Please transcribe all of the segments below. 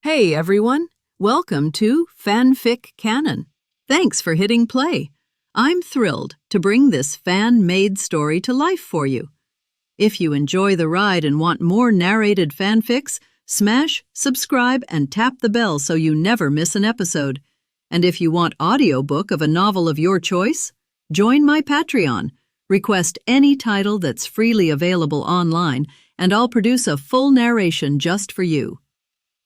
Hey everyone, welcome to FanFic Canon. Thanks for hitting play. I'm thrilled to bring this fan-made story to life for you. If you enjoy the ride and want more narrated fanfics, smash, subscribe, and tap the bell so you never miss an episode. And if you want audiobook of a novel of your choice, join my Patreon. Request any title that's freely available online, and I'll produce a full narration just for you.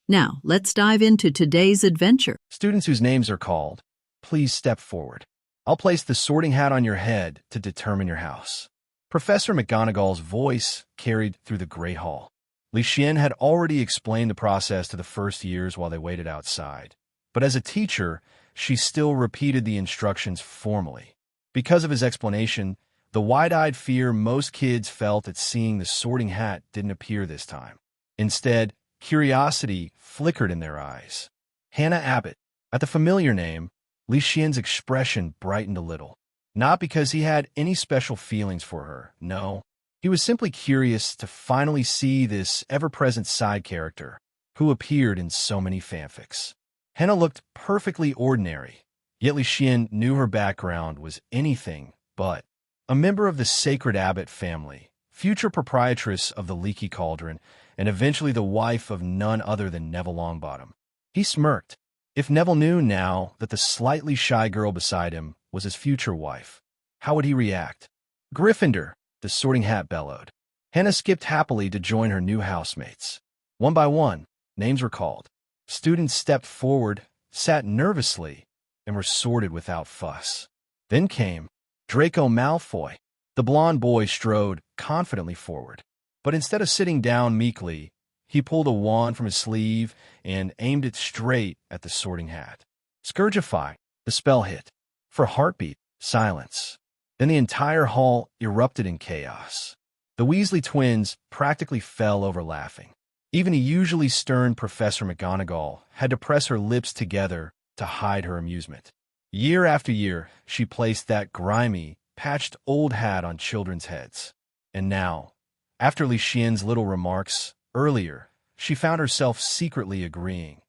Now, let's dive into today's adventure. Students whose names are called, please step forward. I'll place the sorting hat on your head to determine your house. Professor McGonagall's voice carried through the Great Hall. Leysen had already explained the process to the first years while they waited outside. But as a teacher, she still repeated the instructions formally. Because of his explanation, the wide-eyed fear most kids felt at seeing the sorting hat didn't appear this time. Instead, curiosity flickered in their eyes. Hannah Abbott. At the familiar name, Leysen's expression brightened a little. Not because he had any special feelings for her, no. He was simply curious to finally see this ever-present side character who appeared in so many fanfics. Hannah looked perfectly ordinary, yet Leysen knew her background was anything but. A member of the Sacred Abbott family, future proprietress of the Leaky Cauldron, and eventually the wife of none other than Neville Longbottom. He smirked. If Neville knew now that the slightly shy girl beside him was his future wife, how would he react? Gryffindor, the sorting hat bellowed. Hannah skipped happily to join her new housemates. One by one, names were called. Students stepped forward, sat nervously, and were sorted without fuss. Then came Draco Malfoy. The blond boy strode confidently forward. But instead of sitting down meekly, he pulled a wand from his sleeve and aimed it straight at the sorting hat. Scourgify, the spell hit. For a heartbeat, silence. Then the entire hall erupted in chaos. The Weasley twins practically fell over laughing. Even a usually stern Professor McGonagall had to press her lips together to hide her amusement. Year after year, she placed that grimy, patched old hat on children's heads. And now, after Leysen's little remarks earlier, she found herself secretly agreeing.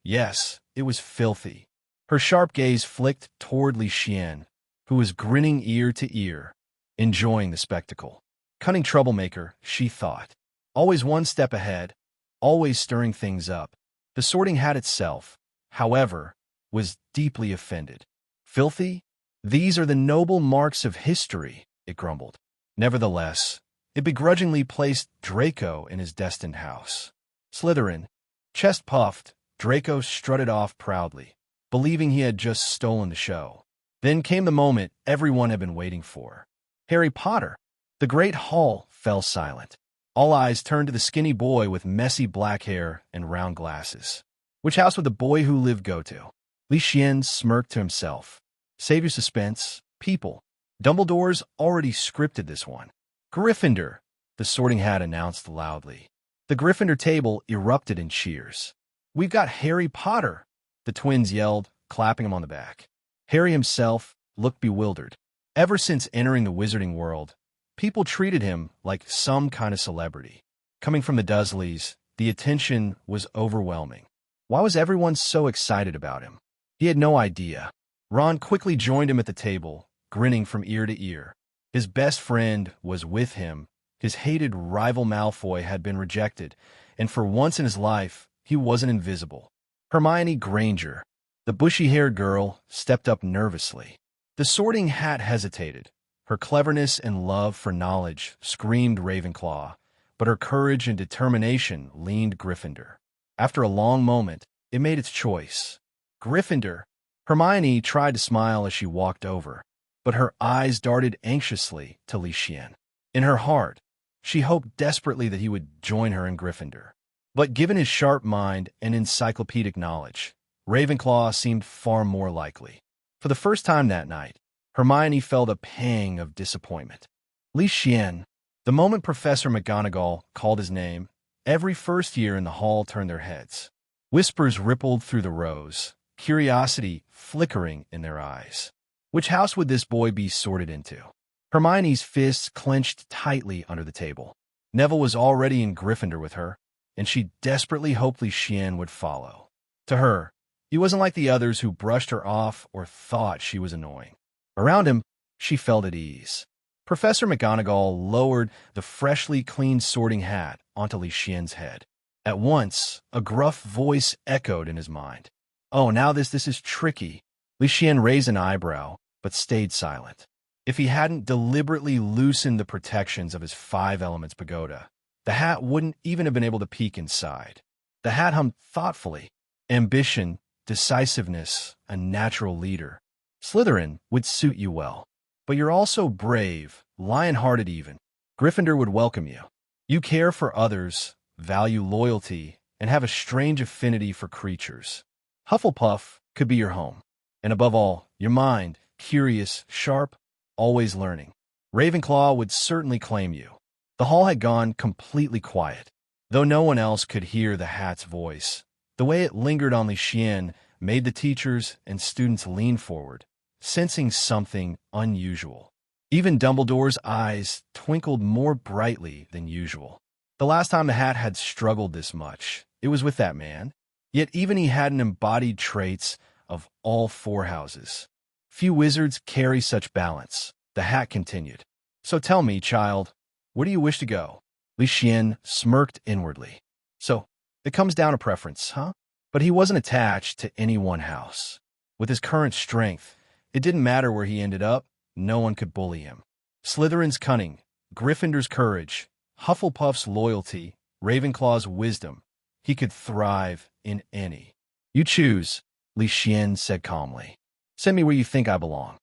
Yes, it was filthy. Her sharp gaze flicked toward Leysen, who was grinning ear to ear, enjoying the spectacle. Cunning troublemaker, she thought. Always one step ahead, always stirring things up. The sorting hat itself, however, was deeply offended. Filthy? These are the noble marks of history, it grumbled. Nevertheless, it begrudgingly placed Draco in his destined house. Slytherin. Chest puffed, Draco strutted off proudly, believing he had just stolen the show. Then came the moment everyone had been waiting for. Harry Potter. The great hall fell silent. All eyes turned to the skinny boy with messy black hair and round glasses. Which house would the boy who lived go to? Leysen smirked to himself. Save your suspense, people. Dumbledore's already scripted this one. Gryffindor, the sorting hat announced loudly. The Gryffindor table erupted in cheers. We've got Harry Potter, the twins yelled, clapping him on the back. Harry himself looked bewildered. Ever since entering the wizarding world, people treated him like some kind of celebrity. Coming from the Dursleys, the attention was overwhelming. Why was everyone so excited about him? He had no idea. Ron quickly joined him at the table, grinning from ear to ear. His best friend was with him. His hated rival Malfoy had been rejected, and for once in his life, he wasn't invisible. Hermione Granger, the bushy-haired girl, stepped up nervously. The sorting hat hesitated. Her cleverness and love for knowledge screamed Ravenclaw, but her courage and determination leaned Gryffindor. After a long moment, it made its choice. Gryffindor. Hermione tried to smile as she walked over, but her eyes darted anxiously to Leysen. In her heart, she hoped desperately that he would join her in Gryffindor. But given his sharp mind and encyclopedic knowledge, Ravenclaw seemed far more likely. For the first time that night, Hermione felt a pang of disappointment. Leysen. The moment Professor McGonagall called his name, every first year in the hall turned their heads. Whispers rippled through the rows, curiosity flickering in their eyes. Which house would this boy be sorted into? Hermione's fists clenched tightly under the table. Neville was already in Gryffindor with her. and she desperately hoped Leysen would follow. To her, he wasn't like the others who brushed her off or thought she was annoying. Around him, she felt at ease. Professor McGonagall lowered the freshly cleaned sorting hat onto Leysen's head. At once, a gruff voice echoed in his mind. Oh, now this is tricky. Leysen raised an eyebrow, but stayed silent. If he hadn't deliberately loosened the protections of his 5 elements pagoda, the hat wouldn't even have been able to peek inside. The hat hummed thoughtfully. Ambition, decisiveness, a natural leader. Slytherin would suit you well. But you're also brave, lion-hearted even. Gryffindor would welcome you. You care for others, value loyalty, and have a strange affinity for creatures. Hufflepuff could be your home. And above all, your mind, curious, sharp, always learning. Ravenclaw would certainly claim you. The hall had gone completely quiet. Though no one else could hear the hat's voice, the way it lingered on Leysen made the teachers and students lean forward, sensing something unusual. Even Dumbledore's eyes twinkled more brightly than usual. The last time the hat had struggled this much, it was with that man. Yet even he hadn't embodied traits of all 4 houses. Few wizards carry such balance, the hat continued. So tell me, child, where do you wish to go? Leysen smirked inwardly. So, it comes down to preference, huh? But he wasn't attached to any one house. With his current strength, it didn't matter where he ended up, no one could bully him. Slytherin's cunning, Gryffindor's courage, Hufflepuff's loyalty, Ravenclaw's wisdom, he could thrive in any. You choose, Leysen said calmly. Send me where you think I belong.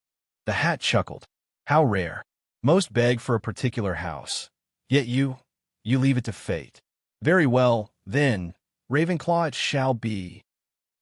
The hat chuckled. How rare. Most beg for a particular house. Yet you leave it to fate. Very well, then, Ravenclaw it shall be.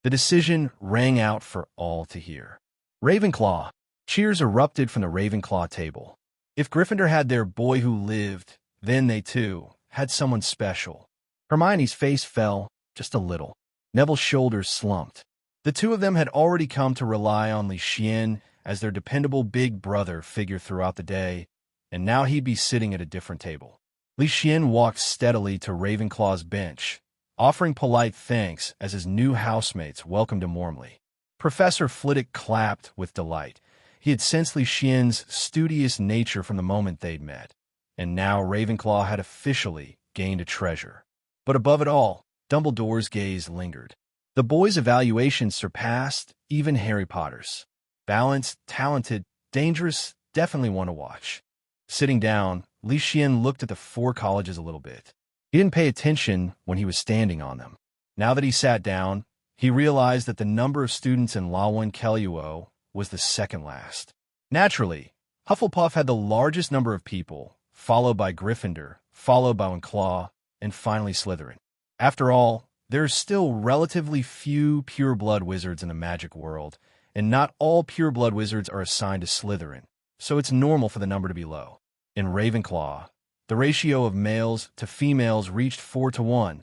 The decision rang out for all to hear. Ravenclaw. Cheers erupted from the Ravenclaw table. If Gryffindor had their boy who lived, then they, too, had someone special. Hermione's face fell, just a little. Neville's shoulders slumped. The 2 of them had already come to rely on Leysen as their dependable big brother figure throughout the day, and now he'd be sitting at a different table. Leysen walked steadily to Ravenclaw's bench, offering polite thanks as his new housemates welcomed him warmly. Professor Flitwick clapped with delight. He had sensed Leysen's studious nature from the moment they'd met, and now Ravenclaw had officially gained a treasure. But above it all, Dumbledore's gaze lingered. The boy's evaluation surpassed even Harry Potter's. Balanced, talented, dangerous, definitely one to watch. Sitting down, Leysen looked at the 4 colleges a little bit. He didn't pay attention when he was standing on them. Now that he sat down, he realized that the number of students in Lawan Kelluo was the second last. Naturally, Hufflepuff had the largest number of people, followed by Gryffindor, followed by Ravenclaw, and finally Slytherin. After all, there are still relatively few pure-blood wizards in the magic world, and not all pure-blood wizards are assigned to Slytherin, so it's normal for the number to be low. In Ravenclaw, the ratio of males to females reached 4-1.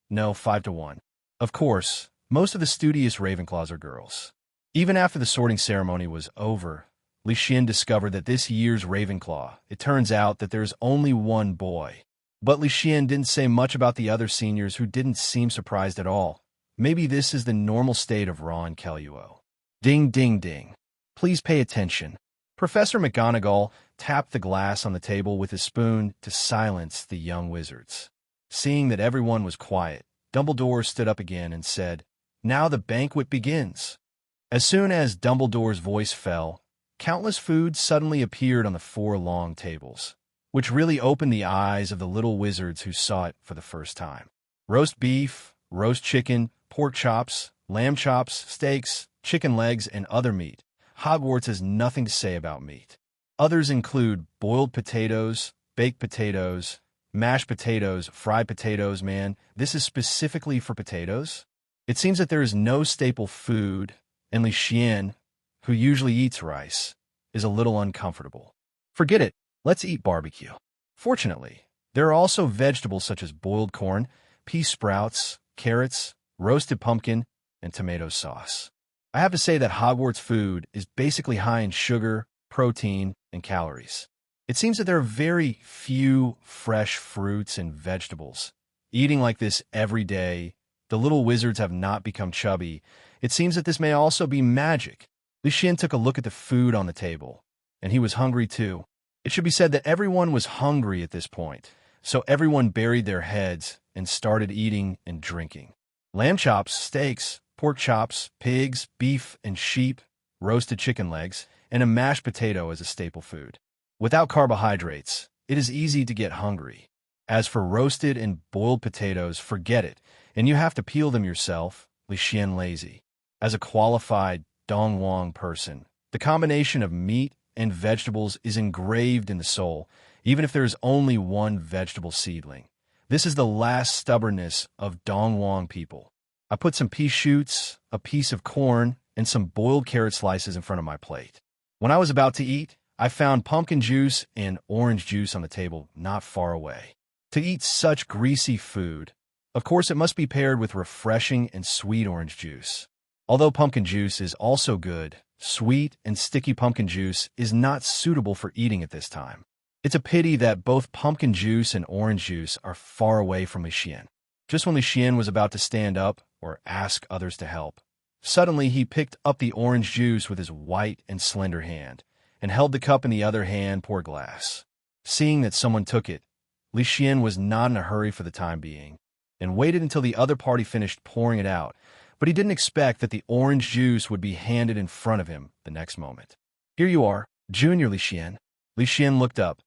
No, 5-1. Of course, most of the studious Ravenclaws are girls. Even after the sorting ceremony was over, Leysen discovered that this year's Ravenclaw, it turns out that there's only one boy. But Leysen didn't say much about the other seniors who didn't seem surprised at all. Maybe this is the normal state of Ron Kelluo. Ding, ding, ding. Please pay attention. Professor McGonagall tapped the glass on the table with his spoon to silence the young wizards. Seeing that everyone was quiet, Dumbledore stood up again and said, Now the banquet begins. As soon as Dumbledore's voice fell, countless foods suddenly appeared on the 4 long tables, which really opened the eyes of the little wizards who saw it for the first time. Roast beef, roast chicken, pork chops, lamb chops, steaks, chicken legs, and other meat. Hogwarts has nothing to say about meat. Others include boiled potatoes, baked potatoes, mashed potatoes, fried potatoes. Man, this is specifically for potatoes. It seems that there is no staple food, and Leysen, who usually eats rice, is a little uncomfortable. Forget it. Let's eat barbecue. Fortunately, there are also vegetables such as boiled corn, pea sprouts, carrots, roasted pumpkin, and tomato sauce. I have to say that Hogwarts food is basically high in sugar, protein, and calories. It seems that there are very few fresh fruits and vegetables, Eating like this every day, the little wizards have not become chubby. It seems that this may also be magic. Leysen took a look at the food on the table, and he was hungry too. It should be said that everyone was hungry at this point, so everyone buried their heads and started eating and drinking. Lamb chops, steaks, pork chops, pigs, beef and sheep, roasted chicken legs, and a mashed potato as a staple food. Without carbohydrates, it is easy to get hungry. As for roasted and boiled potatoes, forget it, and you have to peel them yourself, Leysen lazy. As a qualified Dongwang person, the combination of meat and vegetables is engraved in the soul, even if there is only one vegetable seedling. This is the last stubbornness of Dongwang people. I put some pea shoots, a piece of corn, and some boiled carrot slices in front of my plate. When I was about to eat, I found pumpkin juice and orange juice on the table not far away. To eat such greasy food, of course it must be paired with refreshing and sweet orange juice. Although pumpkin juice is also good, sweet and sticky pumpkin juice is not suitable for eating at this time. It's a pity that both pumpkin juice and orange juice are far away from Leysen. Just when Leysen was about to stand up or ask others to help, suddenly he picked up the orange juice with his white and slender hand and held the cup in the other hand, pour glass. Seeing that someone took it, Leysen was not in a hurry for the time being and waited until the other party finished pouring it out, but he didn't expect that the orange juice would be handed in front of him the next moment. Here you are, Junior Leysen. Leysen looked up.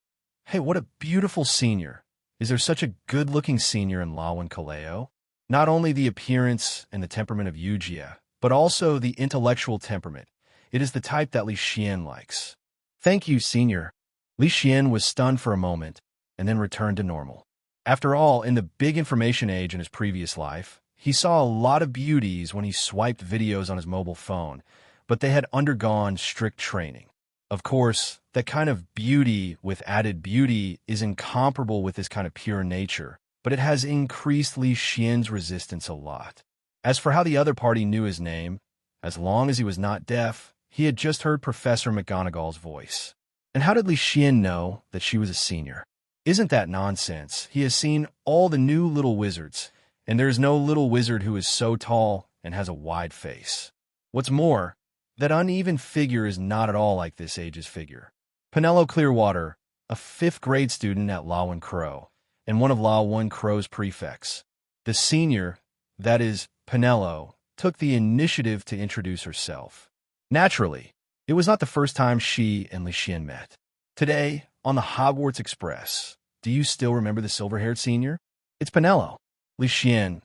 Hey, what a beautiful senior. Is there such a good-looking senior in Lawan Kaleo? Not only the appearance and the temperament of Yugia, but also the intellectual temperament. It is the type that Leysen likes. Thank you, senior. Leysen was stunned for a moment, and then returned to normal. After all, in the big information age in his previous life, he saw a lot of beauties when he swiped videos on his mobile phone, but they had undergone strict training. Of course, that kind of beauty with added beauty is incomparable with this kind of pure nature, but it has increased Leysen's resistance a lot. As for how the other party knew his name, as long as he was not deaf, he had just heard Professor McGonagall's voice. And how did Leysen know that she was a senior? Isn't that nonsense? He has seen all the new little wizards, and there is no little wizard who is so tall and has a wide face. What's more, that uneven figure is not at all like this age's figure. Penelo Clearwater, a 5th grade student at Lawan Crow, and one of Lawan Crow's prefects. The senior, that is, Penelo, took the initiative to introduce herself. Naturally, it was not the first time she and Leysen met. Today, on the Hogwarts Express, do you still remember the silver-haired senior? It's Penelo. Leysen,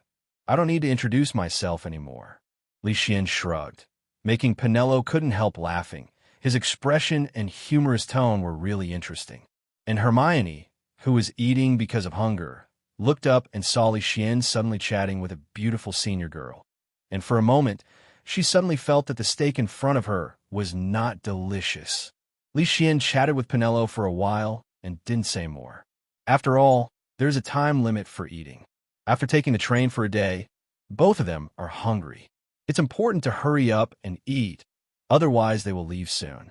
I don't need to introduce myself anymore. Leysen shrugged, making Penelo couldn't help laughing. His expression and humorous tone were really interesting. And Hermione, who was eating because of hunger, looked up and saw Leysen suddenly chatting with a beautiful senior girl. And for a moment, she suddenly felt that the steak in front of her was not delicious. Leysen chatted with Penelo for a while and didn't say more. After all, there's a time limit for eating. After taking the train for a day, both of them are hungry. It's important to hurry up and eat, otherwise they will leave soon.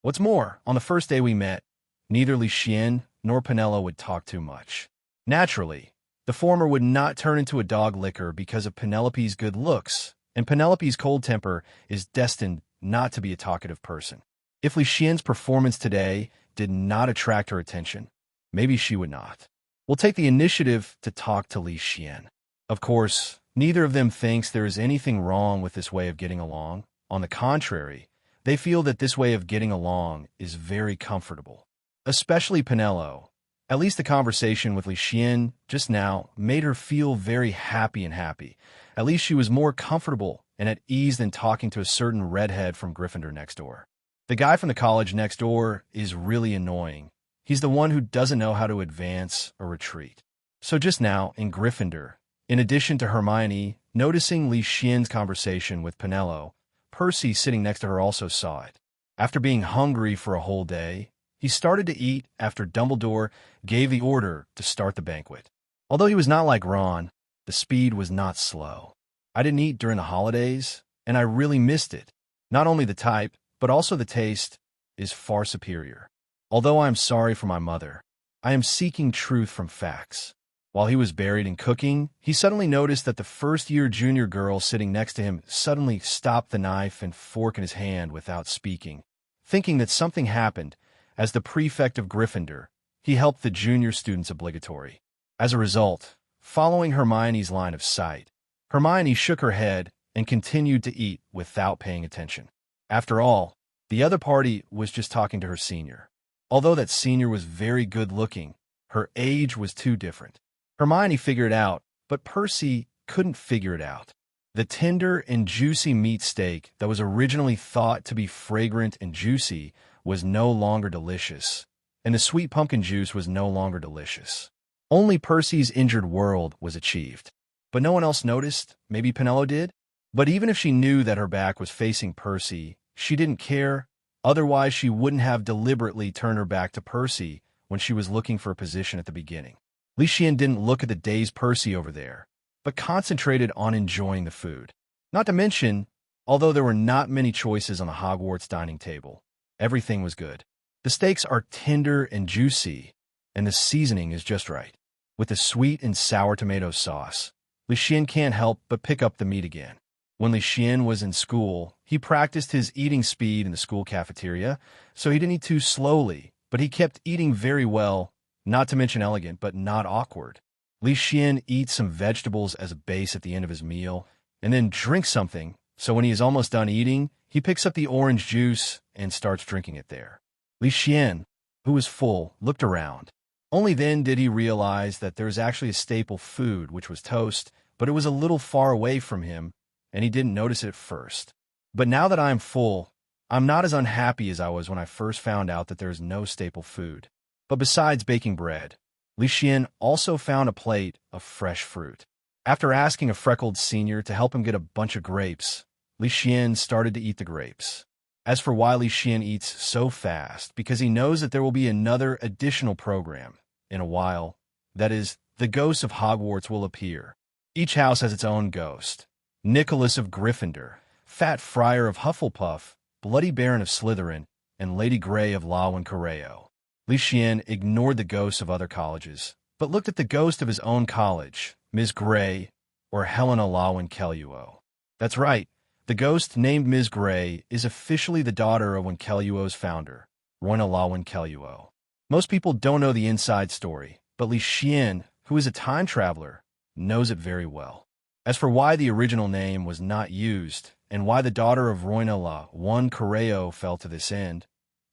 What's more, on the first day we met, neither Leysen nor Penelo would talk too much. Naturally, the former would not turn into a dog licker because of Penelope's good looks, and Penelope's cold temper is destined not to be a talkative person. If Leysen's performance today did not attract her attention, maybe she would not. We'll take the initiative to talk to Leysen. Of course, neither of them thinks there is anything wrong with this way of getting along. On the contrary, they feel that this way of getting along is very comfortable. Especially Penelo. At least the conversation with Leysen just now made her feel very happy. At least she was more comfortable and at ease than talking to a certain redhead from Gryffindor next door. The guy from the college next door is really annoying. He's the one who doesn't know how to advance or retreat. So just now, in Gryffindor, in addition to Hermione noticing Leysen's conversation with Penelo, Percy sitting next to her also saw it. After being hungry for a whole day, he started to eat after Dumbledore gave the order to start the banquet. Although he was not like Ron, the speed was not slow. I didn't eat during the holidays, and I really missed it. Not only the type, but also the taste is far superior. Although I am sorry for my mother, I am seeking truth from facts. While he was buried in cooking, he suddenly noticed that the first-year junior girl sitting next to him suddenly stopped the knife and fork in his hand without speaking. Thinking that something happened, as the prefect of Gryffindor, he helped the junior students obligatory. As a result, following Hermione's line of sight, Hermione shook her head and continued to eat without paying attention. After all, the other party was just talking to her senior. Although that senior was very good-looking, her age was too different. Hermione figured it out, but Percy couldn't figure it out. The tender and juicy meat steak that was originally thought to be fragrant and juicy was no longer delicious, and the sweet pumpkin juice was no longer delicious. Only Percy's injured world was achieved. But no one else noticed. Maybe Penelope did? But even if she knew that her back was facing Percy, she didn't care. Otherwise, she wouldn't have deliberately turned her back to Percy when she was looking for a position at the beginning. Leysen didn't look at the dazed Percy over there, but concentrated on enjoying the food. Not to mention, although there were not many choices on the Hogwarts dining table, everything was good. The steaks are tender and juicy, and the seasoning is just right. With the sweet and sour tomato sauce, Leysen can't help but pick up the meat again. When Leysen was in school, he practiced his eating speed in the school cafeteria, so he didn't eat too slowly, but he kept eating very well, not to mention elegant, but not awkward. Leysen eats some vegetables as a base at the end of his meal, and then drinks something, so when he is almost done eating, he picks up the orange juice and starts drinking it there. Leysen, who was full, looked around. Only then did he realize that there was actually a staple food, which was toast, but it was a little far away from him, and he didn't notice it at first. But now that I am full, I'm not as unhappy as I was when I first found out that there is no staple food. But besides baking bread, Leysen also found a plate of fresh fruit. After asking a freckled senior to help him get a bunch of grapes, Leysen started to eat the grapes. As for why Leysen eats so fast, because he knows that there will be another additional program in a while. That is, the ghosts of Hogwarts will appear. Each house has its own ghost. Nicholas of Gryffindor, Fat Friar of Hufflepuff, Bloody Baron of Slytherin, and Lady Grey of Law Quirrell. Leysen ignored the ghosts of other colleges, but looked at the ghost of his own college, Ms. Grey, or Helena Lawin Kelluo. That's right, the ghost named Ms. Grey is officially the daughter of Kelluo's founder, Roina Lawin Kelluo. Most people don't know the inside story, but Leysen, who is a time traveler, knows it very well. As for why the original name was not used, and why the daughter of Roina Lawin Quirrell fell to this end,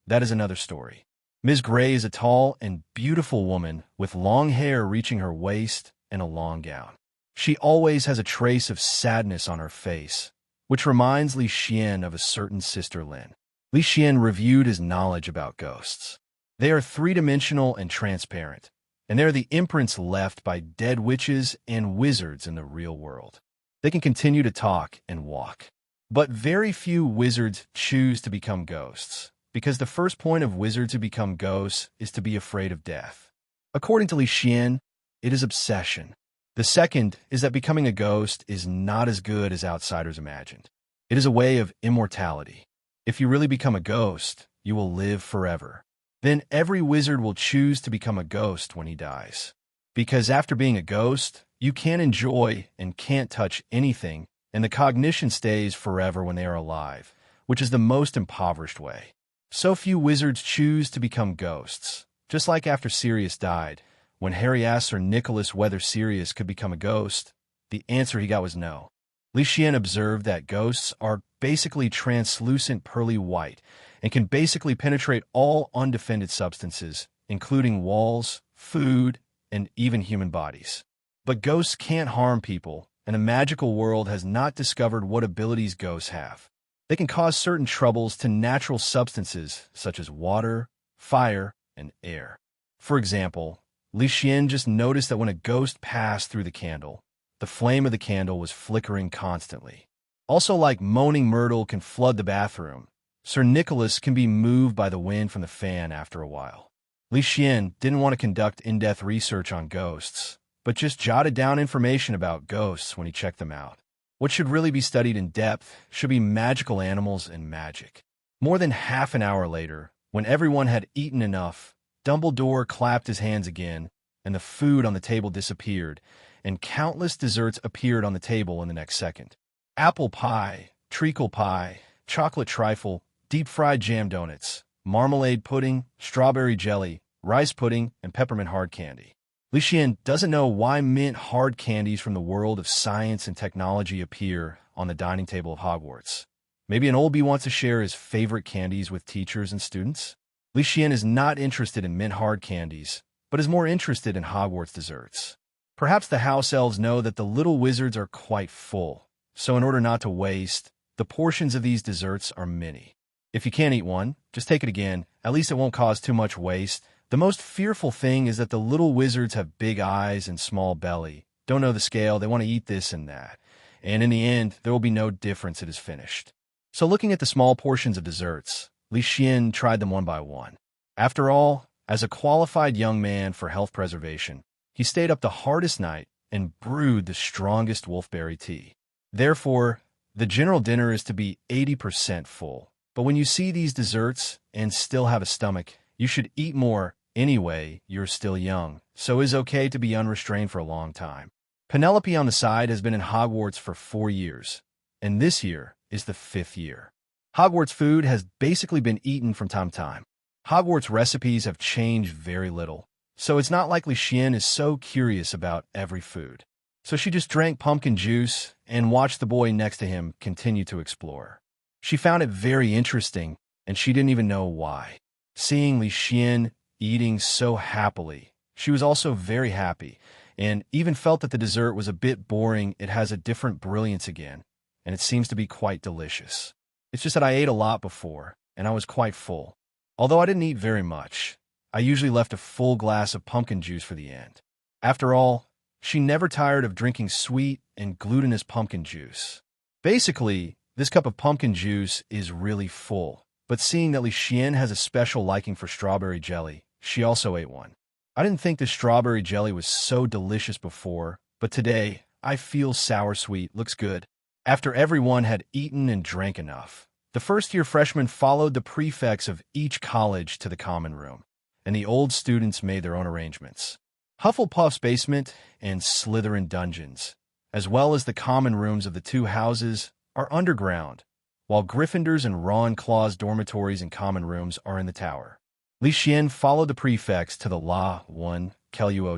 that is another story. Ms. Grey is a tall and beautiful woman with long hair reaching her waist and a long gown. She always has a trace of sadness on her face, which reminds Leysen of a certain Sister Lynn. Leysen reviewed his knowledge about ghosts. They are three-dimensional and transparent, and they are the imprints left by dead witches and wizards in the real world. They can continue to talk and walk. But very few wizards choose to become ghosts, because the first point of wizards who become ghosts is to be afraid of death. According to Leysen, it is obsession. The second is that becoming a ghost is not as good as outsiders imagined. It is a way of immortality. If you really become a ghost, you will live forever. Then every wizard will choose to become a ghost when he dies. Because after being a ghost, you can't enjoy and can't touch anything, and the cognition stays forever when they are alive, which is the most impoverished way. So few wizards choose to become ghosts. Just like after Sirius died, when Harry asked Sir Nicholas whether Sirius could become a ghost, the answer he got was no. Leysen observed that ghosts are basically translucent pearly white and can basically penetrate all undefended substances, including walls, food, and even human bodies. But ghosts can't harm people, and the magical world has not discovered what abilities ghosts have. They can cause certain troubles to natural substances such as water, fire, and air. For example, Leysen just noticed that when a ghost passed through the candle, the flame of the candle was flickering constantly. Also, like moaning myrtle can flood the bathroom, Sir Nicholas can be moved by the wind from the fan after a while. Leysen didn't want to conduct in-depth research on ghosts, but just jotted down information about ghosts when he checked them out. What should really be studied in depth should be magical animals and magic. More than half an hour later, when everyone had eaten enough, Dumbledore clapped his hands again and the food on the table disappeared, and countless desserts appeared on the table in the next second. Apple pie, treacle pie, chocolate trifle, deep-fried jam donuts, marmalade pudding, strawberry jelly, rice pudding, and peppermint hard candy. Leysen doesn't know why mint hard candies from the world of science and technology appear on the dining table of Hogwarts. Maybe an old bee wants to share his favorite candies with teachers and students? Leysen is not interested in mint hard candies, but is more interested in Hogwarts desserts. Perhaps the house elves know that the little wizards are quite full, so in order not to waste, the portions of these desserts are many. If you can't eat one, just take it again. At least it won't cause too much waste. The most fearful thing is that the little wizards have big eyes and small belly. Don't know the scale, they want to eat this and that. And in the end, there will be no difference it is finished. So looking at the small portions of desserts, Leysen tried them one by one. After all, as a qualified young man for health preservation, he stayed up the hardest night and brewed the strongest wolfberry tea. Therefore, the general dinner is to be 80% full. But when you see these desserts and still have a stomach, you should eat more anyway. You're still young, so it's okay to be unrestrained for a long time. Penelope on the side has been in Hogwarts for 4 years, and this year is the 5th year. Hogwarts food has basically been eaten from time to time. Hogwarts recipes have changed very little, so it's not like Leysen is so curious about every food. So she just drank pumpkin juice and watched the boy next to him continue to explore. She found it very interesting, and she didn't even know why. Seeing Leysen eating so happily, she was also very happy, and even felt that the dessert was a bit boring. It has a different brilliance again, and it seems to be quite delicious. It's just that I ate a lot before, and I was quite full. Although I didn't eat very much, I usually left a full glass of pumpkin juice for the end. After all, she never tired of drinking sweet and glutinous pumpkin juice. Basically, this cup of pumpkin juice is really full, but seeing that Leysen has a special liking for strawberry jelly, she also ate one. I didn't think the strawberry jelly was so delicious before, but today, I feel sour-sweet looks good. After everyone had eaten and drank enough, the first-year freshmen followed the prefects of each college to the common room, and the old students made their own arrangements. Hufflepuff's basement and Slytherin dungeons, as well as the common rooms of the two houses, are underground, while Gryffindor's and Ravenclaw's dormitories and common rooms are in the tower. Leysen followed the prefects to the awakens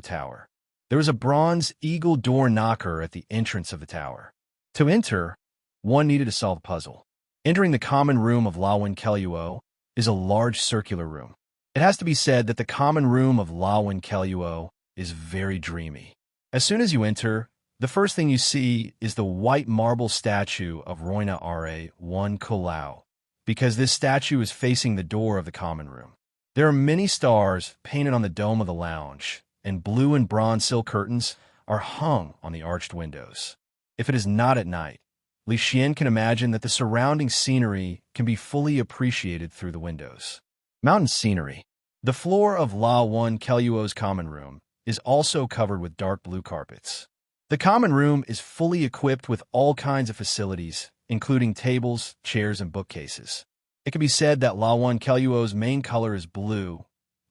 tower. There was a bronze eagle door knocker at the entrance of the tower. To enter, one needed to solve a puzzle. Entering the common room of awakens is a large circular room. It has to be said that the common room of awakens is very dreamy. As soon as you enter, the first thing you see is the white marble statue of Roina Quirrell, because this statue is facing the door of the common room. There are many stars painted on the dome of the lounge, and blue and bronze silk curtains are hung on the arched windows. If it is not at night, Leysen can imagine that the surrounding scenery can be fully appreciated through the windows. Mountain scenery. The floor of awakens' common room is also covered with dark blue carpets. The common room is fully equipped with all kinds of facilities, including tables, chairs, and bookcases. It can be said that awakens' main color is blue.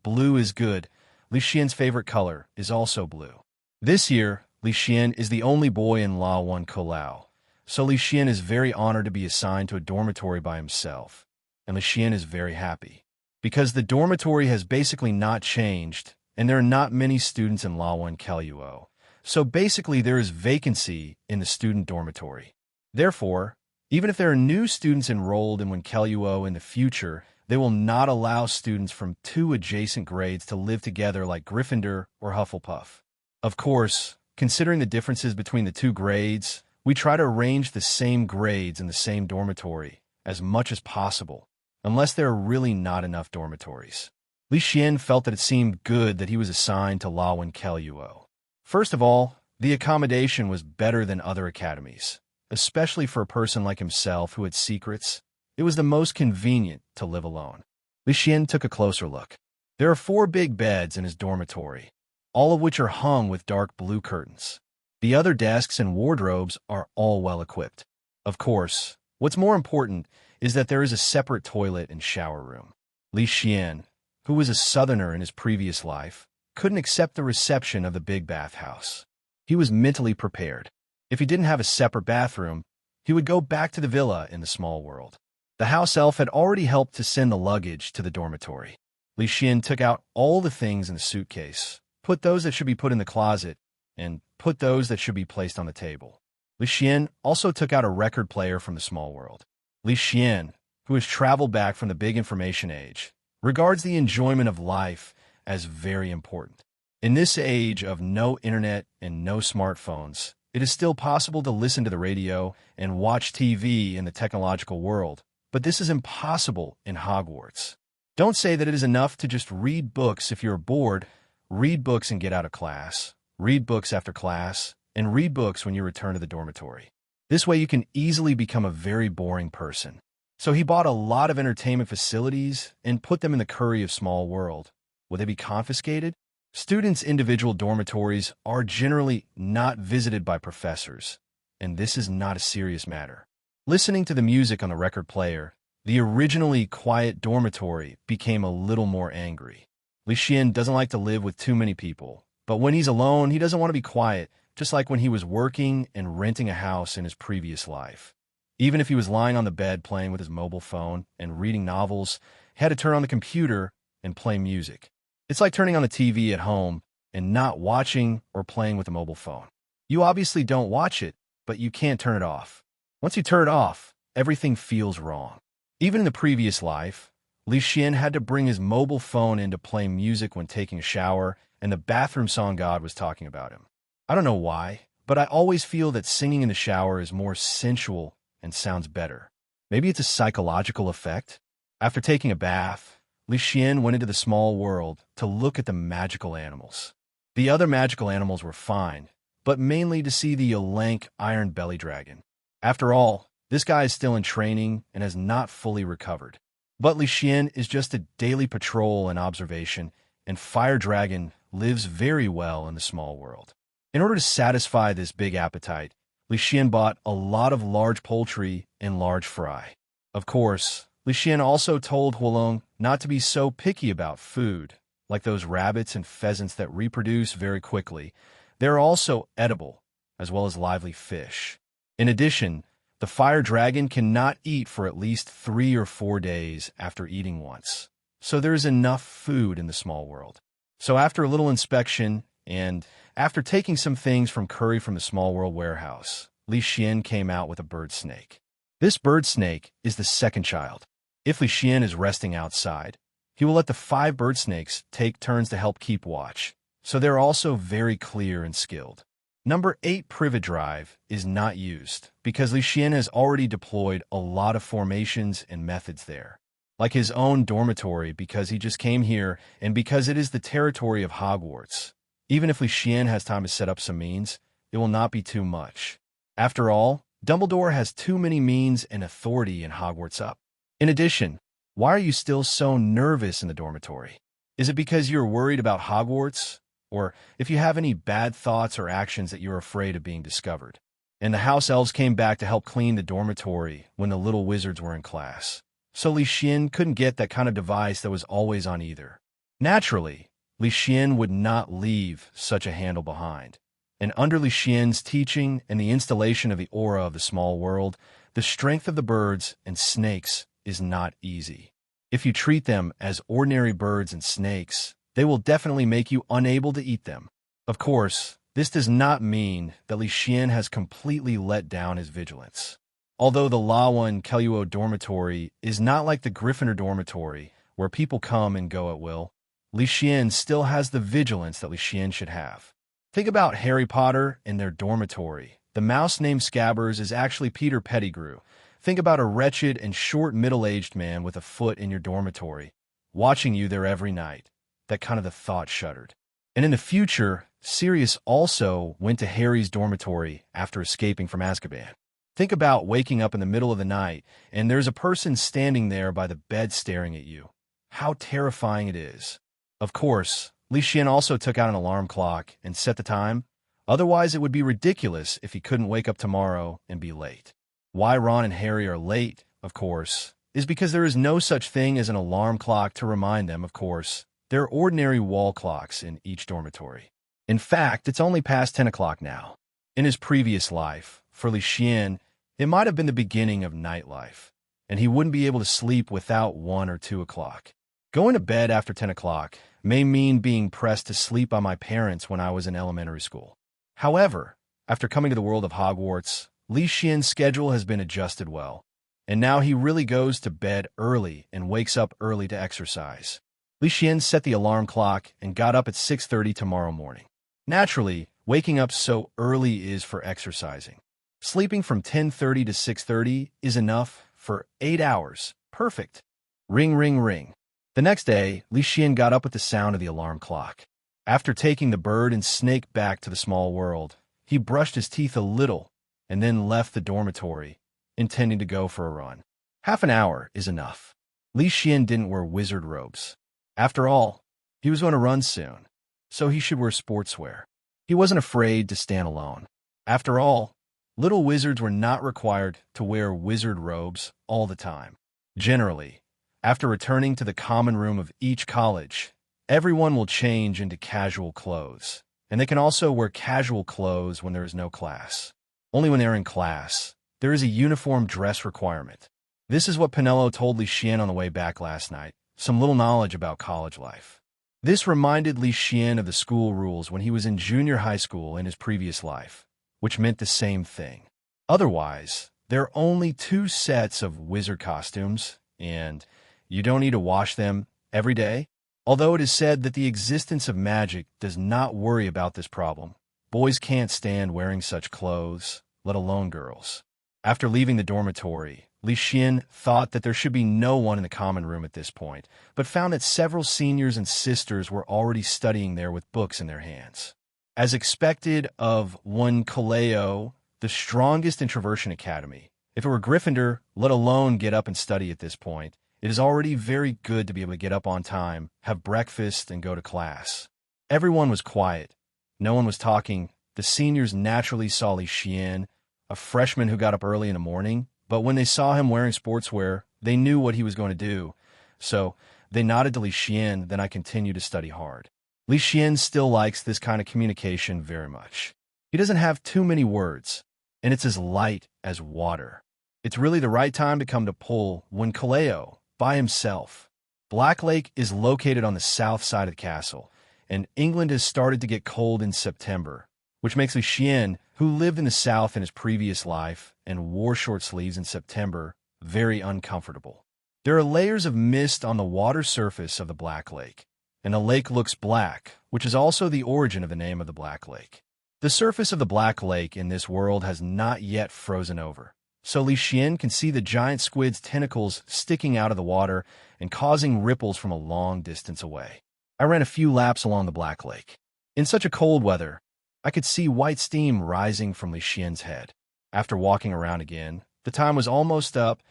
Blue is good. Leysen's favorite color is also blue. This year, Leysen is the only boy in awakens, so Leysen is very honored to be assigned to a dormitory by himself, and Leysen is very happy, because the dormitory has basically not changed, and there are not many students in awakens. So basically there is vacancy in the student dormitory. Therefore, even if there are new students enrolled in awakens in the future, they will not allow students from 2 adjacent grades to live together like Gryffindor or Hufflepuff. Of course, considering the differences between the 2 grades, we try to arrange the same grades in the same dormitory as much as possible, unless there are really not enough dormitories. Leysen felt that it seemed good that he was assigned to awakens. First of all, the accommodation was better than other academies, especially for a person like himself who had secrets. It was the most convenient to live alone. Leysen took a closer look. There are 4 big beds in his dormitory, all of which are hung with dark blue curtains. The other desks and wardrobes are all well equipped. Of course, what's more important is that there is a separate toilet and shower room. Leysen, who was a southerner in his previous life, couldn't accept the reception of the big bathhouse. He was mentally prepared. If he didn't have a separate bathroom, he would go back to the villa in the small world. The house elf had already helped to send the luggage to the dormitory. Leysen took out all the things in the suitcase, put those that should be put in the closet, and put those that should be placed on the table. Leysen also took out a record player from the small world. Leysen, who has traveled back from the big information age, regards the enjoyment of life as very important. In this age of no internet and no smartphones, it is still possible to listen to the radio and watch TV in the technological world, but this is impossible in Hogwarts. Don't say that it is enough to just read books if you're bored. Read books and get out of class. Read books after class, and read books when you return to the dormitory. This way you can easily become a very boring person. So he bought a lot of entertainment facilities and put them in the Curry of Small World. Will they be confiscated? Students' individual dormitories are generally not visited by professors, and this is not a serious matter. Listening to the music on the record player, the originally quiet dormitory became a little more angry. Leysen doesn't like to live with too many people, but when he's alone, he doesn't want to be quiet, just like when he was working and renting a house in his previous life. Even if he was lying on the bed playing with his mobile phone and reading novels, he had to turn on the computer and play music. It's like turning on the TV at home and not watching or playing with a mobile phone. You obviously don't watch it, but you can't turn it off. Once you turn it off, everything feels wrong. Even in the previous life, Leysen had to bring his mobile phone in to play music when taking a shower, and the bathroom song god was talking about him. I don't know why, but I always feel that singing in the shower is more sensual and sounds better. Maybe it's a psychological effect? After taking a bath, Leysen went into the small world to look at the magical animals. The other magical animals were fine, but mainly to see the Yolank iron belly dragon. After all, this guy is still in training and has not fully recovered. But Leysen is just a daily patrol and observation, and Fire Dragon lives very well in the small world. In order to satisfy this big appetite, Leysen bought a lot of large poultry and large fry. Of course, Leysen also told Huolong not to be so picky about food, like those rabbits and pheasants that reproduce very quickly. They're also edible, as well as lively fish. In addition, the fire dragon cannot eat for at least 3 or 4 days after eating once. So there is enough food in the small world. So after a little inspection, and after taking some things from Curry from the small world warehouse, Leysen came out with a bird snake. This bird snake is the second child. If Leysen is resting outside, he will let the 5 bird snakes take turns to help keep watch, so they're also very clear and skilled. Number 8 Privet Drive is not used because Leysen has already deployed a lot of formations and methods there, like his own dormitory because he just came here and because it is the territory of Hogwarts. Even if Leysen has time to set up some means, it will not be too much. After all, Dumbledore has too many means and authority in Hogwarts up. In addition, why are you still so nervous in the dormitory? Is it because you're worried about Hogwarts? Or if you have any bad thoughts or actions that you're afraid of being discovered? And the house elves came back to help clean the dormitory when the little wizards were in class. So Leysen couldn't get that kind of device that was always on either. Naturally, Leysen would not leave such a handle behind. And under Leysen's teaching and the installation of the aura of the small world, the strength of the birds and snakes is not easy. If you treat them as ordinary birds and snakes, they will definitely make you unable to eat them. Of course, this does not mean that Leysen has completely let down his vigilance. Although the Lawa and Keluo dormitory is not like the Gryffindor dormitory, where people come and go at will, Leysen still has the vigilance that Leysen should have. Think about Harry Potter and their dormitory. The mouse named Scabbers is actually Peter Pettigrew. Think about a wretched and short middle-aged man with a foot in your dormitory, watching you there every night. That kind of the thought shuddered. And in the future, Sirius also went to Harry's dormitory after escaping from Azkaban. Think about waking up in the middle of the night and there's a person standing there by the bed staring at you. How terrifying it is. Of course, Leysen also took out an alarm clock and set the time. Otherwise, it would be ridiculous if he couldn't wake up tomorrow and be late. Why Ron and Harry are late, of course, is because there is no such thing as an alarm clock to remind them, of course, There are ordinary wall clocks in each dormitory. In fact, it's only past 10 o'clock now. In his previous life, for Leysen, it might have been the beginning of nightlife, and he wouldn't be able to sleep without 1 or 2 o'clock. Going to bed after 10 o'clock may mean being pressed to sleep by my parents when I was in elementary school. However, after coming to the world of Hogwarts, Leysen's schedule has been adjusted well, and now he really goes to bed early and wakes up early to exercise. Leysen set the alarm clock and got up at 6:30 tomorrow morning. Naturally, waking up so early is for exercising. Sleeping from 10:30 to 6:30 is enough for 8 hours. Perfect. Ring, ring, ring. The next day, Leysen got up with the sound of the alarm clock. After taking the bird and snake back to the small world, he brushed his teeth a little and then left the dormitory, intending to go for a run. Half an hour is enough. Leysen didn't wear wizard robes. After all, he was going to run soon, so he should wear sportswear. He wasn't afraid to stand alone. After all, little wizards were not required to wear wizard robes all the time. Generally, after returning to the common room of each college, everyone will change into casual clothes, and they can also wear casual clothes when there is no class. Only when they're in class, there is a uniform dress requirement. This is what Penelo told Leysen on the way back last night, some little knowledge about college life. This reminded Leysen of the school rules when he was in junior high school in his previous life, which meant the same thing. Otherwise, there are only 2 sets of wizard costumes, and you don't need to wash them every day. Although it is said that the existence of magic does not worry about this problem, boys can't stand wearing such clothes, let alone girls. After leaving the dormitory, Leysen thought that there should be no one in the common room at this point, but found that several seniors and sisters were already studying there with books in their hands. As expected of one Quirrell, the strongest introversion academy, if it were Gryffindor, let alone get up and study at this point, it is already very good to be able to get up on time, have breakfast, and go to class. Everyone was quiet. No one was talking. The seniors naturally saw Leysen, a freshman who got up early in the morning, but when they saw him wearing sportswear, they knew what he was going to do. So they nodded to Leysen, then I continued to study hard. Leysen still likes this kind of communication very much. He doesn't have too many words, and it's as light as water. It's really the right time to come to pull when Quirrell, by himself. Black Lake is located on the south side of the castle, and England has started to get cold in September, which makes Leysen, who lived in the south in his previous life and wore short sleeves in September, very uncomfortable. There are layers of mist on the water surface of the Black Lake, and the lake looks black, which is also the origin of the name of the Black Lake. The surface of the Black Lake in this world has not yet frozen over, so Leysen can see the giant squid's tentacles sticking out of the water and causing ripples from a long distance away. I ran a few laps along the Black Lake. In such a cold weather, I could see white steam rising from Leysen's head. After walking around again, the time was almost up,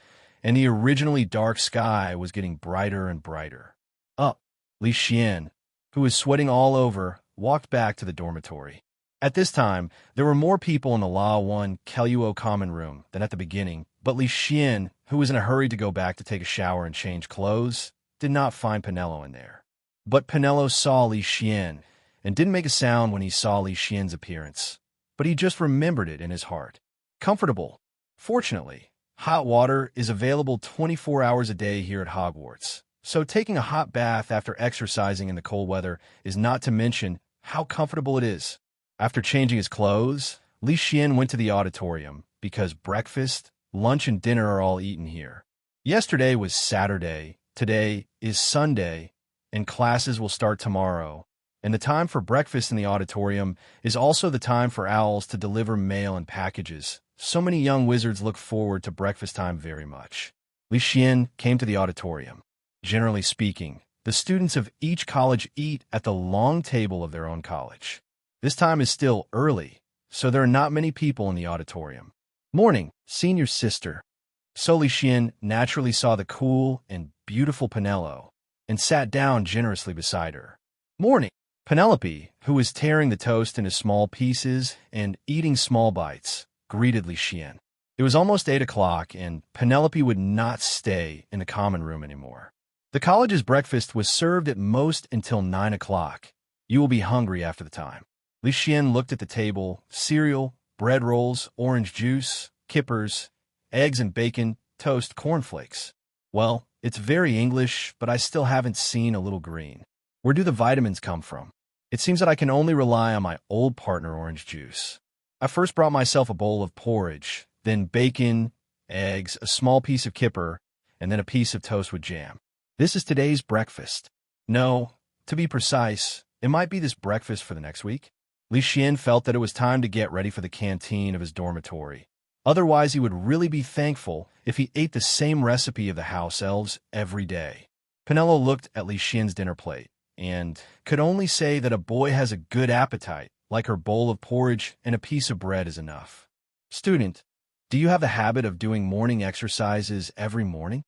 and the originally dark sky was getting brighter and brighter. Up, Leysen, who was sweating all over, walked back to the dormitory. At this time, there were more people in the La 1 Keluo common room than at the beginning, but Leysen, who was in a hurry to go back to take a shower and change clothes, did not find Penelo in there. But Penelo saw Leysen and didn't make a sound when he saw Leysen's appearance, but he just remembered it in his heart. Comfortable. Fortunately, hot water is available 24 hours a day here at Hogwarts, so taking a hot bath after exercising in the cold weather is not to mention how comfortable it is. After changing his clothes, Leysen went to the auditorium because breakfast, lunch, and dinner are all eaten here. Yesterday was Saturday, today is Sunday, and classes will start tomorrow. And the time for breakfast in the auditorium is also the time for owls to deliver mail and packages. So many young wizards look forward to breakfast time very much. Leysen came to the auditorium. Generally speaking, the students of each college eat at the long table of their own college. This time is still early, so there are not many people in the auditorium. Morning, senior sister. So Leysen naturally saw the cool and beautiful Penelo and sat down generously beside her. Morning. Penelope, who was tearing the toast into small pieces and eating small bites, greeted Leysen. It was almost 8 o'clock, and Penelope would not stay in the common room anymore. The college's breakfast was served at most until 9 o'clock. You will be hungry after the time. Leysen looked at the table: cereal, bread rolls, orange juice, kippers, eggs and bacon, toast, cornflakes. Well, it's very English, but I still haven't seen a little green. Where do the vitamins come from? It seems that I can only rely on my old partner, orange juice. I first brought myself a bowl of porridge, then bacon, eggs, a small piece of kipper, and then a piece of toast with jam. This is today's breakfast. No, to be precise, it might be this breakfast for the next week. Leysen felt that it was time to get ready for the canteen of his dormitory. Otherwise, he would really be thankful if he ate the same recipe of the house elves every day. Penelope looked at Leysen's dinner plate and could only say that a boy has a good appetite, like her bowl of porridge and a piece of bread is enough. Student, do you have the habit of doing morning exercises every morning?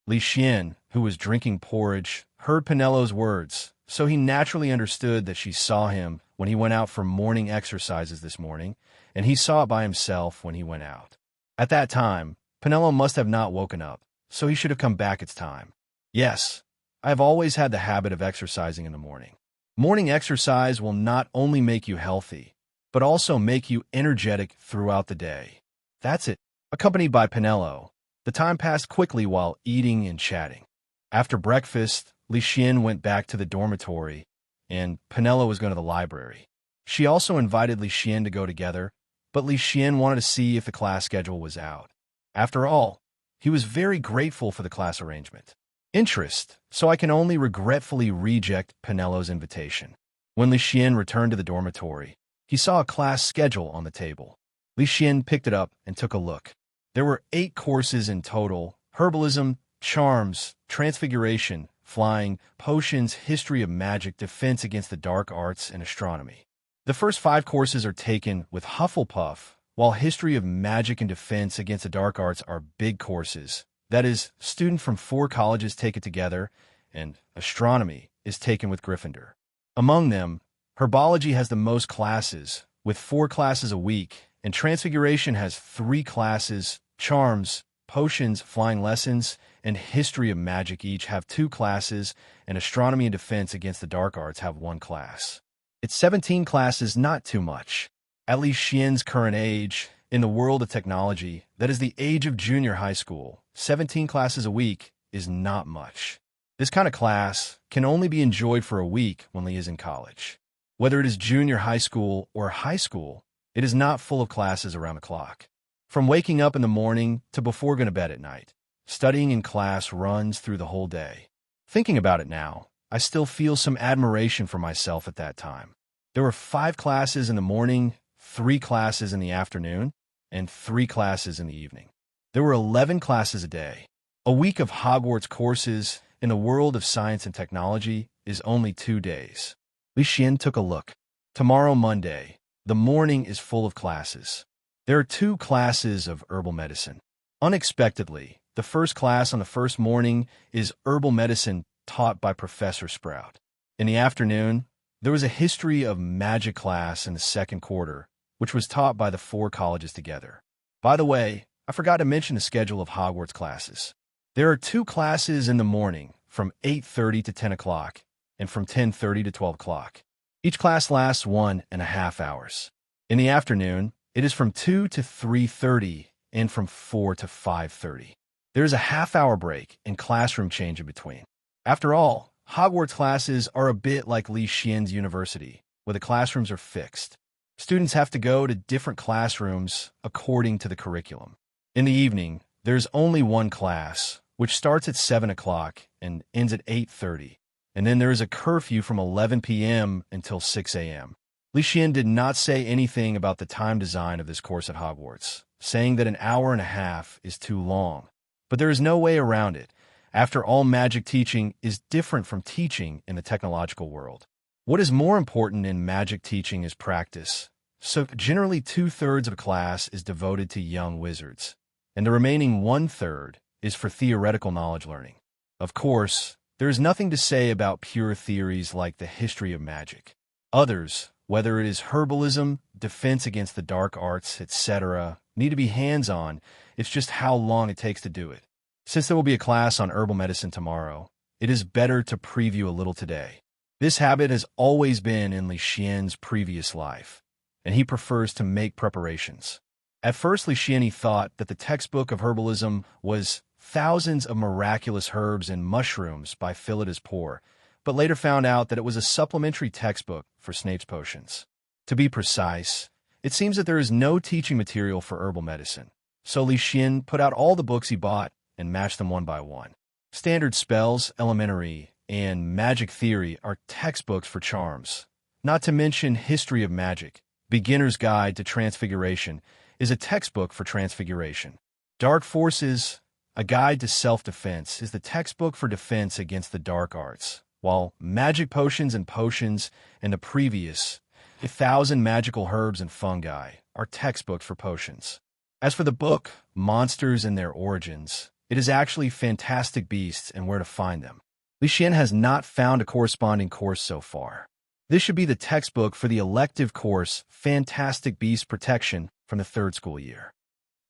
Leysen, who was drinking porridge, heard Penelope's words, so he naturally understood that she saw him when he went out for morning exercises this morning, and he saw it by himself when he went out. At that time, Penelope must have not woken up, so he should have come back its time. Yes, I have always had the habit of exercising in the morning. Morning exercise will not only make you healthy, but also make you energetic throughout the day. That's it. Accompanied by Penelope, the time passed quickly while eating and chatting. After breakfast, Leysen went back to the dormitory, and Penelope was going to the library. She also invited Leysen to go together, but Leysen wanted to see if the class schedule was out. After all, he was very grateful for the class arrangement. Interest, so I can only regretfully reject Penelope's invitation. When Leysen returned to the dormitory, he saw a class schedule on the table. Leysen picked it up and took a look. There were 8 courses in total: herbalism, charms, transfiguration, flying, potions, history of magic, defense against the dark arts, and astronomy. The first 5 courses are taken with Hufflepuff, while history of magic and defense against the dark arts are big courses. That is, students from 4 colleges take it together, and astronomy is taken with Gryffindor. Among them, herbology has the most classes, with 4 classes a week, and transfiguration has 3 classes. Charms, potions, flying lessons, and history of magic each have 2 classes, and astronomy and defense against the dark arts have 1 class. It's 17 classes, not too much. At Leysen's current age, in the world of technology, that is the age of junior high school, 17 classes a week is not much. This kind of class can only be enjoyed for a week when Lee is in college. Whether it is junior high school or high school, it is not full of classes around the clock. From waking up in the morning to before going to bed at night, studying in class runs through the whole day. Thinking about it now, I still feel some admiration for myself at that time. There were 5 classes in the morning, 3 classes in the afternoon, and 3 classes in the evening. There were 11 classes a day. A week of Hogwarts courses in the world of science and technology is only 2 days. Leysen took a look. Tomorrow, Monday, the morning is full of classes. There are 2 classes of herbal medicine. Unexpectedly, the first class on the first morning is herbal medicine taught by Professor Sprout. In the afternoon, there was a history of magic class in the second quarter, which was taught by the 4 colleges together. By the way, I forgot to mention the schedule of Hogwarts classes. There are 2 classes in the morning from 8:30 to 10 o'clock and from 10:30 to 12 o'clock. Each class lasts 1.5 hours. In the afternoon, it is from 2 to 3:30 and from 4 to 5:30. There is a half-hour break and classroom change in between. After all, Hogwarts classes are a bit like Leysen's university, where the classrooms are fixed. Students have to go to different classrooms according to the curriculum. In the evening, there's only 1 class, which starts at 7 o'clock and ends at 8:30, and then there is a curfew from 11 p.m. until 6 a.m. Leysen did not say anything about the time design of this course at Hogwarts, saying that 1.5 hours is too long. But there is no way around it. After all, magic teaching is different from teaching in the technological world. What is more important in magic teaching is practice. So generally 2/3 of a class is devoted to young wizards, and the remaining 1/3 is for theoretical knowledge learning. Of course, there is nothing to say about pure theories like the history of magic. Others, whether it is herbalism, defense against the dark arts, etc., need to be hands-on. It's just how long it takes to do it. Since there will be a class on herbal medicine tomorrow, it is better to preview a little today. This habit has always been in Leysen's previous life, and he prefers to make preparations. At first, Leysen thought that the textbook of herbalism was Thousands of Miraculous Herbs and Mushrooms by Philetus Poor, but later found out that it was a supplementary textbook for Snape's potions. To be precise, it seems that there is no teaching material for herbal medicine, so Leysen put out all the books he bought and matched them one by one. Standard Spells, Elementary, and Magic Theory are textbooks for charms. Not to mention History of Magic, Beginner's Guide to Transfiguration is a textbook for Transfiguration. Dark Forces, A Guide to Self-Defense is the textbook for defense against the dark arts, while Magic Potions and Potions and the previous 1,000 Magical Herbs and Fungi are textbooks for potions. As for the book, Monsters and Their Origins, it is actually Fantastic Beasts and Where to Find Them. Leysen has not found a corresponding course so far. This should be the textbook for the elective course Fantastic Beast Protection from the 3rd school year.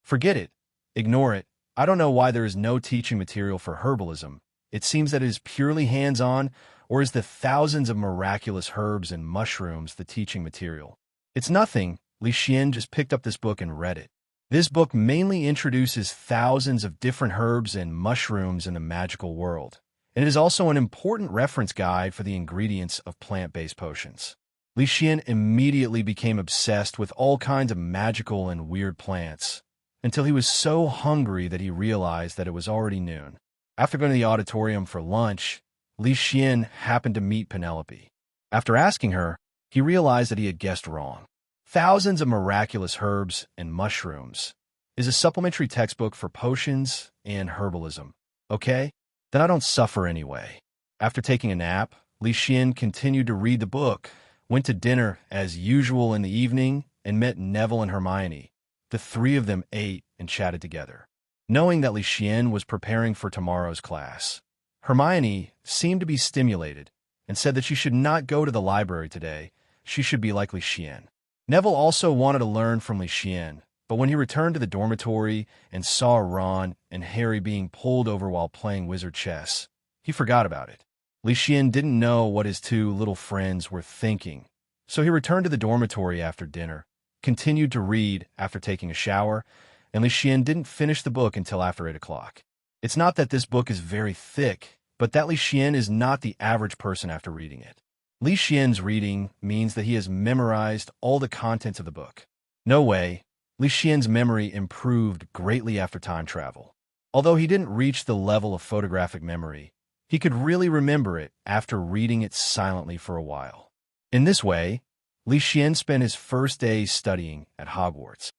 Forget it. Ignore it. I don't know why there is no teaching material for herbalism. It seems that it is purely hands-on, or is the thousands of miraculous herbs and mushrooms the teaching material? It's nothing. Leysen just picked up this book and read it. This book mainly introduces thousands of different herbs and mushrooms in the magical world, and it is also an important reference guide for the ingredients of plant-based potions. Leysen immediately became obsessed with all kinds of magical and weird plants, until he was so hungry that he realized that it was already noon. After going to the auditorium for lunch, Leysen happened to meet Penelope. After asking her, he realized that he had guessed wrong. Thousands of Miraculous Herbs and Mushrooms is a supplementary textbook for potions and herbalism. Okay? Then I don't suffer anyway. After taking a nap, Leysen continued to read the book, went to dinner as usual in the evening, and met Neville and Hermione. The three of them ate and chatted together. Knowing that Leysen was preparing for tomorrow's class, Hermione seemed to be stimulated and said that she should not go to the library today. She should be like Leysen. Neville also wanted to learn from Leysen, but when he returned to the dormitory and saw Ron and Harry being pulled over while playing wizard chess, he forgot about it. Leysen didn't know what his two little friends were thinking, so he returned to the dormitory after dinner, continued to read after taking a shower, and Leysen didn't finish the book until after 8 o'clock. It's not that this book is very thick, but that Leysen is not the average person after reading it. Leysen's reading means that he has memorized all the contents of the book. No way. Leysen's memory improved greatly after time travel. Although he didn't reach the level of photographic memory, he could really remember it after reading it silently for a while. In this way, Leysen spent his first day studying at Hogwarts.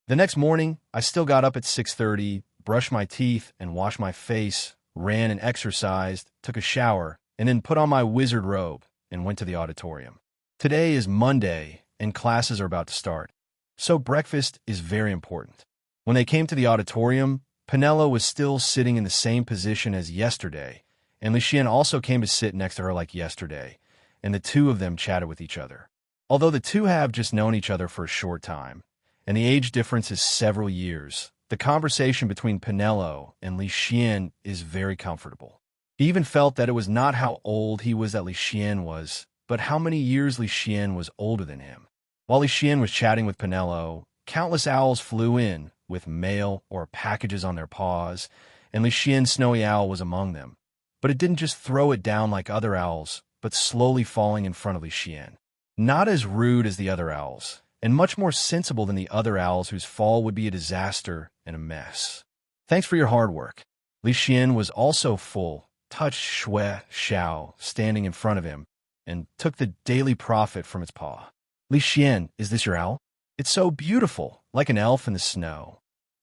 The next morning, I still got up at 6:30, brushed my teeth and washed my face, ran and exercised, took a shower, and then put on my wizard robe and went to the auditorium. Today is Monday, and classes are about to start, so breakfast is very important. When they came to the auditorium, Penelope was still sitting in the same position as yesterday, and Leysen also came to sit next to her like yesterday, and the two of them chatted with each other. Although the two have just known each other for a short time, and the age difference is several years, the conversation between Penelope and Leysen is very comfortable. He even felt that it was not how old he was that Leysen was, but how many years Leysen was older than him. While Leysen was chatting with Penelope, countless owls flew in with mail or packages on their paws, and Leysen's snowy owl was among them. But it didn't just throw it down like other owls, but slowly falling in front of Leysen. Not as rude as the other owls, and much more sensible than the other owls whose fall would be a disaster and a mess. Thanks for your hard work. Leysen was also full, touched Xue Xiao standing in front of him, and took the daily profit from its paw. Leysen, is this your owl? It's so beautiful, like an elf in the snow.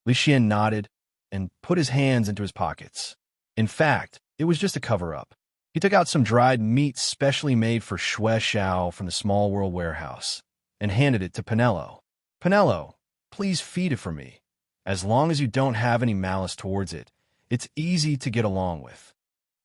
Leysen nodded and put his hands into his pockets. In fact, it was just a cover-up. He took out some dried meat specially made for Xue Xiao from the Small World warehouse and handed it to Penelope. Penelope, please feed it for me. As long as you don't have any malice towards it, it's easy to get along with.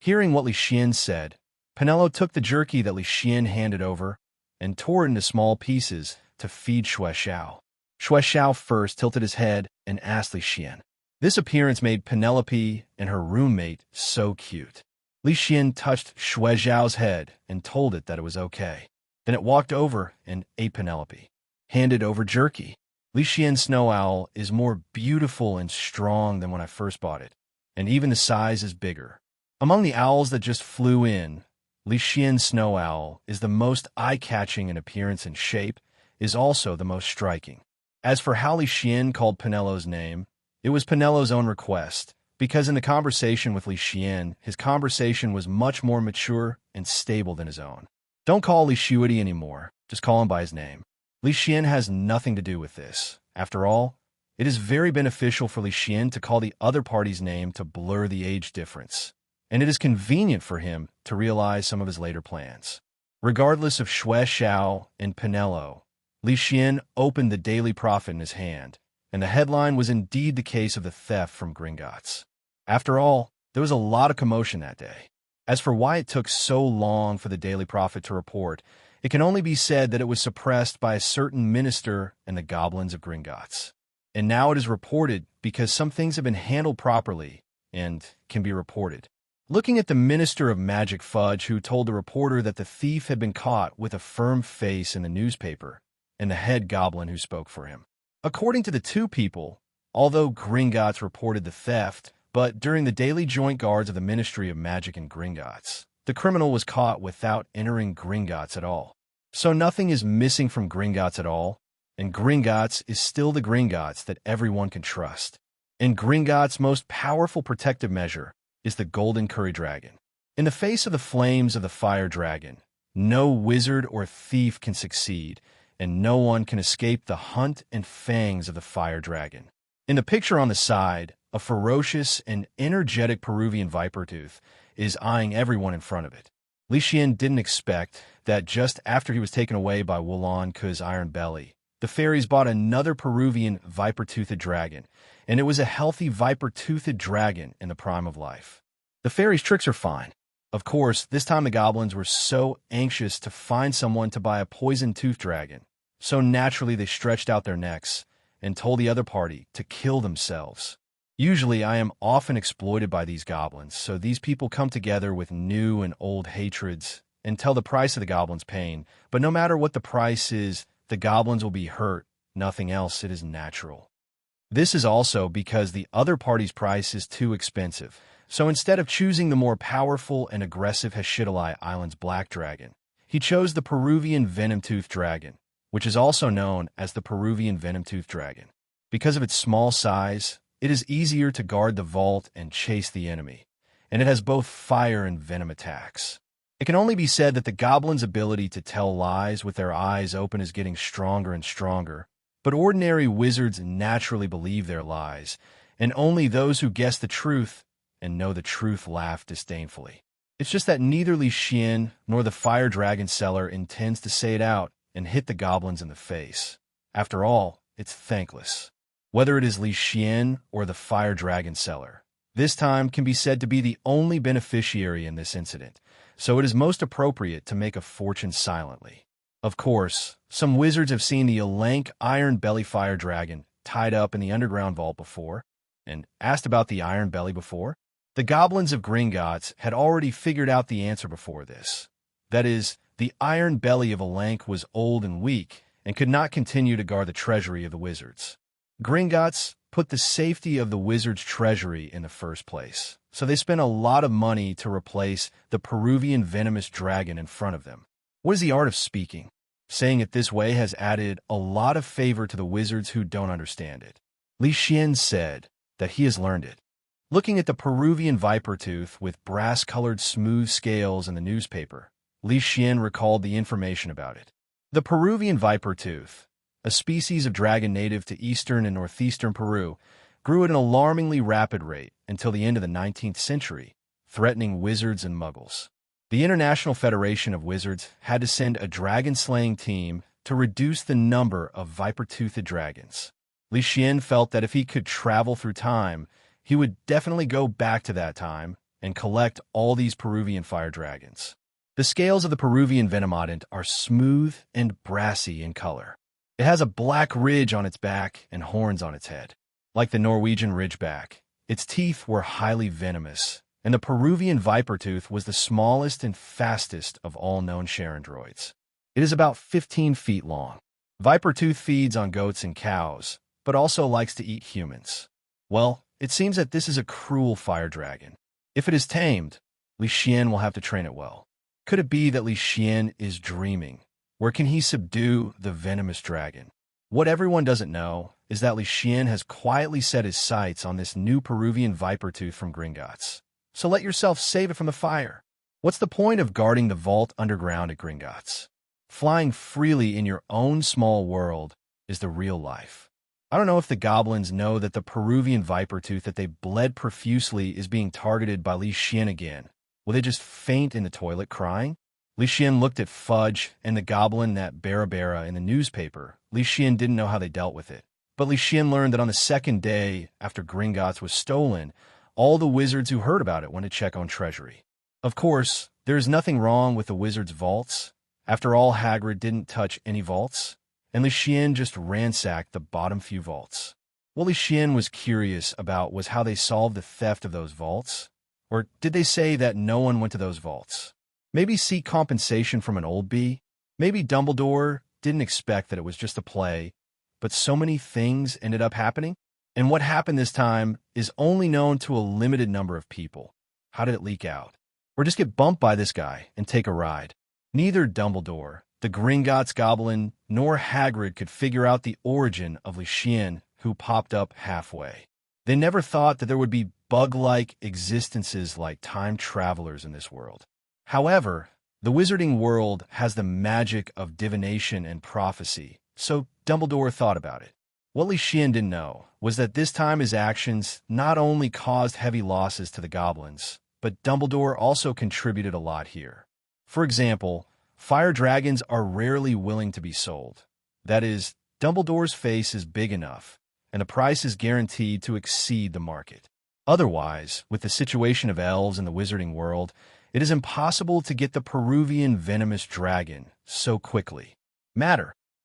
Hearing what Leysen said, Penelope took the jerky that Leysen handed over and tore it into small pieces to feed Xue Xiao. Xue Xiao first tilted his head and asked Leysen. This appearance made Penelope and her roommate so cute. Leysen touched Xue's head and told it that it was okay. Then it walked over and ate Penelope. Handed over jerky. Leysen's snow owl is more beautiful and strong than when I first bought it, and even the size is bigger. Among the owls that just flew in, Leysen's snow owl is the most eye-catching in appearance and shape, is also the most striking. As for how Leysen called Penelo's name, it was Penelo's own request, because in the conversation with Leysen, his conversation was much more mature and stable than his own. Don't call Leysen anymore, just call him by his name. Leysen has nothing to do with this. After all, it is very beneficial for Leysen to call the other party's name to blur the age difference, and it is convenient for him to realize some of his later plans. Regardless of Xiao and Penelo, Leysen opened the Daily Prophet in his hand, and the headline was indeed the case of the theft from Gringotts. After all, there was a lot of commotion that day. As for why it took so long for the Daily Prophet to report, it can only be said that it was suppressed by a certain minister and the goblins of Gringotts. And now it is reported because some things have been handled properly and can be reported. Looking at the minister of magic fudge who told the reporter that the thief had been caught with a firm face in the newspaper, and the head goblin who spoke for him. According to the two people, although Gringotts reported the theft, but during the daily joint guards of the Ministry of Magic in Gringotts, the criminal was caught without entering Gringotts at all. So nothing is missing from Gringotts at all, and Gringotts is still the Gringotts that everyone can trust. And Gringotts' most powerful protective measure is the golden curry dragon. In the face of the flames of the fire dragon, no wizard or thief can succeed, and no one can escape the hunt and fangs of the fire dragon. In the picture on the side, a ferocious and energetic Peruvian viper tooth is eyeing everyone in front of it. Leysen didn't expect that just after he was taken away by Wolanka's iron belly, the fairies bought another Peruvian viper-toothed dragon, and it was a healthy viper-toothed dragon in the prime of life. The fairies' tricks are fine. Of course, this time the goblins were so anxious to find someone to buy a poison-toothed dragon, so naturally they stretched out their necks and told the other party to kill themselves. Usually I am often exploited by these goblins, so these people come together with new and old hatreds and tell the price of the goblins' pain, but no matter what the price is, the goblins will be hurt, nothing else, it is natural. This is also because the other party's price is too expensive, so instead of choosing the more powerful and aggressive Heshidalai Island's black dragon, he chose the Peruvian venom-toothed dragon, which is also known as the Peruvian venom-toothed dragon. Because of its small size, it is easier to guard the vault and chase the enemy, and it has both fire and venom attacks. It can only be said that the goblin's ability to tell lies with their eyes open is getting stronger and stronger, but ordinary wizards naturally believe their lies, and only those who guess the truth and know the truth laugh disdainfully. It's just that neither Leysen nor the fire dragon seller intends to say it out and hit the goblins in the face. After all, it's thankless. Whether it is Leysen or the fire dragon seller, this time can be said to be the only beneficiary in this incident, so it is most appropriate to make a fortune silently. Of course, some wizards have seen the Elank Iron Belly Fire Dragon tied up in the underground vault before, and asked about the Iron Belly before. The goblins of Gringotts had already figured out the answer before this. That is, the Iron Belly of Elank was old and weak, and could not continue to guard the treasury of the wizards. Gringotts put the safety of the wizard's treasury in the first place, so they spent a lot of money to replace the Peruvian venomous dragon in front of them. What is the art of speaking? Saying it this way has added a lot of favor to the wizards who don't understand it. Leysen said that he has learned it. Looking at the Peruvian viper tooth with brass-colored smooth scales in the newspaper, Leysen recalled the information about it. The Peruvian viper tooth, a species of dragon native to eastern and northeastern Peru, grew at an alarmingly rapid rate until the end of the 19th century, threatening wizards and muggles. The International Federation of Wizards had to send a dragon-slaying team to reduce the number of viper-toothed dragons. Leysen felt that if he could travel through time, he would definitely go back to that time and collect all these Peruvian fire dragons. The scales of the Peruvian venomodont are smooth and brassy in color. It has a black ridge on its back and horns on its head. Like the Norwegian ridgeback, its teeth were highly venomous, and the Peruvian Vipertooth was the smallest and fastest of all known Charandroids. It is about 15 feet long. Vipertooth feeds on goats and cows, but also likes to eat humans. Well, it seems that this is a cruel fire dragon. If it is tamed, Leysen will have to train it well. Could it be that Leysen is dreaming? Where can he subdue the venomous dragon? What everyone doesn't know is that Leysen has quietly set his sights on this new Peruvian Vipertooth from Gringotts. So let yourself save it from the fire. What's the point of guarding the vault underground at Gringotts? Flying freely in your own small world is the real life. I don't know if the goblins know that the Peruvian Vipertooth that they bled profusely is being targeted by Leysen again. Will they just faint in the toilet crying? Leysen looked at Fudge and the goblin that Barabara in the newspaper. Leysen didn't know how they dealt with it. But Leysen learned that on the second day after Gringotts was stolen, all the wizards who heard about it went to check on Treasury. Of course, there is nothing wrong with the wizards' vaults. After all, Hagrid didn't touch any vaults, and Leysen just ransacked the bottom few vaults. What Leysen was curious about was how they solved the theft of those vaults. Or did they say that no one went to those vaults? Maybe seek compensation from an old bee? Maybe Dumbledore didn't expect that it was just a play, but so many things ended up happening? And what happened this time is only known to a limited number of people. How did it leak out? Or just get bumped by this guy and take a ride? Neither Dumbledore, the Gringotts goblin, nor Hagrid could figure out the origin of Leysen, who popped up halfway. They never thought that there would be bug-like existences like time travelers in this world. However, the wizarding world has the magic of divination and prophecy, so Dumbledore thought about it. What Leysen didn't know was that this time his actions not only caused heavy losses to the goblins, but Dumbledore also contributed a lot here. For example, fire dragons are rarely willing to be sold. That is, Dumbledore's face is big enough, and the price is guaranteed to exceed the market. Otherwise, with the situation of elves in the wizarding world, it is impossible to get the Peruvian venomous dragon so quickly.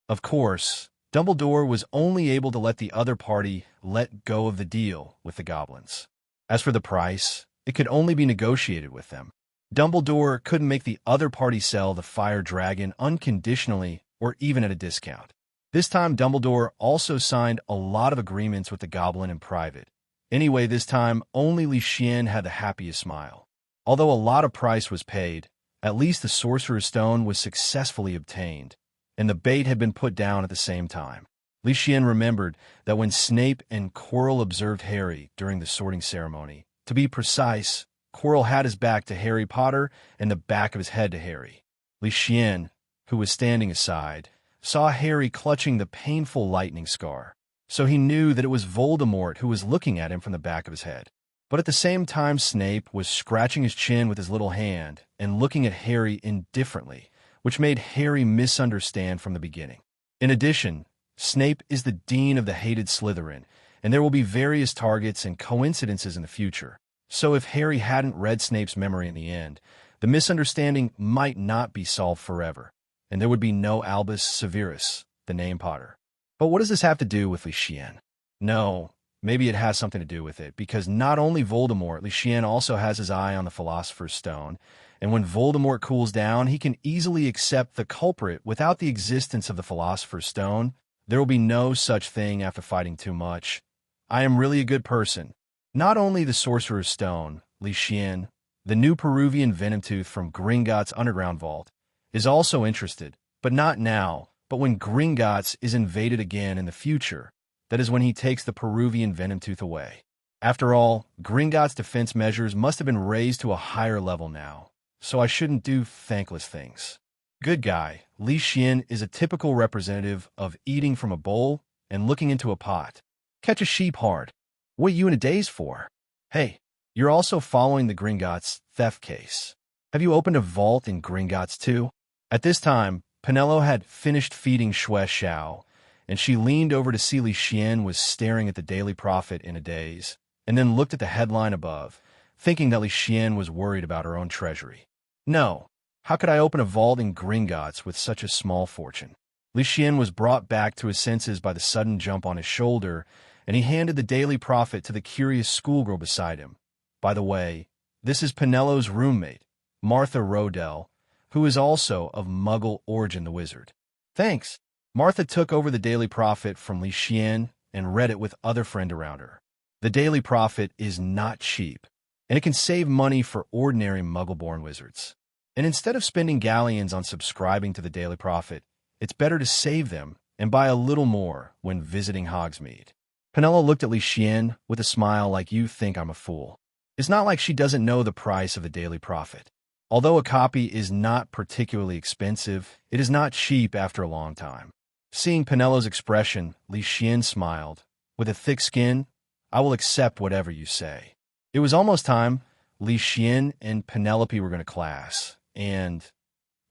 Of course, Dumbledore was only able to let the other party let go of the deal with the goblins. As for the price, it could only be negotiated with them. Dumbledore couldn't make the other party sell the fire dragon unconditionally or even at a discount. This time, Dumbledore also signed a lot of agreements with the goblin in private. Anyway, this time, only Leysen had the happiest smile. Although a lot of price was paid, at least the Sorcerer's Stone was successfully obtained, and the bait had been put down at the same time. Leysen remembered that when Snape and Quirrell observed Harry during the sorting ceremony, to be precise, Quirrell had his back to Harry Potter and the back of his head to Harry. Leysen, who was standing aside, saw Harry clutching the painful lightning scar, so he knew that it was Voldemort who was looking at him from the back of his head. But at the same time, Snape was scratching his chin with his little hand and looking at Harry indifferently, which made Harry misunderstand from the beginning. In addition, Snape is the dean of the hated Slytherin, and there will be various targets and coincidences in the future. So if Harry hadn't read Snape's memory in the end, the misunderstanding might not be solved forever, and there would be no Albus Severus, the name Potter. But what does this have to do with Leysen? No. Maybe it has something to do with it, because not only Voldemort, Leysen also has his eye on the Philosopher's Stone, and when Voldemort cools down, he can easily accept the culprit without the existence of the Philosopher's Stone. There will be no such thing after fighting too much. I am really a good person. Not only the Sorcerer's Stone, Leysen, the new Peruvian Venomtooth from Gringotts' underground vault, is also interested, but not now, but when Gringotts is invaded again in the future. That is when he takes the Peruvian Venomtooth away. After all, Gringotts' defense measures must have been raised to a higher level now, so I shouldn't do thankless things. Good guy, Leysen is a typical representative of eating from a bowl and looking into a pot. Catch a sheep hard. What are you in a daze for? Hey, you're also following the Gringotts theft case. Have you opened a vault in Gringotts too? At this time, Penelo had finished feeding Xue Xiao, and she leaned over to see Leysen was staring at the Daily Prophet in a daze, and then looked at the headline above, thinking that Leysen was worried about her own treasury. No, how could I open a vault in Gringotts with such a small fortune? Leysen was brought back to his senses by the sudden jump on his shoulder, and he handed the Daily Prophet to the curious schoolgirl beside him. By the way, This is Penelo's roommate, Martha Rodell, who is also of Muggle origin, the wizard. Thanks. Martha took over the Daily Prophet from Leysen and read it with other friends around her. The Daily Prophet is not cheap, and it can save money for ordinary Muggle-born wizards. And instead of spending galleons on subscribing to the Daily Prophet, it's better to save them and buy a little more when visiting Hogsmeade. Penelope looked at Leysen with a smile like, "You think I'm a fool." It's not like she doesn't know the price of the Daily Prophet. Although a copy is not particularly expensive, it is not cheap after a long time. Seeing Penelope's expression, Leysen smiled. "With a thick skin, I will accept whatever you say." It was almost time. Leysen and Penelope were going to class, and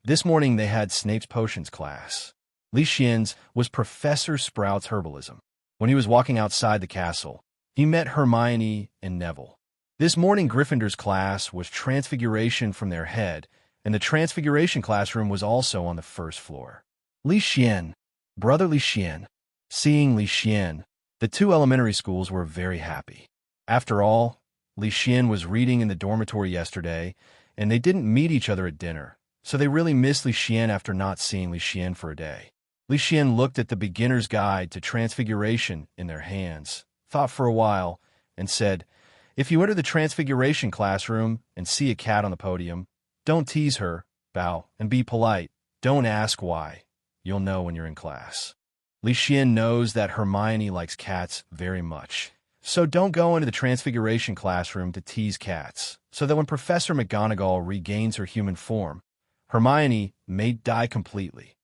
this morning they had Snape's potions class. Leysen's was Professor Sprout's herbalism. When he was walking outside the castle, he met Hermione and Neville. This morning Gryffindor's class was Transfiguration from their head, and the Transfiguration classroom was also on the first floor. Leysen, brother Leysen. Seeing Leysen, the two elementary schools were very happy. After all, Leysen was reading in the dormitory yesterday, and they didn't meet each other at dinner, so they really missed Leysen after not seeing Leysen for a day. Leysen looked at the beginner's guide to Transfiguration in their hands, thought for a while, and said, "If you enter the Transfiguration classroom and see a cat on the podium, don't tease her, bow, and be polite. Don't ask why. You'll know when you're in class." Leysen knows that Hermione likes cats very much, so don't go into the Transfiguration classroom to tease cats, so that when Professor McGonagall regains her human form, Hermione may die completely.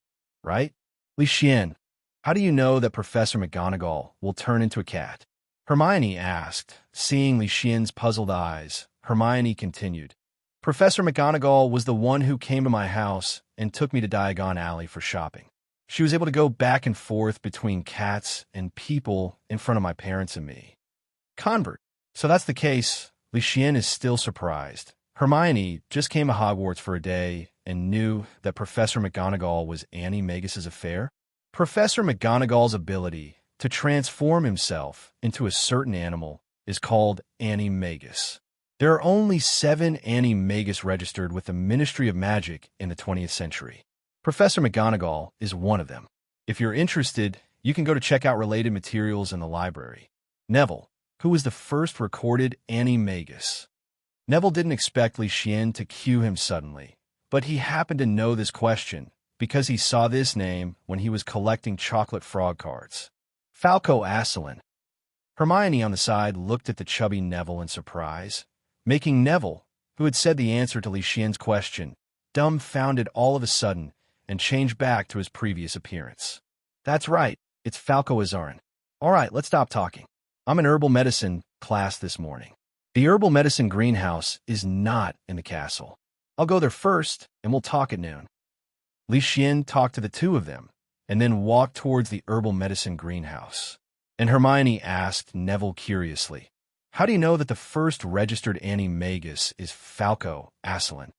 Right? Leysen, how do you know that Professor McGonagall will turn into a cat? Hermione asked. Seeing Leysen's puzzled eyes, Hermione continued, "Professor McGonagall was the one who came to my house and took me to Diagon Alley for shopping. She was able to go back and forth between cats and people in front of my parents and me." Convert. So that's the case. Leysen is still surprised. Hermione just came to Hogwarts for a day and knew that Professor McGonagall was Animagus's affair. Professor McGonagall's ability to transform himself into a certain animal is called Animagus. There are only 7 Animagus registered with the Ministry of Magic in the 20th century. Professor McGonagall is one of them. If you're interested, you can go to check out related materials in the library. Neville, who was the first recorded Animagus. Neville didn't expect Leysen to cue him suddenly, but he happened to know this question because he saw this name when he was collecting chocolate frog cards. Falco Asselin. Hermione on the side looked at the chubby Neville in surprise, making Neville, who had said the answer to Leysen's question, dumbfounded all of a sudden and changed back to his previous appearance. "That's right, it's Falco Azarin. All right, let's stop talking. I'm in herbal medicine class this morning. The herbal medicine greenhouse is not in the castle. I'll go there first, and we'll talk at noon." Leysen talked to the two of them, and then walked towards the herbal medicine greenhouse. And Hermione asked Neville curiously, "How do you know that the first registered Animagus is Falco Asselin?"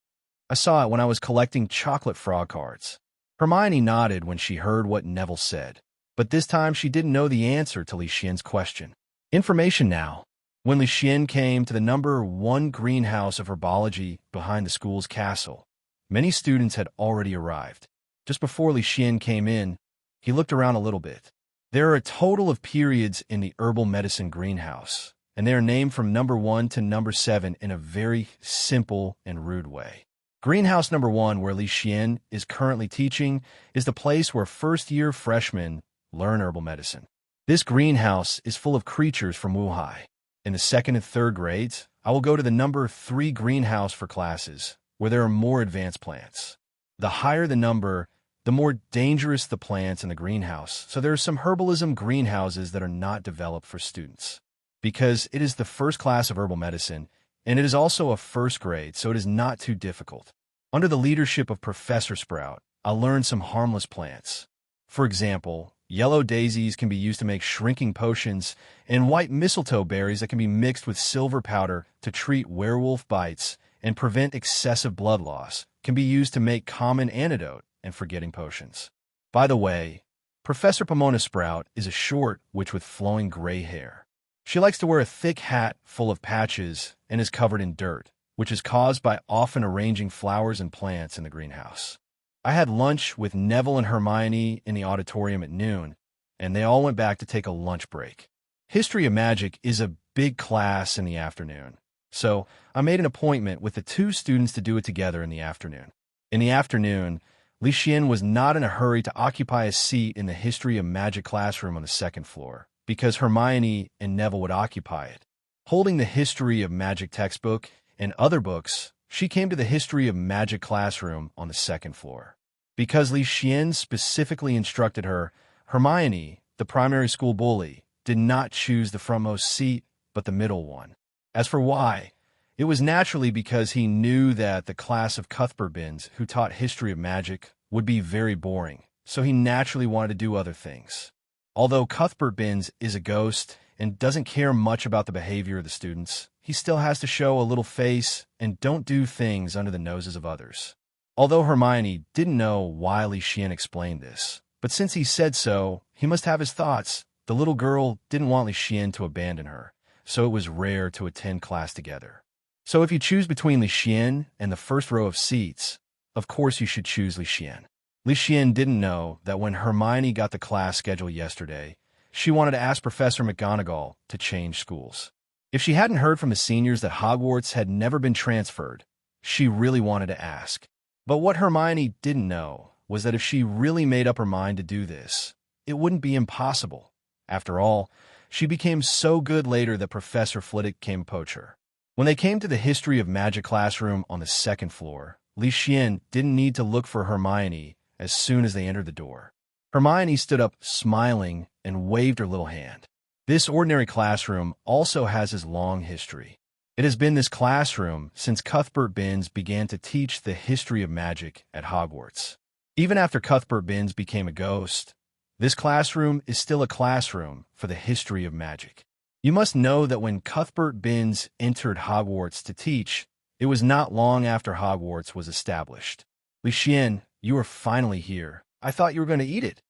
"I saw it when I was collecting chocolate frog cards." Hermione nodded when she heard what Neville said, but this time she didn't know the answer to Leysen's question. Information now. When Leysen came to the number 1 greenhouse of herbology behind the school's castle, many students had already arrived. Just before Leysen came in, he looked around a little bit. There are a total of periods in the herbal medicine greenhouse, and they are named from number 1 to number 7 in a very simple and rude way. Greenhouse number 1, where Leysen is currently teaching, is the place where first-year freshmen learn herbal medicine. This greenhouse is full of creatures from Wuhai. In the 2nd and 3rd grades, I will go to the number 3 greenhouse for classes, where there are more advanced plants. The higher the number, the more dangerous the plants in the greenhouse, so there are some herbalism greenhouses that are not developed for students. Because it is the first class of herbal medicine, and it is also a 1st grade, so it is not too difficult. Under the leadership of Professor Sprout, I'll learn some harmless plants. For example, yellow daisies can be used to make shrinking potions, and white mistletoe berries that can be mixed with silver powder to treat werewolf bites and prevent excessive blood loss can be used to make common antidote and forgetting potions. By the way, Professor Pomona Sprout is a short witch with flowing gray hair. She likes to wear a thick hat full of patches and is covered in dirt, which is caused by often arranging flowers and plants in the greenhouse. I had lunch with Neville and Hermione in the auditorium at noon, and they all went back to take a lunch break. History of Magic is a big class in the afternoon, so I made an appointment with the two students to do it together in the afternoon. In the afternoon, Leysen was not in a hurry to occupy a seat in the History of Magic classroom on the second floor, because Hermione and Neville would occupy it. Holding the History of Magic textbook and other books, she came to the History of Magic classroom on the second floor. Because Leysen specifically instructed her, Hermione, the primary school bully, did not choose the frontmost seat, but the middle one. As for why, it was naturally because he knew that the class of Cuthbertbins who taught History of Magic would be very boring, so he naturally wanted to do other things. Although Cuthbertbins is a ghost and doesn't care much about the behavior of the students, he still has to show a little face and don't do things under the noses of others. Although Hermione didn't know why Leysen explained this, but since he said so, he must have his thoughts. The little girl didn't want Leysen to abandon her, so it was rare to attend class together. So if you choose between Leysen and the first row of seats, of course you should choose Leysen. Leysen didn't know that when Hermione got the class schedule yesterday, she wanted to ask Professor McGonagall to change schools. If she hadn't heard from the seniors that Hogwarts had never been transferred, she really wanted to ask. But what Hermione didn't know was that if she really made up her mind to do this, it wouldn't be impossible. After all, she became so good later that Professor Flitwick came poach her. When they came to the History of Magic classroom on the second floor, Leysen didn't need to look for Hermione as soon as they entered the door. Hermione stood up smiling and waved her little hand. This ordinary classroom also has his long history. It has been this classroom since Cuthbertbins began to teach the History of Magic at Hogwarts. Even after Cuthbertbins became a ghost, this classroom is still a classroom for the History of Magic. You must know that when Cuthbertbins entered Hogwarts to teach, it was not long after Hogwarts was established. Leysen, you are finally here. I thought you were going to eat it.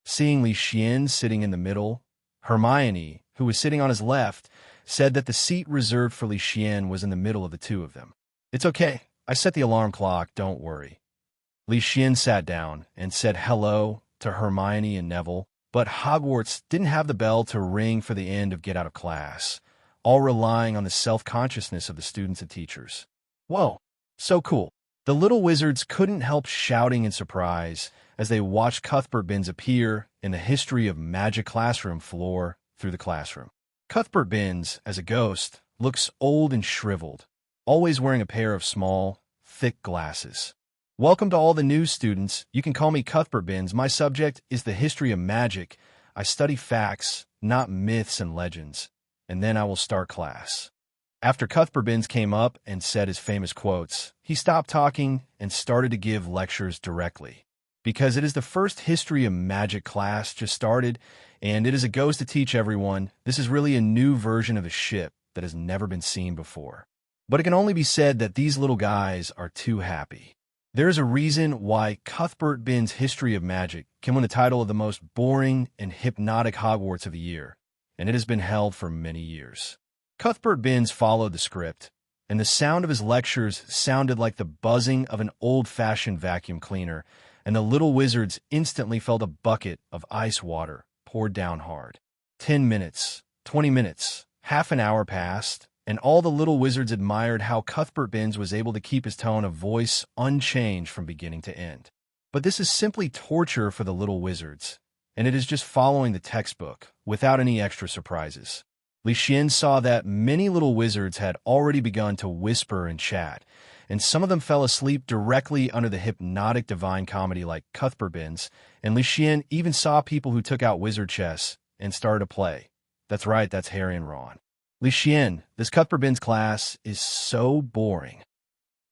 Seeing Leysen sitting in the middle, Hermione, who was sitting on his left, said that the seat reserved for Leysen was in the middle of the two of them. It's okay. I set the alarm clock, don't worry. Leysen sat down and said hello to Hermione and Neville, but Hogwarts didn't have the bell to ring for the end of get out of class, all relying on the self-consciousness of the students and teachers. Whoa, so cool. The little wizards couldn't help shouting in surprise as they watched Cuthbertbins appear in the History of Magic classroom floor through the classroom. Cuthbertbins, as a ghost, looks old and shriveled, always wearing a pair of small, thick glasses. Welcome to all the new students. You can call me Cuthbertbins. My subject is the History of Magic. I study facts, not myths and legends. And then I will start class. After Cuthbertbins came up and said his famous quotes, he stopped talking and started to give lectures directly. Because it is the first History of Magic class just started, and it is a ghost to teach everyone, this is really a new version of a ship that has never been seen before. But it can only be said that these little guys are too happy. There is a reason why Cuthbertbins' History of Magic can win the title of the most boring and hypnotic Hogwarts of the year, and it has been held for many years. Cuthbertbins followed the script, and the sound of his lectures sounded like the buzzing of an old-fashioned vacuum cleaner, and the little wizards instantly felt a bucket of ice water poured down hard. 10 minutes, 20 minutes, half an hour passed, and all the little wizards admired how Cuthbertbins was able to keep his tone of voice unchanged from beginning to end. But this is simply torture for the little wizards, and it is just following the textbook, without any extra surprises. Leysen saw that many little wizards had already begun to whisper and chat, and some of them fell asleep directly under the hypnotic divine comedy like Cuthbertbins, and Leysen even saw people who took out wizard chess and started to play. That's right, that's Harry and Ron. Leysen, this Cuthbertbins class is so boring.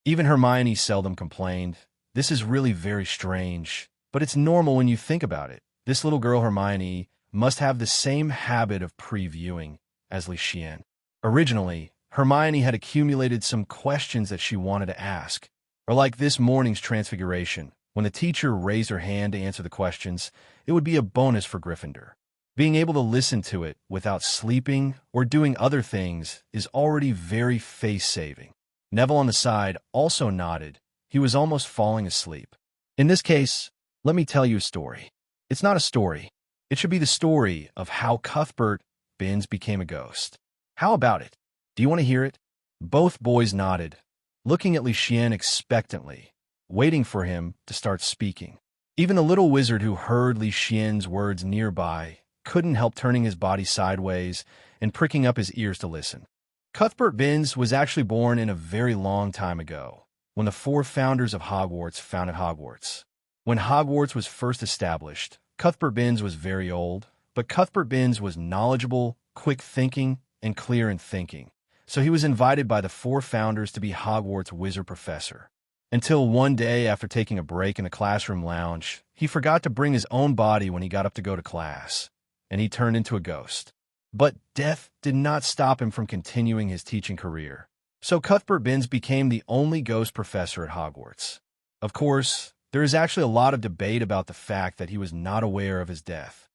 Even Hermione seldom complained. This is really very strange, but it's normal when you think about it. This little girl Hermione must have the same habit of previewing as Leysen. Originally, Hermione had accumulated some questions that she wanted to ask, or like this morning's Transfiguration. When the teacher raised her hand to answer the questions, it would be a bonus for Gryffindor. Being able to listen to it without sleeping or doing other things is already very face-saving. Neville on the side also nodded. He was almost falling asleep. In this case, let me tell you a story. It's not a story. It should be the story of how Cuthbert Binns became a ghost. How about it? Do you want to hear it? Both boys nodded, looking at Leysen expectantly, waiting for him to start speaking. Even the little wizard who heard Leysen's words nearby couldn't help turning his body sideways and pricking up his ears to listen. Cuthbert Binns was actually born in a very long time ago, when the four founders of Hogwarts founded Hogwarts. When Hogwarts was first established, Cuthbert Binns was very old, but Cuthbert Binns was knowledgeable, quick-thinking, and clear in thinking, so he was invited by the four founders to be Hogwarts wizard professor. Until one day, after taking a break in the classroom lounge, he forgot to bring his own body when he got up to go to class, and he turned into a ghost. But death did not stop him from continuing his teaching career, so Cuthbert Binns became the only ghost professor at Hogwarts. Of course, there is actually a lot of debate about the fact that he was not aware of his death.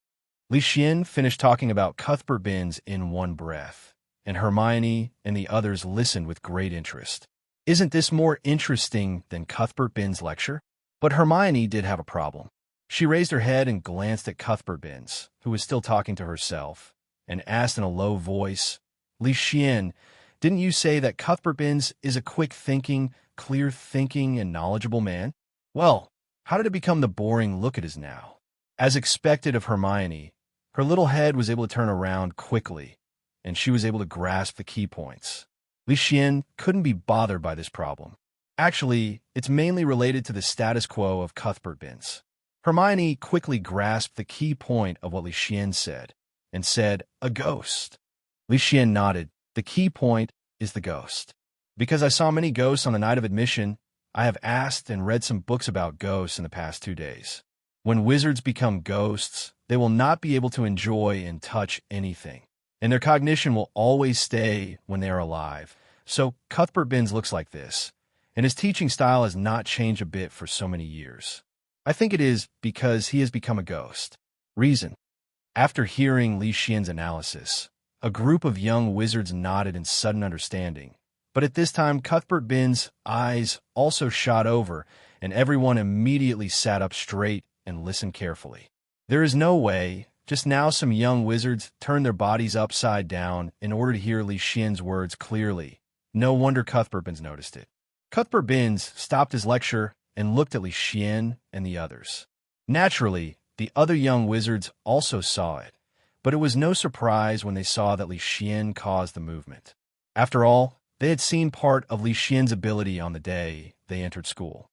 Leysen finished talking about Cuthbert Binns in one breath, and Hermione and the others listened with great interest. Isn't this more interesting than Cuthbert Binns' lecture? But Hermione did have a problem. She raised her head and glanced at Cuthbert Binns, who was still talking to herself, and asked in a low voice, "Leysen, didn't you say that Cuthbert Binns is a quick-thinking, clear-thinking, and knowledgeable man? Well, how did it become the boring look it is now?" As expected of Hermione, her little head was able to turn around quickly, and she was able to grasp the key points. Leysen couldn't be bothered by this problem. Actually, it's mainly related to the status quo of Cuthbert Binns. Hermione quickly grasped the key point of what Leysen said, and said, "A ghost." Leysen nodded. "The key point is the ghost. Because I saw many ghosts on the night of admission, I have asked and read some books about ghosts in the past 2 days. When wizards become ghosts, they will not be able to enjoy and touch anything, and their cognition will always stay when they are alive. So Cuthbert Binns looks like this, and his teaching style has not changed a bit for so many years. I think it is because he has become a ghost." Reason. After hearing Leysen's analysis, a group of young wizards nodded in sudden understanding. But at this time, Cuthbert Binns' eyes also shot over, and everyone immediately sat up straight and listened carefully. There is no way. Just now some young wizards turned their bodies upside down in order to hear Leysen's words clearly. No wonder Cuthbert Binns noticed it. Cuthbert Binns stopped his lecture and looked at Leysen and the others. Naturally, the other young wizards also saw it, but it was no surprise when they saw that Leysen caused the movement. After all, they had seen part of Leysen's ability on the day they entered school.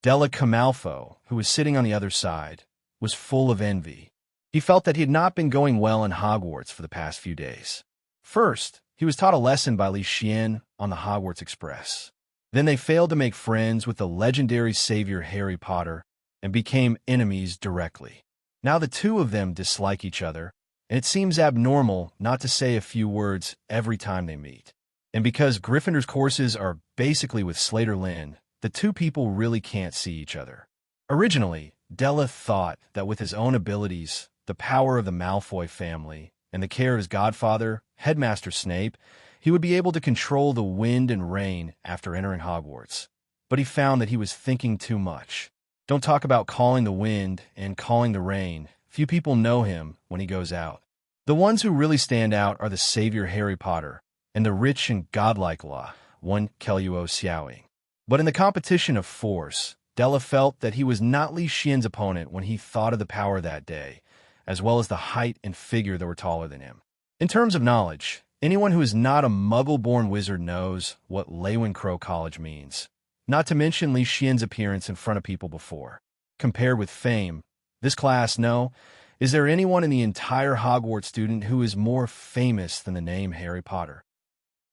Draco, who was sitting on the other side, was full of envy. He felt that he had not been going well in Hogwarts for the past few days. First, he was taught a lesson by Leysen on the Hogwarts Express. Then they failed to make friends with the legendary savior Harry Potter and became enemies directly. Now the two of them dislike each other, and it seems abnormal not to say a few words every time they meet. And because Gryffindor's courses are basically with Slater Lynn, the two people really can't see each other. Originally, Della thought that with his own abilities, the power of the Malfoy family, and the care of his godfather, Headmaster Snape, he would be able to control the wind and rain after entering Hogwarts. But he found that he was thinking too much. Don't talk about calling the wind and calling the rain. Few people know him when he goes out. The ones who really stand out are the savior Harry Potter and the rich and godlike law, one Keluo Xiaoing. But in the competition of force, Della felt that he was not Leysen's opponent when he thought of the power that day, as well as the height and figure that were taller than him. In terms of knowledge, anyone who is not a Muggle-born wizard knows what Ravenclaw College means, not to mention Leysen's appearance in front of people before. Compared with fame, this class, no. Is there anyone in the entire Hogwarts student who is more famous than the name Harry Potter?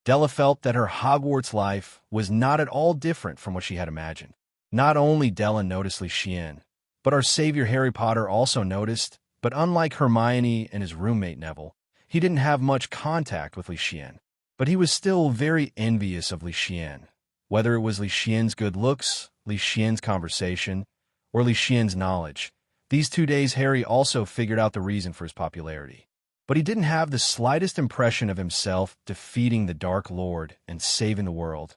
Della felt that her Hogwarts life was not at all different from what she had imagined. Not only Della noticed Leysen, but our savior Harry Potter also noticed, but unlike Hermione and his roommate Neville, he didn't have much contact with Leysen. But he was still very envious of Leysen, whether it was Leysen's good looks, Leysen's conversation, or Leysen's knowledge. These 2 days Harry also figured out the reason for his popularity. But he didn't have the slightest impression of himself defeating the Dark Lord and saving the world.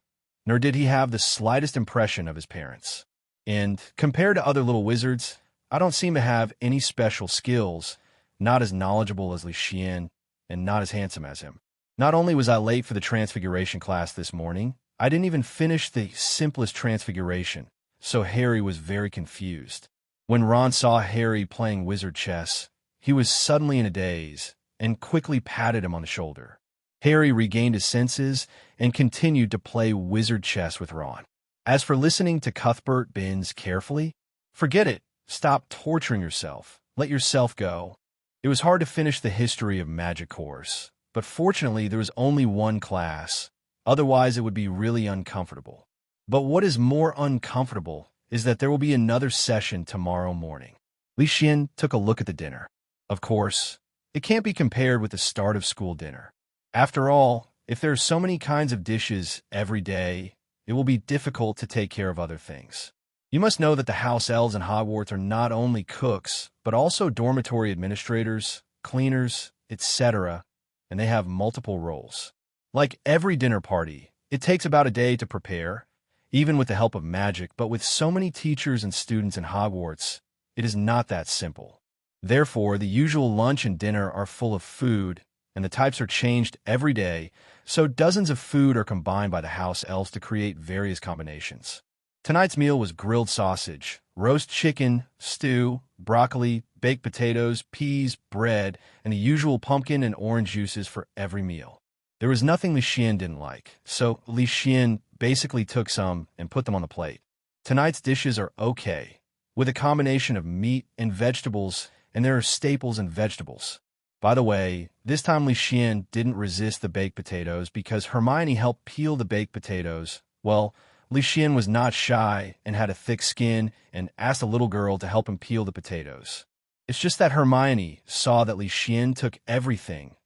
nor did he have the slightest impression of his parents. And compared to other little wizards, I don't seem to have any special skills, not as knowledgeable as Leysen, and not as handsome as him. Not only was I late for the Transfiguration class this morning, I didn't even finish the simplest Transfiguration, so Harry was very confused. When Ron saw Harry playing wizard chess, he was suddenly in a daze and quickly patted him on the shoulder. Harry regained his senses and continued to play wizard chess with Ron. As for listening to Cuthbert Binns carefully, forget it. Stop torturing yourself. Let yourself go. It was hard to finish the history of magic course, but fortunately there was only one class. Otherwise it would be really uncomfortable. But what is more uncomfortable is that there will be another session tomorrow morning. Leysen took a look at the dinner. Of course, it can't be compared with the start of school dinner. After all, if there are so many kinds of dishes every day, it will be difficult to take care of other things. You must know that the house elves in Hogwarts are not only cooks, but also dormitory administrators, cleaners, etc., and they have multiple roles. Like every dinner party, it takes about a day to prepare, even with the help of magic, but with so many teachers and students in Hogwarts, it is not that simple. Therefore, the usual lunch and dinner are full of food, and the types are changed every day, so dozens of food are combined by the house elves to create various combinations. Tonight's meal was grilled sausage, roast chicken, stew, broccoli, baked potatoes, peas, bread, and the usual pumpkin and orange juices for every meal. There was nothing Leysen didn't like, so Leysen basically took some and put them on the plate. Tonight's dishes are okay, with a combination of meat and vegetables, and there are staples and vegetables. By the way, this time Leysen didn't resist the baked potatoes because Hermione helped peel the baked potatoes. Well, Leysen was not shy and had a thick skin and asked a little girl to help him peel the potatoes. It's just that Hermione saw that Leysen took everything,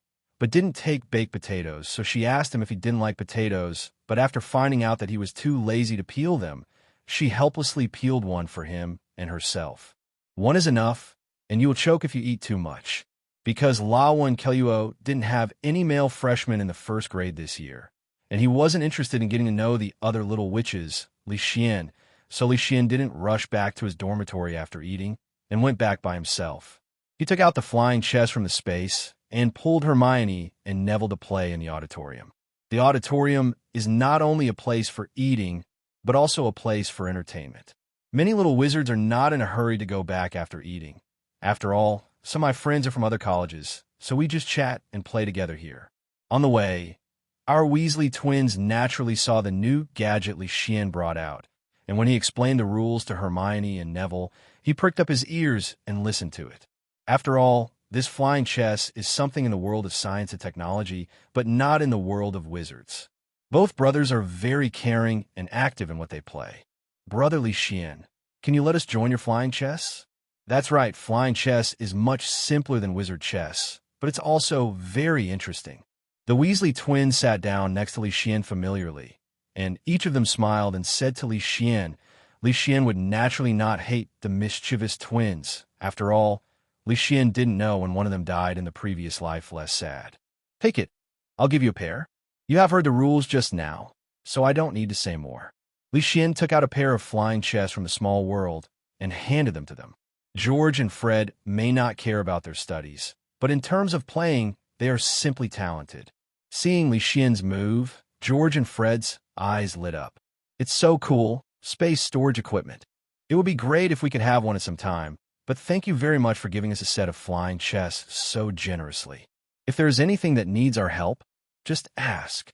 but didn't take baked potatoes, so she asked him if he didn't like potatoes, but after finding out that he was too lazy to peel them, she helplessly peeled one for him and herself. One is enough, and you will choke if you eat too much. Because Lawan Kelluo didn't have any male freshmen in the first grade this year, and he wasn't interested in getting to know the other little witches, Leysen, so Leysen didn't rush back to his dormitory after eating and went back by himself. He took out the flying chess from the space and pulled Hermione and Neville to play in the auditorium. The auditorium is not only a place for eating, but also a place for entertainment. Many little wizards are not in a hurry to go back after eating. After all, some of my friends are from other colleges, so we just chat and play together here. On the way, our Weasley twins naturally saw the new gadget Leysen brought out, and when he explained the rules to Hermione and Neville, he pricked up his ears and listened to it. After all, this flying chess is something in the world of science and technology, but not in the world of wizards. Both brothers are very caring and active in what they play. Brother Leysen, can you let us join your flying chess? That's right, flying chess is much simpler than wizard chess, but it's also very interesting. The Weasley twins sat down next to Leysen familiarly, and each of them smiled and said to Leysen would naturally not hate the mischievous twins. After all, Leysen didn't know when one of them died in the previous life less sad. Take it. I'll give you a pair. You have heard the rules just now, so I don't need to say more. Leysen took out a pair of flying chess from the small world and handed them to them. George and Fred may not care about their studies, but in terms of playing, they are simply talented. Seeing Leysen's move, George and Fred's eyes lit up. It's so cool, space storage equipment. It would be great if we could have one at some time, but thank you very much for giving us a set of flying chess so generously. If there is anything that needs our help, just ask.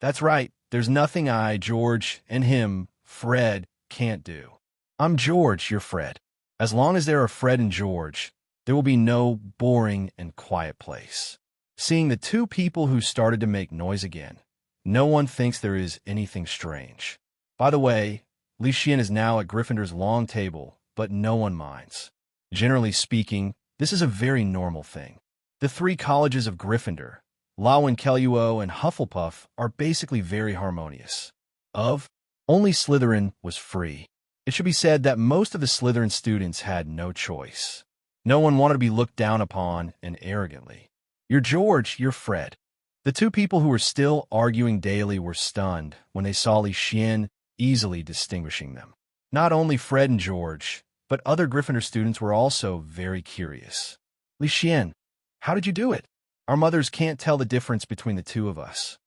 That's right, there's nothing I, George, and him, Fred, can't do. I'm George, you're Fred. As long as there are Fred and George, there will be no boring and quiet place. Seeing the two people who started to make noise again, no one thinks there is anything strange. By the way, Leysen is now at Gryffindor's long table, but no one minds. Generally speaking, this is a very normal thing. The three colleges of Gryffindor, Lawan Kelluo and Hufflepuff, are basically very harmonious. Only Slytherin was free. It should be said that most of the Slytherin students had no choice. No one wanted to be looked down upon and arrogantly. You're George, you're Fred. The two people who were still arguing daily were stunned when they saw Leysen easily distinguishing them. Not only Fred and George, but other Gryffindor students were also very curious. Leysen, how did you do it? Our mothers can't tell the difference between the two of us.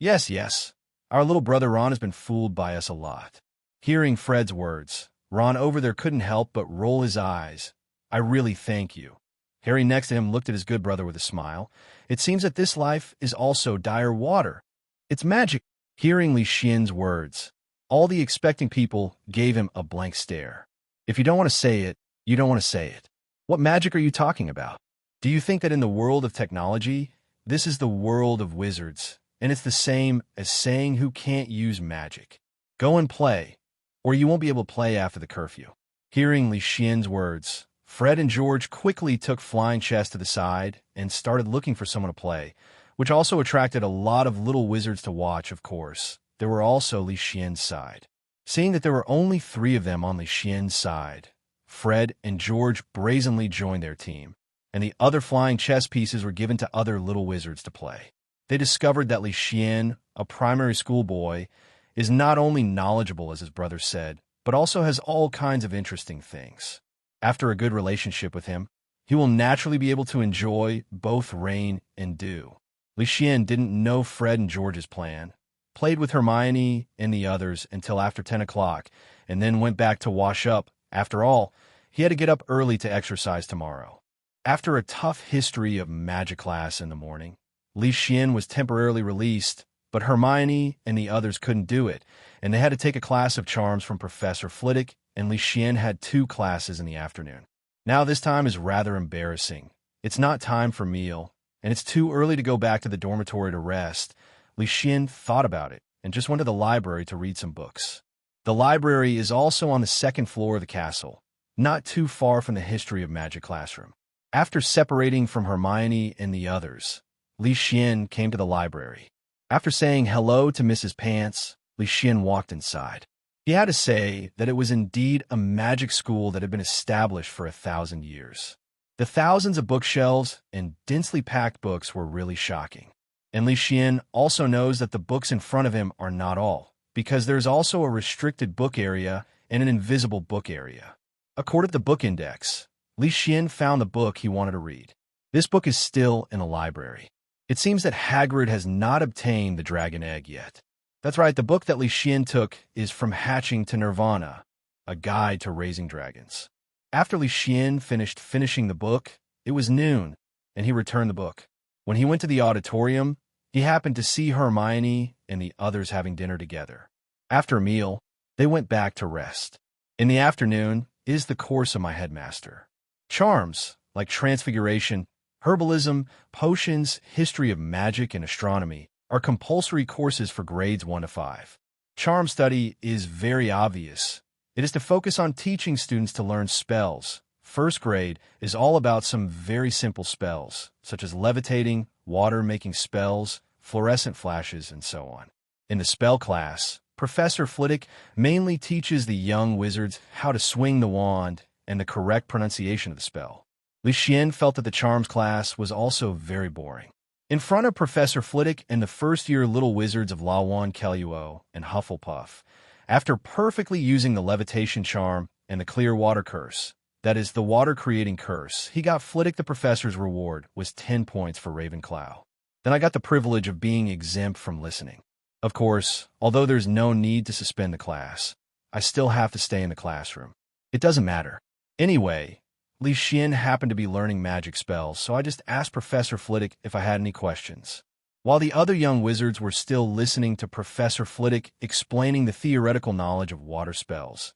Yes. Our little brother Ron has been fooled by us a lot. Hearing Fred's words, Ron over there couldn't help but roll his eyes. I really thank you. Harry next to him looked at his good brother with a smile. It seems that this life is also dire water. It's magic. Hearing Leysen's words, all the expecting people gave him a blank stare. If you don't want to say it, you don't want to say it. What magic are you talking about? Do you think that in the world of technology, this is the world of wizards, and it's the same as saying who can't use magic? Go and play, or you won't be able to play after the curfew. Hearing Leysen's words, Fred and George quickly took Flying Chess to the side and started looking for someone to play, which also attracted a lot of little wizards to watch, of course. There were also Leysen's side. Seeing that there were only 3 of them on Leysen's side, Fred and George brazenly joined their team, and the other flying chess pieces were given to other little wizards to play. They discovered that Leysen, a primary school boy, is not only knowledgeable, as his brother said, but also has all kinds of interesting things. After a good relationship with him, he will naturally be able to enjoy both rain and dew. Leysen didn't know Fred and George's plan, played with Hermione and the others until after 10 o'clock, and then went back to wash up. After all, he had to get up early to exercise tomorrow. After a tough history of magic class in the morning, Leysen was temporarily released, but Hermione and the others couldn't do it, and they had to take a class of charms from Professor Flitwick, and Leysen had 2 classes in the afternoon. Now this time is rather embarrassing. It's not time for meal, and it's too early to go back to the dormitory to rest. Leysen thought about it and just went to the library to read some books. The library is also on the 2nd floor of the castle, not too far from the history of magic classroom. After separating from Hermione and the others, Leysen came to the library. After saying hello to Mrs. Pants, Leysen walked inside. He had to say that it was indeed a magic school that had been established for 1,000 years. The thousands of bookshelves and densely packed books were really shocking. And Leysen also knows that the books in front of him are not all, because there's also a restricted book area and an invisible book area. According to the book index, Leysen found the book he wanted to read. This book is still in the library. It seems that Hagrid has not obtained the dragon egg yet. That's right, the book that Leysen took is From Hatching to Nirvana, a guide to raising dragons. After Leysen finished finishing the book, it was noon, and he returned the book. When he went to the auditorium, he happened to see Hermione and the others having dinner together. After a meal, they went back to rest. In the afternoon is the course of my headmaster. Charms, like Transfiguration, Herbalism, Potions, History of Magic, and Astronomy, are compulsory courses for grades 1 to 5. Charm study is very obvious. It is to focus on teaching students to learn spells. First grade is all about some very simple spells, such as levitating, water-making spells, fluorescent flashes, and so on. In the spell class, Professor Flitwick mainly teaches the young wizards how to swing the wand and the correct pronunciation of the spell. Leysen felt that the charms class was also very boring. In front of Professor Flitwick and the first-year little wizards of Lawan, Keluo, and Hufflepuff, after perfectly using the levitation charm and the clear water curse, that is, the water-creating curse, he got Flitwick the professor's reward was 10 points for Ravenclaw. Then I got the privilege of being exempt from listening. Of course, although there's no need to suspend the class, I still have to stay in the classroom. It doesn't matter. Anyway, Leysen happened to be learning magic spells, so I just asked Professor Flitwick if I had any questions. While the other young wizards were still listening to Professor Flitwick explaining the theoretical knowledge of water spells,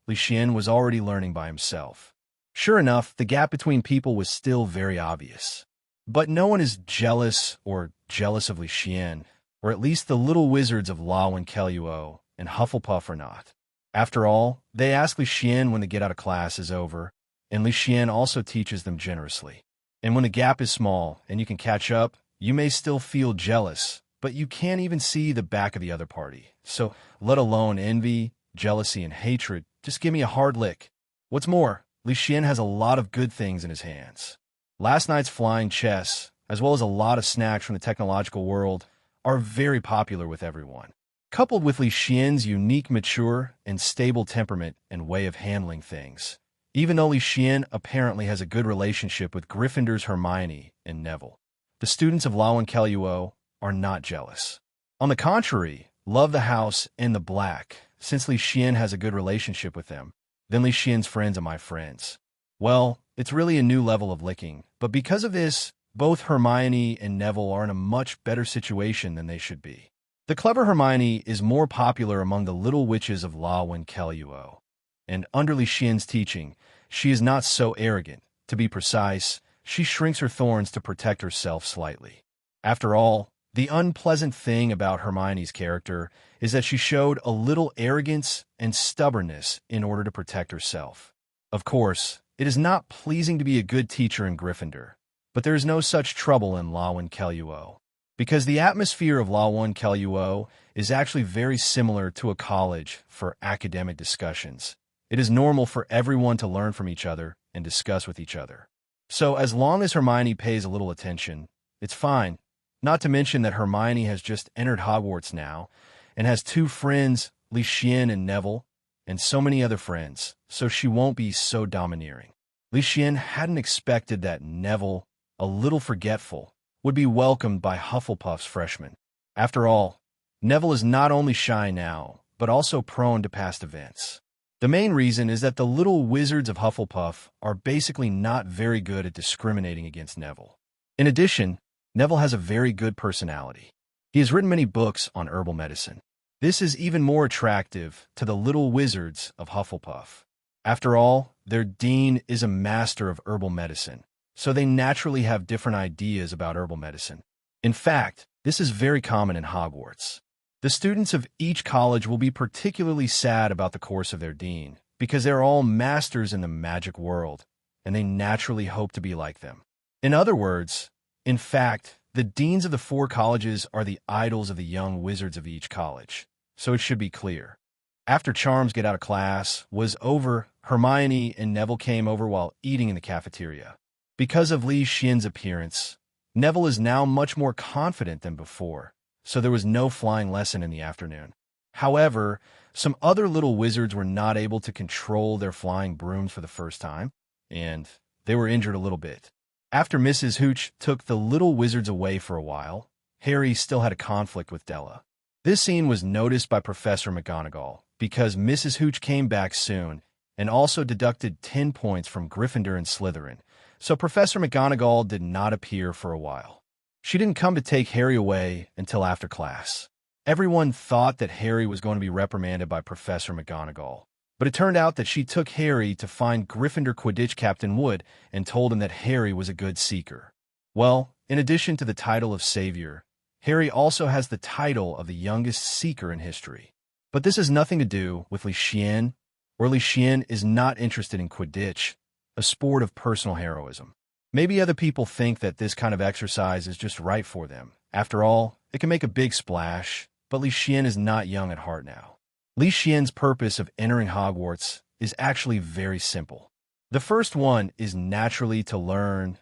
Leysen was already learning by himself. Sure enough, the gap between people was still very obvious. But no one is jealous of Leysen, or at least the little wizards of Lawan, Keluo, and Hufflepuff are not. After all, they ask Leysen when the get out of class is over, and Leysen also teaches them generously. And when the gap is small and you can catch up, you may still feel jealous, but you can't even see the back of the other party. So, let alone envy, jealousy, and hatred, just give me a hard lick. What's more, Leysen has a lot of good things in his hands. Last night's flying chess as well as a lot of snacks from the technological world, are very popular with everyone. Coupled with Leysen's unique, mature, and stable temperament and way of handling things. Even though Leysen apparently has a good relationship with Gryffindor's Hermione and Neville, the students of awakens are not jealous. On the contrary, love the house and the black, since Leysen has a good relationship with them. Then Leysen's friends are my friends. Well, it's really a new level of licking, but because of this, both Hermione and Neville are in a much better situation than they should be. The clever Hermione is more popular among the little witches of awakens, and under Leysen's teaching, she is not so arrogant. To be precise, she shrinks her thorns to protect herself slightly. After all, the unpleasant thing about Hermione's character is that she showed a little arrogance and stubbornness in order to protect herself. Of course, it is not pleasing to be a good teacher in Gryffindor, but there is no such trouble in awakens, because the atmosphere of awakens is actually very similar to a college for academic discussions. It is normal for everyone to learn from each other and discuss with each other. So as long as Hermione pays a little attention, it's fine. Not to mention that Hermione has just entered Hogwarts now and has 2 friends, Leysen and Neville, and so many other friends, so she won't be so domineering. Leysen hadn't expected that Neville, a little forgetful, would be welcomed by Hufflepuff's freshmen. After all, Neville is not only shy now, but also prone to past events. The main reason is that the little wizards of Hufflepuff are basically not very good at discriminating against Neville. In addition, Neville has a very good personality. He has written many books on herbal medicine. This is even more attractive to the little wizards of Hufflepuff. After all, their dean is a master of herbal medicine, so they naturally have different ideas about herbal medicine. In fact, this is very common in Hogwarts. The students of each college will be particularly sad about the course of their dean, because they're all masters in the magic world, and they naturally hope to be like them. In other words, in fact, the deans of the 4 colleges are the idols of the young wizards of each college, so it should be clear. After Charms Get Out of Class was over, Hermione and Neville came over while eating in the cafeteria. Because of Leysen's appearance, Neville is now much more confident than before, so there was no flying lesson in the afternoon. However, some other little wizards were not able to control their flying brooms for the first time, and they were injured a little bit. After Mrs. Hooch took the little wizards away for a while, Harry still had a conflict with Della. This scene was noticed by Professor McGonagall because Mrs. Hooch came back soon and also deducted 10 points from Gryffindor and Slytherin, so Professor McGonagall did not appear for a while. She didn't come to take Harry away until after class. Everyone thought that Harry was going to be reprimanded by Professor McGonagall, but it turned out that she took Harry to find Gryffindor Quidditch Captain Wood and told him that Harry was a good seeker. Well, in addition to the title of Savior, Harry also has the title of the youngest seeker in history. But this has nothing to do with Leysen, or Leysen is not interested in Quidditch, a sport of personal heroism. Maybe other people think that this kind of exercise is just right for them. After all, it can make a big splash, but Leysen is not young at heart now. Leysen's purpose of entering Hogwarts is actually very simple. The first one is naturally to learn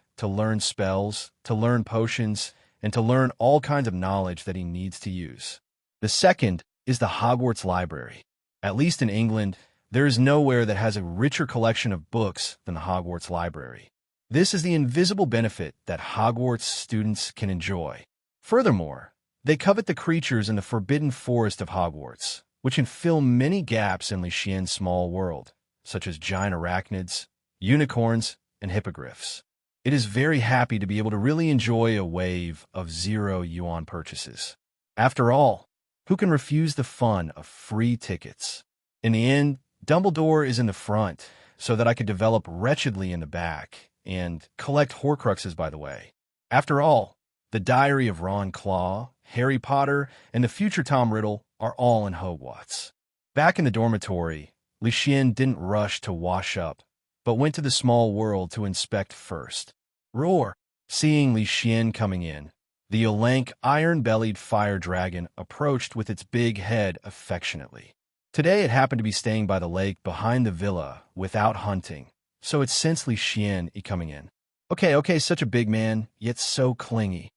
spells, to learn potions, and to learn all kinds of knowledge that he needs to use. The second is the Hogwarts Library. At least in England, there is nowhere that has a richer collection of books than the Hogwarts Library. This is the invisible benefit that Hogwarts students can enjoy. Furthermore, they covet the creatures in the forbidden forest of Hogwarts, which can fill many gaps in Leysen's small world, such as giant arachnids, unicorns, and hippogriffs. It is very happy to be able to really enjoy a wave of 0 yuan purchases. After all, who can refuse the fun of free tickets? In the end, Dumbledore is in the front, so that I could develop wretchedly in the back, and collect Horcruxes, by the way. After all, the Diary of Ravenclaw, Harry Potter, and the future Tom Riddle are all in Hogwarts. Back in the dormitory, Leysen didn't rush to wash up, but went to the small world to inspect first. Roar! Seeing Leysen coming in, the lank, iron-bellied fire dragon approached with its big head affectionately. Today it happened to be staying by the lake behind the villa without hunting, so it sensed Leysen coming in. Okay, such a big man, yet so clingy.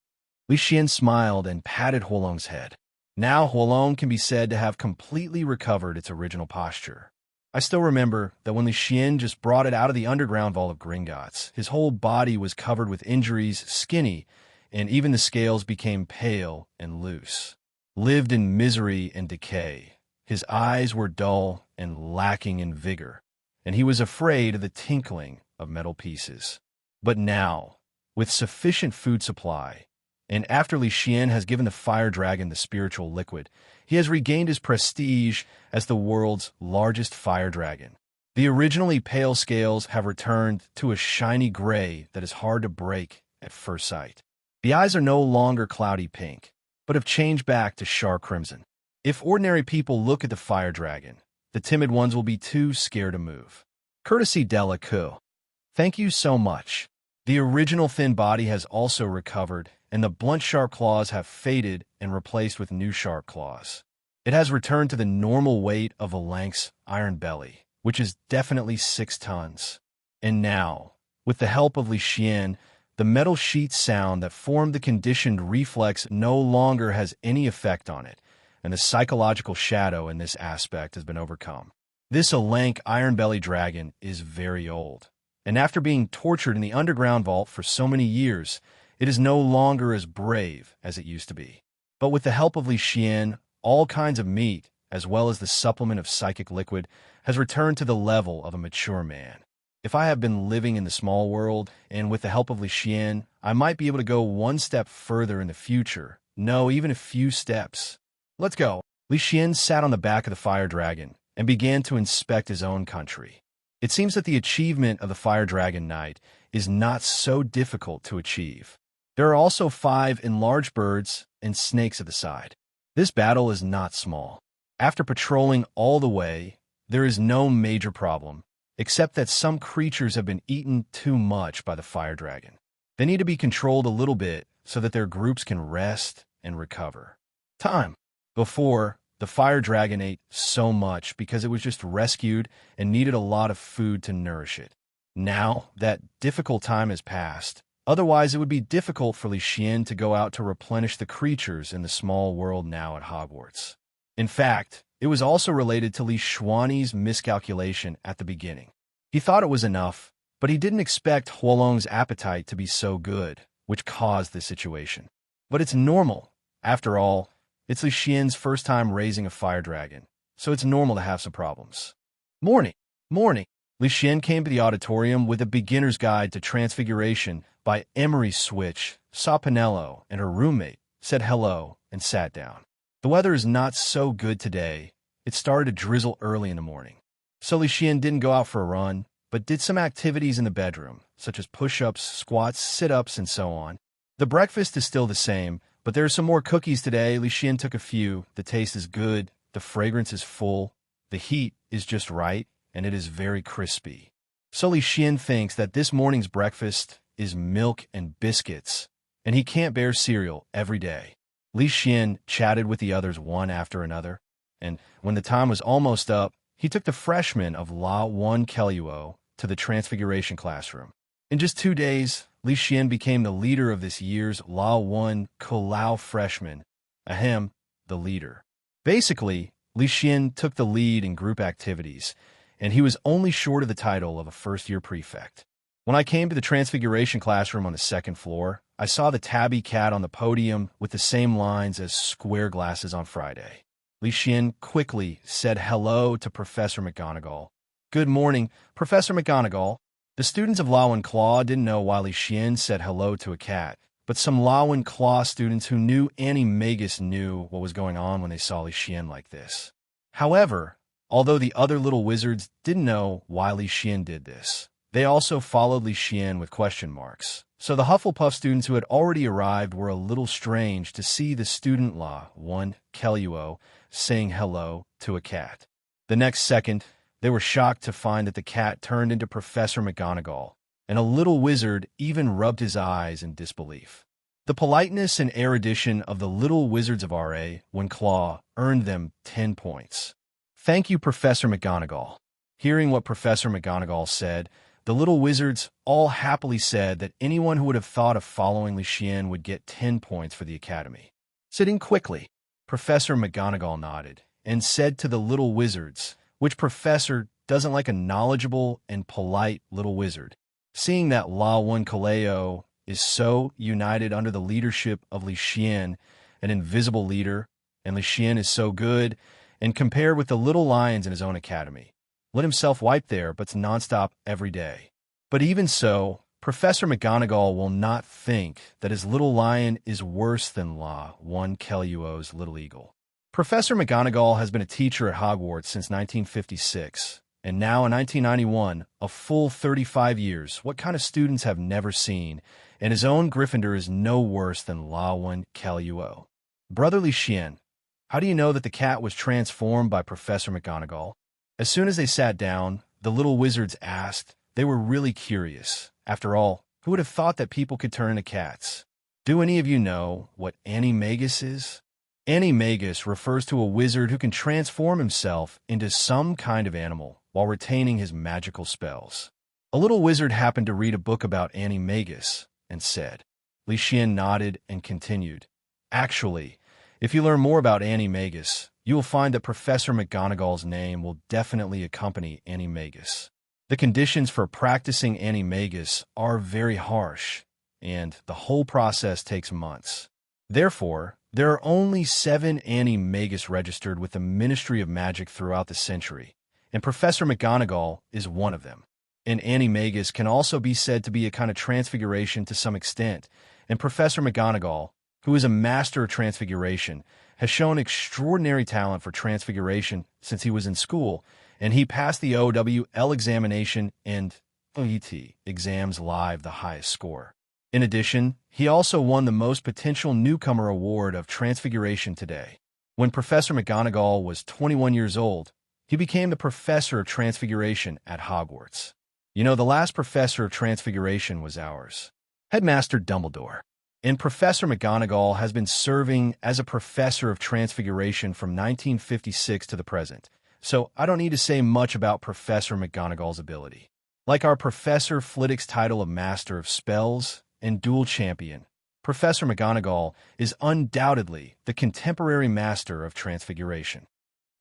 Leysen smiled and patted Huolong's head. Now Huolong can be said to have completely recovered its original posture. I still remember that when Leysen just brought it out of the underground vault of Gringotts, his whole body was covered with injuries, skinny, and even the scales became pale and loose. Lived in misery and decay. His eyes were dull and lacking in vigor, and he was afraid of the tinkling of metal pieces. But now, with sufficient food supply, and after Leysen has given the fire dragon the spiritual liquid, he has regained his prestige as the world's largest fire dragon. The originally pale scales have returned to a shiny gray that is hard to break at first sight. The eyes are no longer cloudy pink, but have changed back to sharp crimson. If ordinary people look at the fire dragon, the timid ones will be too scared to move. Courtesy Della Coup. Thank you so much. The original thin body has also recovered, and the blunt sharp claws have faded and replaced with new sharp claws. It has returned to the normal weight of a lynx iron belly, which is definitely 6 tons. And now, with the help of Leysen, the metal sheet sound that formed the conditioned reflex no longer has any effect on it, and the psychological shadow in this aspect has been overcome. This lank iron belly dragon is very old, and after being tortured in the underground vault for so many years, it is no longer as brave as it used to be. But with the help of Leysen, all kinds of meat, as well as the supplement of psychic liquid, has returned to the level of a mature man. If I have been living in the small world, and with the help of Leysen, I might be able to go one step further in the future. No, even a few steps. Let's go. Leysen sat on the back of the fire dragon and began to inspect his own country. It seems that the achievement of the fire dragon knight is not so difficult to achieve. There are also 5 enlarged birds and snakes at the side. This battle is not small. After patrolling all the way, there is no major problem, except that some creatures have been eaten too much by the fire dragon. They need to be controlled a little bit so that their groups can rest and recover. Time. Before, the fire dragon ate so much because it was just rescued and needed a lot of food to nourish it. Now, that difficult time has passed. Otherwise, it would be difficult for Leysen to go out to replenish the creatures in the small world now at Hogwarts. In fact, it was also related to Xuan's miscalculation at the beginning. He thought it was enough, but he didn't expect Huolong's appetite to be so good, which caused this situation. But it's normal. After all, it's Leysen's first time raising a fire dragon, so it's normal to have some problems. Morning. Leysen came to the auditorium with a beginner's guide to Transfiguration by Emery Switch, saw Pinello and her roommate, said hello, and sat down. The weather is not so good today. It started to drizzle early in the morning. So Leysen didn't go out for a run, but did some activities in the bedroom, such as push-ups, squats, sit-ups, and so on. The breakfast is still the same, but there are some more cookies today. Leysen took a few. The taste is good, the fragrance is full, the heat is just right, and it is very crispy. So Leysen thinks that this morning's breakfast is milk and biscuits, and he can't bear cereal every day. Leysen chatted with the others one after another, and when the time was almost up, he took the freshman of La 1 Keluo to the Transfiguration classroom. In just 2 days, Leysen became the leader of this year's La 1 Keluo freshman, the leader. Basically, Leysen took the lead in group activities, and he was only short of the title of a first-year prefect. When I came to the Transfiguration classroom on the 2nd floor, I saw the tabby cat on the podium with the same lines as square glasses on Friday. Leysen quickly said hello to Professor McGonagall. Good morning, Professor McGonagall. The students of Ravenclaw didn't know why Leysen said hello to a cat, but some Ravenclaw students who knew Animagus knew what was going on when they saw Leysen like this. However, although the other little wizards didn't know why Leysen did this, they also followed Leysen with question marks. So the Hufflepuff students who had already arrived were a little strange to see the student La 1 Keluo saying hello to a cat. The next second, they were shocked to find that the cat turned into Professor McGonagall, and a little wizard even rubbed his eyes in disbelief. The politeness and erudition of the little wizards of Ravenclaw earned them 10 points. Thank you, Professor McGonagall. Hearing what Professor McGonagall said, The little wizards all happily said that anyone who would have thought of following Leysen would get 10 points for the academy. Sitting quickly, Professor McGonagall nodded and said to the little wizards, which professor doesn't like a knowledgeable and polite little wizard? Seeing that La1 Kaleo is so united under the leadership of Leysen, an invisible leader, and Leysen is so good, and compared with the little lions in his own academy, let himself wipe there, but's nonstop every day. But even so, Professor McGonagall will not think that his little lion is worse than La1 Keleo's little eagle. Professor McGonagall has been a teacher at Hogwarts since 1956, and now in 1991, a full 35 years. What kind of students have never seen? And his own Gryffindor is no worse than La1 Kaleo. Brother Leysen, how do you know that the cat was transformed by Professor McGonagall? As soon as they sat down, the little wizards asked. They were really curious. After all, who would have thought that people could turn into cats? Do any of you know what animagus is? Animagus refers to a wizard who can transform himself into some kind of animal while retaining his magical spells. A little wizard happened to read a book about animagus and said. Leysen nodded and continued. Actually, if you learn more about animagus, you will find that Professor McGonagall's name will definitely accompany animagus. The conditions for practicing animagus are very harsh, and the whole process takes months. Therefore, there are only 7 animagus registered with the Ministry of Magic throughout the century, and Professor McGonagall is one of them. An animagus can also be said to be a kind of transfiguration to some extent, and Professor McGonagall, who is a master of transfiguration, has shown extraordinary talent for transfiguration since he was in school, and he passed the OWL examination and OET exams live the highest score. In addition, he also won the most potential newcomer award of transfiguration today. When Professor McGonagall was 21 years old, he became the professor of transfiguration at Hogwarts. You know, the last professor of transfiguration was ours, Headmaster Dumbledore. And Professor McGonagall has been serving as a professor of transfiguration from 1956 to the present, so I don't need to say much about Professor McGonagall's ability. Like our Professor Flitwick's title of Master of Spells and Dual Champion, Professor McGonagall is undoubtedly the contemporary master of transfiguration.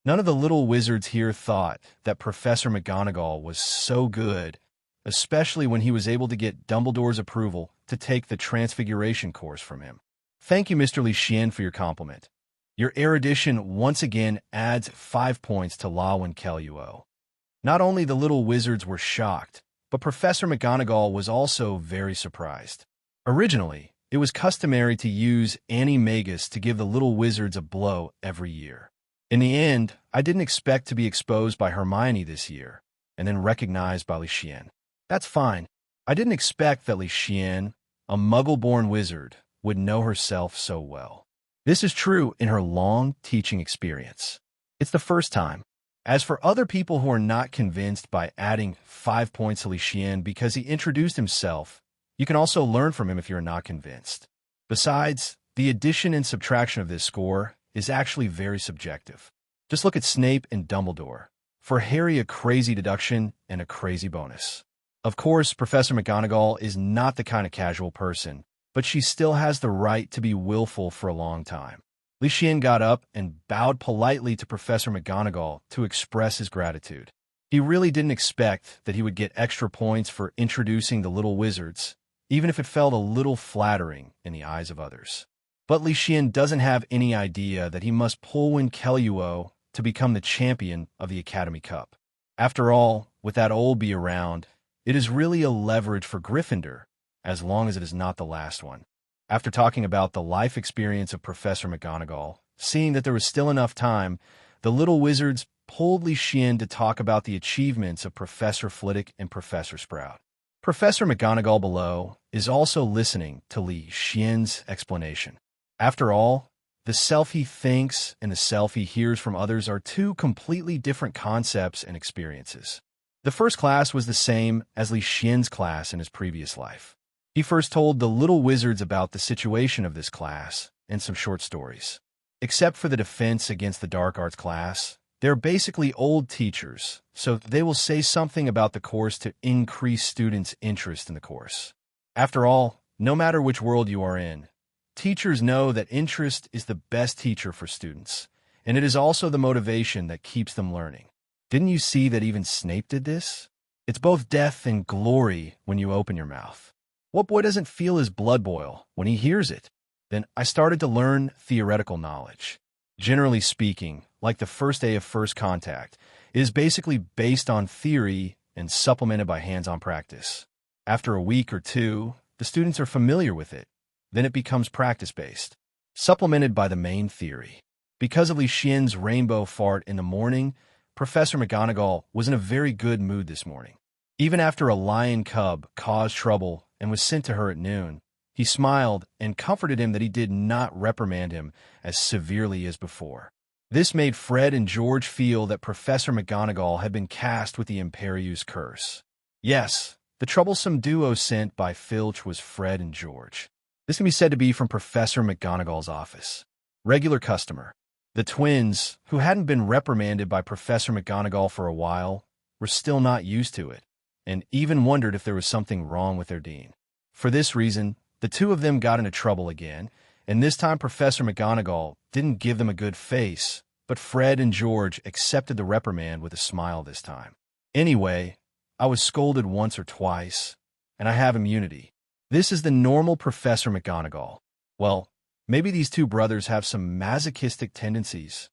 None of the little wizards here thought that Professor McGonagall was so good, especially when he was able to get Dumbledore's approval to take the Transfiguration course from him. Thank you, Mr. Leysen, for your compliment. Your erudition once again adds 5 points to La1 Kaleo. Not only the little wizards were shocked, but Professor McGonagall was also very surprised. Originally, it was customary to use animagus to give the little wizards a blow every year. In the end, I didn't expect to be exposed by Hermione this year, and then recognized by Leysen. That's fine. I didn't expect that Leysen, a muggle-born wizard, would know herself so well. This is true in her long teaching experience. It's the first time. As for other people who are not convinced by adding 5 points to Leysen because he introduced himself, you can also learn from him if you're not convinced. Besides, the addition and subtraction of this score is actually very subjective. Just look at Snape and Dumbledore. For Harry, a crazy deduction and a crazy bonus. Of course, Professor McGonagall is not the kind of casual person, but she still has the right to be willful for a long time. Leysen got up and bowed politely to Professor McGonagall to express his gratitude. He really didn't expect that he would get extra points for introducing the little wizards, even if it felt a little flattering in the eyes of others. But Leysen doesn't have any idea that he must pull Kaleo to become the champion of the Academy Cup. After all, with that Olby around, it is really a leverage for Gryffindor, as long as it is not the last one. After talking about the life experience of Professor McGonagall, seeing that there was still enough time, the little wizards pulled Leysen to talk about the achievements of Professor Flitwick and Professor Sprout. Professor McGonagall below is also listening to Leysen's explanation. After all, the self he thinks and the self he hears from others are 2 completely different concepts and experiences. The first class was the same as Leysen's class in his previous life. He first told the little wizards about the situation of this class and some short stories. Except for the defense against the dark arts class, They're basically old teachers, so they will say something about the course to increase students' interest in the course. After all, no matter which world you are in, teachers know that interest is the best teacher for students, and it is also the motivation that keeps them learning. Didn't you see that even Snape did this? It's both death and glory when you open your mouth. What boy doesn't feel his blood boil when he hears it? Then I started to learn theoretical knowledge. Generally speaking, like the first day of first contact, it is basically based on theory and supplemented by hands-on practice. After a week or two, the students are familiar with it. Then it becomes practice-based, supplemented by the main theory. Because of Leysen's rainbow fart in the morning, Professor McGonagall was in a very good mood this morning. Even after a lion cub caused trouble and was sent to her at noon, he smiled and comforted him that he did not reprimand him as severely as before. This made Fred and George feel that Professor McGonagall had been cast with the Imperieuse curse. Yes, the troublesome duo sent by Filch was Fred and George. This can be said to be from Professor McGonagall's office. Regular customer. The twins, who hadn't been reprimanded by Professor McGonagall for a while, were still not used to it, and even wondered if there was something wrong with their dean. For this reason, the two of them got into trouble again, and this time Professor McGonagall didn't give them a good face, but Fred and George accepted the reprimand with a smile this time. Anyway, I was scolded once or twice, and I have immunity. This is the normal Professor McGonagall. Well, maybe these two brothers have some masochistic tendencies.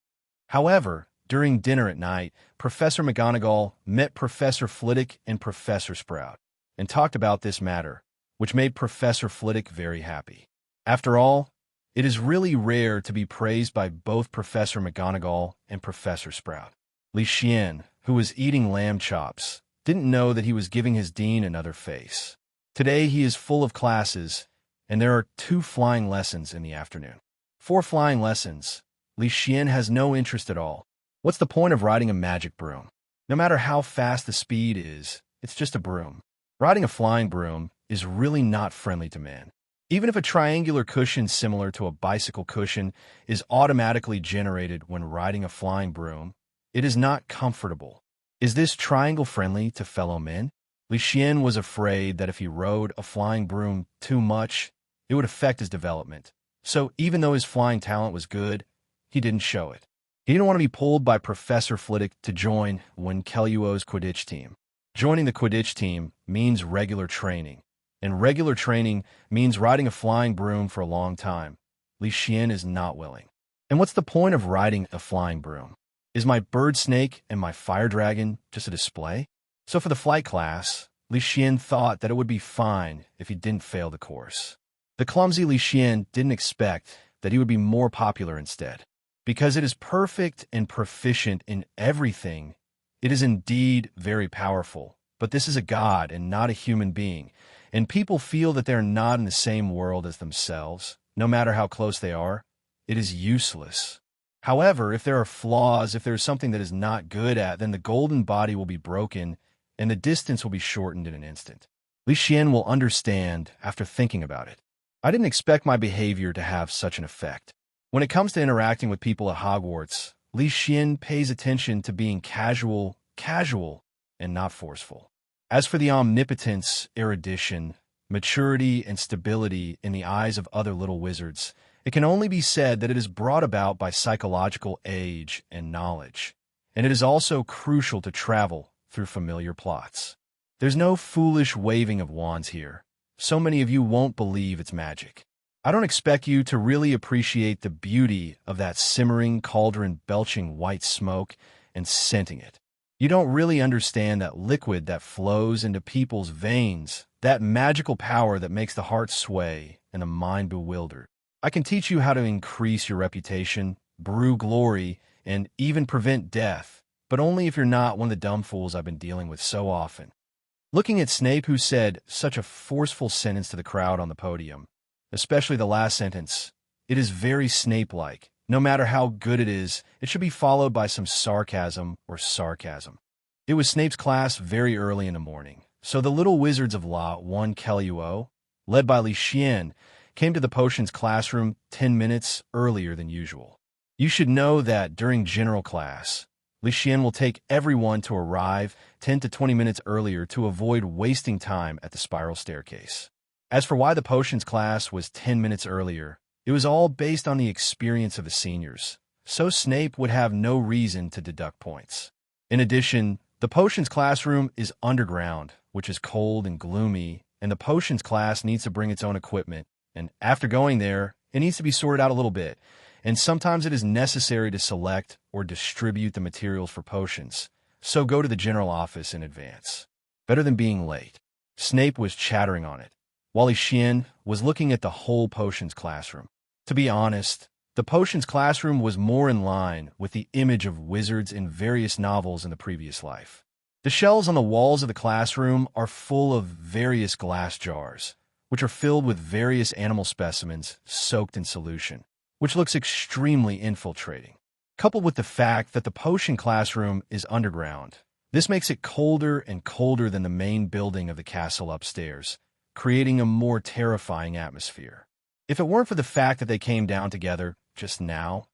However, during dinner at night, Professor McGonagall met Professor Flitwick and Professor Sprout and talked about this matter, which made Professor Flitwick very happy. After all, it is really rare to be praised by both Professor McGonagall and Professor Sprout. Leysen, who was eating lamb chops, didn't know that he was giving his dean another face. Today he is full of classes, and there are 2 flying lessons in the afternoon. 4 flying lessons. Leysen has no interest at all. What's the point of riding a magic broom? No matter how fast the speed is, it's just a broom. Riding a flying broom is really not friendly to man. Even if a triangular cushion similar to a bicycle cushion is automatically generated when riding a flying broom, it is not comfortable. Is this triangle friendly to fellow men? Leysen was afraid that if he rode a flying broom too much, it would affect his development. So even though his flying talent was good, he didn't show it. He didn't want to be pulled by Professor Flitwick to join Quirrell's Quidditch team. Joining the Quidditch team means regular training, and regular training means riding a flying broom for a long time. Leysen is not willing. And what's the point of riding a flying broom? Is my bird snake and my fire dragon just a display? So for the flight class, Leysen thought that it would be fine if he didn't fail the course. The clumsy Leysen didn't expect that he would be more popular instead. Because it is perfect and proficient in everything, it is indeed very powerful. But this is a god and not a human being, and people feel that they're not in the same world as themselves, no matter how close they are. It is useless. However, if there are flaws, if there is something that is not good at, then the golden body will be broken, and the distance will be shortened in an instant. Leysen will understand after thinking about it. I didn't expect my behavior to have such an effect. When it comes to interacting with people at Hogwarts, Leysen pays attention to being casual, and not forceful. As for the omnipotence, erudition, maturity, and stability in the eyes of other little wizards, it can only be said that it is brought about by psychological age and knowledge, and it is also crucial to travel through familiar plots. There's no foolish waving of wands here. So many of you won't believe it's magic. I don't expect you to really appreciate the beauty of that simmering cauldron belching white smoke and scenting it. You don't really understand that liquid that flows into people's veins, that magical power that makes the heart sway and the mind bewildered. I can teach you how to increase your reputation, brew glory, and even prevent death, but only if you're not one of the dumb fools I've been dealing with so often. Looking at Snape, who said such a forceful sentence to the crowd on the podium, especially the last sentence, it is very Snape-like. No matter how good it is, it should be followed by some sarcasm or sarcasm. It was Snape's class very early in the morning, so the little wizards of La 1 Keluo, led by Leysen, came to the potions classroom 10 minutes earlier than usual. You should know that during general class, Leysen will take everyone to arrive 10 to 20 minutes earlier to avoid wasting time at the spiral staircase. As for why the potions class was 10 minutes earlier, it was all based on the experience of the seniors, so Snape would have no reason to deduct points. In addition, the potions classroom is underground, which is cold and gloomy, and the potions class needs to bring its own equipment, and after going there, it needs to be sorted out a little bit, and sometimes it is necessary to select or distribute the materials for potions, so go to the general office in advance. Better than being late. Snape was chattering on it, while Leysen was looking at the whole potions classroom. To be honest, the potions classroom was more in line with the image of wizards in various novels in the previous life. The shelves on the walls of the classroom are full of various glass jars, which are filled with various animal specimens soaked in solution, which looks extremely infiltrating. Coupled with the fact that the potion classroom is underground, this makes it colder and colder than the main building of the castle upstairs, creating a more terrifying atmosphere. If it weren't for the fact that they came down together just now,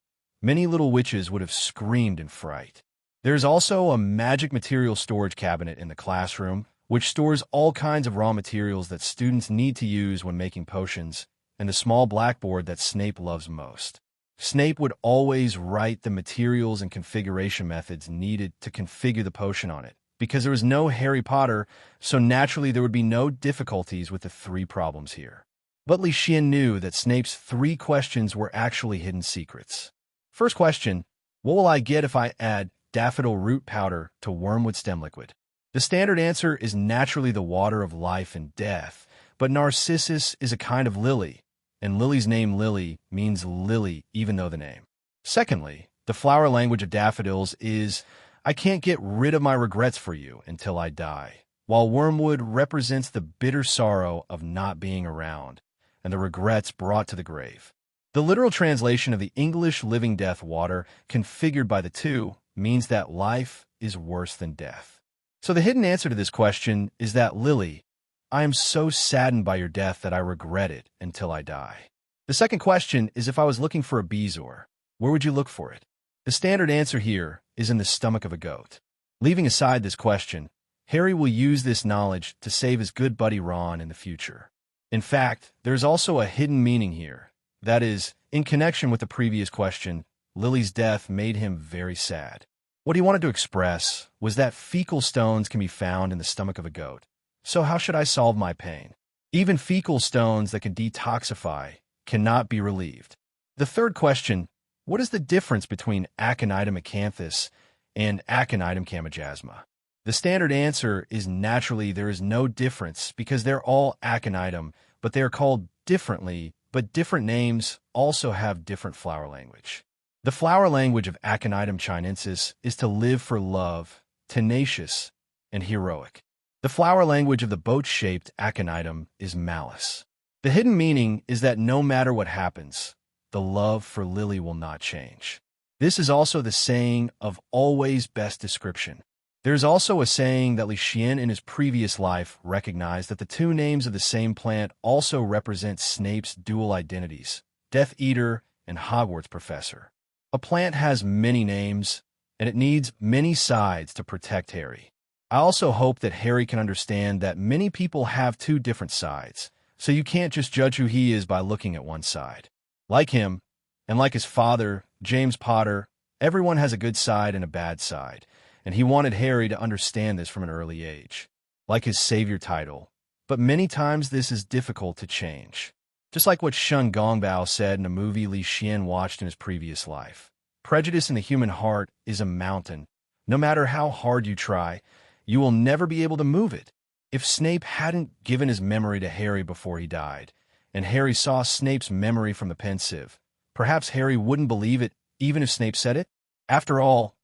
many little witches would have screamed in fright. There's also a magic material storage cabinet in the classroom, which stores all kinds of raw materials that students need to use when making potions, and the small blackboard that Snape loves most. Snape would always write the materials and configuration methods needed to configure the potion on it, because there was no Harry Potter, so naturally there would be no difficulties with the 3 problems here. But Leysen knew that Snape's 3 questions were actually hidden secrets. First question, what will I get if I add daffodil root powder to wormwood stem liquid? The standard answer is naturally the water of life and death, but Narcissus is a kind of lily, and Lily's name Lily means lily even though the name. Secondly, the flower language of daffodils is, I can't get rid of my regrets for you until I die, while wormwood represents the bitter sorrow of not being around, and the regrets brought to the grave. The literal translation of the English living death water, configured by the 2, means that life is worse than death. So the hidden answer to this question is that Lily, I am so saddened by your death that I regret it until I die. The second question is if I was looking for a bezoar, where would you look for it? The standard answer here is in the stomach of a goat. Leaving aside this question, Harry will use this knowledge to save his good buddy Ron in the future. In fact, there's also a hidden meaning here. That is, in connection with the previous question, Lily's death made him very sad. What he wanted to express was that fecal stones can be found in the stomach of a goat. So how should I solve my pain? Even fecal stones that can detoxify cannot be relieved. The third question, what is the difference between Aconitum acanthus and Aconitum chamagiasma? The standard answer is naturally there is no difference because they're all Aconitum, but they are called differently, but different names also have different flower language. The flower language of Aconitum chinensis is to live for love, tenacious, and heroic. The flower language of the boat-shaped Aconitum is malice. The hidden meaning is that no matter what happens, the love for Lily will not change. This is also the saying of always best description. There's also a saying that Leysen in his previous life recognized that the 2 names of the same plant also represent Snape's dual identities, Death Eater and Hogwarts Professor. A plant has many names, and it needs many sides to protect Harry. I also hope that Harry can understand that many people have 2 different sides, so you can't just judge who he is by looking at one side. Like him, and like his father, James Potter, everyone has a good side and a bad side, and he wanted Harry to understand this from an early age. Like his savior title, but many times this is difficult to change. Just like what Shun Gongbao said in a movie Leysen watched in his previous life. Prejudice in the human heart is a mountain. No matter how hard you try, you will never be able to move it. If Snape hadn't given his memory to Harry before he died, and Harry saw Snape's memory from the pensieve, perhaps Harry wouldn't believe it even if Snape said it. After all,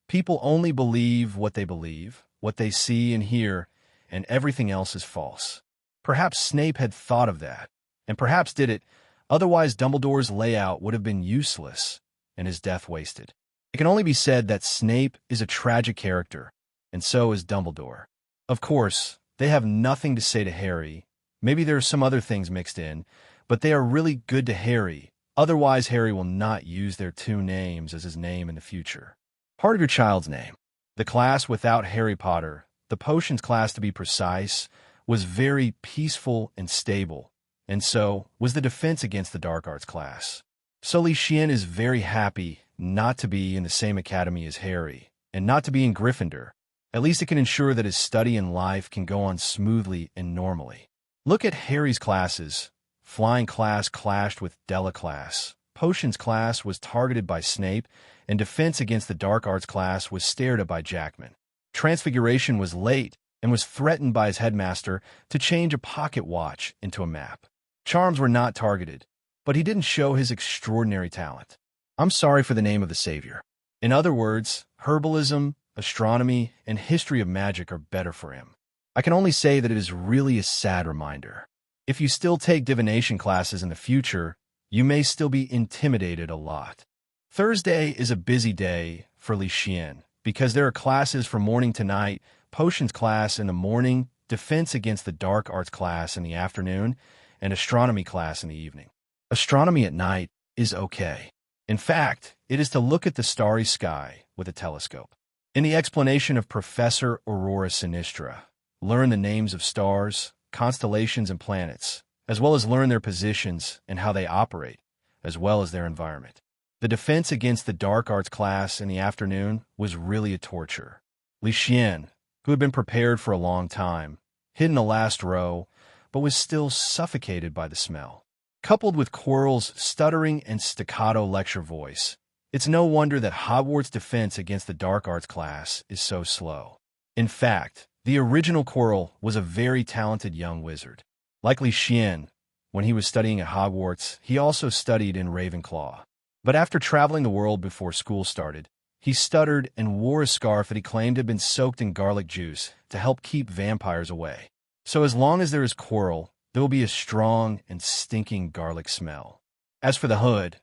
people only believe, what they see and hear, and everything else is false. Perhaps Snape had thought of that, and perhaps did it, otherwise Dumbledore's layout would have been useless and his death wasted. It can only be said that Snape is a tragic character, and so is Dumbledore. Of course, they have nothing to say to Harry. Maybe there are some other things mixed in, but they are really good to Harry. Otherwise, Harry will not use their 2 names as his name in the future. Part of your child's name. The class without Harry Potter, the potions class to be precise, was very peaceful and stable, and so was the defense against the dark arts class. So Leysen is very happy not to be in the same academy as Harry, and not to be in Gryffindor. At least it can ensure that his study and life can go on smoothly and normally. Look at Harry's classes. Flying class clashed with Della class. Potions class was targeted by Snape, and defense against the dark arts class was stared at by Jackman. Transfiguration was late and was threatened by his headmaster to change a pocket watch into a map. Charms were not targeted, but he didn't show his extraordinary talent. I'm sorry for the name of the savior. In other words, herbalism, astronomy, and history of magic are better for him. I can only say that it is really a sad reminder. If you still take divination classes in the future, you may still be intimidated a lot. Thursday is a busy day for Leysen because there are classes from morning to night, potions class in the morning, defense against the dark arts class in the afternoon, and astronomy class in the evening. Astronomy at night is okay. In fact, it is to look at the starry sky with a telescope. In the explanation of Professor Aurora Sinistra, learn the names of stars, constellations, and planets, as well as learn their positions and how they operate, as well as their environment. The defense against the dark arts class in the afternoon was really a torture. Leysen, who had been prepared for a long time, hid in the last row, but was still suffocated by the smell. Coupled with Quirrell's stuttering and staccato lecture voice, it's no wonder that Hogwarts' defense against the dark arts class is so slow. In fact, the original Quirrell was a very talented young wizard. Like Leysen, when he was studying at Hogwarts, he also studied in Ravenclaw. But after traveling the world before school started, he stuttered and wore a scarf that he claimed had been soaked in garlic juice to help keep vampires away. So as long as there is Quirrell, there will be a strong and stinking garlic smell. As for the hood,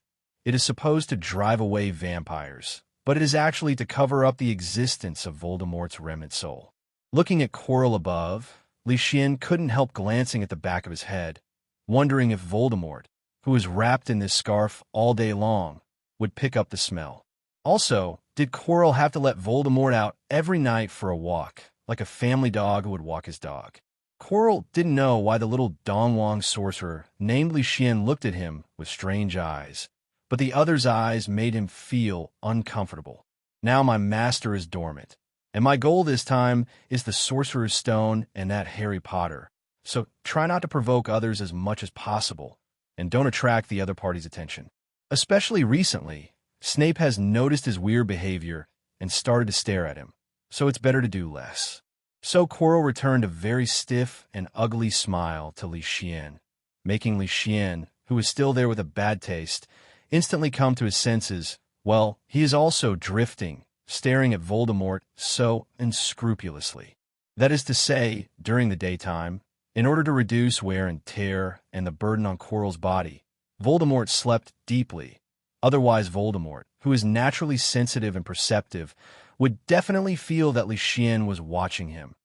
it is supposed to drive away vampires, but it is actually to cover up the existence of Voldemort's remnant soul. Looking at Quirrell above, Leysen couldn't help glancing at the back of his head, wondering if Voldemort, who was wrapped in this scarf all day long, would pick up the smell. Also, did Quirrell have to let Voldemort out every night for a walk, like a family dog who would walk his dog? Quirrell didn't know why the little Dongwong sorcerer named Leysen looked at him with strange eyes, but the other's eyes made him feel uncomfortable. Now my master is dormant, and my goal this time is the Sorcerer's Stone and that Harry Potter, so try not to provoke others as much as possible, and don't attract the other party's attention. Especially recently, Snape has noticed his weird behavior and started to stare at him, so it's better to do less. So Quirrell returned a very stiff and ugly smile to Leysen, making Leysen, who was still there with a bad taste, instantly come to his senses. Well, he is also drifting, staring at Voldemort so unscrupulously. That is to say, during the daytime, in order to reduce wear and tear and the burden on Quirrell's body, Voldemort slept deeply. Otherwise, Voldemort, who is naturally sensitive and perceptive, would definitely feel that Leysen was watching him,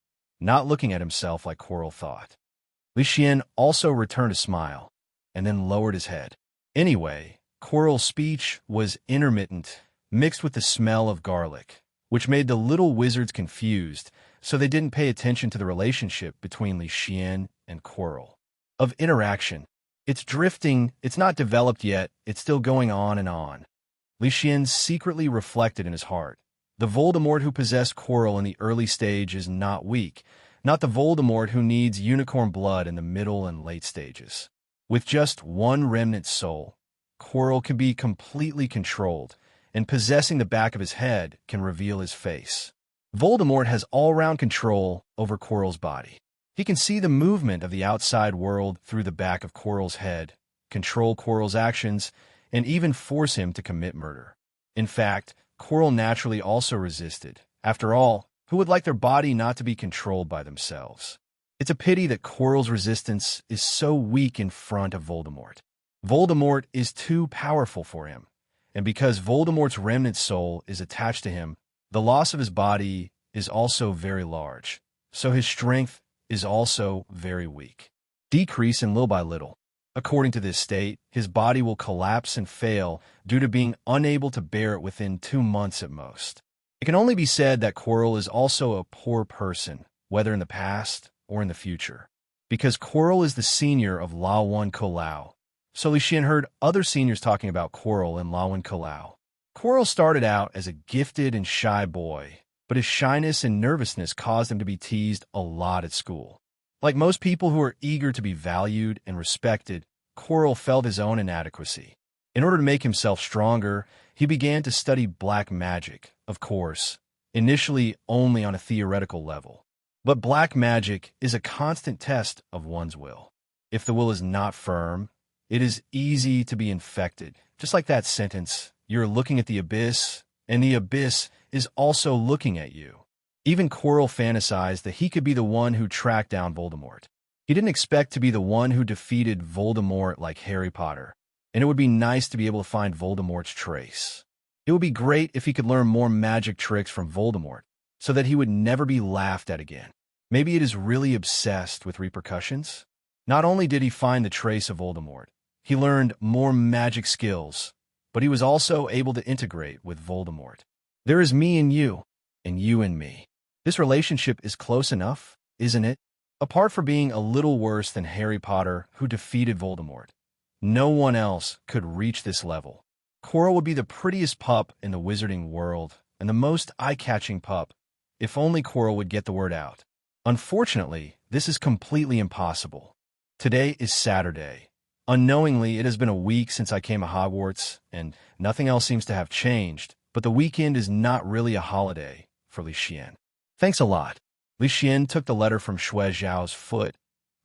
not looking at himself like Quirrell thought. Leysen also returned a smile, and then lowered his head. Anyway, Quirrell's speech was intermittent, mixed with the smell of garlic, which made the little wizards confused, so they didn't pay attention to the relationship between Leysen and Quirrell. Of interaction, it's drifting, it's not developed yet, it's still going on and on. Leysen secretly reflected in his heart. The Voldemort who possessed Quirrell in the early stage is not weak, not the Voldemort who needs unicorn blood in the middle and late stages. With just one remnant soul, Quirrell can be completely controlled, and possessing the back of his head can reveal his face. Voldemort has all-round control over Quirrell's body. He can see the movement of the outside world through the back of Quirrell's head, control Quirrell's actions, and even force him to commit murder. In fact, Quirrell naturally also resisted. After all, who would like their body not to be controlled by themselves? It's a pity that Quirrell's resistance is so weak in front of Voldemort. Voldemort is too powerful for him, and because Voldemort's remnant soul is attached to him, the loss of his body is also very large, so his strength is also very weak. Decreasing little by little. According to this state, his body will collapse and fail due to being unable to bear it within 2 months at most. It can only be said that Quirrell is also a poor person, whether in the past or in the future, because Quirrell is the senior of Lawan Colau. So Leysen heard other seniors talking about Quirrell and Lawan Colau. Quirrell started out as a gifted and shy boy, but his shyness and nervousness caused him to be teased a lot at school. Like most people who are eager to be valued and respected, Quirrell felt his own inadequacy. In order to make himself stronger, he began to study black magic, of course, initially only on a theoretical level. But black magic is a constant test of one's will. If the will is not firm, it is easy to be infected. Just like that sentence, you're looking at the abyss, and the abyss is also looking at you. Even Quirrell fantasized that he could be the one who tracked down Voldemort. He didn't expect to be the one who defeated Voldemort like Harry Potter, and it would be nice to be able to find Voldemort's trace. It would be great if he could learn more magic tricks from Voldemort, so that he would never be laughed at again. Maybe it is really obsessed with repercussions. Not only did he find the trace of Voldemort, he learned more magic skills, but he was also able to integrate with Voldemort. There is me and you and me. This relationship is close enough, isn't it? Apart from being a little worse than Harry Potter, who defeated Voldemort, no one else could reach this level. Quirrell would be the prettiest pup in the wizarding world, and the most eye-catching pup, if only Quirrell would get the word out. Unfortunately, this is completely impossible. Today is Saturday. Unknowingly, it has been a week since I came to Hogwarts, and nothing else seems to have changed, but the weekend is not really a holiday for Leysen. Thanks a lot. Leysen took the letter from Shui Zhao's foot,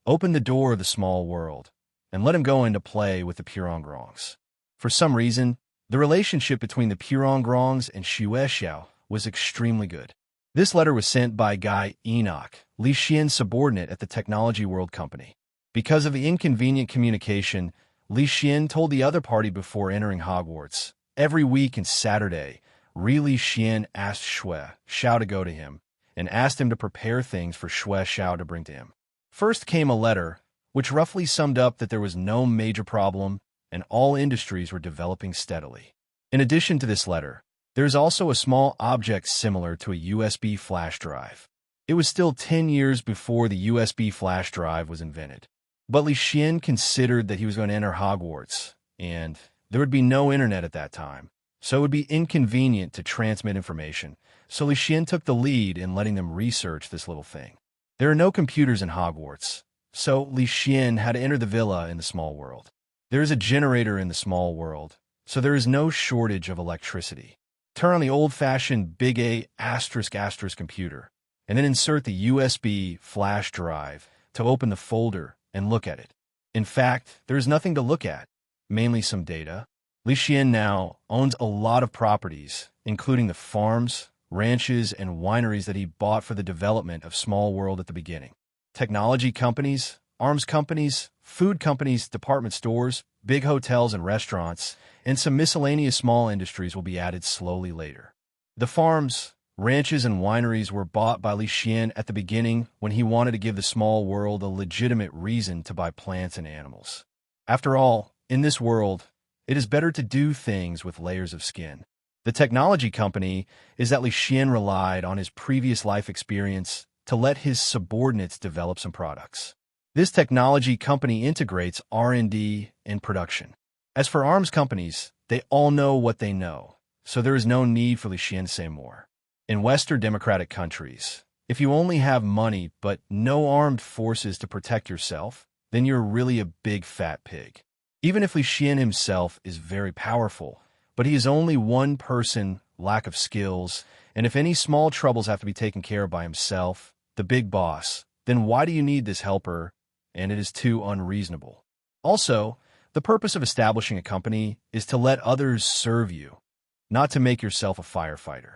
opened the door of the small world, and let him go in to play with the Purongrongs. For some reason, the relationship between the Purongrongs and Shui Zhao was extremely good. This letter was sent by Guy Enoch, Leysen's subordinate at the Technology World Company. Because of the inconvenient communication, Leysen told the other party before entering Hogwarts. Every week and Saturday, Leysen asked Shui Zhao to go to him and asked him to prepare things for Shui Zhao to bring to him. First came a letter, which roughly summed up that there was no major problem and all industries were developing steadily. In addition to this letter, there is also a small object similar to a USB flash drive. It was still 10 years before the USB flash drive was invented. But Leysen considered that he was going to enter Hogwarts, and there would be no internet at that time, so it would be inconvenient to transmit information. So Leysen took the lead in letting them research this little thing. There are no computers in Hogwarts, so Leysen had to enter the villa in the small world. There is a generator in the small world, so there is no shortage of electricity. Turn on the old-fashioned big A ** computer, and then insert the USB flash drive to open the folder and look at it. In fact, there is nothing to look at, mainly some data. Leysen now owns a lot of properties, including the farms, ranches, and wineries that he bought for the development of Small World at the beginning. Technology companies, arms companies, food companies, department stores, big hotels and restaurants, and some miscellaneous small industries will be added slowly later. The farms, ranches, and wineries were bought by Leysen at the beginning when he wanted to give the small world a legitimate reason to buy plants and animals. After all, in this world, it is better to do things with layers of skin. The technology company is that Leysen relied on his previous life experience to let his subordinates develop some products. This technology company integrates R&D and production. As for arms companies, they all know what they know, so there is no need for Leysen to say more. In Western democratic countries, if you only have money but no armed forces to protect yourself, then you're really a big fat pig. Even if Leysen himself is very powerful, but he is only one person, lack of skills, and if any small troubles have to be taken care of by himself, the big boss, then why do you need this helper? And it is too unreasonable. Also, the purpose of establishing a company is to let others serve you, not to make yourself a firefighter.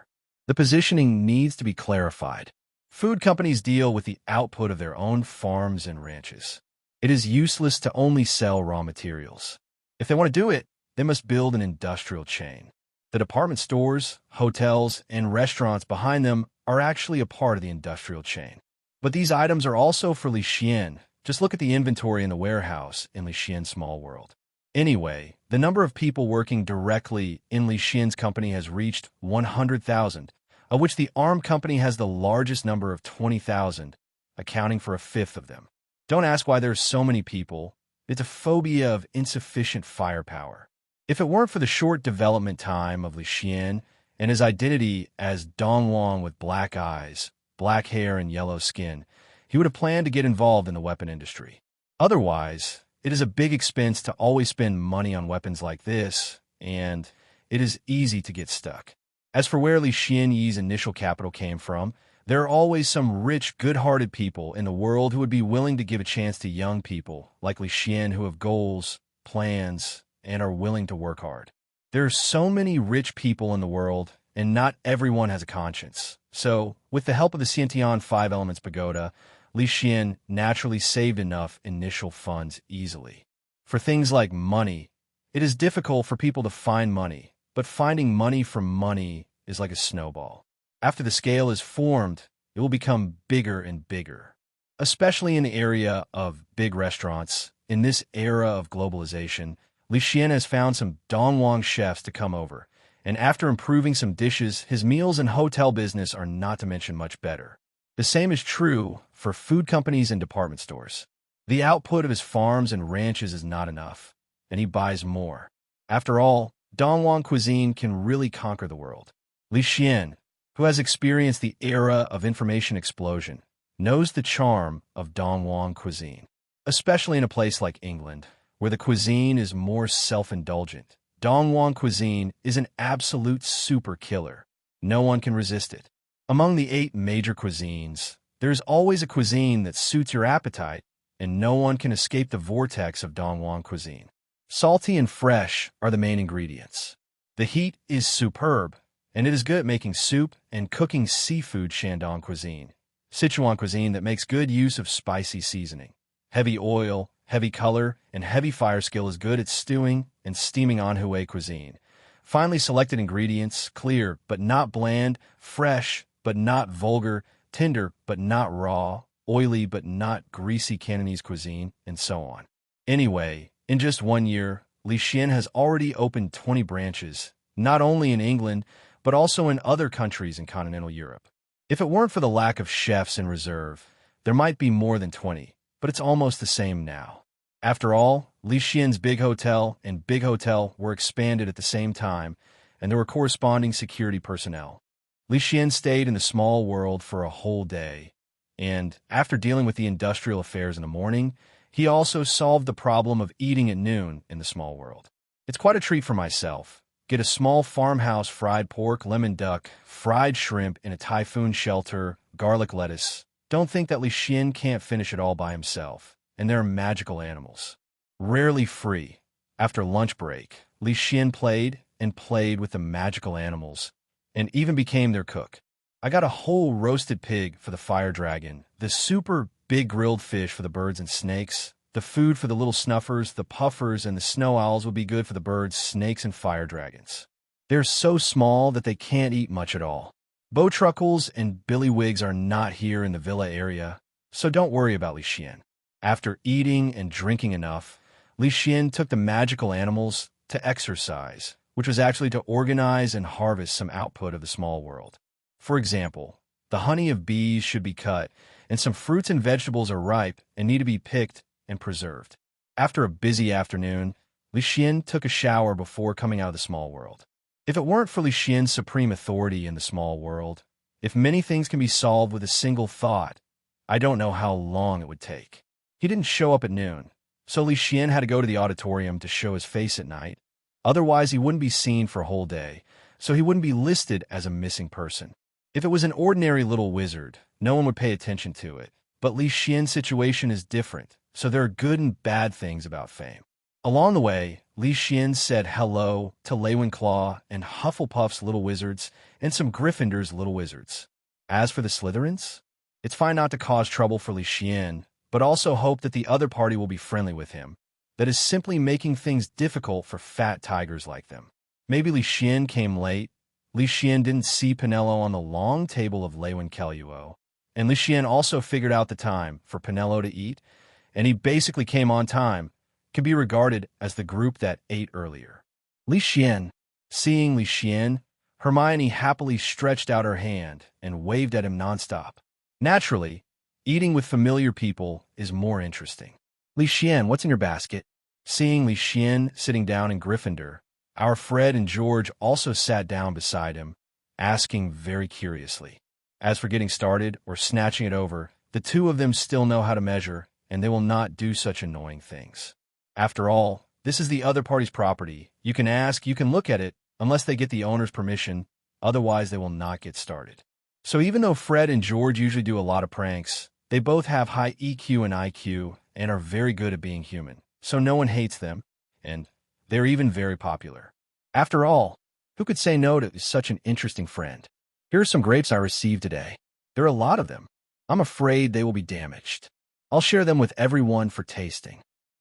The positioning needs to be clarified. Food companies deal with the output of their own farms and ranches. It is useless to only sell raw materials. If they want to do it, they must build an industrial chain. The department stores, hotels, and restaurants behind them are actually a part of the industrial chain. But these items are also for Leysen. Just look at the inventory in the warehouse in Leysen's small world. Anyway, the number of people working directly in Leysen's company has reached 100,000, of which the armed company has the largest number of 20,000, accounting for a fifth of them. Don't ask why there's so many people. It's a phobia of insufficient firepower. If it weren't for the short development time of Leysen and his identity as Don Juan with black eyes, black hair, and yellow skin, he would have planned to get involved in the weapon industry. Otherwise, it is a big expense to always spend money on weapons like this, and it is easy to get stuck. As for where Leysen Yi's initial capital came from, there are always some rich, good-hearted people in the world who would be willing to give a chance to young people like Leysen who have goals, plans, and are willing to work hard. There are so many rich people in the world, and not everyone has a conscience. So, with the help of the Sciention 5 Elements Pagoda, Leysen naturally saved enough initial funds easily. For things like money, it is difficult for people to find money, but finding money from money is like a snowball. After the scale is formed, it will become bigger and bigger. Especially in the area of big restaurants, in this era of globalization, Leysen has found some Don Juan chefs to come over, and after improving some dishes, his meals and hotel business are not to mention much better. The same is true for food companies and department stores. The output of his farms and ranches is not enough, and he buys more. After all, Don Juan cuisine can really conquer the world. Leysen, who has experienced the era of information explosion, knows the charm of Don Juan cuisine, especially in a place like England, where the cuisine is more self-indulgent. Don Juan cuisine is an absolute super killer. No one can resist it. Among the 8 major cuisines, there's always a cuisine that suits your appetite, and no one can escape the vortex of Don Juan cuisine. Salty and fresh are the main ingredients. The heat is superb, and it is good at making soup and cooking seafood. Shandong cuisine, Sichuan cuisine that makes good use of spicy seasoning. Heavy oil, heavy color, and heavy fire skill is good at stewing and steaming. Anhui cuisine, finely selected ingredients, clear but not bland, fresh but not vulgar, tender but not raw, oily but not greasy. Cantonese cuisine, and so on. Anyway, in just 1 year, Leysen has already opened 20 branches, not only in England, but also in other countries in continental Europe. If it weren't for the lack of chefs in reserve, there might be more than 20, but it's almost the same now. After all, Leysen's big hotel and big hotel were expanded at the same time, and there were corresponding security personnel. Leysen stayed in the small world for a whole day, and after dealing with the industrial affairs in the morning, he also solved the problem of eating at noon in the small world. It's quite a treat for myself. Get a small farmhouse fried pork, lemon duck, fried shrimp in a typhoon shelter, garlic lettuce. Don't think that Leysen can't finish it all by himself, and there are magical animals. Rarely free. After lunch break, Leysen played and played with the magical animals, and even became their cook. I got a whole roasted pig for the fire dragon, the super big grilled fish for the birds and snakes, the food for the little snuffers, the puffers, and the snow owls would be good for the birds, snakes, and fire dragons. They're so small that they can't eat much at all. Bowtruckles and billywigs are not here in the villa area, so don't worry about Leysen. After eating and drinking enough, Leysen took the magical animals to exercise, which was actually to organize and harvest some output of the small world. For example, the honey of bees should be cut, and some fruits and vegetables are ripe and need to be picked and preserved. After a busy afternoon, Leysen took a shower before coming out of the small world. If it weren't for Leysen's supreme authority in the small world, if many things can be solved with a single thought, I don't know how long it would take. He didn't show up at noon, so Leysen had to go to the auditorium to show his face at night. Otherwise, he wouldn't be seen for a whole day, so he wouldn't be listed as a missing person. If it was an ordinary little wizard, no one would pay attention to it, but Leysen's situation is different, so there are good and bad things about fame. Along the way, Leysen said hello to Ravenclaw and Hufflepuff's little wizards and some Gryffindor's little wizards. As for the Slytherins, it's fine not to cause trouble for Leysen, but also hope that the other party will be friendly with him. That is simply making things difficult for fat tigers like them. Maybe Leysen came late. Leysen didn't see Penelo on the long table of Ravenclaw, and Leysen also figured out the time for Penelo to eat, and he basically came on time, can be regarded as the group that ate earlier. Leysen, seeing Leysen, Hermione happily stretched out her hand and waved at him nonstop. Naturally, eating with familiar people is more interesting. Leysen, what's in your basket? Seeing Leysen sitting down in Gryffindor, our Fred and George also sat down beside him, asking very curiously. As for getting started or snatching it over, the two of them still know how to measure, and they will not do such annoying things. After all, this is the other party's property. You can ask, you can look at it, unless they get the owner's permission, otherwise they will not get started. So even though Fred and George usually do a lot of pranks, they both have high EQ and IQ and are very good at being human, so no one hates them, and they're even very popular. After all, who could say no to such an interesting friend? Here are some grapes I received today. There are a lot of them. I'm afraid they will be damaged. I'll share them with everyone for tasting.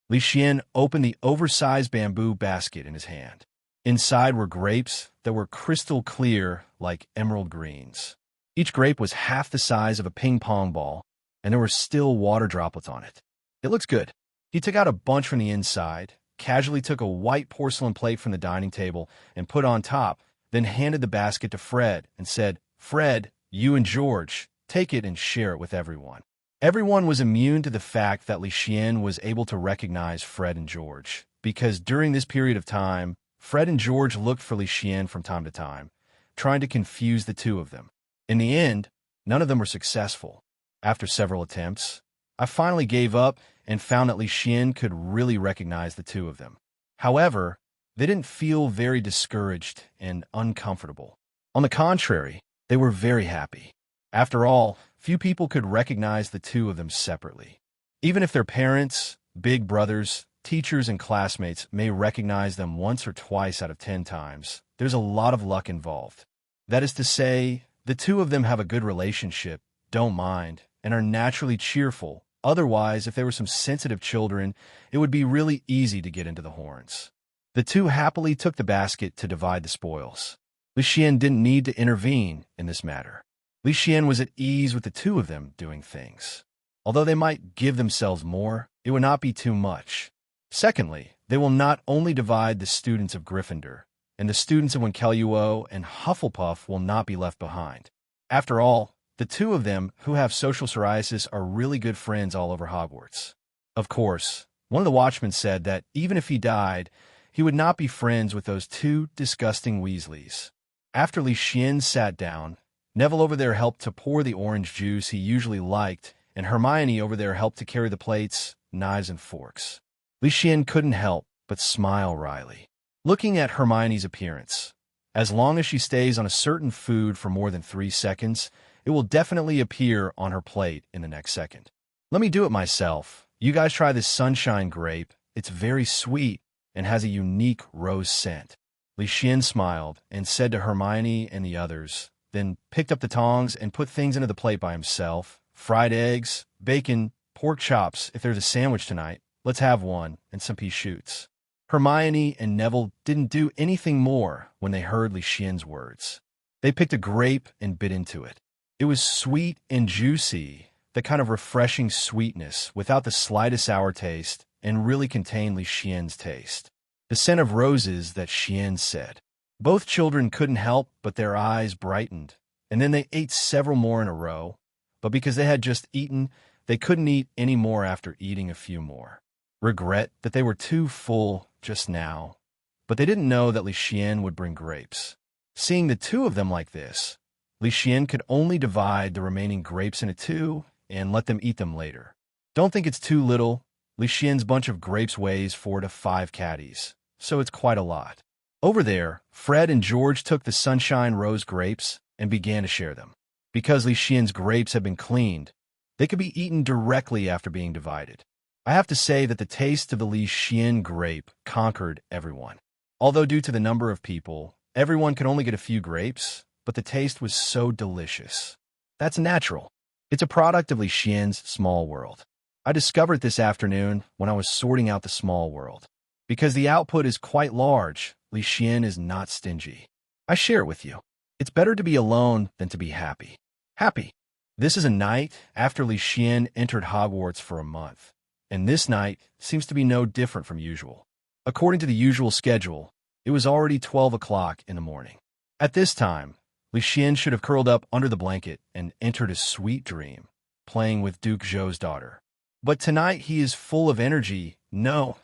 Leysen opened the oversized bamboo basket in his hand. Inside were grapes that were crystal clear like emerald greens. Each grape was half the size of a ping-pong ball, and there were still water droplets on it. It looks good. He took out a bunch from the inside, casually took a white porcelain plate from the dining table and put on top, then handed the basket to Fred and said, "Fred, you and George, take it and share it with everyone." Everyone was immune to the fact that Leysen was able to recognize Fred and George, because during this period of time, Fred and George looked for Leysen from time to time, trying to confuse the two of them. In the end, none of them were successful. After several attempts, I finally gave up and found that Leysen could really recognize the two of them. However, they didn't feel very discouraged and uncomfortable. On the contrary, they were very happy. After all, few people could recognize the two of them separately. Even if their parents, big brothers, teachers, and classmates may recognize them once or twice out of 10 times, there's a lot of luck involved. That is to say, the two of them have a good relationship, don't mind, and are naturally cheerful. Otherwise, if they were some sensitive children, it would be really easy to get into the horns. The two happily took the basket to divide the spoils. Leysen didn't need to intervene in this matter. Leysen was at ease with the two of them doing things. Although they might give themselves more, it would not be too much. Secondly, they will not only divide the students of Gryffindor, and the students of Winkelluo and Hufflepuff will not be left behind. After all, the two of them who have social psoriasis are really good friends all over Hogwarts. Of course, one of the watchmen said that even if he died, he would not be friends with those two disgusting Weasleys. After Leysen sat down, Neville over there helped to pour the orange juice he usually liked, and Hermione over there helped to carry the plates, knives, and forks. Leysen couldn't help but smile wryly, looking at Hermione's appearance. As long as she stays on a certain food for more than 3 seconds, it will definitely appear on her plate in the next second. Let me do it myself. You guys try this sunshine grape. It's very sweet and has a unique rose scent. Leysen smiled and said to Hermione and the others, then picked up the tongs and put things into the plate by himself. Fried eggs, bacon, pork chops. If there's a sandwich tonight, let's have one, and some pea shoots. Hermione and Neville didn't do anything more when they heard Leysen's words. They picked a grape and bit into it. It was sweet and juicy, the kind of refreshing sweetness without the slightest sour taste, and really contained Leysen's taste. The scent of roses that Xuan said. Both children couldn't help but their eyes brightened, and then they ate several more in a row, but because they had just eaten, they couldn't eat any more after eating a few more. Regret that they were too full just now, but they didn't know that Leysen would bring grapes. Seeing the two of them like this, Leysen could only divide the remaining grapes into 2 and let them eat them later. Don't think it's too little. Leysen's bunch of grapes weighs 4 to 5 caddies, so it's quite a lot. Over there, Fred and George took the sunshine rose grapes and began to share them. Because Leysen's grapes had been cleaned, they could be eaten directly after being divided. I have to say that the taste of the Leysen grape conquered everyone. Although due to the number of people, everyone could only get a few grapes, but the taste was so delicious. That's natural. It's a product of Leysen's small world. I discovered this afternoon when I was sorting out the small world. Because the output is quite large, Leysen is not stingy. I share it with you. It's better to be alone than to be happy. Happy. This is a night after Leysen entered Hogwarts for a month, and this night seems to be no different from usual. According to the usual schedule, it was already 12 o'clock in the morning. At this time, Leysen should have curled up under the blanket and entered a sweet dream, playing with Duke Zhou's daughter. But tonight he is full of energy. No,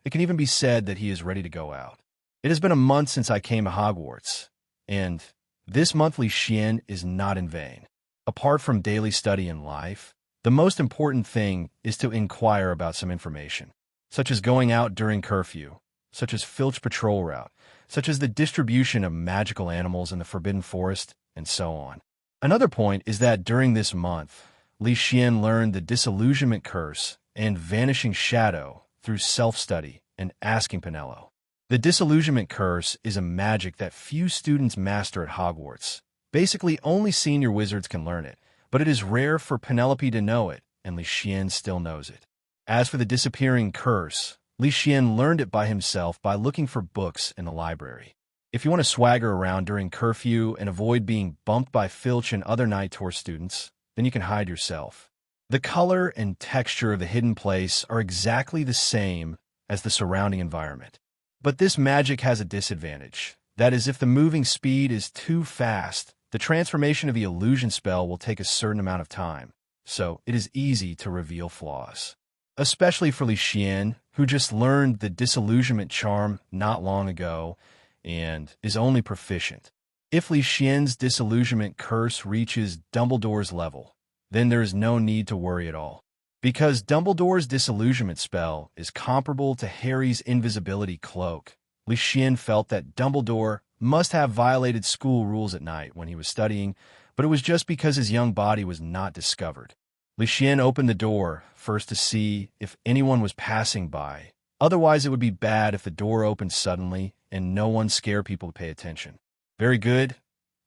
it can even be said that he is ready to go out. It has been a month since I came to Hogwarts, and this monthly Leysen is not in vain. Apart from daily study and life, the most important thing is to inquire about some information, such as going out during curfew, such as Filch patrol route, such as the distribution of magical animals in the Forbidden Forest, and so on. Another point is that during this month, Leysen learned the disillusionment curse and vanishing shadow through self-study and asking Penelo. The disillusionment curse is a magic that few students master at Hogwarts. Basically, only senior wizards can learn it, but it is rare for Penelope to know it, and Leysen still knows it. As for the disappearing curse, Leysen learned it by himself by looking for books in the library. If you want to swagger around during curfew and avoid being bumped by Filch and other night tour students, then you can hide yourself. The color and texture of the hidden place are exactly the same as the surrounding environment. But this magic has a disadvantage. That is, if the moving speed is too fast, the transformation of the illusion spell will take a certain amount of time, so it is easy to reveal flaws. Especially for Leysen, who just learned the disillusionment charm not long ago and is only proficient. If Leysen's disillusionment curse reaches Dumbledore's level, then there is no need to worry at all. Because Dumbledore's disillusionment spell is comparable to Harry's invisibility cloak, Leysen felt that Dumbledore must have violated school rules at night when he was studying, but it was just because his young body was not discovered. Leysen opened the door, first to see if anyone was passing by. Otherwise, it would be bad if the door opened suddenly and no one scared people to pay attention. Very good.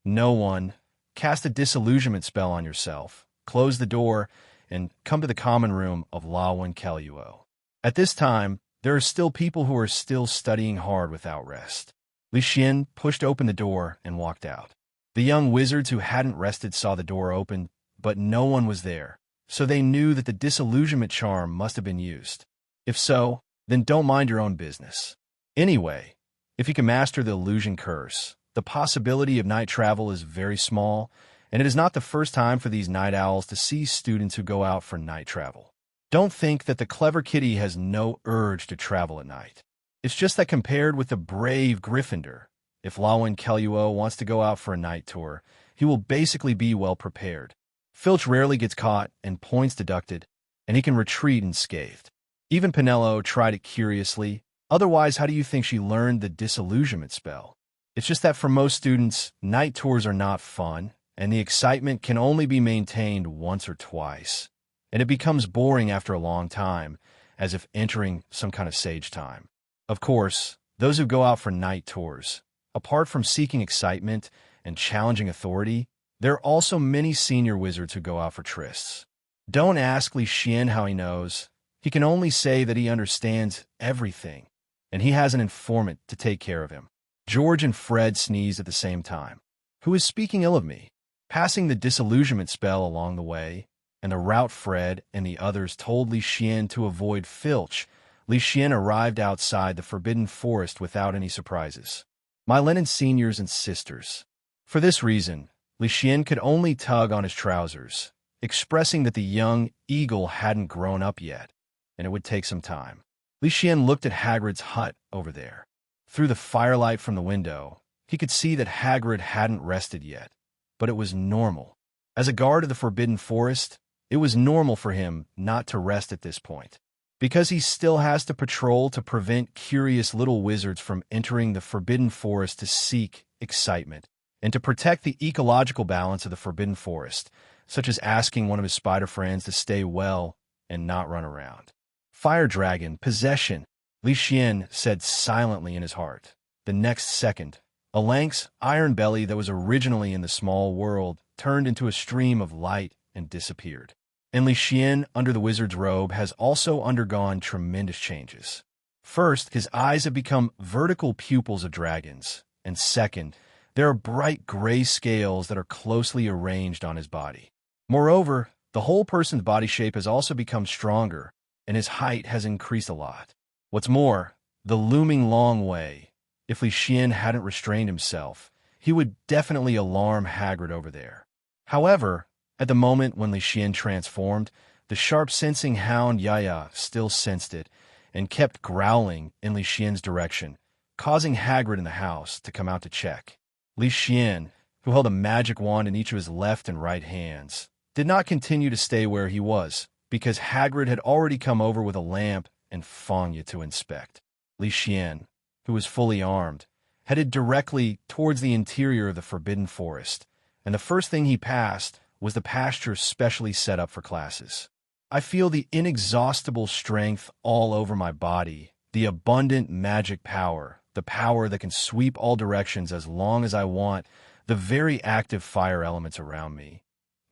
No one. Cast a disillusionment spell on yourself. Close the door and come to the common room of Lawen Kelluo. At this time, there are still people who are still studying hard without rest. Leysen pushed open the door and walked out. The young wizards who hadn't rested saw the door open, but no one was there, so they knew that the disillusionment charm must have been used. If so, then don't mind your own business. Anyway, if you can master the illusion curse, the possibility of night travel is very small, and it is not the first time for these night owls to see students who go out for night travel. Don't think that the clever kitty has no urge to travel at night. It's just that compared with the brave Gryffindor, if Lawen Kelluo wants to go out for a night tour, he will basically be well prepared. Filch rarely gets caught and points deducted, and he can retreat unscathed. Even Penelo tried it curiously. Otherwise, how do you think she learned the disillusionment spell? It's just that for most students, night tours are not fun, and the excitement can only be maintained once or twice, and it becomes boring after a long time, as if entering some kind of sage time. Of course, those who go out for night tours, apart from seeking excitement and challenging authority, there are also many senior wizards who go out for trysts. Don't ask Leysen how he knows. He can only say that he understands everything, and he has an informant to take care of him. George and Fred sneezed at the same time. Who is speaking ill of me? Passing the disillusionment spell along the way, and the route Fred and the others told Leysen to avoid Filch, Leysen arrived outside the Forbidden Forest without any surprises. My Lennon seniors and sisters. For this reason, Leysen could only tug on his trousers, expressing that the young eagle hadn't grown up yet, and it would take some time. Leysen looked at Hagrid's hut over there. Through the firelight from the window, he could see that Hagrid hadn't rested yet, but it was normal. As a guard of the Forbidden Forest, it was normal for him not to rest at this point, because he still has to patrol to prevent curious little wizards from entering the Forbidden Forest to seek excitement, and to protect the ecological balance of the Forbidden Forest, such as asking one of his spider friends to stay well and not run around. Fire dragon, possession, Leysen said silently in his heart. The next second, a Lanx iron belly that was originally in the small world turned into a stream of light and disappeared. And Leysen, under the wizard's robe, has also undergone tremendous changes. First, his eyes have become vertical pupils of dragons, and second, there are bright gray scales that are closely arranged on his body. Moreover, the whole person's body shape has also become stronger, and his height has increased a lot. What's more, the looming long way, if Leysen hadn't restrained himself, he would definitely alarm Hagrid over there. However, at the moment when Leysen transformed, the sharp-sensing hound Yaya still sensed it and kept growling in Leysen's direction, causing Hagrid in the house to come out to check. Leysen, who held a magic wand in each of his left and right hands, did not continue to stay where he was, because Hagrid had already come over with a lamp and Fanya to inspect. Leysen, who was fully armed, headed directly towards the interior of the Forbidden Forest, and the first thing he passed was the pasture specially set up for classes. I feel the inexhaustible strength all over my body, the abundant magic power, the power that can sweep all directions as long as I want, the very active fire elements around me,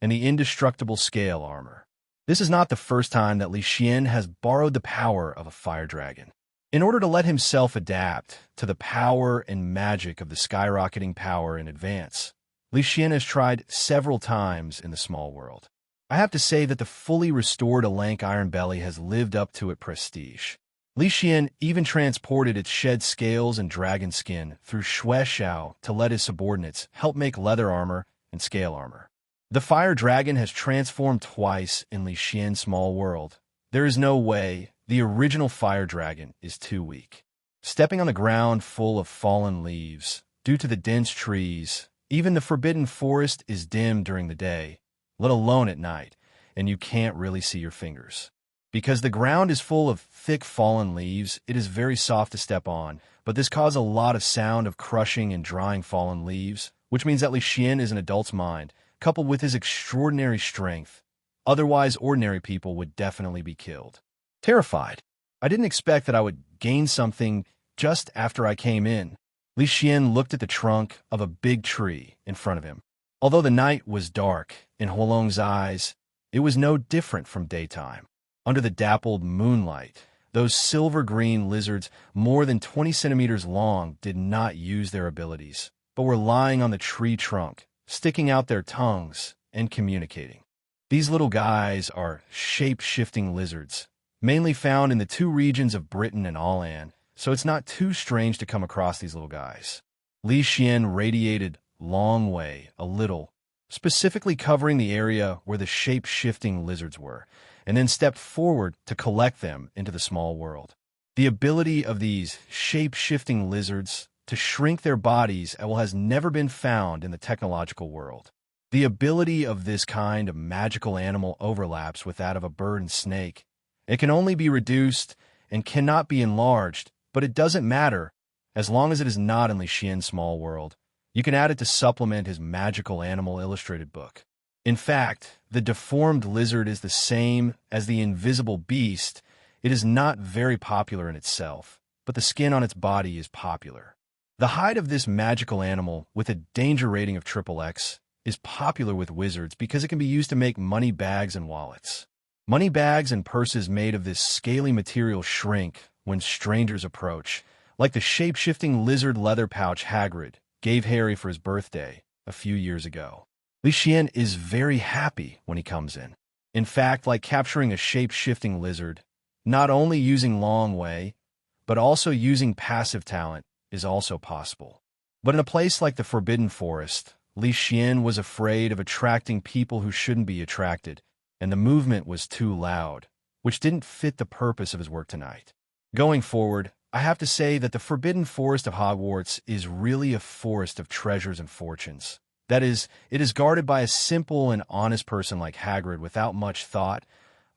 and the indestructible scale armor. This is not the first time that Leysen has borrowed the power of a fire dragon. In order to let himself adapt to the power and magic of the skyrocketing power in advance, Leysen has tried several times in the small world. I have to say that the fully restored Alank Iron Belly has lived up to its prestige. Leysen even transported its shed scales and dragon skin through Xuan to let his subordinates help make leather armor and scale armor. The fire dragon has transformed twice in Leysen's small world. There is no way the original fire dragon is too weak. Stepping on the ground full of fallen leaves, due to the dense trees, even the Forbidden Forest is dim during the day, let alone at night, and you can't really see your fingers. Because the ground is full of thick fallen leaves, it is very soft to step on, but this causes a lot of sound of crushing and drying fallen leaves, which means that Leysen is an adult's mind, coupled with his extraordinary strength. Otherwise, ordinary people would definitely be killed. Terrified, I didn't expect that I would gain something just after I came in. Leysen looked at the trunk of a big tree in front of him. Although the night was dark, in Huolong's eyes, it was no different from daytime. Under the dappled moonlight, those silver-green lizards, more than 20 centimeters long, did not use their abilities, but were lying on the tree trunk, sticking out their tongues and communicating. These little guys are shape-shifting lizards, mainly found in the two regions of Britain and Allan, so it's not too strange to come across these little guys. Leysen radiated long way, a little, specifically covering the area where the shape-shifting lizards were, and then stepped forward to collect them into the small world. The ability of these shape-shifting lizards to shrink their bodies has never been found in the technological world. The ability of this kind of magical animal overlaps with that of a bird and snake. It can only be reduced and cannot be enlarged, but it doesn't matter as long as it is not in Leysen's small world. You can add it to supplement his magical animal illustrated book. In fact, the deformed lizard is the same as the invisible beast. It is not very popular in itself, but the skin on its body is popular. The hide of this magical animal, with a danger rating of XXX, is popular with wizards because it can be used to make money bags and wallets. Money bags and purses made of this scaly material shrink when strangers approach, like the shape-shifting lizard leather pouch Hagrid gave Harry for his birthday a few years ago. Leysen is very happy when he comes in. In fact, like capturing a shape-shifting lizard, not only using Long Way, but also using passive talent is also possible. But in a place like the Forbidden Forest, Leysen was afraid of attracting people who shouldn't be attracted, and the movement was too loud, which didn't fit the purpose of his work tonight. Going forward, I have to say that the Forbidden Forest of Hogwarts is really a forest of treasures and fortunes. That is, it is guarded by a simple and honest person like Hagrid without much thought.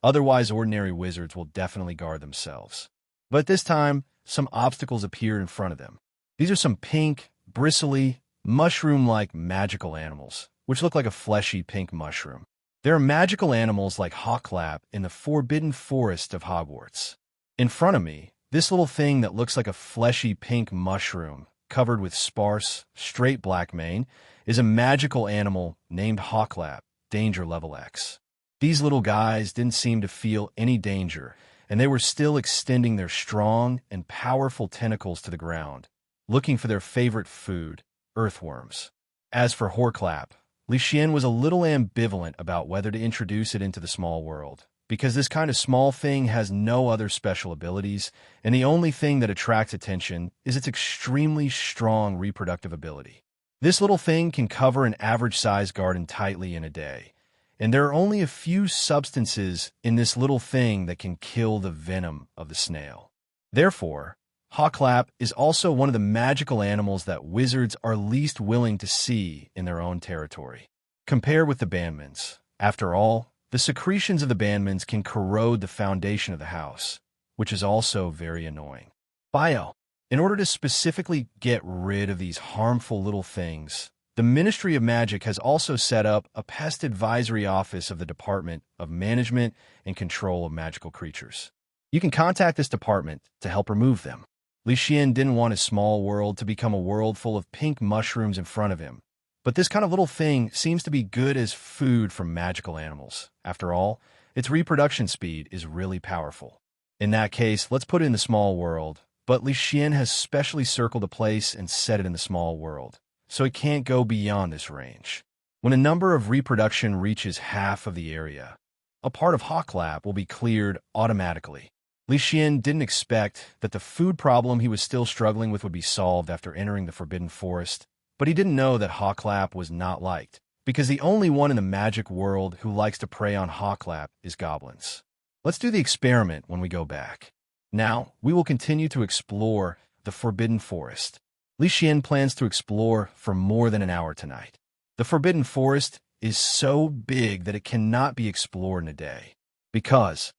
Otherwise, ordinary wizards will definitely guard themselves. But this time, some obstacles appear in front of them. These are some pink, bristly, mushroom-like magical animals, which look like a fleshy pink mushroom. There are magical animals like Hawklap in the Forbidden Forest of Hogwarts. In front of me, this little thing that looks like a fleshy pink mushroom, covered with sparse, straight black mane, is a magical animal named Hawklap, Danger Level X. These little guys didn't seem to feel any danger, and they were still extending their strong and powerful tentacles to the ground, looking for their favorite food, earthworms. As for Hawklap, Leysen was a little ambivalent about whether to introduce it into the small world, because this kind of small thing has no other special abilities, and the only thing that attracts attention is its extremely strong reproductive ability. This little thing can cover an average-sized garden tightly in a day, and there are only a few substances in this little thing that can kill the venom of the snail. Therefore, Hawklap is also one of the magical animals that wizards are least willing to see in their own territory. Compare with the bandmans. After all, the secretions of the bandmans can corrode the foundation of the house, which is also very annoying. Bio. In order to specifically get rid of these harmful little things, the Ministry of Magic has also set up a pest advisory office of the Department of Management and Control of Magical Creatures. You can contact this department to help remove them. Leysen didn't want his small world to become a world full of pink mushrooms in front of him, but this kind of little thing seems to be good as food for magical animals. After all, its reproduction speed is really powerful. In that case, let's put it in the small world, but Leysen has specially circled a place and set it in the small world, so it can't go beyond this range. When a number of reproduction reaches half of the area, a part of Hawklap will be cleared automatically. Leysen didn't expect that the food problem he was still struggling with would be solved after entering the Forbidden Forest, but he didn't know that Hawklap was not liked, because the only one in the magic world who likes to prey on Hawklap is goblins. Let's do the experiment when we go back. Now, we will continue to explore the Forbidden Forest. Leysen plans to explore for more than an hour tonight. The Forbidden Forest is so big that it cannot be explored in a day, because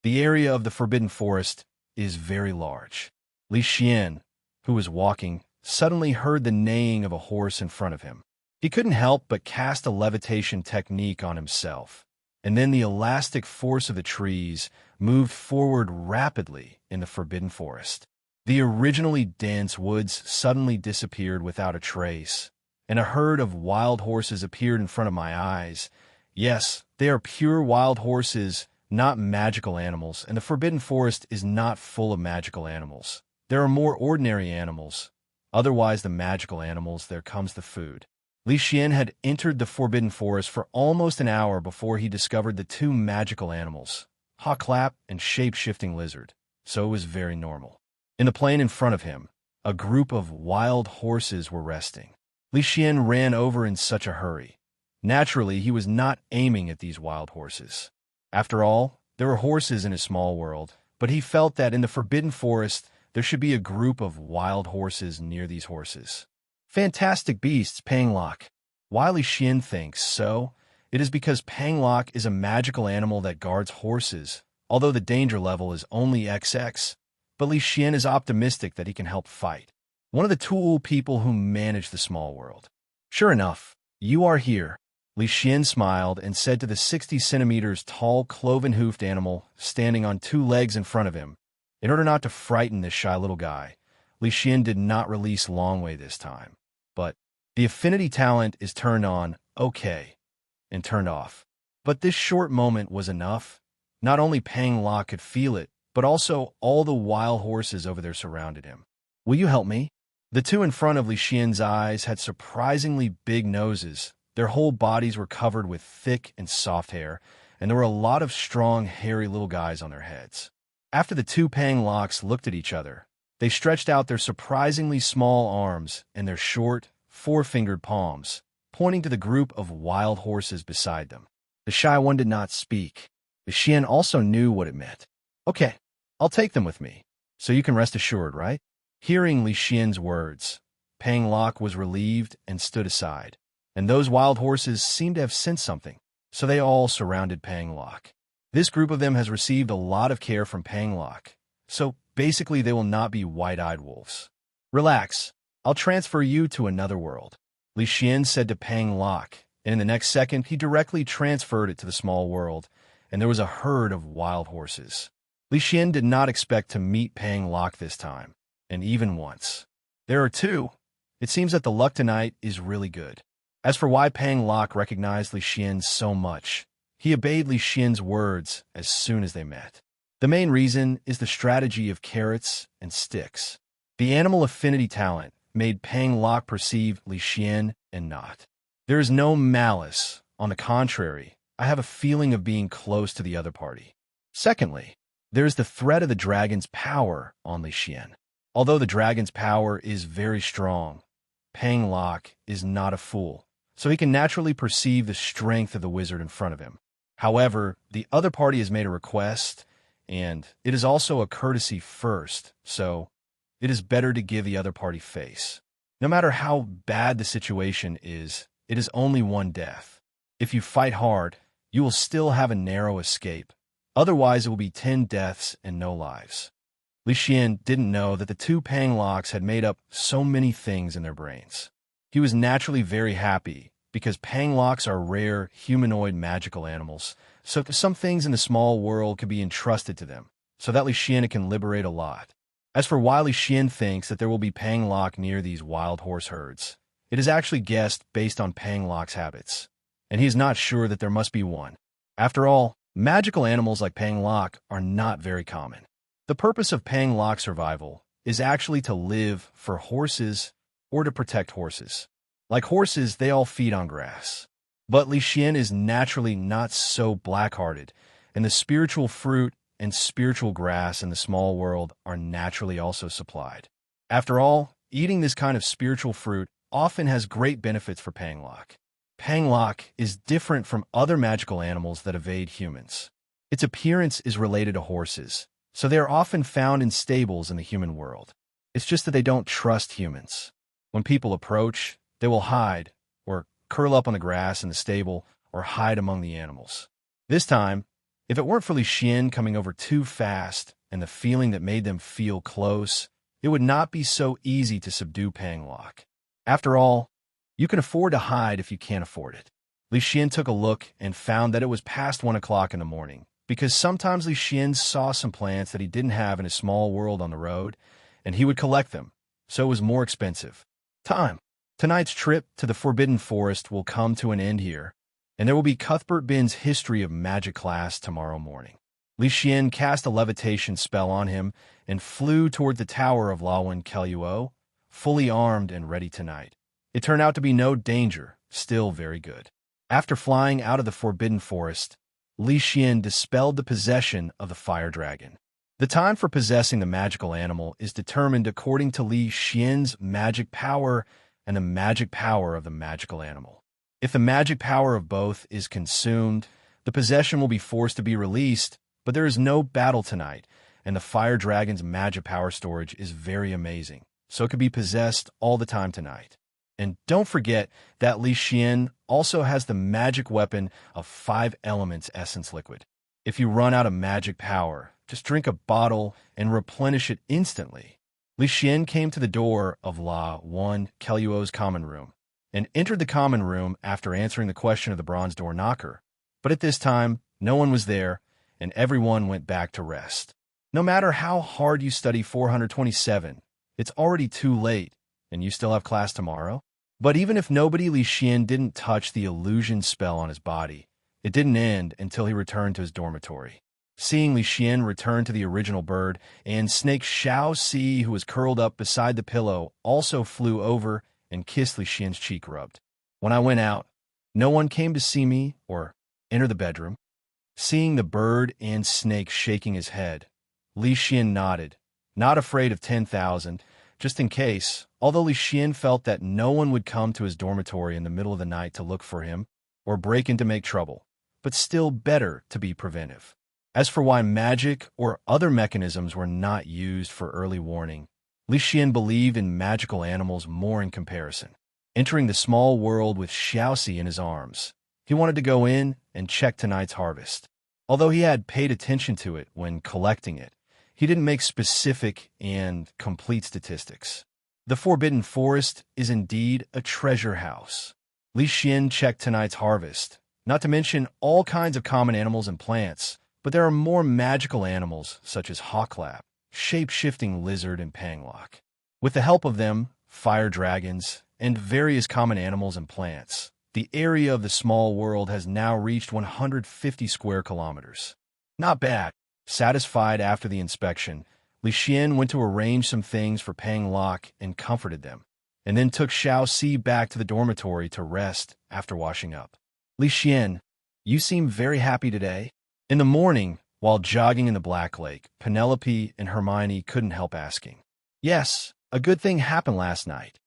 the area of the Forbidden Forest is very large. Leysen, who was walking, suddenly heard the neighing of a horse in front of him. He couldn't help but cast a levitation technique on himself, and then the elastic force of the trees moved forward rapidly in the Forbidden Forest. The originally dense woods suddenly disappeared without a trace, and a herd of wild horses appeared in front of my eyes. Yes, they are pure wild horses, not magical animals, and the Forbidden Forest is not full of magical animals. There are more ordinary animals. Otherwise, the magical animals, there comes the food. Leysen had entered the Forbidden Forest for almost an hour before he discovered the two magical animals, Hawklap and shape-shifting lizard, so it was very normal. In the plain in front of him, a group of wild horses were resting. Leysen ran over in such a hurry. Naturally, he was not aiming at these wild horses. After all, there were horses in his small world, but he felt that in the Forbidden Forest, there should be a group of wild horses near these horses. Fantastic beasts, Panglock. Why Leysen thinks so, it is because Panglock is a magical animal that guards horses, although the danger level is only XX, but Leysen is optimistic that he can help fight. One of the tool people who manage the small world. Sure enough, you are here. Leysen smiled and said to the 60 centimeters tall cloven-hoofed animal standing on two legs in front of him. In order not to frighten this shy little guy, Leysen did not release Longway this time. But the affinity talent is turned on, okay, and turned off. But this short moment was enough. Not only Panglock could feel it, but also all the wild horses over there surrounded him. Will you help me? The two in front of Leysen's eyes had surprisingly big noses. Their whole bodies were covered with thick and soft hair, and there were a lot of strong, hairy little guys on their heads. After the two Panglocks looked at each other, they stretched out their surprisingly small arms and their short, four-fingered palms, pointing to the group of wild horses beside them. The shy one did not speak. Leysen also knew what it meant. Okay, I'll take them with me, so you can rest assured, right? Hearing Leysen's words, Panglock was relieved and stood aside, and those wild horses seemed to have sensed something, so they all surrounded Panglock. This group of them has received a lot of care from Panglock, so basically they will not be white-eyed wolves. Relax, I'll transfer you to another world, Leysen said to Panglock, and in the next second he directly transferred it to the small world, and there was a herd of wild horses. Leysen did not expect to meet Panglock this time, and even once. There are two. It seems that the luck tonight is really good. As for why Panglock recognized Leysen so much, he obeyed Leysen's words as soon as they met. The main reason is the strategy of carrots and sticks. The animal affinity talent made Panglock perceive Leysen and not. There is no malice. On the contrary, I have a feeling of being close to the other party. Secondly, there is the threat of the dragon's power on Leysen. Although the dragon's power is very strong, Pang Locke is not a fool, so he can naturally perceive the strength of the wizard in front of him. However, the other party has made a request, and it is also a courtesy first, so it is better to give the other party face. No matter how bad the situation is, it is only one death. If you fight hard, you will still have a narrow escape. Otherwise, it will be 10 deaths and no lives. Leysen didn't know that the two Pang Locks had made up so many things in their brains. He was naturally very happy because Pang Locks are rare, humanoid magical animals, so some things in the small world could be entrusted to them, so that Leysen can liberate a lot. As for why Leysen thinks that there will be Pang Lock near these wild horse herds, it is actually guessed based on Pang Lock's habits, and he is not sure that there must be one. After all, magical animals like Pang Lock are not very common. The purpose of Pang Lock survival is actually to live for horses or to protect horses. Like horses, they all feed on grass. But Leysen is naturally not so black-hearted, and the spiritual fruit and spiritual grass in the small world are naturally also supplied. After all, eating this kind of spiritual fruit often has great benefits for Pang Lock. Pang Lock is different from other magical animals that evade humans. Its appearance is related to horses, so they are often found in stables in the human world. It's just that they don't trust humans. When people approach, they will hide, or curl up on the grass in the stable, or hide among the animals. This time, if it weren't for Leysen coming over too fast and the feeling that made them feel close, it would not be so easy to subdue Pang Lock. After all, you can afford to hide if you can't afford it. Leysen took a look and found that it was past 1 o'clock in the morning, because sometimes Leysen saw some plants that he didn't have in his small world on the road, and he would collect them, so it was more expensive. Time. Tonight's trip to the Forbidden Forest will come to an end here, and there will be Cuthbert Bin's History of Magic class tomorrow morning. Leysen cast a levitation spell on him and flew toward the tower of Lawen Kelluo, fully armed and ready tonight. It turned out to be no danger, still very good. After flying out of the Forbidden Forest, Leysen dispelled the possession of the fire dragon. The time for possessing the magical animal is determined according to Leysen's magic power and the magic power of the magical animal. If the magic power of both is consumed, the possession will be forced to be released, but there is no battle tonight, and the fire dragon's magic power storage is very amazing, so it could be possessed all the time tonight. And don't forget that Leysen also has the magic weapon of 5 elements essence liquid. If you run out of magic power, just drink a bottle and replenish it instantly. Leysen came to the door of Lawen Kelluo's common room and entered the common room after answering the question of the bronze door knocker. But at this time, no one was there, and everyone went back to rest. No matter how hard you study 427, it's already too late, and you still have class tomorrow. But even if nobody, Leysen didn't touch the illusion spell on his body. It didn't end until he returned to his dormitory. Seeing Leysen return to the original bird, and Snake Xiao-Si, who was curled up beside the pillow, also flew over and kissed Leysen's cheek rubbed. When I went out, no one came to see me or enter the bedroom. Seeing the bird and Snake shaking his head, Leysen nodded, not afraid of 10,000, just in case, although Leysen felt that no one would come to his dormitory in the middle of the night to look for him or break in to make trouble, but still better to be preventive. As for why magic or other mechanisms were not used for early warning, Leysen believed in magical animals more in comparison. Entering the small world with Xiao-Si in his arms, he wanted to go in and check tonight's harvest. Although he had paid attention to it when collecting it, he didn't make specific and complete statistics. The Forbidden Forest is indeed a treasure house. Leysen checked tonight's harvest, not to mention all kinds of common animals and plants, but there are more magical animals such as Hawklap, shape-shifting lizard, and Pang Lock. With the help of them, fire dragons, and various common animals and plants, the area of the small world has now reached 150 square kilometers. Not bad. Satisfied after the inspection, Leysen went to arrange some things for Pang Lock and comforted them, and then took Xiao-Si back to the dormitory to rest after washing up. Leysen, you seem very happy today. In the morning, while jogging in the Black Lake, Penelope and Hermione couldn't help asking. Yes, a good thing happened last night.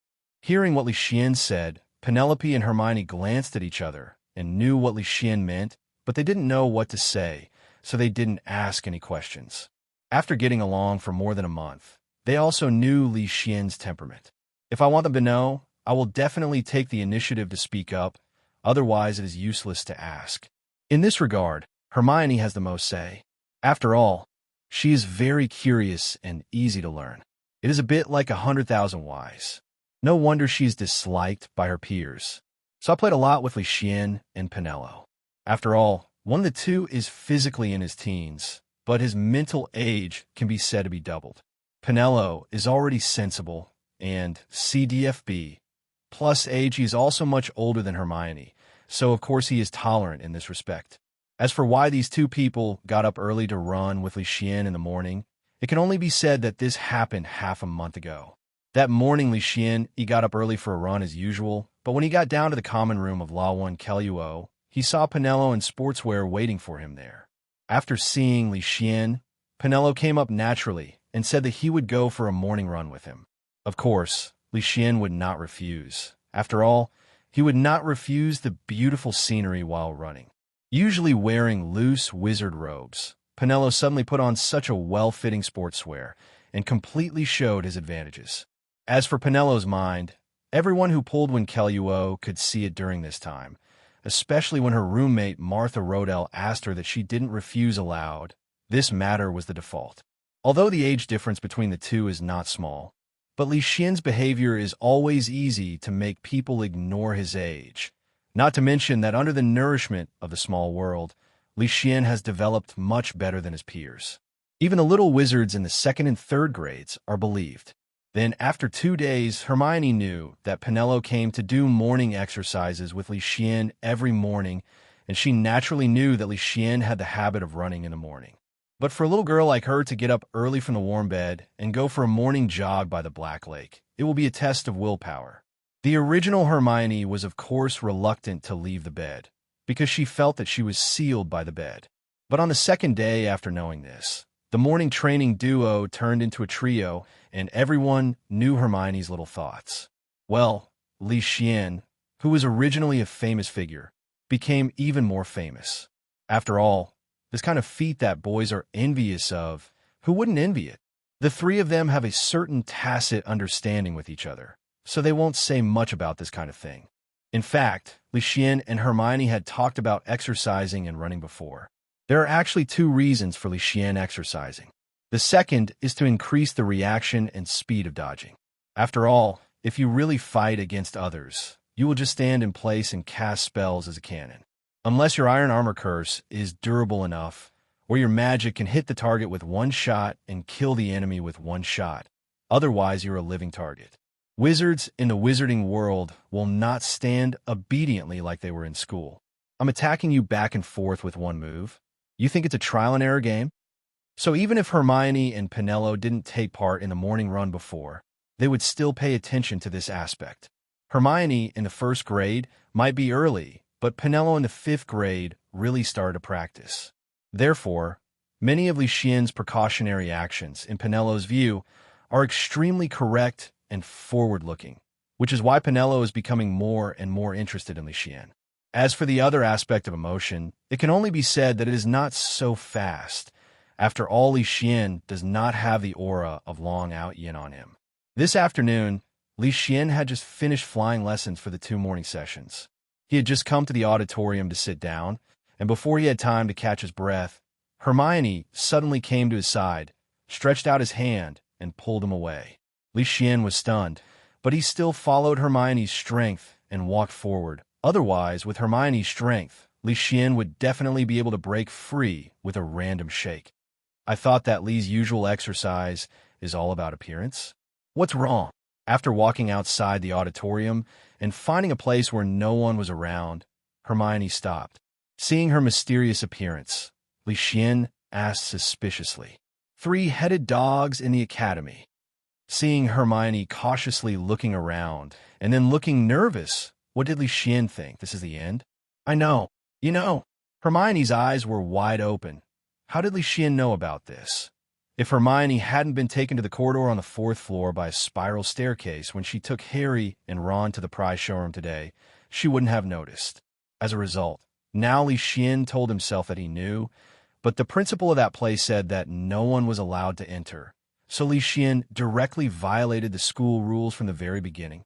Hearing what Leysen said, Penelope and Hermione glanced at each other and knew what Leysen meant, but they didn't know what to say, so they didn't ask any questions. After getting along for more than a month, they also knew Leysen's temperament. If I want them to know, I will definitely take the initiative to speak up, otherwise it is useless to ask. In this regard, Hermione has the most say. After all, she is very curious and easy to learn. It is a bit like 100,000 whys. No wonder she is disliked by her peers. So I played a lot with Leysen and Penelope. After all, one of the two is physically in his teens, but his mental age can be said to be doubled. Penelope is already sensible, and CDFB. Plus age, he is also much older than Hermione, so of course he is tolerant in this respect. As for why these two people got up early to run with Leysen in the morning, it can only be said that this happened half a month ago. That morning, Leysen, he got up early for a run as usual, but when he got down to the common room of Law 1 Keluo, he saw Penelope in sportswear waiting for him there. After seeing Leysen, Penelope came up naturally and said that he would go for a morning run with him. Of course, Leysen would not refuse. After all, he would not refuse the beautiful scenery while running. Usually wearing loose wizard robes, Penelope suddenly put on such a well-fitting sportswear and completely showed his advantages. As for Penelope's mind, everyone who pulled when Keluo could see it during this time, especially when her roommate Martha Rodell asked her that she didn't refuse aloud. This matter was the default. Although the age difference between the two is not small, but Leysen's behavior is always easy to make people ignore his age. Not to mention that under the nourishment of the small world, Leysen has developed much better than his peers. Even the little wizards in the 2nd and 3rd grades are believed. Then, after 2 days, Hermione knew that Penelope came to do morning exercises with Leysen every morning, and she naturally knew that Leysen had the habit of running in the morning. But for a little girl like her to get up early from the warm bed and go for a morning jog by the Black Lake, it will be a test of willpower. The original Hermione was of course reluctant to leave the bed, because she felt that she was sealed by the bed. But on the 2nd day after knowing this, the morning training duo turned into a trio, and everyone knew Hermione's little thoughts. Well, Leysen, who was originally a famous figure, became even more famous. After all, this kind of feat that boys are envious of, who wouldn't envy it? The three of them have a certain tacit understanding with each other, so they won't say much about this kind of thing. In fact, Leysen and Hermione had talked about exercising and running before. There are actually 2 reasons for Leysen exercising. The second is to increase the reaction and speed of dodging. After all, if you really fight against others, you will just stand in place and cast spells as a cannon. Unless your iron armor curse is durable enough, or your magic can hit the target with 1 shot and kill the enemy with 1 shot. Otherwise, you're a living target. Wizards in the wizarding world will not stand obediently like they were in school. I'm attacking you back and forth with 1 move. You think it's a trial and error game? So even if Hermione and Penelope didn't take part in the morning run before, they would still pay attention to this aspect. Hermione in the 1st grade might be early, but Penelope in the 5th grade really started to practice. Therefore, many of Leysen's precautionary actions, in Penelope's view, are extremely correct and forward-looking, which is why Penelope is becoming more and more interested in Leysen. As for the other aspect of emotion, it can only be said that it is not so fast. After all, Leysen does not have the aura of Long Out Yin on him. This afternoon, Leysen had just finished flying lessons for the 2 morning sessions. He had just come to the auditorium to sit down, and before he had time to catch his breath, Hermione suddenly came to his side, stretched out his hand, and pulled him away. Leysen was stunned, but he still followed Hermione's strength and walked forward. Otherwise, with Hermione's strength, Leysen would definitely be able to break free with a random shake. I thought that Lee's usual exercise is all about appearance. What's wrong? After walking outside the auditorium and finding a place where no one was around, Hermione stopped. Seeing her mysterious appearance, Leysen asked suspiciously, 3-headed dogs in the academy. Seeing Hermione cautiously looking around and then looking nervous, what did Leysen think? This is the end? I know. You know. Hermione's eyes were wide open. How did Leysen know about this? If Hermione hadn't been taken to the corridor on the 4th floor by a spiral staircase when she took Harry and Ron to the prize showroom today, she wouldn't have noticed. As a result, now Leysen told himself that he knew, but the principal of that place said that no one was allowed to enter. So Leysen directly violated the school rules from the very beginning.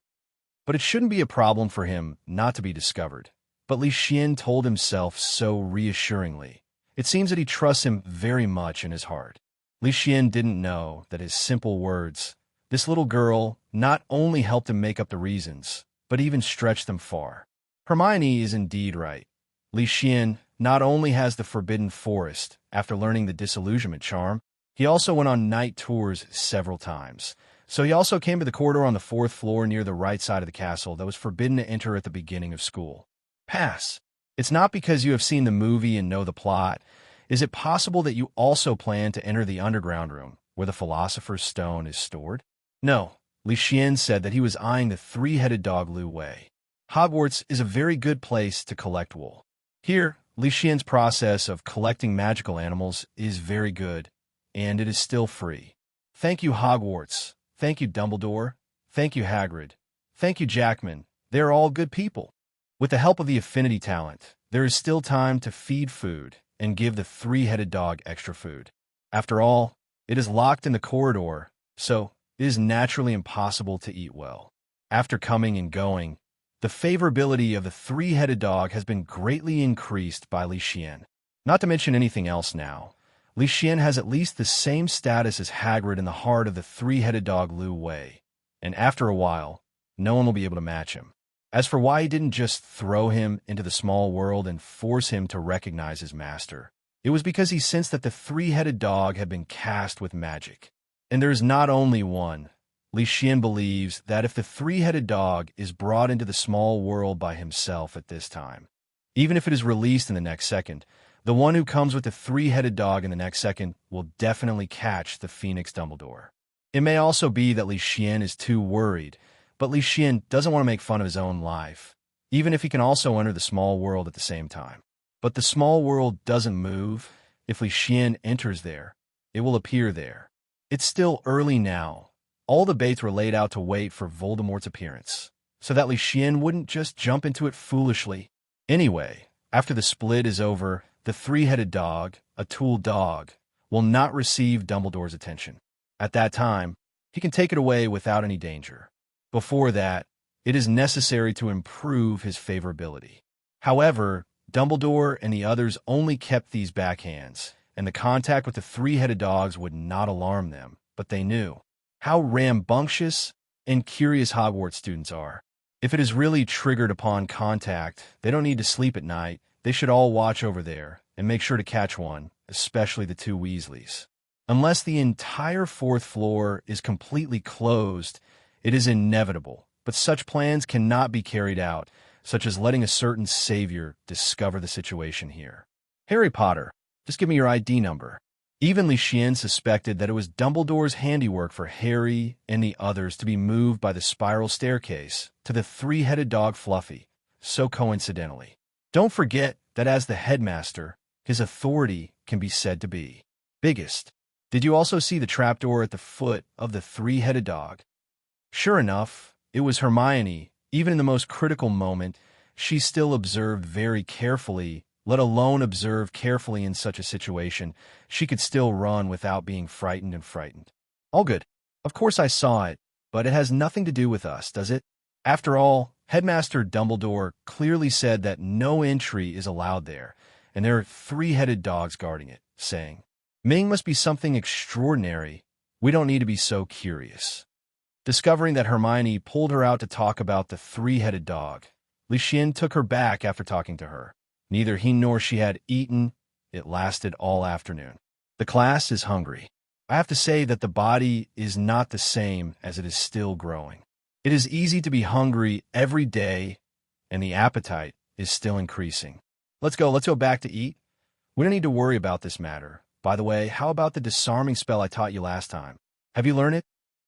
But it shouldn't be a problem for him not to be discovered. But Leysen told himself so reassuringly. It seems that he trusts him very much in his heart. Leysen didn't know that his simple words, this little girl, not only helped him make up the reasons, but even stretched them far. Hermione is indeed right. Leysen not only has the Forbidden Forest after learning the disillusionment charm, he also went on night tours several times. So he also came to the corridor on the 4th floor near the right side of the castle that was forbidden to enter at the beginning of school. Pass. It's not because you have seen the movie and know the plot. Is it possible that you also plan to enter the underground room, where the Philosopher's Stone is stored? No, Leysen said that he was eyeing the 3-headed dog Lu Wei. Hogwarts is a very good place to collect wool. Here, Leysen's process of collecting magical animals is very good, and it is still free. Thank you, Hogwarts. Thank you, Dumbledore. Thank you, Hagrid. Thank you, Jackman. They are all good people. With the help of the affinity talent, there is still time to feed food and give the 3-headed dog extra food. After all, it is locked in the corridor, so it is naturally impossible to eat well. After coming and going, the favorability of the 3-headed dog has been greatly increased by Leysen. Not to mention anything else now, Leysen has at least the same status as Hagrid in the heart of the 3-headed dog Lu Wei, and after a while, no one will be able to match him. As for why he didn't just throw him into the small world and force him to recognize his master, it was because he sensed that the 3-headed dog had been cast with magic. And there is not only one. Leysen believes that if the 3-headed dog is brought into the small world by himself at this time, even if it is released in the next second, the one who comes with the 3-headed dog in the next second will definitely catch the Phoenix Dumbledore. It may also be that Leysen is too worried, but Leysen doesn't want to make fun of his own life, even if he can also enter the small world at the same time. But the small world doesn't move. If Leysen enters there, it will appear there. It's still early now. All the baits were laid out to wait for Voldemort's appearance, so that Leysen wouldn't just jump into it foolishly. Anyway, after the split is over, the 3-headed dog, a tool dog, will not receive Dumbledore's attention. At that time, he can take it away without any danger. Before that, it is necessary to improve his favorability. However, Dumbledore and the others only kept these backhands, and the contact with the 3-headed dogs would not alarm them, but they knew how rambunctious and curious Hogwarts students are. If it is really triggered upon contact, they don't need to sleep at night. They should all watch over there and make sure to catch one, especially the 2 Weasleys. Unless the entire 4th floor is completely closed, it is inevitable, but such plans cannot be carried out, such as letting a certain savior discover the situation here. Harry Potter, just give me your ID number. Even Leysen suspected that it was Dumbledore's handiwork for Harry and the others to be moved by the spiral staircase to the 3-headed dog Fluffy, so coincidentally. Don't forget that as the headmaster, his authority can be said to be biggest. Did you also see the trapdoor at the foot of the 3-headed dog? Sure enough, it was Hermione. Even in the most critical moment, she still observed very carefully, let alone observe carefully in such a situation. She could still run without being frightened. All good. Of course I saw it, but it has nothing to do with us, does it? After all, Headmaster Dumbledore clearly said that no entry is allowed there, and there are 3-headed dogs guarding it, saying, Ming must be something extraordinary. We don't need to be so curious. Discovering that Hermione pulled her out to talk about the 3-headed dog, Leysen took her back after talking to her. Neither he nor she had eaten. It lasted all afternoon. The class is hungry. I have to say that the body is not the same as it is still growing. It is easy to be hungry every day, and the appetite is still increasing. Let's go back to eat. We don't need to worry about this matter. By the way, how about the disarming spell I taught you last time? Have you learned it?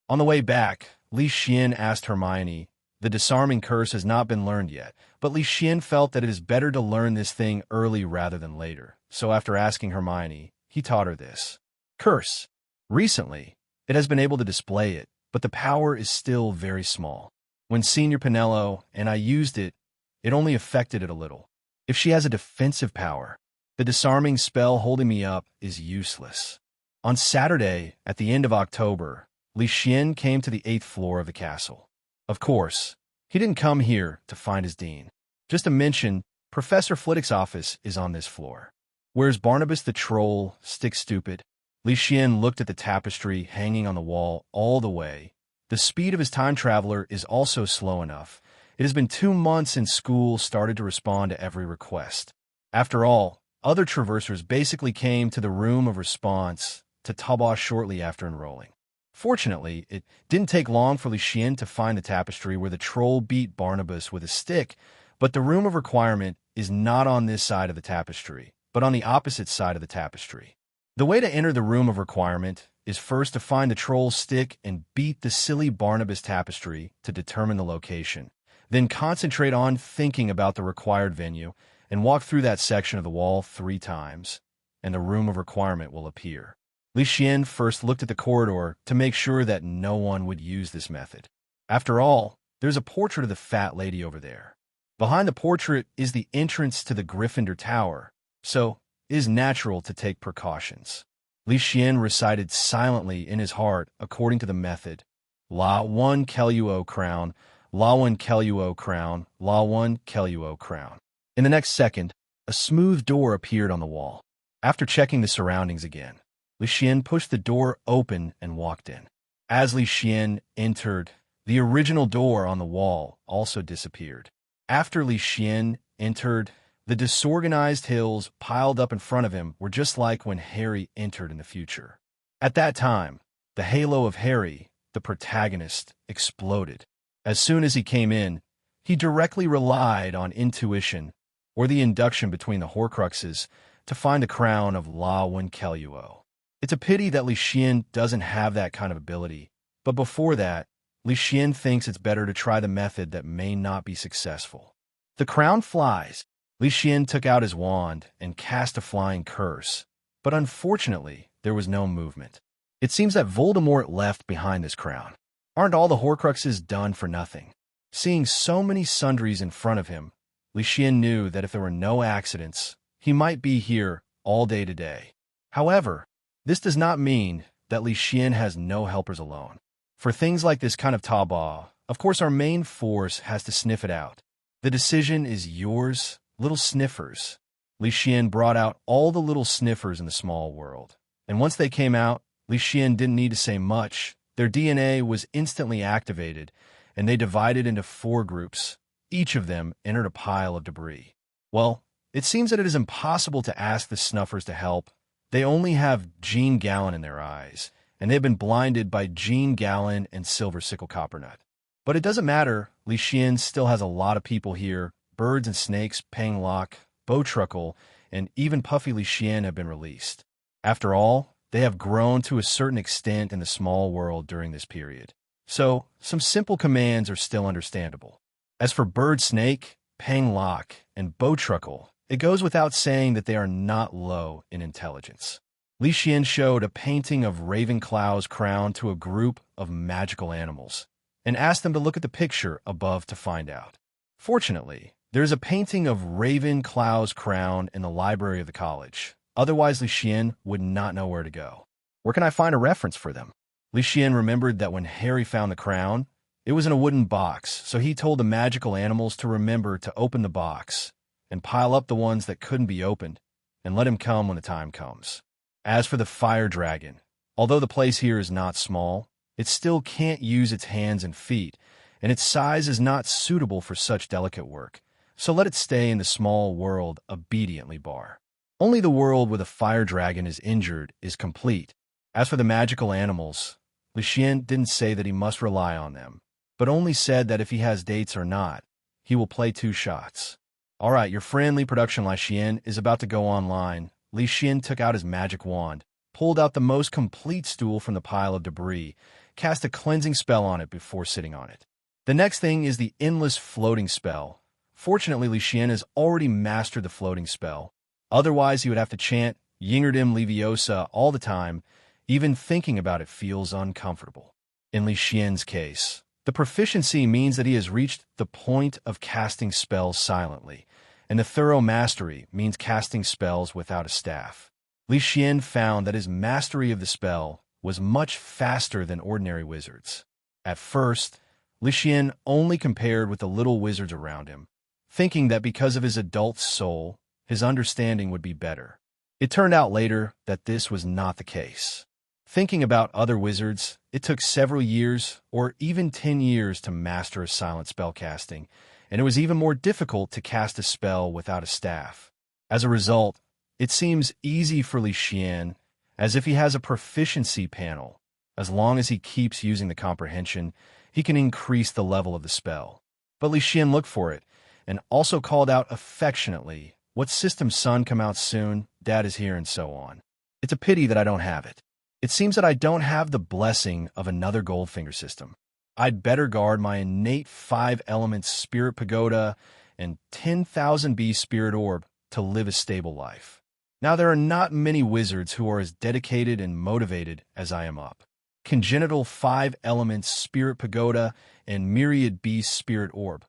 On the way back, Leysen asked Hermione. The disarming curse has not been learned yet, but Leysen felt that it is better to learn this thing early rather than later. So after asking Hermione, he taught her this. Curse. Recently, it has been able to display it, but the power is still very small. When Senior Pinello and I used it, it only affected it a little. If she has a defensive power, the disarming spell holding me up is useless. On Saturday, at the end of October, Leysen came to the 8th floor of the castle. Of course, he didn't come here to find his dean. Just to mention, Professor Flitwick's office is on this floor. Where's Barnabas the troll, stick stupid? Leysen looked at the tapestry hanging on the wall all the way. The speed of his time traveler is also slow enough. It has been 2 months since school started to respond to every request. After all, other traversers basically came to the room of response to Tabaugh shortly after enrolling. Fortunately, it didn't take long for Leysen to find the tapestry where the troll beat Barnabas with a stick, but the room of requirement is not on this side of the tapestry, but on the opposite side of the tapestry. The way to enter the room of requirement is first to find the troll's stick and beat the silly Barnabas tapestry to determine the location. Then concentrate on thinking about the required venue and walk through that section of the wall 3 times, and the room of requirement will appear. Leysen first looked at the corridor to make sure that no one would use this method. After all, there's a portrait of the fat lady over there. Behind the portrait is the entrance to the Gryffindor Tower, so it is natural to take precautions. Leysen recited silently in his heart according to the method. La one Keluo crown, La one Keluo crown, La one Keluo crown. In the next second, a smooth door appeared on the wall. After checking the surroundings again, Leysen pushed the door open and walked in. As Leysen entered, the original door on the wall also disappeared. After Leysen entered, the disorganized hills piled up in front of him were just like when Harry entered in the future. At that time, the halo of Harry, the protagonist, exploded. As soon as he came in, he directly relied on intuition or the induction between the Horcruxes to find the crown of La Winkeluo. It's a pity that Leysen doesn't have that kind of ability, but before that, Leysen thinks it's better to try the method that may not be successful. The crown flies. Leysen took out his wand and cast a flying curse, but unfortunately, there was no movement. It seems that Voldemort left behind this crown. Aren't all the Horcruxes done for nothing? Seeing so many sundries in front of him, Leysen knew that if there were no accidents, he might be here all day today. However, this does not mean that Leysen has no helpers alone. For things like this kind of tabaugh, of course our main force has to sniff it out. The decision is yours, little sniffers. Leysen brought out all the little sniffers in the small world. And once they came out, Leysen didn't need to say much. Their DNA was instantly activated, and they divided into 4 groups. Each of them entered a pile of debris. Well, it seems that it is impossible to ask the snuffers to help. They only have Jean Gallen in their eyes, and they've been blinded by Jean Gallen and Silver Sickle Coppernut. But it doesn't matter. Leysen still has a lot of people here. Birds and snakes, Panglock, Bowtruckle, and even Puffy Leysen have been released. After all, they have grown to a certain extent in the small world during this period. So, some simple commands are still understandable. As for Bird Snake, Panglock, and Bowtruckle, it goes without saying that they are not low in intelligence. Leysen showed a painting of Ravenclaw's crown to a group of magical animals, and asked them to look at the picture above to find out. Fortunately, there is a painting of Ravenclaw's crown in the library of the college. Otherwise, Leysen would not know where to go. Where can I find a reference for them? Leysen remembered that when Harry found the crown, it was in a wooden box, so he told the magical animals to remember to open the box and pile up the ones that couldn't be opened, and let him come when the time comes. As for the fire dragon, although the place here is not small, it still can't use its hands and feet, and its size is not suitable for such delicate work, so let it stay in the small world obediently bar. Only the world where the fire dragon is injured is complete. As for the magical animals, Leysen didn't say that he must rely on them, but only said that if he has dates or not, he will play 2 shots. All right, your friendly production Leysen is about to go online. Leysen took out his magic wand, pulled out the most complete stool from the pile of debris, cast a cleansing spell on it before sitting on it. The next thing is the endless floating spell. Fortunately, Leysen has already mastered the floating spell. Otherwise, he would have to chant Yingardim Leviosa all the time, Even thinking about it feels uncomfortable. In Leysen's case, the proficiency means that he has reached the point of casting spells silently, and the thorough mastery means casting spells without a staff. Leysen found that his mastery of the spell was much faster than ordinary wizards. At first, Leysen only compared with the little wizards around him, thinking that because of his adult soul, his understanding would be better. It turned out later that this was not the case. Thinking about other wizards, it took several years or even 10 years to master a silent spellcasting, and it was even more difficult to cast a spell without a staff. As a result, it seems easy for Leysen, as if he has a proficiency panel. As long as he keeps using the comprehension, he can increase the level of the spell. But Leysen looked for it, and also called out affectionately, "What system, son? Come out soon, Dad is here," and so on. It's a pity that I don't have it. It seems that I don't have the blessing of another Goldfinger system. I'd better guard my innate 5 elements Spirit Pagoda and 10,000 B Spirit Orb to live a stable life. Now, there are not many wizards who are as dedicated and motivated as I am up. Congenital 5 elements Spirit Pagoda and Myriad Beast Spirit Orb.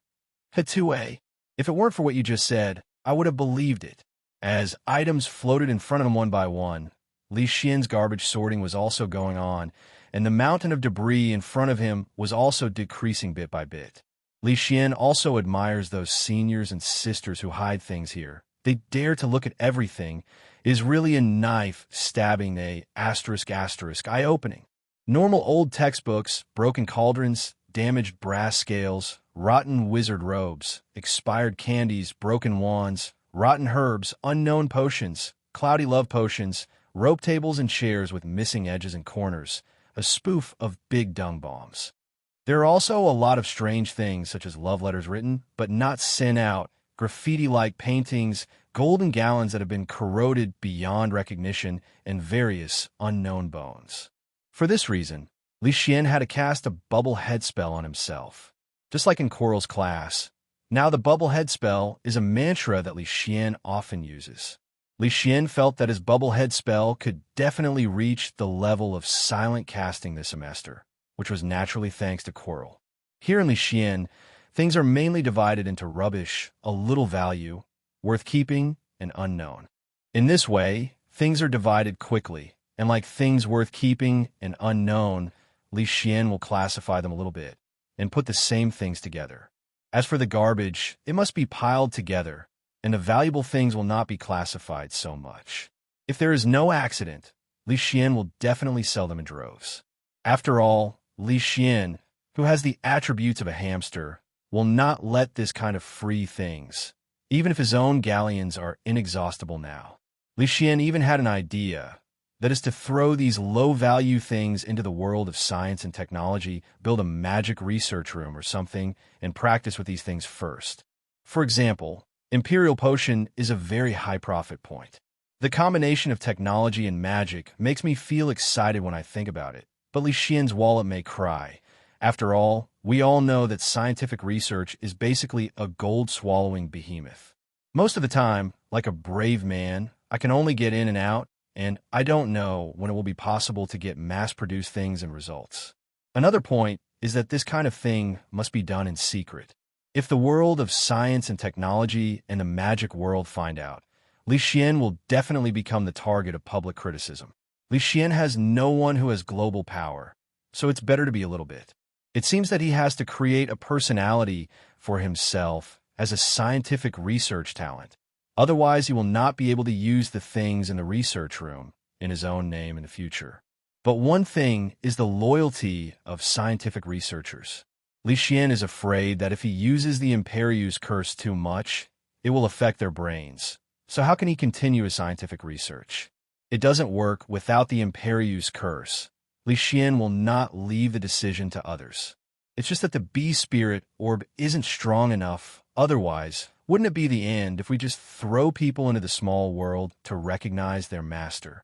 Hatue. If it weren't for what you just said, I would have believed it. As items floated in front of him one by one, Leysen's garbage sorting was also going on, and the mountain of debris in front of him was also decreasing bit by bit. Leysen also admires those seniors and sisters who hide things here. They dare to look at everything. It is really a knife stabbing a asterisk eye-opening. Normal old textbooks, broken cauldrons, damaged brass scales, rotten wizard robes, expired candies, broken wands, rotten herbs, unknown potions, cloudy love potions, rope tables and chairs with missing edges and corners, a spoof of big dung bombs. There are also a lot of strange things such as love letters written, but not sent out, graffiti-like paintings, golden gallons that have been corroded beyond recognition, and various unknown bones. For this reason, Leysen had to cast a bubble head spell on himself. Just like in Quirrell's class, now the bubble head spell is a mantra that Leysen often uses. Leysen felt that his bubble head spell could definitely reach the level of silent casting this semester, which was naturally thanks to Quirrell. Here in Leysen, things are mainly divided into rubbish, a little value, worth keeping, and unknown. In this way, things are divided quickly, and like things worth keeping and unknown, Leysen will classify them a little bit and put the same things together. As for the garbage, it must be piled together, and the valuable things will not be classified so much. If there is no accident, Leysen will definitely sell them in droves. After all, Leysen, who has the attributes of a hamster, will not let this kind of free things, even if his own galleons are inexhaustible now. Leysen even had an idea, that is to throw these low-value things into the world of science and technology, build a magic research room or something, and practice with these things first. For example, Imperial Potion is a very high profit point. The combination of technology and magic makes me feel excited when I think about it, but Leysen's wallet may cry. After all, we all know that scientific research is basically a gold-swallowing behemoth. Most of the time, like a brave man, I can only get in and out, and I don't know when it will be possible to get mass-produced things and results. Another point is that this kind of thing must be done in secret. If the world of science and technology and the magic world find out, Leysen will definitely become the target of public criticism. Leysen has no one who has global power, so it's better to be a little bit. It seems that he has to create a personality for himself as a scientific research talent. Otherwise, he will not be able to use the things in the research room in his own name in the future. But one thing is the loyalty of scientific researchers. Leysen is afraid that if he uses the Imperius curse too much, it will affect their brains. So how can he continue his scientific research? It doesn't work without the Imperius curse. Leysen will not leave the decision to others. It's just that the bee spirit orb isn't strong enough. Otherwise, wouldn't it be the end if we just throw people into the small world to recognize their master?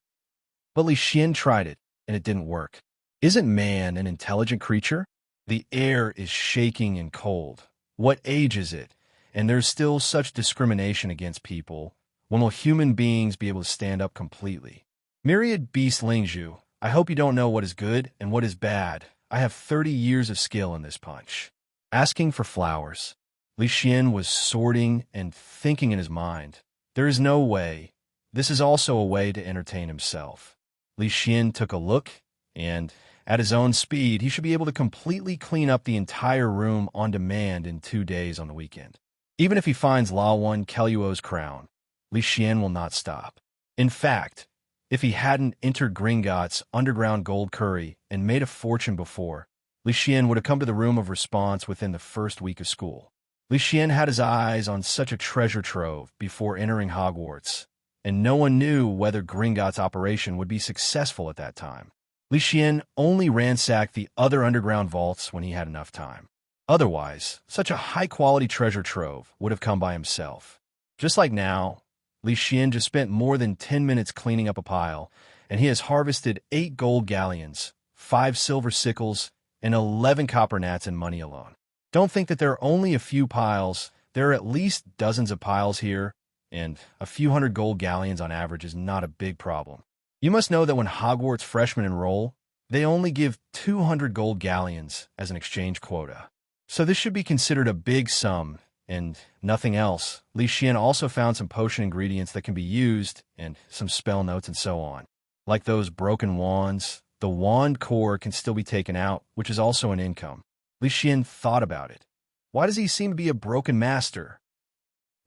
But Leysen tried it, and it didn't work. Isn't man an intelligent creature? The air is shaking and cold. What age is it? And there's still such discrimination against people. When will human beings be able to stand up completely? Myriad Beast Lingzhu, I hope you don't know what is good and what is bad. I have 30 years of skill in this punch. Asking for flowers. Leysen was sorting and thinking in his mind. There is no way. This is also a way to entertain himself. Leysen took a look, and at his own speed, he should be able to completely clean up the entire room on demand in 2 days on the weekend. Even if he finds Lawan Keluo's crown, Leysen will not stop. In fact, if he hadn't entered Gringotts' underground gold curry and made a fortune before, Leysen would have come to the room of response within the first week of school. Leysen had his eyes on such a treasure trove before entering Hogwarts, and no one knew whether Gringotts' operation would be successful at that time. Leysen only ransacked the other underground vaults when he had enough time. Otherwise, such a high-quality treasure trove would have come by himself. Just like now, Leysen just spent more than 10 minutes cleaning up a pile, and he has harvested 8 gold galleons, 5 silver sickles, and 11 copper gnats in money alone. Don't think that there are only a few piles. There are at least dozens of piles here, and a few hundred gold galleons on average is not a big problem. You must know that when Hogwarts freshmen enroll, they only give 200 gold galleons as an exchange quota. So this should be considered a big sum, and nothing else. Leysen also found some potion ingredients that can be used, and some spell notes and so on. Like those broken wands, the wand core can still be taken out, which is also an income. Leysen thought about it. Why does he seem to be a broken master?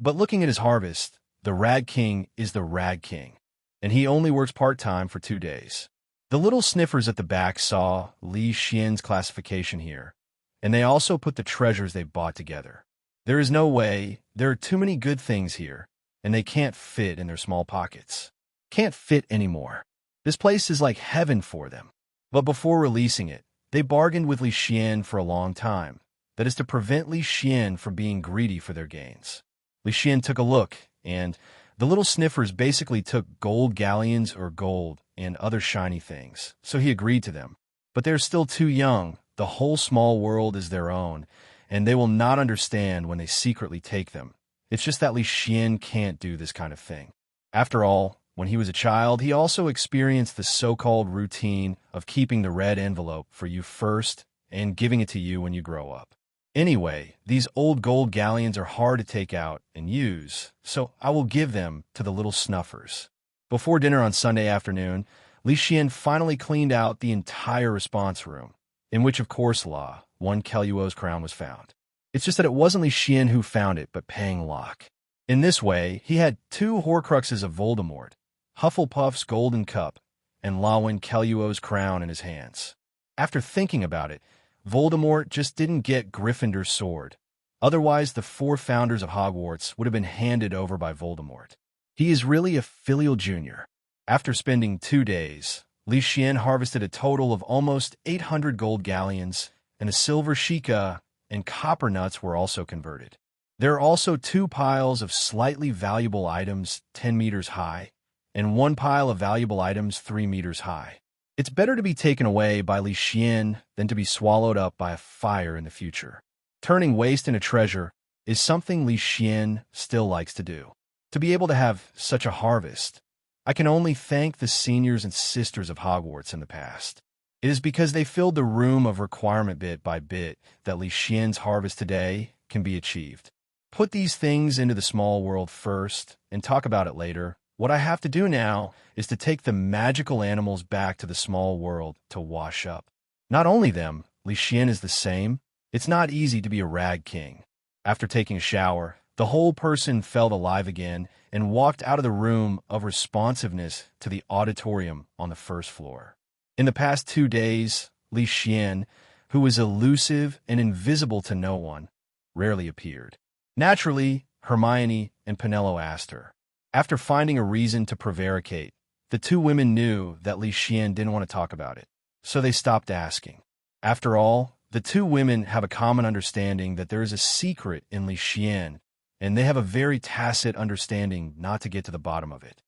But looking at his harvest, the Rag King is the Rag King, and he only works part-time for 2 days. The little sniffers at the back saw Leysen's classification here, and they also put the treasures they bought together. There is no way. There are too many good things here, and they can't fit in their small pockets. Can't fit anymore. This place is like heaven for them. But before releasing it, they bargained with Leysen for a long time. That is to prevent Leysen from being greedy for their gains. Leysen took a look, and the little sniffers basically took gold galleons or gold and other shiny things, so he agreed to them. But they're still too young. The whole small world is their own, and they will not understand when they secretly take them. It's just that Leysen can't do this kind of thing. After all, when he was a child, he also experienced the so-called routine of keeping the red envelope for you first and giving it to you when you grow up. Anyway, these old gold galleons are hard to take out and use, so I will give them to the little snuffers. Before dinner on Sunday afternoon, Leysen finally cleaned out the entire response room, in which, of course, one Keluo's crown was found. It's just that it wasn't Leysen who found it, but Pang Locke. In this way, he had 2 Horcruxes of Voldemort, Hufflepuff's golden cup, and Lawan Keluo's crown in his hands. After thinking about it, Voldemort just didn't get Gryffindor's sword. Otherwise, the 4 founders of Hogwarts would have been handed over by Voldemort. He is really a filial junior. After spending 2 days, Leysen harvested a total of almost 800 gold galleons, and a silver shika and copper nuts were also converted. There are also 2 piles of slightly valuable items 10 meters high, and 1 pile of valuable items 3 meters high. It's better to be taken away by Leysen than to be swallowed up by a fire in the future. Turning waste into treasure is something Leysen still likes to do. To be able to have such a harvest, I can only thank the seniors and sisters of Hogwarts in the past. It is because they filled the room of requirement bit by bit that Leysen's harvest today can be achieved. Put these things into the small world first and talk about it later. What I have to do now is to take the magical animals back to the small world to wash up. Not only them, Leysen is the same. It's not easy to be a Rag King. After taking a shower, the whole person felt alive again and walked out of the room of responsiveness to the auditorium on the first floor. In the past 2 days, Leysen, who was elusive and invisible to no one, rarely appeared. Naturally, Hermione and Penelo asked her. After finding a reason to prevaricate, the 2 women knew that Leysen didn't want to talk about it, so they stopped asking. After all, the 2 women have a common understanding that there is a secret in Leysen, and they have a very tacit understanding not to get to the bottom of it.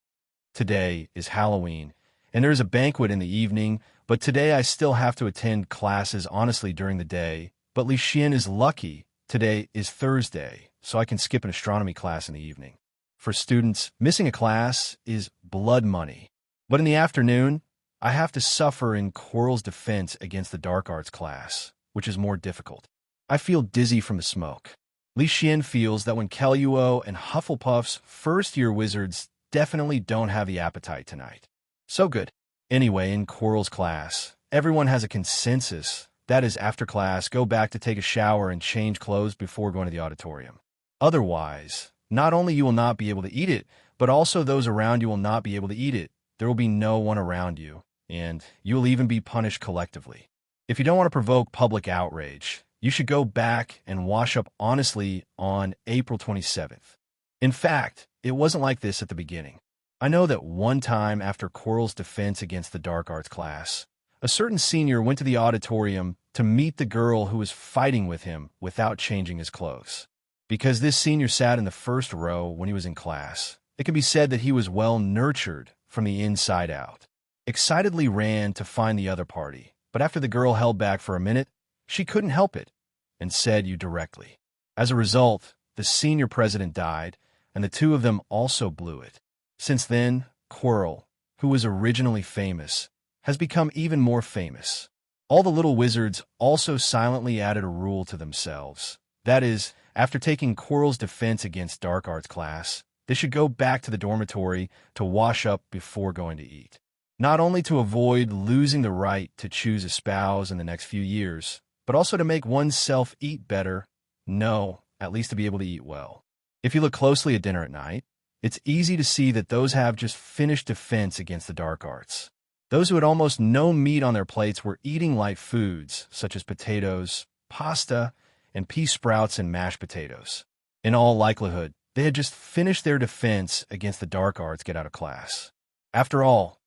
Today is Halloween, and there is a banquet in the evening, but today I still have to attend classes honestly during the day. But Leysen is lucky. Today is Thursday, so I can skip an astronomy class in the evening. For students, missing a class is blood money. But in the afternoon, I have to suffer in Quirrell's defense against the dark arts class, which is more difficult. I feel dizzy from the smoke. Leysen feels that when Kelluo and Hufflepuff's first-year wizards definitely don't have the appetite tonight. So good. Anyway, in Quirrell's class, everyone has a consensus. That is, after class, go back to take a shower and change clothes before going to the auditorium. Otherwise, not only you will not be able to eat it, but also those around you will not be able to eat it. There will be no one around you, and you will even be punished collectively. If you don't want to provoke public outrage, you should go back and wash up honestly on April 27th. In fact, it wasn't like this at the beginning. I know that one time after Quirrell's defense against the dark arts class, a certain senior went to the auditorium to meet the girl who was fighting with him without changing his clothes. Because this senior sat in the first row when he was in class, it can be said that he was well nurtured from the inside out. Excitedly ran to find the other party, but after the girl held back for a minute, she couldn't help it and said you directly. As a result, the senior president died, and the two of them also blew it. Since then, Quirrell, who was originally famous, has become even more famous. All the little wizards also silently added a rule to themselves. That is, after taking Quirrell's defense against dark arts class, they should go back to the dormitory to wash up before going to eat. Not only to avoid losing the right to choose a spouse in the next few years, but also to make oneself eat better. No, at least to be able to eat well. If you look closely at dinner at night, it's easy to see that those have just finished defense against the dark arts. Those who had almost no meat on their plates were eating light foods, such as potatoes, pasta, and pea sprouts and mashed potatoes. In all likelihood, they had just finished their defense against the dark arts get out of class. After all,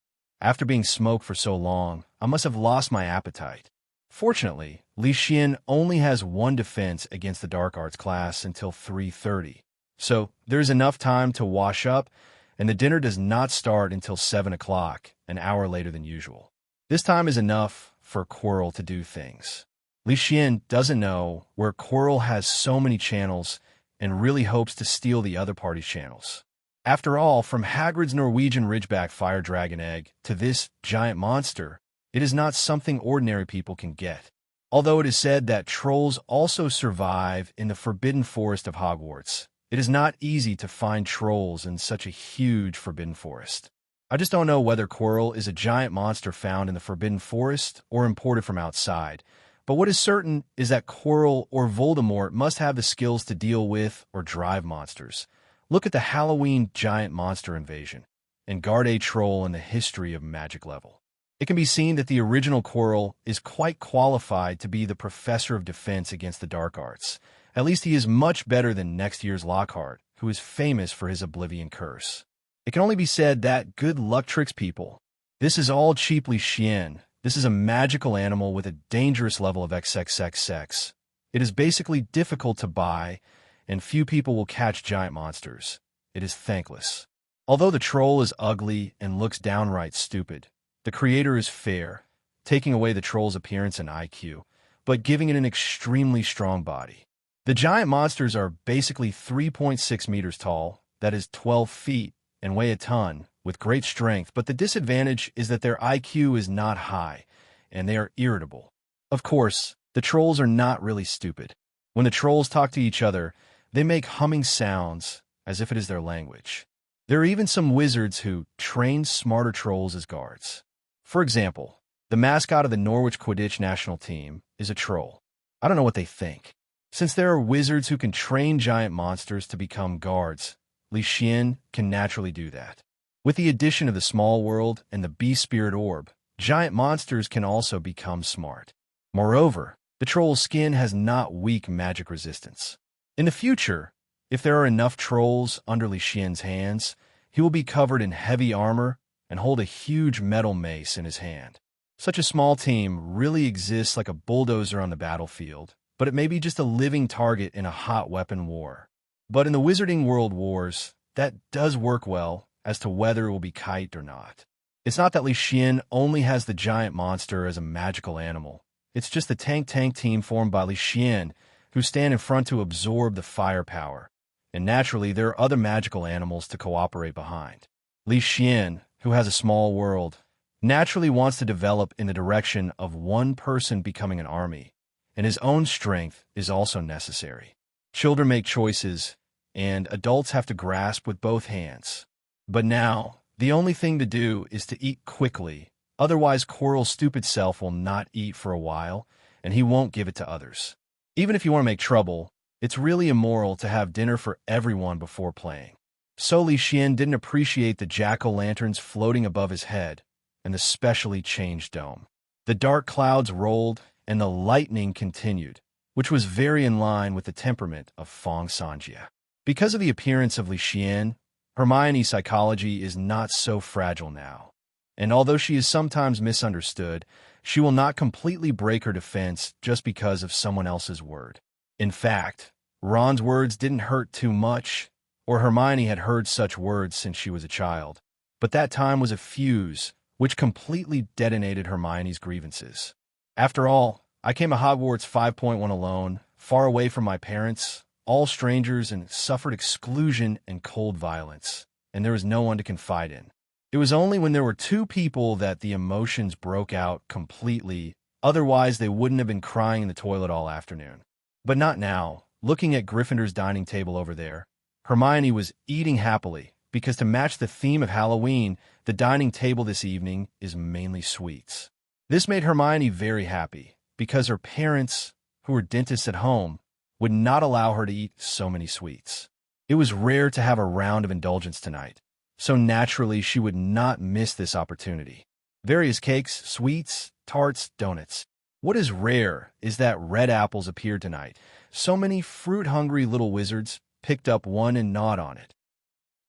after being smoked for so long, I must have lost my appetite. Fortunately, Leysen only has one defense against the dark arts class until 3:30. So there's enough time to wash up, and the dinner does not start until 7 o'clock, an hour later than usual. This time is enough for Quirrell to do things. Leysen doesn't know where Quirrell has so many channels and really hopes to steal the other party's channels. After all, from Hagrid's Norwegian Ridgeback fire dragon egg to this giant monster, it is not something ordinary people can get. Although it is said that trolls also survive in the forbidden forest of Hogwarts, it is not easy to find trolls in such a huge forbidden forest. I just don't know whether Quirrell is a giant monster found in the forbidden forest or imported from outside, but what is certain is that Quirrell or Voldemort must have the skills to deal with or drive monsters. Look at the Halloween giant monster invasion and guard a troll in the history of magic level. It can be seen that the original Quirrell is quite qualified to be the professor of defense against the dark arts. At least he is much better than next year's Lockhart, who is famous for his Oblivion curse. It can only be said that good luck tricks people. This is all cheap Leysen. This is a magical animal with a dangerous level of XXXX. It is basically difficult to buy, and few people will catch giant monsters. It is thankless. Although the troll is ugly and looks downright stupid, the creator is fair, taking away the troll's appearance and IQ, but giving it an extremely strong body. The giant monsters are basically 3.6 meters tall, that is 12 feet, and weigh a ton, with great strength, but the disadvantage is that their IQ is not high, and they are irritable. Of course, the trolls are not really stupid. When the trolls talk to each other, they make humming sounds as if it is their language. There are even some wizards who train smarter trolls as guards. For example, the mascot of the Norwich Quidditch national team is a troll. I don't know what they think. Since there are wizards who can train giant monsters to become guards, Leysen can naturally do that. With the addition of the small world and the beast spirit orb, giant monsters can also become smart. Moreover, the troll's skin has not weak magic resistance. In the future, if there are enough trolls under Leysen's hands, he will be covered in heavy armor and hold a huge metal mace in his hand. Such a small team really exists like a bulldozer on the battlefield, but it may be just a living target in a hot weapon war. But in the Wizarding World Wars, that does work well as to whether it will be kite or not. It's not that Leysen only has the giant monster as a magical animal. It's just the tank team formed by Leysen who stand in front to absorb the firepower. And naturally, there are other magical animals to cooperate behind. Leysen, who has a small world, naturally wants to develop in the direction of one person becoming an army, and his own strength is also necessary. Children make choices, and adults have to grasp with both hands. But now, the only thing to do is to eat quickly, otherwise Quirrell's stupid self will not eat for a while, and he won't give it to others. Even if you want to make trouble, it's really immoral to have dinner for everyone before playing. So Leysen didn't appreciate the jack-o'-lanterns floating above his head and the specially changed dome. The dark clouds rolled and the lightning continued, which was very in line with the temperament of Fong Sanjia. Because of the appearance of Leysen, Hermione's psychology is not so fragile now, and although she is sometimes misunderstood, she will not completely break her defense just because of someone else's word. In fact, Ron's words didn't hurt too much, or Hermione had heard such words since she was a child, but that time was a fuse which completely detonated Hermione's grievances. After all, I came to Hogwarts 5.1 alone, far away from my parents, all strangers, and suffered exclusion and cold violence, and there was no one to confide in. It was only when there were two people that the emotions broke out completely, otherwise they wouldn't have been crying in the toilet all afternoon. But not now. Looking at Gryffindor's dining table over there, Hermione was eating happily, because to match the theme of Halloween, the dining table this evening is mainly sweets. This made Hermione very happy, because her parents, who were dentists at home, would not allow her to eat so many sweets. It was rare to have a round of indulgence tonight, so naturally she would not miss this opportunity. Various cakes, sweets, tarts, donuts. What is rare is that red apples appeared tonight. So many fruit-hungry little wizards picked up one and gnawed on it.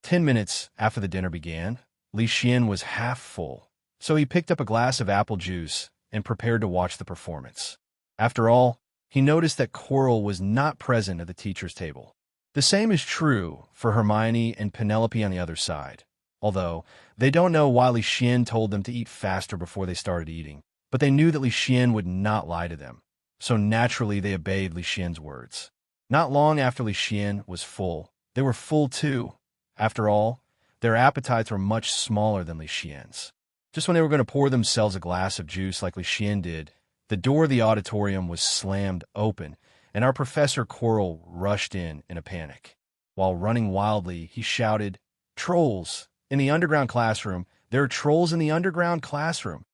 10 minutes after the dinner began, Leysen was half full, so he picked up a glass of apple juice and prepared to watch the performance. After all, he noticed that Quirrell was not present at the teacher's table. The same is true for Hermione and Penelope on the other side, although they don't know why Leysen told them to eat faster before they started eating, but they knew that Leysen would not lie to them, so naturally they obeyed Leysen's words. Not long after Leysen was full, they were full too. After all, their appetites were much smaller than Leysen's. Just when they were going to pour themselves a glass of juice like Leysen did, the door of the auditorium was slammed open, and our Professor Quirrell rushed in a panic. While running wildly, he shouted, "Trolls! In the underground classroom! There are trolls in the underground classroom!"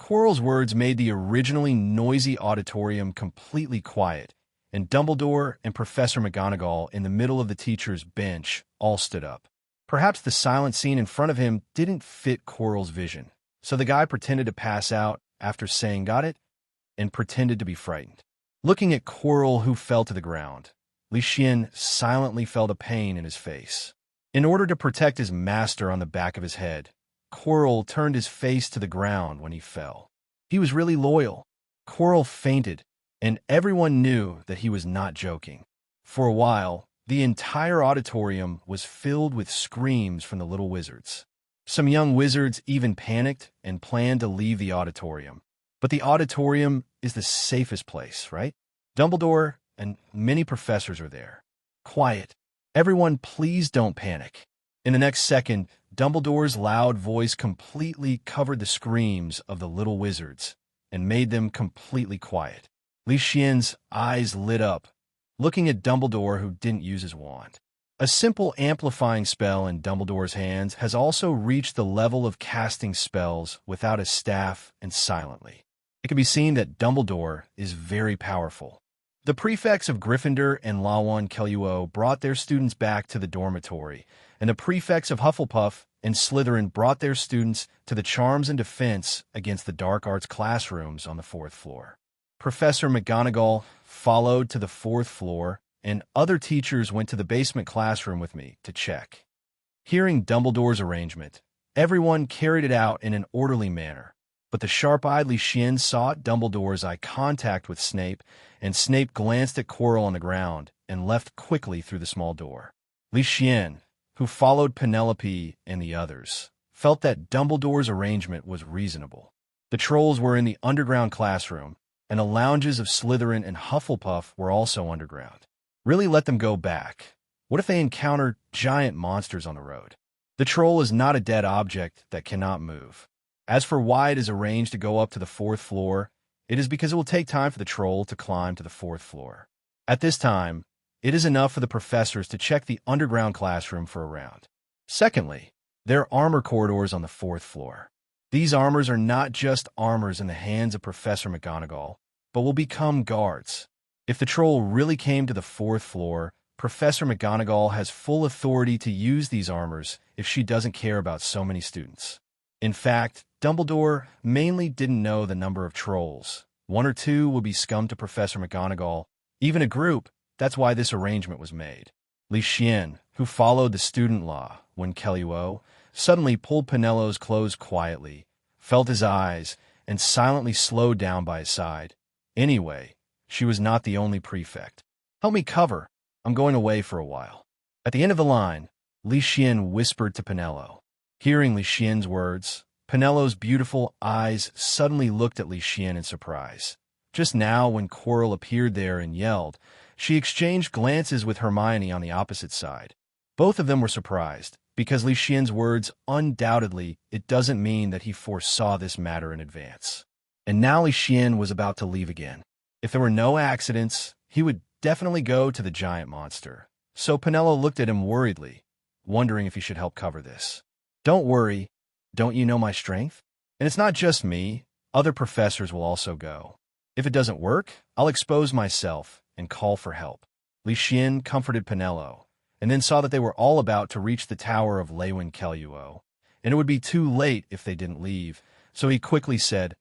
Quirrell's words made the originally noisy auditorium completely quiet, and Dumbledore and Professor McGonagall in the middle of the teacher's bench all stood up. Perhaps the silent scene in front of him didn't fit Quirrell's vision, so the guy pretended to pass out after saying "got it?" and pretended to be frightened. Looking at Quirrell, who fell to the ground, Leysen silently felt a pain in his face. In order to protect his master on the back of his head, Quirrell turned his face to the ground when he fell. He was really loyal. Quirrell fainted, and everyone knew that he was not joking. For a while, the entire auditorium was filled with screams from the little wizards. Some young wizards even panicked and planned to leave the auditorium. But the auditorium is the safest place, right? Dumbledore and many professors are there. Quiet. Everyone, please don't panic. In the next second, Dumbledore's loud voice completely covered the screams of the little wizards and made them completely quiet. Leysen's eyes lit up, looking at Dumbledore, who didn't use his wand. A simple amplifying spell in Dumbledore's hands has also reached the level of casting spells without a staff and silently. It can be seen that Dumbledore is very powerful. The prefects of Gryffindor and Lawan Kelluo brought their students back to the dormitory, and the prefects of Hufflepuff and Slytherin brought their students to the Charms and Defense against the Dark Arts classrooms on the 4th floor. Professor McGonagall followed to the 4th floor, and other teachers went to the basement classroom with me to check. Hearing Dumbledore's arrangement, everyone carried it out in an orderly manner, but the sharp-eyed Leysen sought Dumbledore's eye contact with Snape, and Snape glanced at Quirrell on the ground and left quickly through the small door. Leysen, who followed Penelope and the others, felt that Dumbledore's arrangement was reasonable. The trolls were in the underground classroom, and the lounges of Slytherin and Hufflepuff were also underground. Really let them go back. What if they encounter giant monsters on the road? The troll is not a dead object that cannot move. As for why it is arranged to go up to the 4th floor, it is because it will take time for the troll to climb to the 4th floor. At this time, it is enough for the professors to check the underground classroom for a round. Secondly, there are armor corridors on the 4th floor. These armors are not just armors in the hands of Professor McGonagall, but will become guards. If the troll really came to the 4th floor, Professor McGonagall has full authority to use these armors if she doesn't care about so many students. In fact, Dumbledore mainly didn't know the number of trolls. 1 or 2 would be scum to Professor McGonagall, even a group. That's why this arrangement was made. Leysen, who followed the student law when Quirrell suddenly pulled Penello's clothes quietly, felt his eyes, and silently slowed down by his side. Anyway, she was not the only prefect. "Help me cover. I'm going away for a while." At the end of the line, Leysen whispered to Penello. Hearing Leysen's words, Penello's beautiful eyes suddenly looked at Leysen in surprise. Just now, when Quirrell appeared there and yelled, she exchanged glances with Hermione on the opposite side. Both of them were surprised, because Leysen's words undoubtedly it doesn't mean that he foresaw this matter in advance. And now Leysen was about to leave again. If there were no accidents, he would definitely go to the giant monster. So Penello looked at him worriedly, wondering if he should help cover this. "Don't worry, don't you know my strength? And it's not just me, other professors will also go. If it doesn't work, I'll expose myself and call for help." Leysen comforted Penello, and then saw that they were all about to reach the tower of Ravenclaw, and it would be too late if they didn't leave, so he quickly said,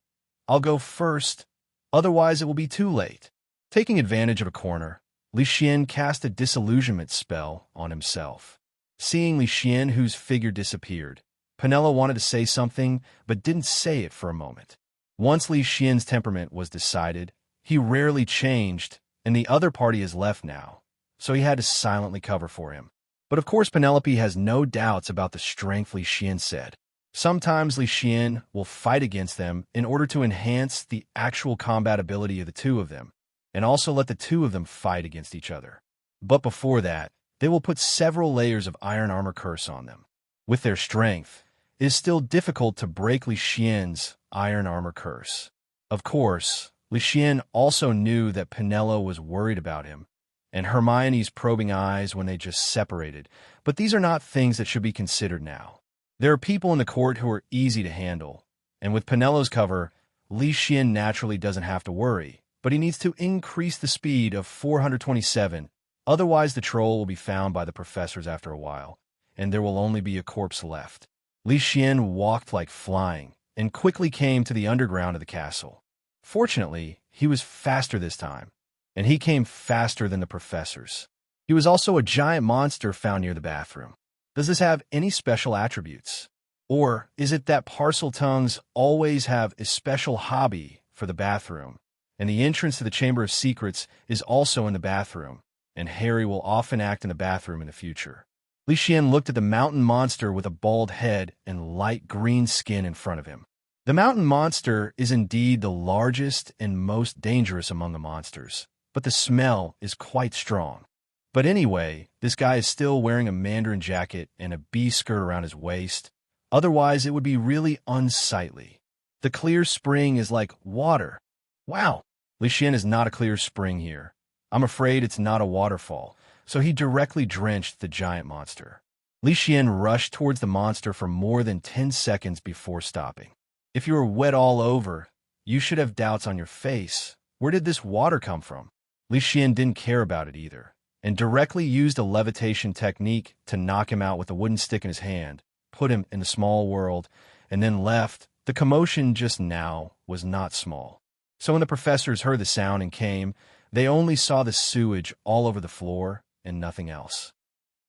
"I'll go first, otherwise it will be too late." Taking advantage of a corner, Leysen cast a disillusionment spell on himself. Seeing Leysen, whose figure disappeared, Penello wanted to say something, but didn't say it for a moment. Once Leysen's temperament was decided, he rarely changed, and the other party is left now, so he had to silently cover for him. But of course Penelope has no doubts about the strength Leysen said. Sometimes Leysen will fight against them in order to enhance the actual combat ability of the two of them, and also let the two of them fight against each other. But before that, they will put several layers of iron armor curse on them. With their strength, it is still difficult to break Leysen's iron armor curse. Of course, Leysen also knew that Penello was worried about him, and Hermione's probing eyes when they just separated, but these are not things that should be considered now. There are people in the court who are easy to handle, and with Penello's cover, Leysen naturally doesn't have to worry, but he needs to increase the speed of 427, otherwise the troll will be found by the professors after a while, and there will only be a corpse left. Leysen walked like flying, and quickly came to the underground of the castle. Fortunately, he was faster this time, and he came faster than the professors. He was also a giant monster found near the bathroom. Does this have any special attributes? Or is it that Parseltongues always have a special hobby for the bathroom, and the entrance to the Chamber of Secrets is also in the bathroom, and Harry will often act in the bathroom in the future? Leysen looked at the mountain monster with a bald head and light green skin in front of him. The mountain monster is indeed the largest and most dangerous among the monsters, but the smell is quite strong. But anyway, this guy is still wearing a mandarin jacket and a bee skirt around his waist. Otherwise, it would be really unsightly. The clear spring is like water. Wow, Leysen is not a clear spring here. I'm afraid it's not a waterfall, so he directly drenched the giant monster. Leysen rushed towards the monster for more than 10 seconds before stopping. If you were wet all over, you should have doubts on your face. Where did this water come from? Leysen didn't care about it either, and directly used a levitation technique to knock him out with a wooden stick in his hand, put him in the small world, and then left. The commotion just now was not small. So when the professors heard the sound and came, they only saw the sewage all over the floor and nothing else.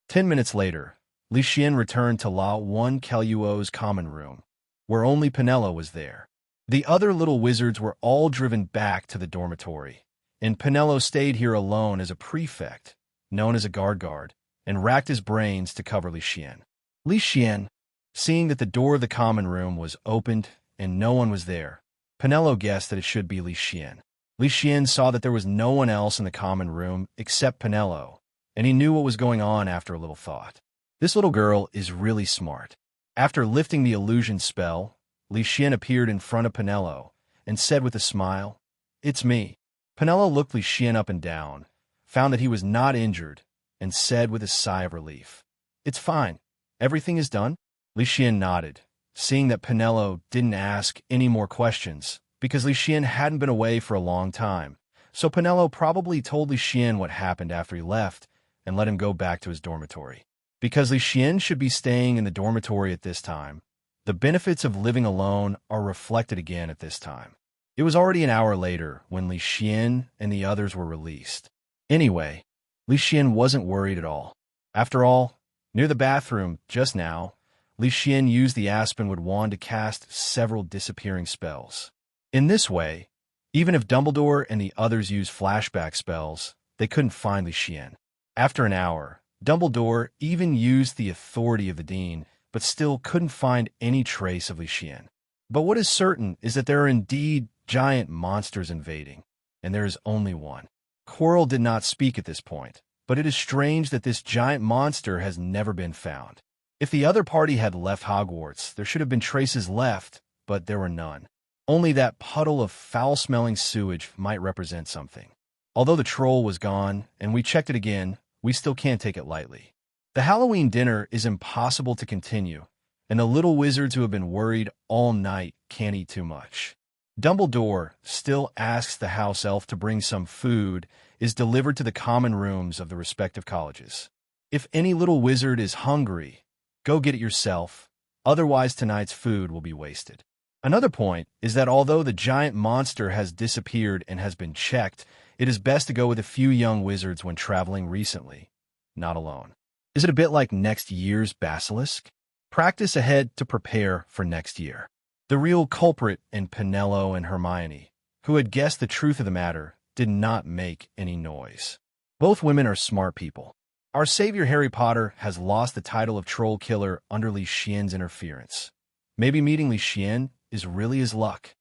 10 minutes later, Leysen returned to La One Keluo's common room, where only Penello was there. The other little wizards were all driven back to the dormitory, and Penello stayed here alone as a prefect, known as a guard, and racked his brains to cover Leysen. Leysen, seeing that the door of the common room was opened and no one was there, Penello guessed that it should be Leysen. Leysen saw that there was no one else in the common room except Penello, and he knew what was going on after a little thought. This little girl is really smart. After lifting the illusion spell, Leysen appeared in front of Penelo and said with a smile, "It's me." Penelo looked Leysen up and down, found that he was not injured, and said with a sigh of relief, "It's fine. Everything is done?" Leysen nodded, seeing that Penelo didn't ask any more questions because Leysen hadn't been away for a long time. So Penelo probably told Leysen what happened after he left and let him go back to his dormitory. Because Leysen should be staying in the dormitory at this time, the benefits of living alone are reflected again at this time. It was already an hour later when Leysen and the others were released. Anyway, Leysen wasn't worried at all. After all, near the bathroom just now, Leysen used the Aspenwood wand to cast several disappearing spells. In this way, even if Dumbledore and the others used flashback spells, they couldn't find Leysen. After an hour, Dumbledore even used the authority of the Dean, but still couldn't find any trace of Leysen. But what is certain is that there are indeed giant monsters invading, and there is only one. Quirrell did not speak at this point, but it is strange that this giant monster has never been found. If the other party had left Hogwarts, there should have been traces left, but there were none. Only that puddle of foul-smelling sewage might represent something. Although the troll was gone, and we checked it again, we still can't take it lightly. The Halloween dinner is impossible to continue, and the little wizards who have been worried all night can't eat too much. Dumbledore still asks the house elf to bring some food is delivered to the common rooms of the respective colleges. If any little wizard is hungry, go get it yourself, otherwise tonight's food will be wasted. Another point is that although the giant monster has disappeared and has been checked, it is best to go with a few young wizards when traveling recently, not alone. Is it a bit like next year's basilisk? Practice ahead to prepare for next year. The real culprit in Penelo and Hermione, who had guessed the truth of the matter, did not make any noise. Both women are smart people. Our savior Harry Potter has lost the title of troll killer under Leysen's interference. Maybe meeting Leysen is really his luck.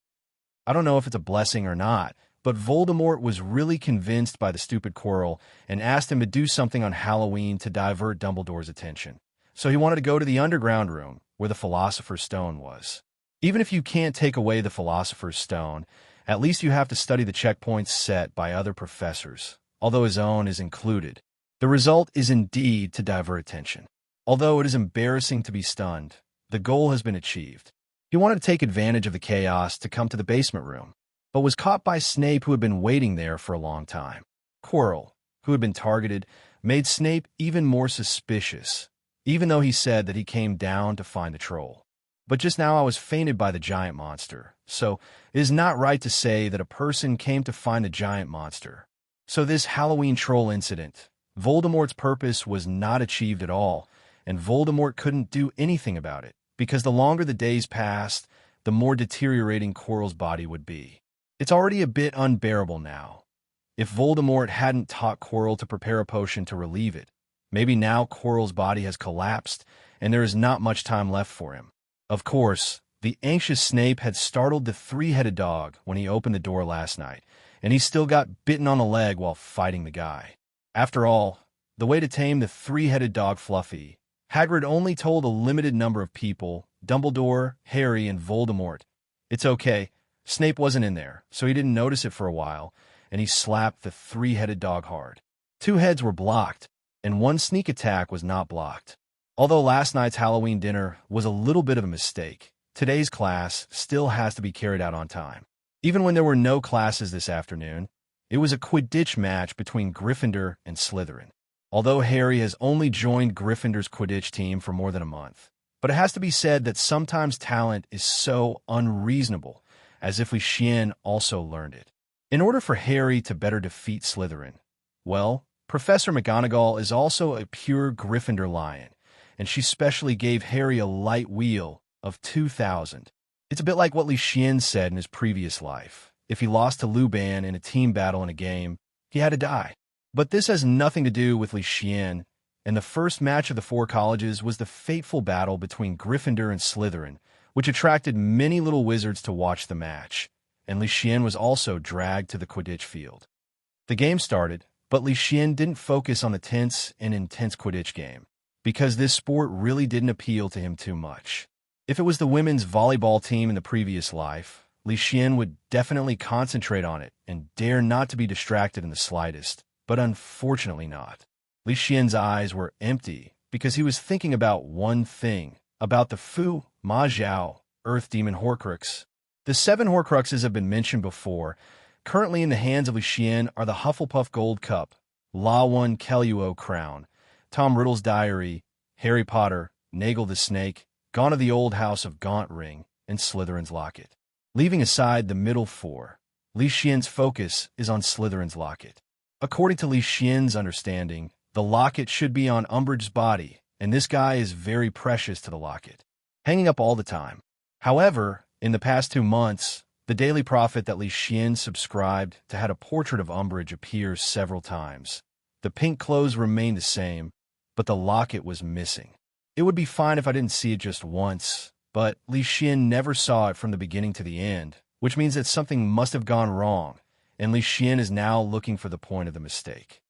I don't know if it's a blessing or not, but Voldemort was really convinced by the stupid Quirrell and asked him to do something on Halloween to divert Dumbledore's attention. So he wanted to go to the underground room where the Philosopher's Stone was. Even if you can't take away the Philosopher's Stone, at least you have to study the checkpoints set by other professors, although his own is included. The result is indeed to divert attention. Although it is embarrassing to be stunned, the goal has been achieved. He wanted to take advantage of the chaos to come to the basement room, but was caught by Snape, who had been waiting there for a long time. Quirrell, who had been targeted, made Snape even more suspicious, even though he said that he came down to find the troll. But just now I was fainted by the giant monster, so it is not right to say that a person came to find the giant monster. So this Halloween troll incident, Voldemort's purpose was not achieved at all, and Voldemort couldn't do anything about it, because the longer the days passed, the more deteriorating Quirrell's body would be. It's already a bit unbearable now. If Voldemort hadn't taught Quirrell to prepare a potion to relieve it, maybe now Quirrell's body has collapsed and there is not much time left for him. Of course, the anxious Snape had startled the three-headed dog when he opened the door last night, and he still got bitten on the leg while fighting the guy. After all, the way to tame the three-headed dog Fluffy, Hagrid only told a limited number of people, Dumbledore, Harry, and Voldemort. It's okay. Snape wasn't in there, so he didn't notice it for a while, and he slapped the three-headed dog hard. 2 heads were blocked, and 1 sneak attack was not blocked. Although last night's Halloween dinner was a little bit of a mistake, today's class still has to be carried out on time. Even when there were no classes this afternoon, it was a Quidditch match between Gryffindor and Slytherin. Although Harry has only joined Gryffindor's Quidditch team for more than a month. But it has to be said that sometimes talent is so unreasonable, as if Leysen also learned it. In order for Harry to better defeat Slytherin, well, Professor McGonagall is also a pure Gryffindor lion, and she specially gave Harry a light wheel of 2,000. It's a bit like what Leysen said in his previous life. If he lost to Luban in a team battle in a game, he had to die. But this has nothing to do with Leysen, and the first match of the 4 colleges was the fateful battle between Gryffindor and Slytherin, which attracted many little wizards to watch the match, and Leysen was also dragged to the Quidditch field. The game started, but Leysen didn't focus on the tense and intense Quidditch game, because this sport really didn't appeal to him too much. If it was the women's volleyball team in the previous life, Leysen would definitely concentrate on it and dare not to be distracted in the slightest, but unfortunately not. Leysen's eyes were empty because he was thinking about one thing, about the Fu Ma Zhao, Earth Demon Horcrux. The 7 Horcruxes have been mentioned before. Currently in the hands of Leysen are the Hufflepuff Gold Cup, La1 Keluo Crown, Tom Riddle's Diary, Harry Potter, Nagel the Snake, Gone of the Old House of Gaunt Ring, and Slytherin's Locket. Leaving aside the middle 4, Leysen's focus is on Slytherin's Locket. According to Leysen's understanding, the locket should be on Umbridge's body, and this guy is very precious to the locket, hanging up all the time. However, in the past 2 months, the Daily Prophet that Leysen subscribed to had a portrait of Umbridge appear several times. The pink clothes remained the same, but the locket was missing. It would be fine if I didn't see it just once, but Leysen never saw it from the beginning to the end, which means that something must have gone wrong, and Leysen is now looking for the point of the mistake.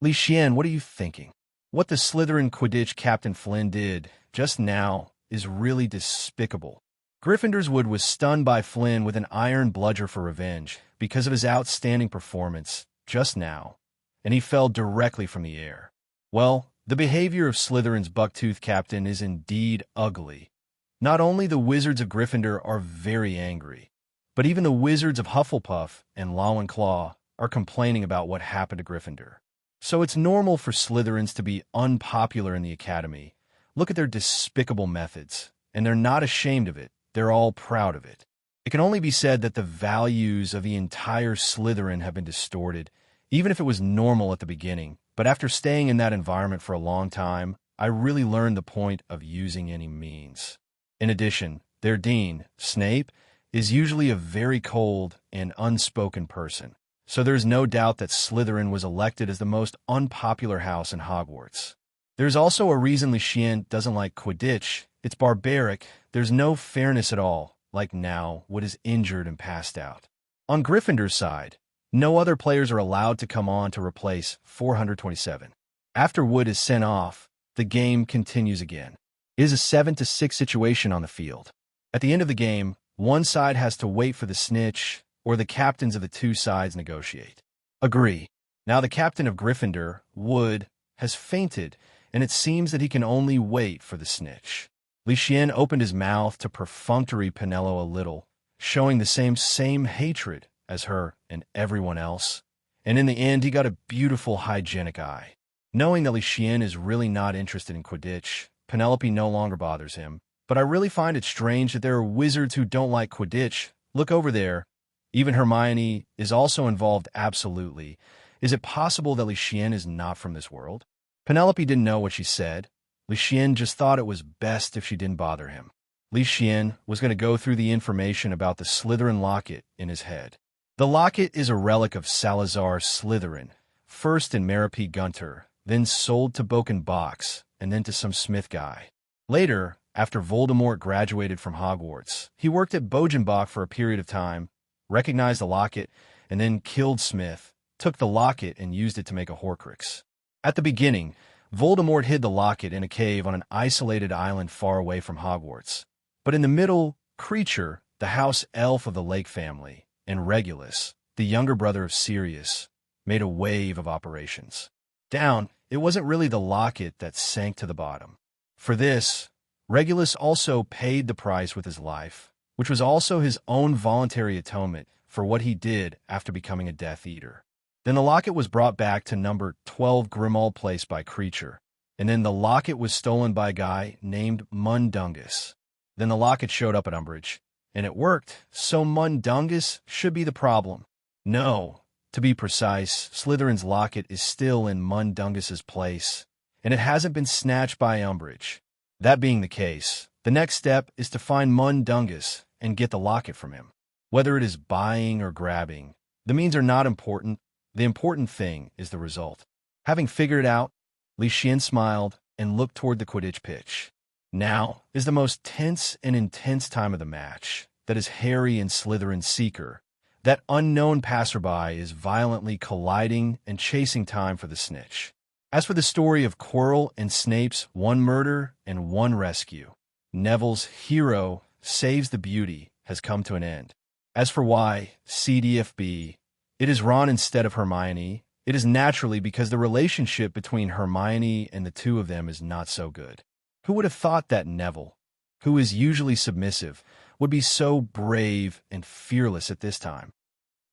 Leysen, what are you thinking? What the Slytherin Quidditch Captain Flynn did just now is really despicable. Gryffindor's Wood was stunned by Flynn with an iron bludger for revenge because of his outstanding performance just now, and he fell directly from the air. Well, the behavior of Slytherin's Bucktooth Captain is indeed ugly. Not only the wizards of Gryffindor are very angry, but even the wizards of Hufflepuff and Ravenclaw are complaining about what happened to Gryffindor. So it's normal for Slytherins to be unpopular in the academy. Look at their despicable methods, and they're not ashamed of it. They're all proud of it. It can only be said that the values of the entire Slytherin have been distorted, even if it was normal at the beginning. But after staying in that environment for a long time, I really learned the point of using any means. In addition, their dean, Snape, is usually a very cold and unspoken person. So there's no doubt that Slytherin was elected as the most unpopular house in Hogwarts. There's also a reason Leysen doesn't like Quidditch. It's barbaric. There's no fairness at all, like now, Wood is injured and passed out. On Gryffindor's side, no other players are allowed to come on to replace 427. After Wood is sent off, the game continues again. It is a 7-6 situation on the field. At the end of the game, one side has to wait for the snitch, or the captains of the 2 sides negotiate. Agree. Now the captain of Gryffindor, Wood, has fainted, and it seems that he can only wait for the snitch. Leysen opened his mouth to perfunctory Penelo a little, showing the same hatred as her and everyone else, and in the end he got a beautiful hygienic eye. Knowing that Leysen is really not interested in Quidditch, Penelope no longer bothers him, but I really find it strange that there are wizards who don't like Quidditch. Look over there. Even Hermione is also involved absolutely. Is it possible that Leysen is not from this world? Penelope didn't know what she said. Leysen just thought it was best if she didn't bother him. Leysen was going to go through the information about the Slytherin locket in his head. The locket is a relic of Salazar Slytherin, first in Marape Gunter, then sold to Boken Box, and then to some Smith guy. Later, after Voldemort graduated from Hogwarts, he worked at Bogenbach for a period of time, recognized the locket, and then killed Smith, took the locket and used it to make a Horcrux. At the beginning, Voldemort hid the locket in a cave on an isolated island far away from Hogwarts. But in the middle, Creature, the house elf of the Lake family, and Regulus, the younger brother of Sirius, made a wave of operations. Down, it wasn't really the locket that sank to the bottom. For this, Regulus also paid the price with his life, which was also his own voluntary atonement for what he did after becoming a Death Eater. Then the locket was brought back to number 12 Grimmauld Place by Creature, and then the locket was stolen by a guy named Mundungus. Then the locket showed up at Umbridge, and it worked, so Mundungus should be the problem. No, to be precise, Slytherin's locket is still in Mundungus's place, and it hasn't been snatched by Umbridge. That being the case, the next step is to find Mundungus and get the locket from him. Whether it is buying or grabbing, the means are not important. The important thing is the result. Having figured it out, Leysen smiled and looked toward the Quidditch pitch. Now is the most tense and intense time of the match. That is Harry and Slytherin's Seeker. That unknown passerby is violently colliding and chasing time for the snitch. As for the story of Quirrell and Snape's one murder and one rescue, Neville's hero saves the beauty has come to an end. As for why CDFB, it is Ron instead of Hermione. It is naturally because the relationship between Hermione and the two of them is not so good. Who would have thought that Neville, who is usually submissive, would be so brave and fearless at this time?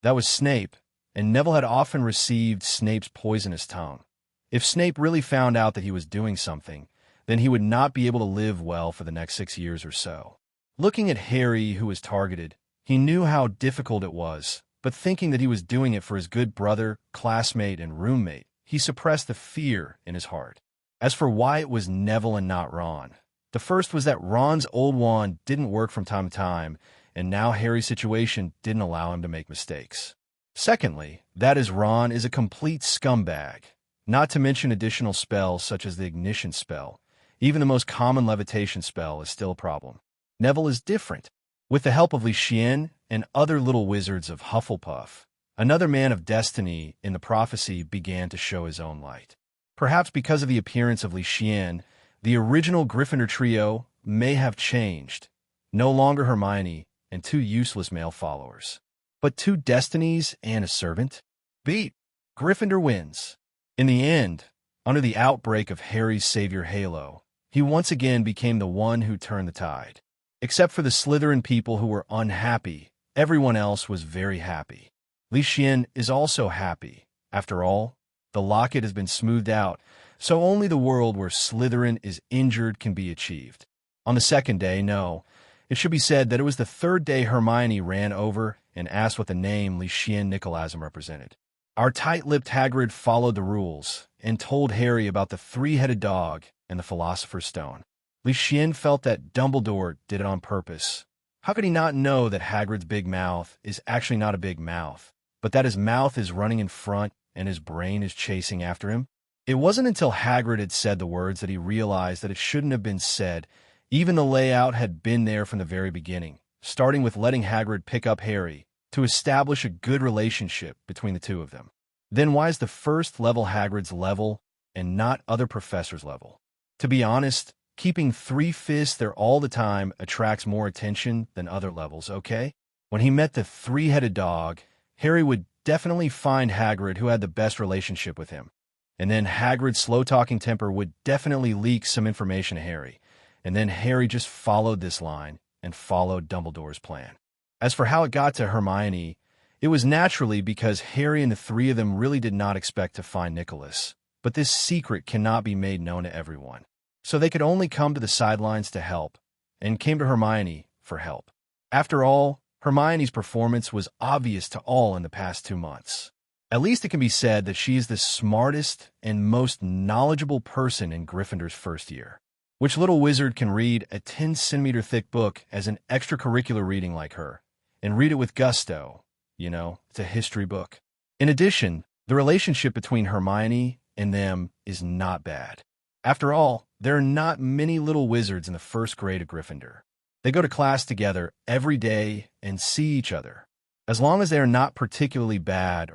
That was Snape, and Neville had often received Snape's poisonous tongue. If Snape really found out that he was doing something, then he would not be able to live well for the next 6 years or so. Looking at Harry, who was targeted, he knew how difficult it was, but thinking that he was doing it for his good brother, classmate, and roommate, he suppressed the fear in his heart. As for why it was Neville and not Ron, the first was that Ron's old wand didn't work from time to time, and now Harry's situation didn't allow him to make mistakes. Secondly, that is Ron is a complete scumbag, not to mention additional spells such as the ignition spell. Even the most common levitation spell is still a problem. Neville is different. With the help of Leysen and other little wizards of Hufflepuff, another man of destiny in the prophecy began to show his own light. Perhaps because of the appearance of Leysen, the original Gryffindor trio may have changed. No longer Hermione and 2 useless male followers, but 2 destinies and a servant. Beat. Gryffindor wins. In the end, under the outbreak of Harry's savior halo, he once again became the one who turned the tide. Except for the Slytherin people who were unhappy, everyone else was very happy. Leysen is also happy. After all, the locket has been smoothed out, so only the world where Slytherin is injured can be achieved. On the second day, no. It should be said that it was the third day Hermione ran over and asked what the name Leysen Nicholasm represented. Our tight-lipped Hagrid followed the rules and told Harry about the 3-headed dog and the Philosopher's Stone. Leysen felt that Dumbledore did it on purpose. How could he not know that Hagrid's big mouth is actually not a big mouth, but that his mouth is running in front and his brain is chasing after him? It wasn't until Hagrid had said the words that he realized that it shouldn't have been said. Even the layout had been there from the very beginning, starting with letting Hagrid pick up Harry to establish a good relationship between the two of them. Then why is the first level Hagrid's level and not other professors' level? To be honest, keeping 3 fists there all the time attracts more attention than other levels, okay? When he met the 3-headed dog, Harry would definitely find Hagrid who had the best relationship with him. And then Hagrid's slow-talking temper would definitely leak some information to Harry. And then Harry just followed this line and followed Dumbledore's plan. As for how it got to Hermione, it was naturally because Harry and the 3 of them really did not expect to find Nicholas. But this secret cannot be made known to everyone. So they could only come to the sidelines to help, and came to Hermione for help. After all, Hermione's performance was obvious to all in the past 2 months. At least it can be said that she is the smartest and most knowledgeable person in Gryffindor's first year. Which little wizard can read a 10-centimeter thick book as an extracurricular reading like her, and read it with gusto? You know, it's a history book. In addition, the relationship between Hermione and them is not bad. After all, there are not many little wizards in the first grade of Gryffindor. They go to class together every day and see each other. As long as they are not particularly bad,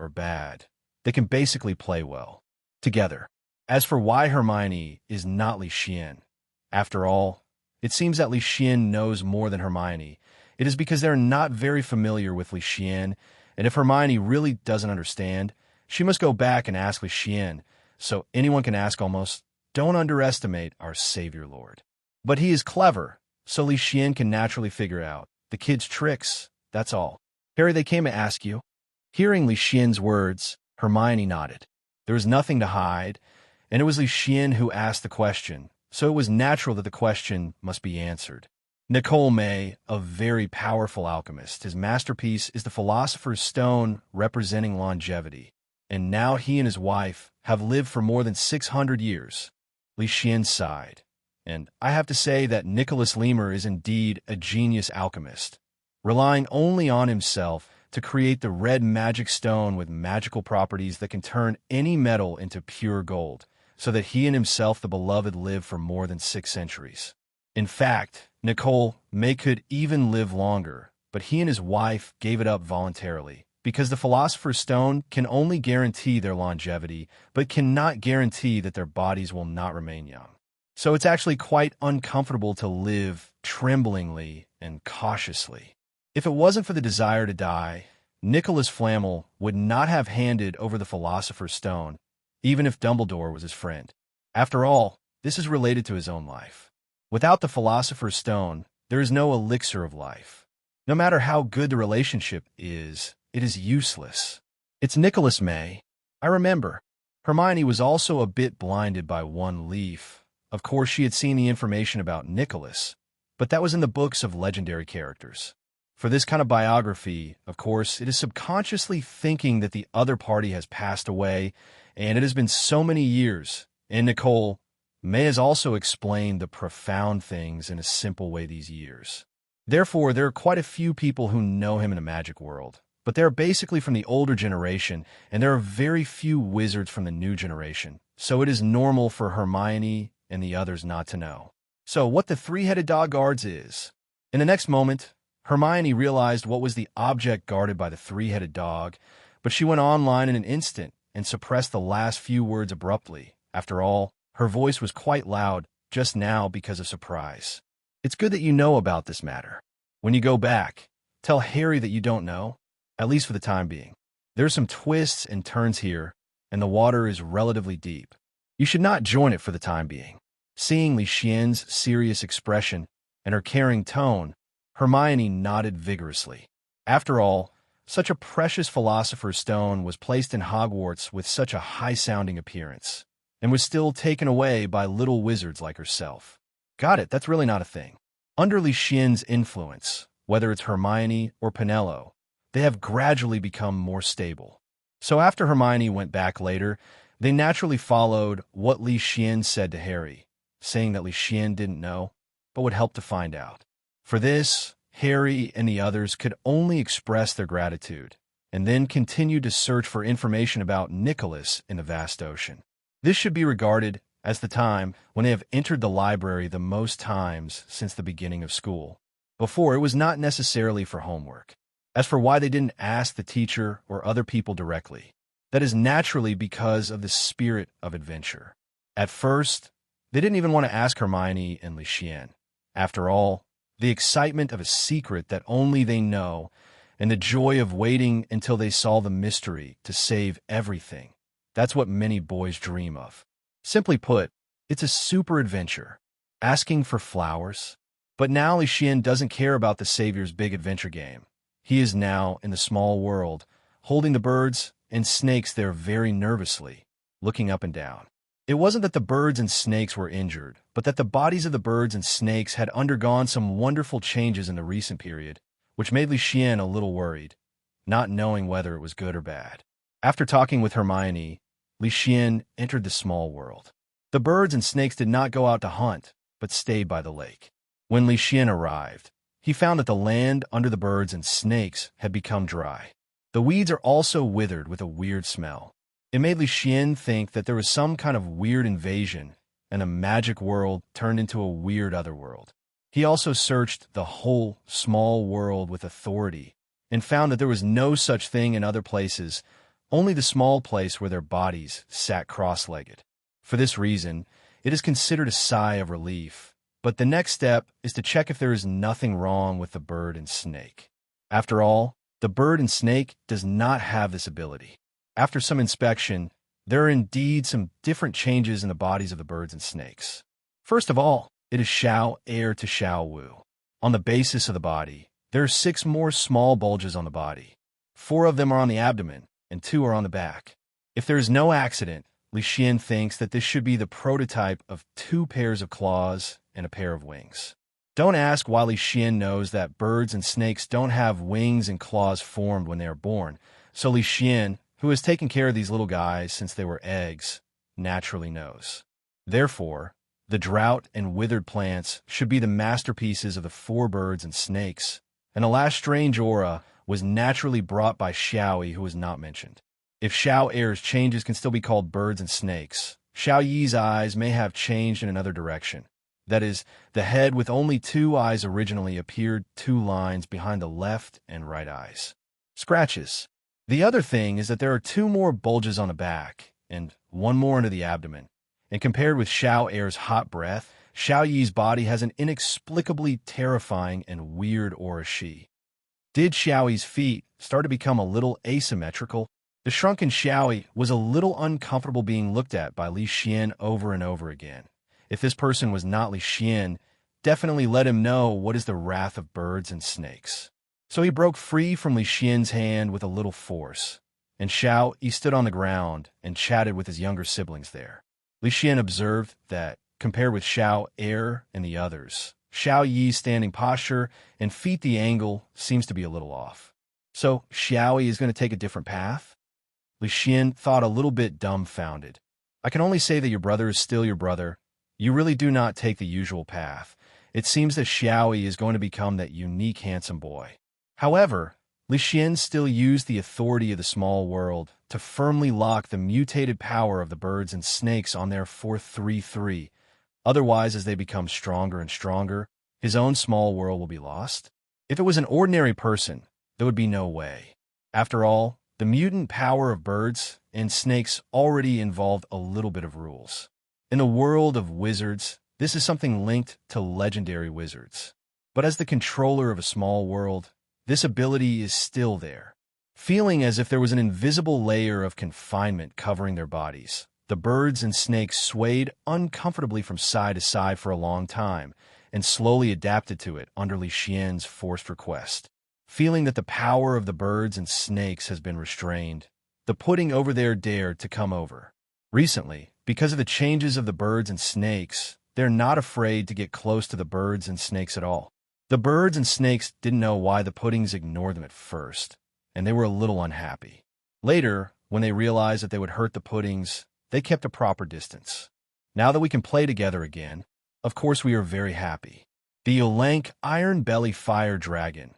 they can basically play well together. As for why Hermione is not Leysen, after all, it seems that Leysen knows more than Hermione. It is because they are not very familiar with Leysen, and if Hermione really doesn't understand, she must go back and ask Leysen, so anyone can ask almost. Don't underestimate our Savior Lord. But he is clever, so Leysen can naturally figure out the kid's tricks, that's all. Harry, they came to ask you. Hearing Leysen's words, Hermione nodded. There was nothing to hide, and it was Leysen who asked the question, so it was natural that the question must be answered. Nicole May, a very powerful alchemist, his masterpiece is the Philosopher's Stone representing longevity, and now he and his wife have lived for more than 600 years. Leysen sighed, and I have to say that Nicholas Lemur is indeed a genius alchemist, relying only on himself to create the red magic stone with magical properties that can turn any metal into pure gold, so that he and himself, the beloved, live for more than 6 centuries. In fact, Nicole May could even live longer, but he and his wife gave it up voluntarily, because the Philosopher's Stone can only guarantee their longevity, but cannot guarantee that their bodies will not remain young. So it's actually quite uncomfortable to live tremblingly and cautiously. If it wasn't for the desire to die, Nicholas Flamel would not have handed over the Philosopher's Stone, even if Dumbledore was his friend. After all, this is related to his own life. Without the Philosopher's Stone, there is no elixir of life. No matter how good the relationship is, it is useless. It's Nicholas May. I remember. Hermione was also a bit blinded by one leaf. Of course, she had seen the information about Nicholas, but that was in the books of legendary characters. For this kind of biography, of course, it is subconsciously thinking that the other party has passed away, and it has been so many years. And Nicole, May has also explained the profound things in a simple way these years. Therefore, there are quite a few people who know him in the magic world, but they are basically from the older generation, and there are very few wizards from the new generation, so it is normal for Hermione and the others not to know. So what the three-headed dog guards is. In the next moment, Hermione realized what was the object guarded by the three-headed dog, but she went online in an instant and suppressed the last few words abruptly. After all, her voice was quite loud just now because of surprise. It's good that you know about this matter. When you go back, tell Harry that you don't know, at least for the time being. There are some twists and turns here, and the water is relatively deep. You should not join it for the time being. Seeing Leysen's serious expression and her caring tone, Hermione nodded vigorously. After all, such a precious Philosopher's Stone was placed in Hogwarts with such a high-sounding appearance, and was still taken away by little wizards like herself. Got it, that's really not a thing. Under Leysen's influence, whether it's Hermione or Penelope, they have gradually become more stable. So after Hermione went back later, they naturally followed what Leysen said to Harry, saying that Leysen didn't know, but would help to find out. For this, Harry and the others could only express their gratitude, and then continue to search for information about Nicholas in the vast ocean. This should be regarded as the time when they have entered the library the most times since the beginning of school. Before, it was not necessarily for homework. As for why they didn't ask the teacher or other people directly, that is naturally because of the spirit of adventure. At first, they didn't even want to ask Hermione and Leysen. After all, the excitement of a secret that only they know, and the joy of waiting until they solve the mystery to save everything, that's what many boys dream of. Simply put, it's a super adventure, asking for flowers. But now Leysen doesn't care about the Savior's big adventure game. He is now in the small world, holding the birds and snakes there very nervously, looking up and down. It wasn't that the birds and snakes were injured, but that the bodies of the birds and snakes had undergone some wonderful changes in the recent period, which made Leysen a little worried, not knowing whether it was good or bad. After talking with Hermione, Leysen entered the small world. The birds and snakes did not go out to hunt, but stayed by the lake. When Leysen arrived, he found that the land under the birds and snakes had become dry. The weeds are also withered with a weird smell. It made Leysen think that there was some kind of weird invasion, and a magic world turned into a weird other world. He also searched the whole small world with authority, and found that there was no such thing in other places, only the small place where their bodies sat cross-legged. For this reason, it is considered a sigh of relief, but the next step is to check if there is nothing wrong with the bird and snake. After all, the bird and snake does not have this ability. After some inspection, there are indeed some different changes in the bodies of the birds and snakes. First of all, it is Xiao heir to Xiao Wu. On the basis of the body, there are 6 more small bulges on the body. 4 of them are on the abdomen, and 2 are on the back. If there is no accident, Leysen thinks that this should be the prototype of 2 pairs of claws and a pair of wings. Don't ask why Leysen knows that birds and snakes don't have wings and claws formed when they are born, so Leysen, who has taken care of these little guys since they were eggs, naturally knows. Therefore, the drought and withered plants should be the masterpieces of the 4 birds and snakes, and the last strange aura was naturally brought by Xiaoyi, who was not mentioned. If Xiao heir's changes can still be called birds and snakes, Xiao Yi's eyes may have changed in another direction. That is, the head with only 2 eyes originally appeared 2 lines behind the left and right eyes. Scratches. The other thing is that there are 2 more bulges on the back, and 1 more under the abdomen, And compared with Xiao Air's hot breath, Xiao Yi's body has an inexplicably terrifying and weird aura. Did Xiao Yi's feet start to become a little asymmetrical? The shrunken Xiao Yi was a little uncomfortable being looked at by Leysen over and over again. If this person was not Leysen, definitely let him know what is the wrath of birds and snakes. So he broke free from Leysen's hand with a little force, and Xiao Yi stood on the ground and chatted with his younger siblings there. Leysen observed that, compared with Xiao Air and the others, Xiao Yi's standing posture and feet the angle seems to be a little off. So Xiao Yi is going to take a different path? Leysen thought a little bit dumbfounded. I can only say that your brother is still your brother. You really do not take the usual path. It seems that Xiao Yi is going to become that unique handsome boy. However, Leysen still used the authority of the small world to firmly lock the mutated power of the birds and snakes on their 433. Otherwise, as they become stronger and stronger, his own small world will be lost. If it was an ordinary person, there would be no way. After all, the mutant power of birds and snakes already involved a little bit of rules. In the world of wizards, this is something linked to legendary wizards. But as the controller of a small world, this ability is still there. Feeling as if there was an invisible layer of confinement covering their bodies, the birds and snakes swayed uncomfortably from side to side for a long time and slowly adapted to it under Leysen's forced request. Feeling that the power of the birds and snakes has been restrained, the pudding over there dared to come over. Recently, because of the changes of the birds and snakes, they're not afraid to get close to the birds and snakes at all. The birds and snakes didn't know why the puddings ignored them at first, and they were a little unhappy. Later, when they realized that they would hurt the puddings, they kept a proper distance. Now that we can play together again, of course we are very happy. The Yolank Iron Belly Fire Dragon,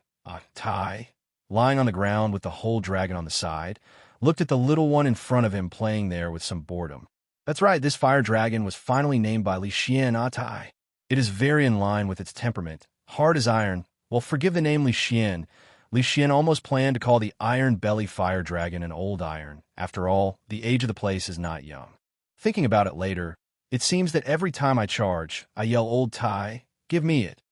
Tai, lying on the ground with the whole dragon on the side, looked at the little one in front of him playing there with some boredom. That's right, this fire dragon was finally named by Leysen Tai. It is very in line with its temperament, hard as iron. Well, forgive the name Leysen. Leysen almost planned to call the Iron Belly Fire Dragon an old iron. After all, the age of the place is not young. Thinking about it later, it seems that every time I charge, I yell old Tai, give me it.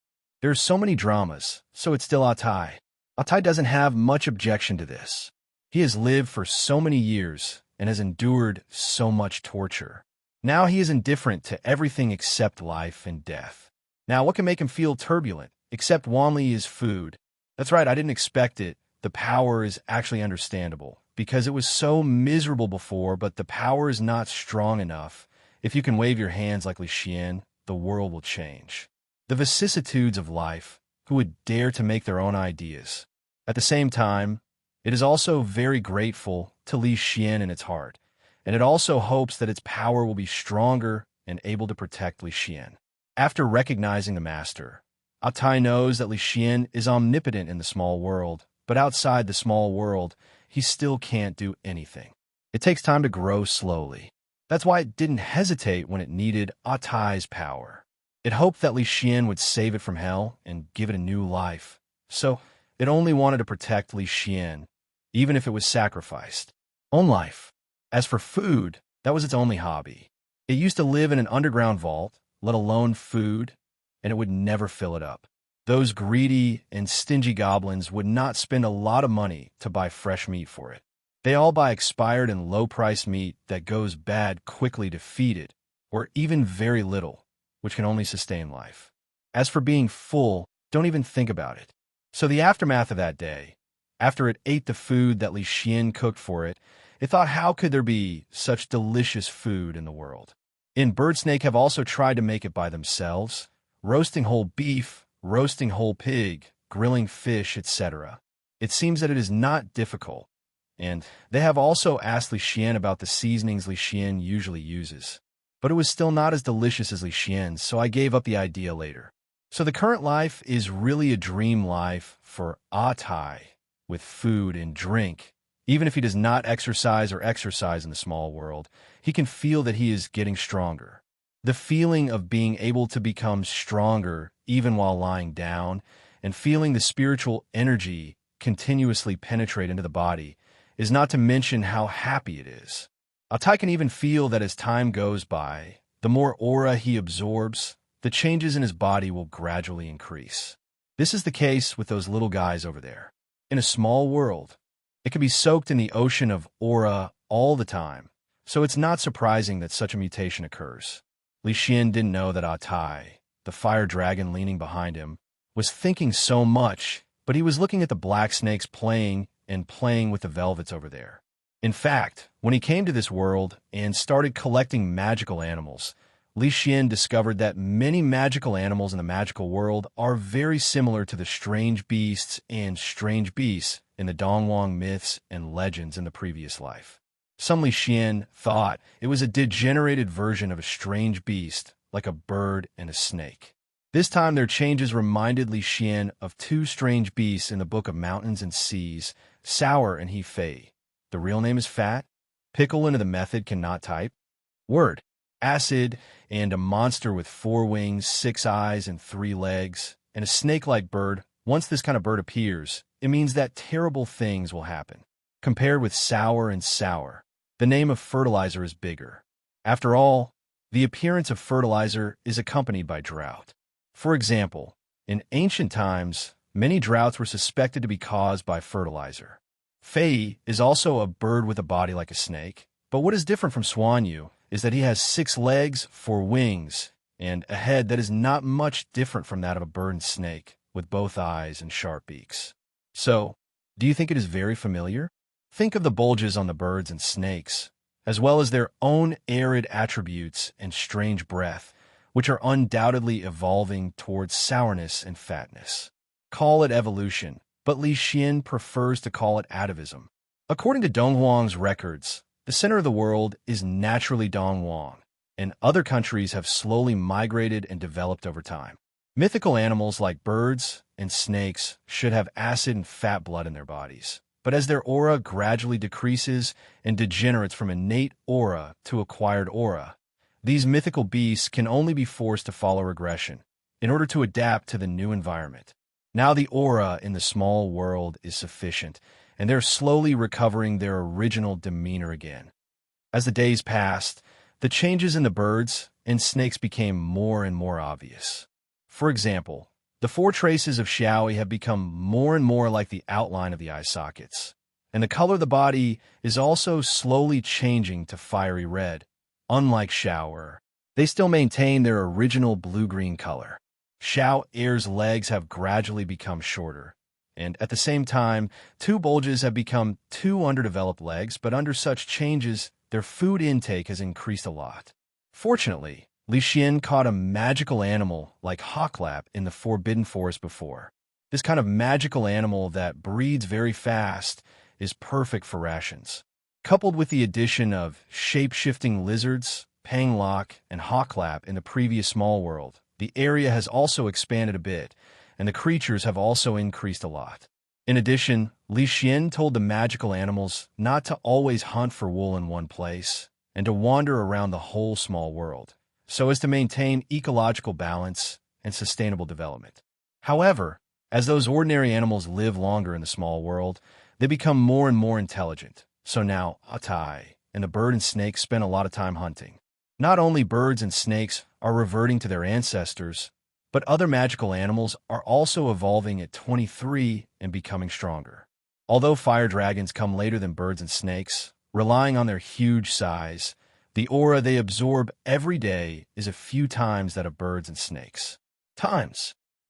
There are so many dramas, so it's still Atai. Atai doesn't have much objection to this. He has lived for so many years and has endured so much torture. Now he is indifferent to everything except life and death. Now what can make him feel turbulent, except Wanli is food? That's right, I didn't expect it. The power is actually understandable, because it was so miserable before, but the power is not strong enough. If you can wave your hands like Leysen, the world will change. The vicissitudes of life, who would dare to make their own ideas. At the same time, it is also very grateful to Leysen in its heart, and it also hopes that its power will be stronger and able to protect Leysen. After recognizing the master, Atai knows that Leysen is omnipotent in the small world, but outside the small world, he still can't do anything. It takes time to grow slowly. That's why it didn't hesitate when it needed Atai's power. It hoped that Leysen would save it from hell and give it a new life. So it only wanted to protect Leysen, even if it was sacrificed. Own life. As for food, that was its only hobby. It used to live in an underground vault, let alone food, and it would never fill it up. Those greedy and stingy goblins would not spend a lot of money to buy fresh meat for it. They all buy expired and low-priced meat that goes bad quickly to feed it, or even very little, which can only sustain life. As for being full, don't even think about it. So the aftermath of that day, after it ate the food that Leysen cooked for it, it thought, how could there be such delicious food in the world? Birdsnake have also tried to make it by themselves, roasting whole beef, roasting whole pig, grilling fish, etc. It seems that it is not difficult, and they have also asked Leysen about the seasonings Leysen usually uses. But it was still not as delicious as Leysen's, so I gave up the idea later. So the current life is really a dream life for Atai, with food and drink. Even if he does not exercise in the small world, he can feel that he is getting stronger. The feeling of being able to become stronger even while lying down, and feeling the spiritual energy continuously penetrate into the body, is not to mention how happy it is. Atai can even feel that as time goes by, The more aura he absorbs, the changes in his body will gradually increase. This is the case with those little guys over there. In a small world, it can be soaked in the ocean of aura all the time, so it's not surprising that such a mutation occurs. Leysen didn't know that Atai, the fire dragon leaning behind him, was thinking so much, but he was looking at the black snakes playing with the velvets over there. In fact, when he came to this world and started collecting magical animals, Leysen discovered that many magical animals in the magical world are very similar to the strange beasts in the Dongwang myths and legends in the previous life. Some Leysen thought it was a degenerated version of a strange beast, like a bird and a snake. This time their changes reminded Leysen of two strange beasts in the Book of Mountains and Seas, Sour and He Fei. The real name is Fat, Pickle into the method cannot type, Word, Acid, and a monster with 4 wings, 6 eyes, and 3 legs, and a snake-like bird. Once this kind of bird appears, it means that terrible things will happen. Compared with Sour and Sour, the name of fertilizer is bigger. After all, the appearance of fertilizer is accompanied by drought. For example, in ancient times, many droughts were suspected to be caused by fertilizer. Fei is also a bird with a body like a snake, but what is different from Xuan is that he has 6 legs, 4 wings, and a head that is not much different from that of a bird and snake, with both eyes and sharp beaks. So, do you think it is very familiar? Think of the bulges on the birds and snakes, as well as their own arid attributes and strange breath, which are undoubtedly evolving towards sourness and fatness. Call it evolution, but Leysen prefers to call it atavism. According to Donghuang's records, the center of the world is naturally Donghuang, and other countries have slowly migrated and developed over time. Mythical animals like birds and snakes should have acid and fat blood in their bodies, but as their aura gradually decreases and degenerates from innate aura to acquired aura, these mythical beasts can only be forced to follow regression in order to adapt to the new environment. Now the aura in the small world is sufficient, and they're slowly recovering their original demeanor again. As the days passed, the changes in the birds and snakes became more and more obvious. For example, the 4 traces of Xiaoi have become more and more like the outline of the eye sockets, and the color of the body is also slowly changing to fiery red. Unlike Xiaoer, they still maintain their original blue-green color. Xiaoer's legs have gradually become shorter, and at the same time, 2 bulges have become 2 underdeveloped legs, but under such changes, their food intake has increased a lot. Fortunately, Leysen caught a magical animal like Hawklap in the Forbidden Forest before. This kind of magical animal that breeds very fast is perfect for rations. Coupled with the addition of shape-shifting lizards, Panglock, and Hawklap in the previous small world, the area has also expanded a bit, and the creatures have also increased a lot. In addition, Leysen told the magical animals not to always hunt for wool in one place, and to wander around the whole small world, so as to maintain ecological balance and sustainable development. However, as those ordinary animals live longer in the small world, they become more and more intelligent. So now, Atai and the bird and snake spend a lot of time hunting. Not only birds and snakes are reverting to their ancestors, but other magical animals are also evolving at 23 and becoming stronger. Although fire dragons come later than birds and snakes, relying on their huge size, the aura they absorb every day is a few times that of birds and snakes.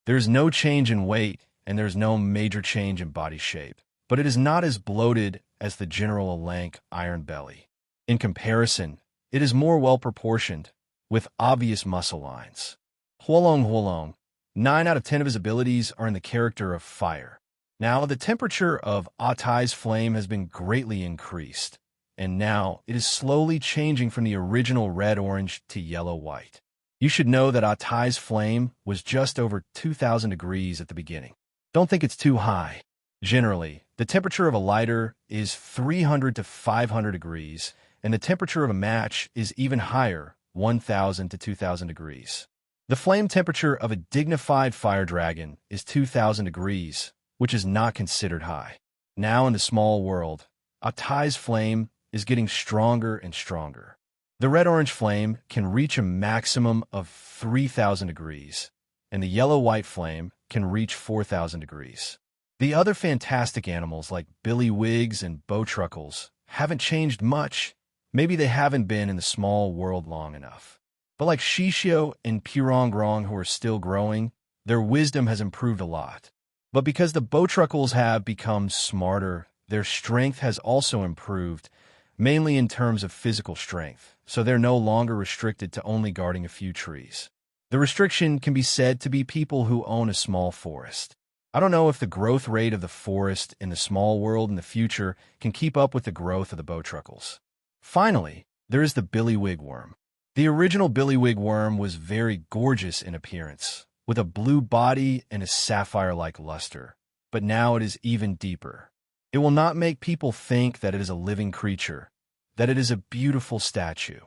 There's no change in weight, and there's no major change in body shape, but it is not as bloated as the general lank iron belly. In comparison, it is more well-proportioned, with obvious muscle lines. Huolong, 9 out of 10 of his abilities are in the character of fire. Now, the temperature of Atai's flame has been greatly increased, and now it is slowly changing from the original red-orange to yellow-white. You should know that Atai's flame was just over 2,000 degrees at the beginning. Don't think it's too high. Generally, the temperature of a lighter is 300 to 500 degrees, and the temperature of a match is even higher, 1,000 to 2,000 degrees. The flame temperature of a dignified fire dragon is 2,000 degrees, which is not considered high. Now in the small world, Atai's flame is getting stronger and stronger. The red-orange flame can reach a maximum of 3,000 degrees, and the yellow-white flame can reach 4,000 degrees. The other fantastic animals like billywigs and bowtruckles haven't changed much. Maybe they haven't been in the small world long enough. But like Shishio and Pirongrong, who are still growing, their wisdom has improved a lot. But because the bowtruckles have become smarter, their strength has also improved, mainly in terms of physical strength, so they're no longer restricted to only guarding a few trees. The restriction can be said to be people who own a small forest. I don't know if the growth rate of the forest in the small world in the future can keep up with the growth of the bowtruckles. Finally, there is the billywig worm. The original billywig worm was very gorgeous in appearance, with a blue body and a sapphire-like luster, but now it is even deeper. It will not make people think that it is a living creature, that it is a beautiful statue.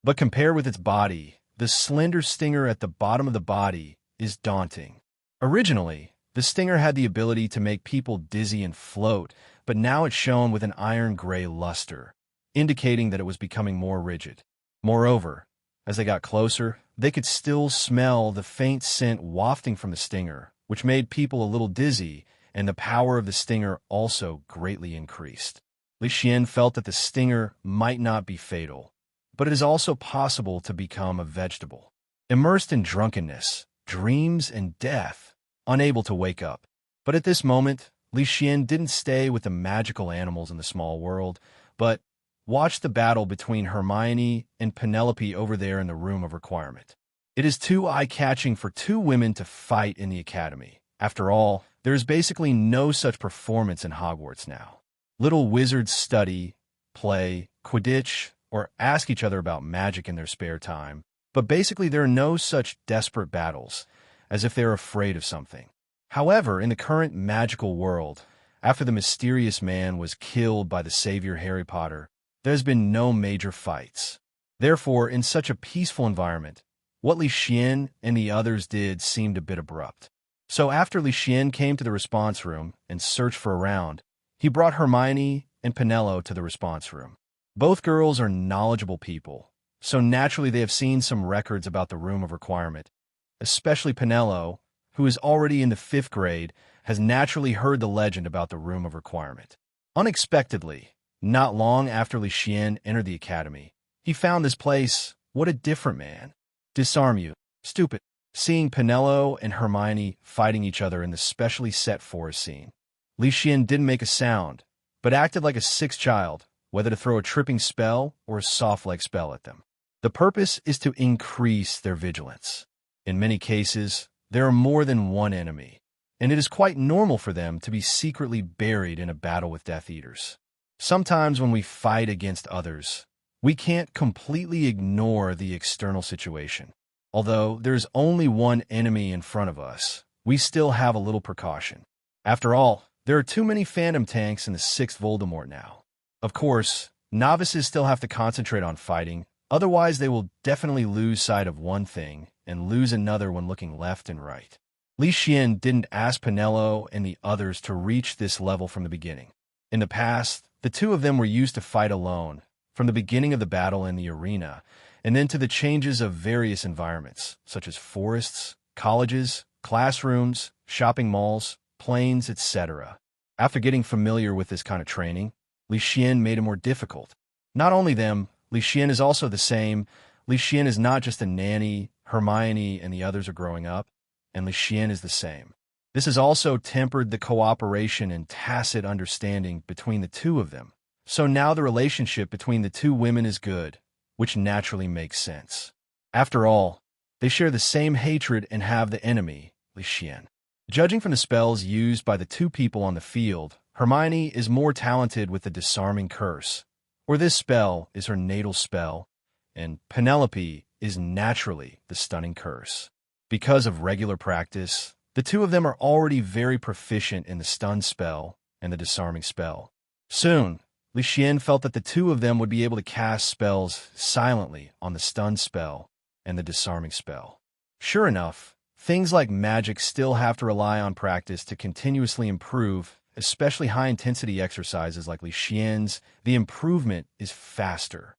But compared with its body, the slender stinger at the bottom of the body is daunting. Originally, the stinger had the ability to make people dizzy and float, but now it's shown with an iron-gray luster, indicating that it was becoming more rigid. Moreover, as they got closer, they could still smell the faint scent wafting from the stinger, which made people a little dizzy, and the power of the stinger also greatly increased. Leysen felt that the stinger might not be fatal, but it is also possible to become a vegetable. Immersed in drunkenness, dreams, and death, unable to wake up. But at this moment, Leysen didn't stay with the magical animals in the small world, but watched the battle between Hermione and Penelope over there in the room of requirement. It is too eye-catching for two women to fight in the academy. After all, there is basically no such performance in Hogwarts now. Little wizards study, play, Quidditch, or ask each other about magic in their spare time, but basically there are no such desperate battles, as if they're afraid of something. However, in the current magical world, after the mysterious man was killed by the savior Harry Potter, there has been no major fights. Therefore, in such a peaceful environment, what Leysen and the others did seemed a bit abrupt. So after Leysen came to the response room and searched for a round, he brought Hermione and Penelope to the response room. Both girls are knowledgeable people, so naturally they have seen some records about the room of requirement. Especially Penelope, who is already in the 5th grade, has naturally heard the legend about the room of requirement. Unexpectedly, not long after Leysen entered the academy, he found this place. What a different man. Disarm you, stupid. Seeing Penelope and Hermione fighting each other in the specially set forest scene, Leysen didn't make a sound, but acted like a 6th child, whether to throw a tripping spell or a soft-leg spell at them. The purpose is to increase their vigilance. In many cases, there are more than one enemy, and it is quite normal for them to be secretly buried in a battle with Death Eaters. Sometimes when we fight against others, we can't completely ignore the external situation. Although there's only one enemy in front of us, we still have a little precaution. After all, there are too many Phantom tanks in the 6th Voldemort now. Of course, novices still have to concentrate on fighting, otherwise they will definitely lose sight of one thing and lose another when looking left and right. Leysen didn't ask Penelope and the others to reach this level from the beginning. In the past, the two of them were used to fight alone, from the beginning of the battle in the arena, and then to the changes of various environments, such as forests, colleges, classrooms, shopping malls, planes, etc. After getting familiar with this kind of training, Leysen made it more difficult. Not only them, Leysen is also the same. Leysen is not just a nanny. Hermione and the others are growing up, and Leysen is the same. This has also tempered the cooperation and tacit understanding between the two of them. So now the relationship between the two women is good, which naturally makes sense. After all, they share the same hatred and have the enemy, Leysen. Judging from the spells used by the two people on the field, Hermione is more talented with the disarming curse, or this spell is her natal spell, and Penelope is naturally the stunning curse. Because of regular practice, the two of them are already very proficient in the stun spell and the disarming spell. Soon, Leysen felt that the two of them would be able to cast spells silently on the stun spell and the disarming spell. Sure enough, things like magic still have to rely on practice to continuously improve, especially high-intensity exercises like Leysen's. The improvement is faster.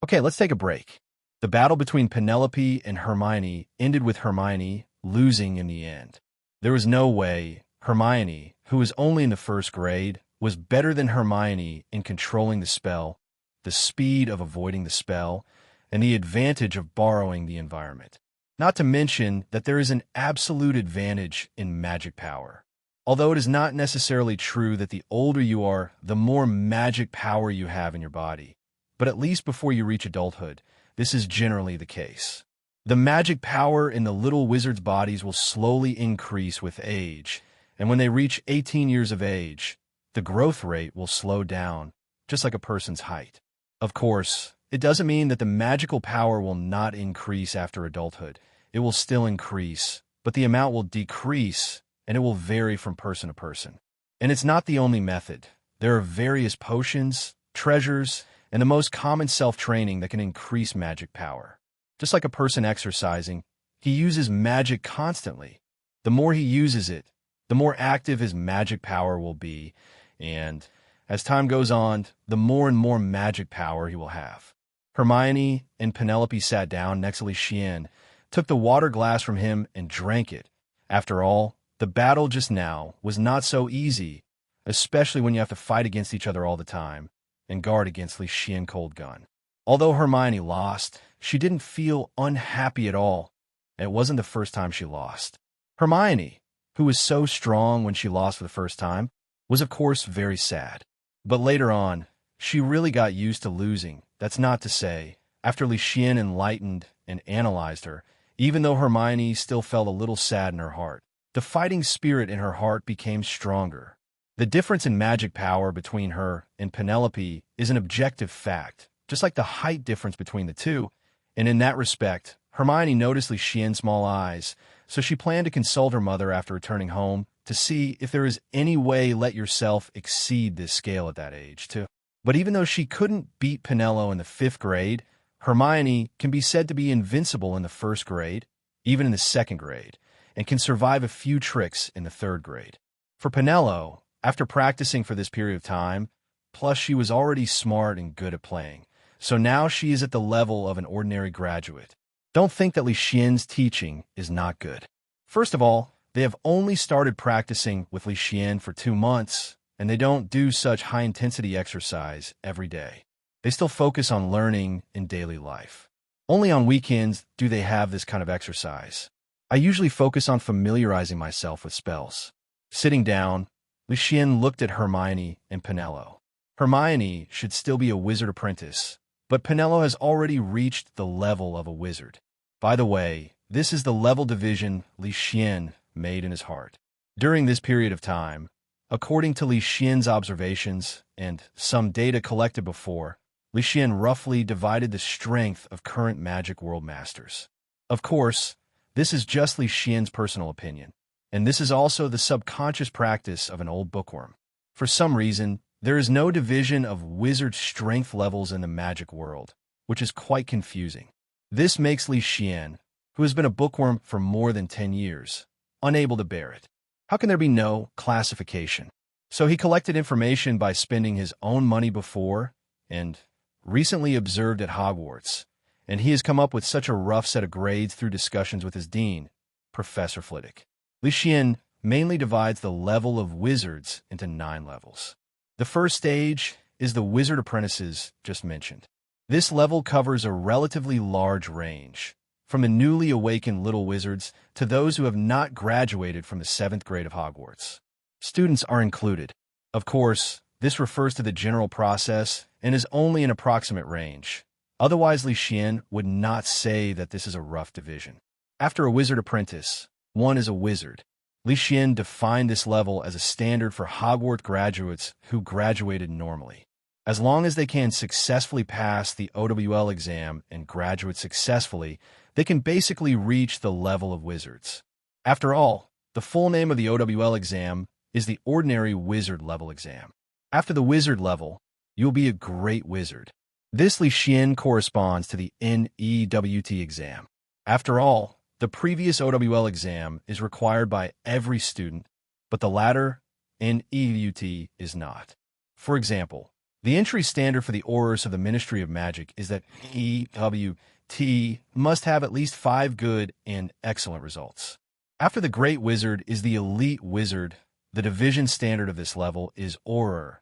Okay, let's take a break. The battle between Penelope and Hermione ended with Hermione losing in the end. There was no way Hermione, who was only in the first grade, was better than Hermione in controlling the spell, the speed of avoiding the spell, and the advantage of borrowing the environment. Not to mention that there is an absolute advantage in magic power. Although it is not necessarily true that the older you are, the more magic power you have in your body. But at least before you reach adulthood, this is generally the case. The magic power in the little wizards' bodies will slowly increase with age, and when they reach 18 years of age, the growth rate will slow down, just like a person's height. Of course, it doesn't mean that the magical power will not increase after adulthood. It will still increase, but the amount will decrease, and it will vary from person to person. And it's not the only method. There are various potions, treasures, and the most common self-training that can increase magic power. Just like a person exercising, he uses magic constantly. The more he uses it, the more active his magic power will be, and as time goes on, the more and more magic power he will have. Hermione and Penelope sat down next to Leysen, took the water glass from him, and drank it. After all, the battle just now was not so easy, especially when you have to fight against each other all the time and guard against Leysen cold gun. Although Hermione lost, she didn't feel unhappy at all. It wasn't the first time she lost. Hermione, who was so strong when she lost for the first time, was of course very sad. But later on, she really got used to losing. That's not to say, after Leysen enlightened and analyzed her, even though Hermione still felt a little sad in her heart, the fighting spirit in her heart became stronger. The difference in magic power between her and Penelope is an objective fact, just like the height difference between the two, and in that respect, Hermione noticed Leysen's small eyes, so she planned to consult her mother after returning home to see if there is any way let yourself exceed this scale at that age, too. But even though she couldn't beat Penelope in the 5th grade, Hermione can be said to be invincible in the 1st grade, even in the 2nd grade, and can survive a few tricks in the 3rd grade. For Penelope, after practicing for this period of time, plus she was already smart and good at playing, so now she is at the level of an ordinary graduate. Don't think that Leysen's teaching is not good. First of all, they have only started practicing with Leysen for 2 months, and they don't do such high-intensity exercise every day. They still focus on learning in daily life. Only on weekends do they have this kind of exercise. I usually focus on familiarizing myself with spells. Sitting down, Leysen looked at Hermione and Penelope. Hermione should still be a wizard apprentice, but Penelope has already reached the level of a wizard. By the way, this is the level division Leysen made in his heart. During this period of time, according to Leysen's observations and some data collected before, Leysen roughly divided the strength of current Magic World Masters. Of course, this is just Leysen's personal opinion, and this is also the subconscious practice of an old bookworm. For some reason, there is no division of wizard strength levels in the magic world, which is quite confusing. This makes Leysen, who has been a bookworm for more than 10 years, unable to bear it. How can there be no classification? So he collected information by spending his own money before and recently observed at Hogwarts, and he has come up with such a rough set of grades through discussions with his dean, Professor Flitwick. Leysen mainly divides the level of wizards into 9 levels. The first stage is the wizard apprentices just mentioned. This level covers a relatively large range, from the newly awakened little wizards to those who have not graduated from the 7th grade of Hogwarts. Students are included. Of course, this refers to the general process and is only an approximate range. Otherwise, Leysen would not say that this is a rough division. After a wizard apprentice, one is a wizard. Leysen defined this level as a standard for Hogwarts graduates who graduated normally. As long as they can successfully pass the OWL exam and graduate successfully, they can basically reach the level of wizards. After all, the full name of the OWL exam is the Ordinary Wizard Level exam. After the wizard level, you'll be a great wizard. This Leysen corresponds to the NEWT exam. After all, the previous OWL exam is required by every student, but the latter, NEWT, is not. For example, The entry standard for the Aurors of the Ministry of Magic is that EWT must have at least 5 good and excellent results. After the Great Wizard is the Elite Wizard. The division standard of this level is Auror,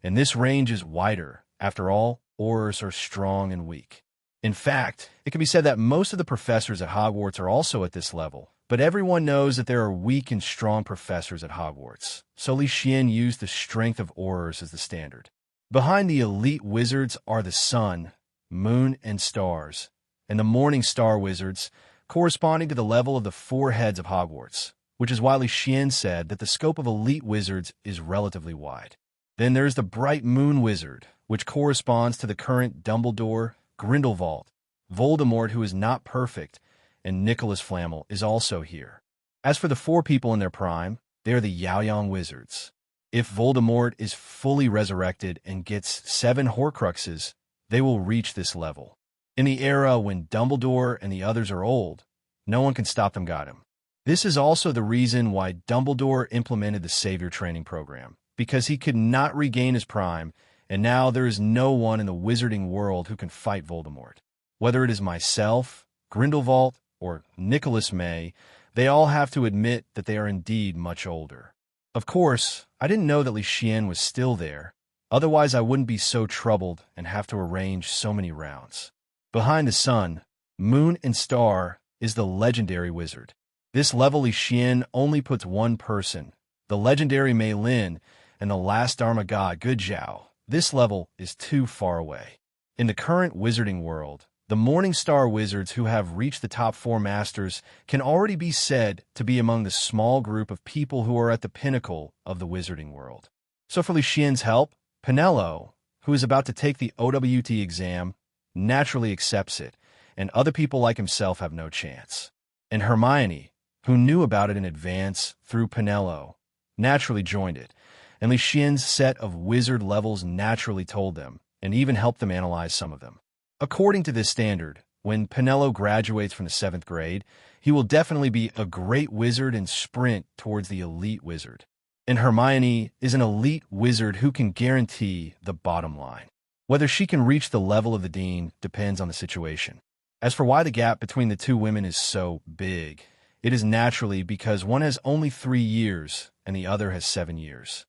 and this range is wider. After all, Aurors are strong and weak. In fact, it can be said that most of the professors at Hogwarts are also at this level, but everyone knows that there are weak and strong professors at Hogwarts, so Leysen used the strength of Aurors as the standard. Behind the elite wizards are the sun, moon, and stars, and the morning star wizards, corresponding to the level of the 4 heads of Hogwarts, which is why Leysen said that the scope of elite wizards is relatively wide. Then there's the bright moon wizard, which corresponds to the current Dumbledore, Grindelwald, Voldemort, who is not perfect, and Nicholas Flamel is also here. As for the 4 people in their prime, they are the Yaoyang wizards. If Voldemort is fully resurrected and gets 7 Horcruxes, they will reach this level. In the era when Dumbledore and the others are old, no one can stop them. Got him. This is also the reason why Dumbledore implemented the Savior Training Program, because he could not regain his prime, and now there is no one in the wizarding world who can fight Voldemort. Whether it is myself, Grindelwald, or Nicholas May, they all have to admit that they are indeed much older. Of course, I didn't know that Leysen was still there, otherwise I wouldn't be so troubled and have to arrange so many rounds. Behind the sun, moon, and star is the legendary wizard. This level Leysen only puts 1 person, the legendary Mei Lin, and the last Dharma god Good Zhao. This level is too far away. In the current wizarding world, the Morning Star wizards who have reached the top 4 masters can already be said to be among the small group of people who are at the pinnacle of the wizarding world. So for Leysen's help, Penelo, who is about to take the OWT exam, naturally accepts it, and other people like himself have no chance. And Hermione, who knew about it in advance through Penelo, naturally joined it, and Leysen's set of wizard levels naturally told them, and even helped them analyze some of them. According to this standard, when Penelo graduates from the 7th grade, he will definitely be a great wizard and sprint towards the elite wizard. And Hermione is an elite wizard who can guarantee the bottom line. Whether she can reach the level of the dean depends on the situation. As for why the gap between the 2 women is so big, it is naturally because one has only 3 years and the other has 7 years.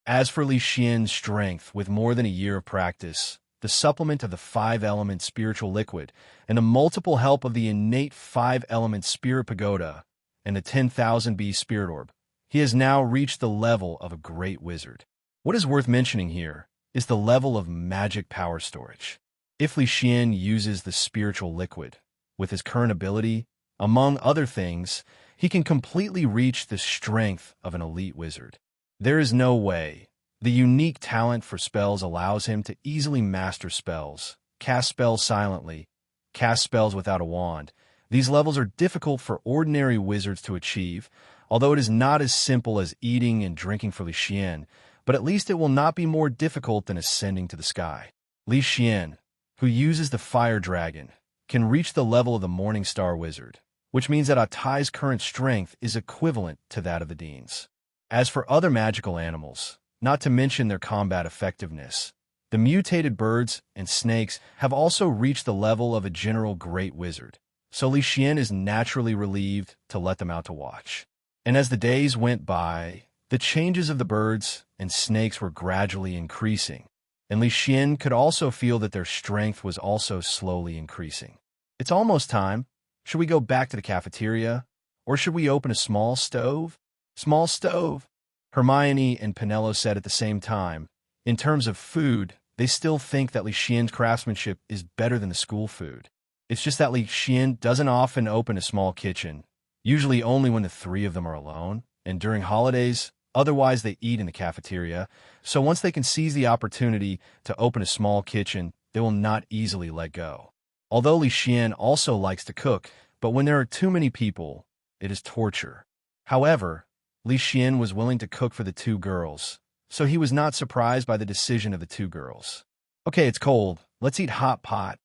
As for Leysen's strength, with more than a year of practice, the supplement of the 5-element spiritual liquid, and the multiple help of the innate 5-element spirit pagoda and the 10,000 B spirit orb, he has now reached the level of a great wizard. What is worth mentioning here is the level of magic power storage. If Leysen uses the spiritual liquid, with his current ability, among other things, he can completely reach the strength of an elite wizard. There is no way. The unique talent for spells allows him to easily master spells, cast spells silently, cast spells without a wand. These levels are difficult for ordinary wizards to achieve, although it is not as simple as eating and drinking for Leysen, but at least it will not be more difficult than ascending to the sky. Leysen, who uses the fire dragon, can reach the level of the Morning Star wizard, which means that Atai's current strength is equivalent to that of the dean's. As for other magical animals, not to mention their combat effectiveness, the mutated birds and snakes have also reached the level of a general great wizard, so Leysen is naturally relieved to let them out to watch. And as the days went by, the changes of the birds and snakes were gradually increasing, and Leysen could also feel that their strength was also slowly increasing. It's almost time. Should we go back to the cafeteria? Or should we open a small stove? Small stove, Hermione and Penelo said at the same time. In terms of food, they still think that Leysen's craftsmanship is better than the school food. It's just that Leysen doesn't often open a small kitchen, usually only when the 3 of them are alone, and during holidays. Otherwise, they eat in the cafeteria, so once they can seize the opportunity to open a small kitchen, they will not easily let go. Although Leysen also likes to cook, but when there are too many people, it is torture. However, Leysen was willing to cook for the 2 girls, so he was not surprised by the decision of the 2 girls. Okay, it's cold. Let's eat hot pot.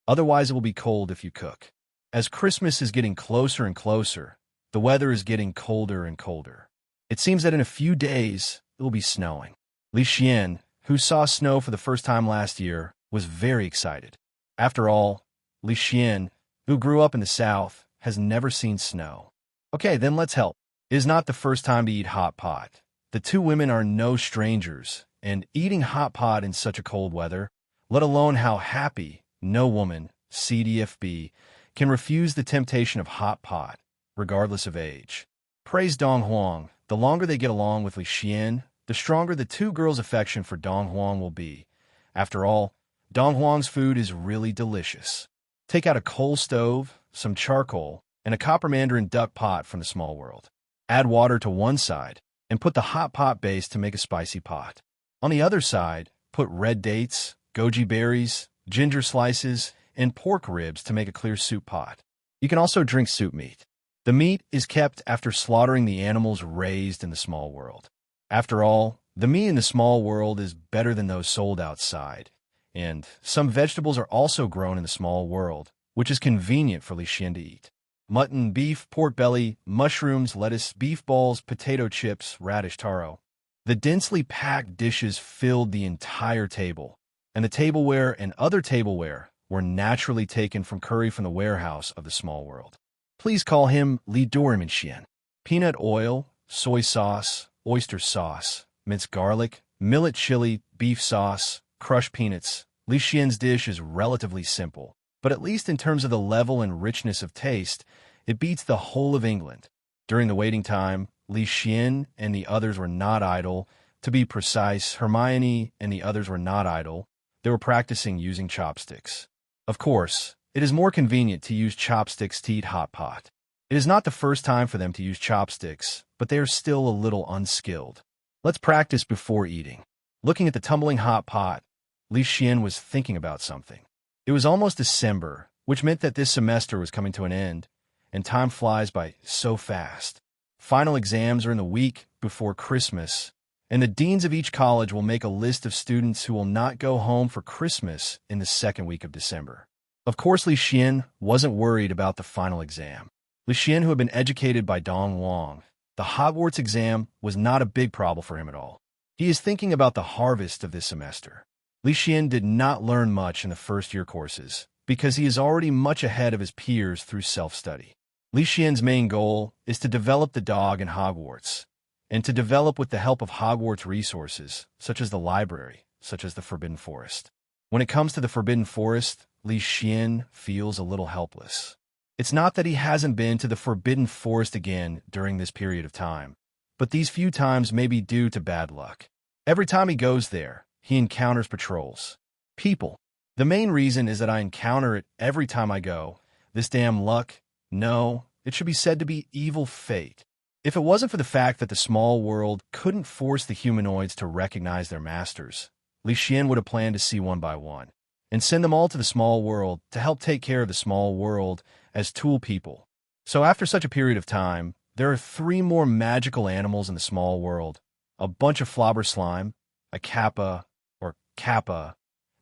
Otherwise, it will be cold if you cook. As Christmas is getting closer and closer, the weather is getting colder and colder. It seems that in a few days, it will be snowing. Leysen, who saw snow for the first time last year, was very excited. After all, Leysen, who grew up in the south, has never seen snow. Okay, then let's help. It is not the first time to eat hot pot. The two women are no strangers, and eating hot pot in such a cold weather, let alone how happy, no woman, CDFB, can refuse the temptation of hot pot, regardless of age. Praise Dong Huang. The longer they get along with Leysen, the stronger the two girls' affection for Dong Huang will be. After all, Dong Huang's food is really delicious. Take out a coal stove, some charcoal, and a copper mandarin duck pot from the small world. Add water to one side, and put the hot pot base to make a spicy pot. On the other side, put red dates, goji berries, ginger slices, and pork ribs to make a clear soup pot. You can also drink soup meat. The meat is kept after slaughtering the animals raised in the small world. After all, the meat in the small world is better than those sold outside, and some vegetables are also grown in the small world, which is convenient for Leysen to eat. Mutton, beef, pork belly, mushrooms, lettuce, beef balls, potato chips, radish taro. The densely packed dishes filled the entire table, and the tableware and other tableware were naturally taken from curry from the warehouse of the small world. Please call him Li Doriminshian. Peanut oil, soy sauce, oyster sauce, minced garlic, millet chili, beef sauce, crushed peanuts. Leysen's dish is relatively simple, but at least in terms of the level and richness of taste, it beats the whole of England. During the waiting time, Leysen and the others were not idle. To be precise, Hermione and the others were not idle. They were practicing using chopsticks. Of course, it is more convenient to use chopsticks to eat hot pot. It is not the first time for them to use chopsticks, but they are still a little unskilled. Let's practice before eating. Looking at the tumbling hot pot, Leysen was thinking about something. It was almost December, which meant that this semester was coming to an end, and time flies by so fast. Final exams are in the week before Christmas, and the deans of each college will make a list of students who will not go home for Christmas in the second week of December. Of course, Leysen wasn't worried about the final exam. Leysen, who had been educated by Dong Huang, the Hogwarts exam was not a big problem for him at all. He is thinking about the harvest of this semester. Leysen did not learn much in the first-year courses, because he is already much ahead of his peers through self-study. Leysen's main goal is to develop the dog in Hogwarts, and to develop with the help of Hogwarts resources, such as the library, such as the Forbidden Forest. When it comes to the Forbidden Forest, Leysen feels a little helpless. It's not that he hasn't been to the Forbidden Forest again during this period of time, but these few times may be due to bad luck. Every time he goes there, he encounters patrols. People. The main reason is that I encounter it every time I go. This damn luck. No, it should be said to be evil fate. If it wasn't for the fact that the small world couldn't force the humanoids to recognize their masters, Leysen would have planned to see one by one, and send them all to the small world to help take care of the small world as tool people. So after such a period of time, there are 3 more magical animals in the small world, a bunch of flobber slime, a kappa,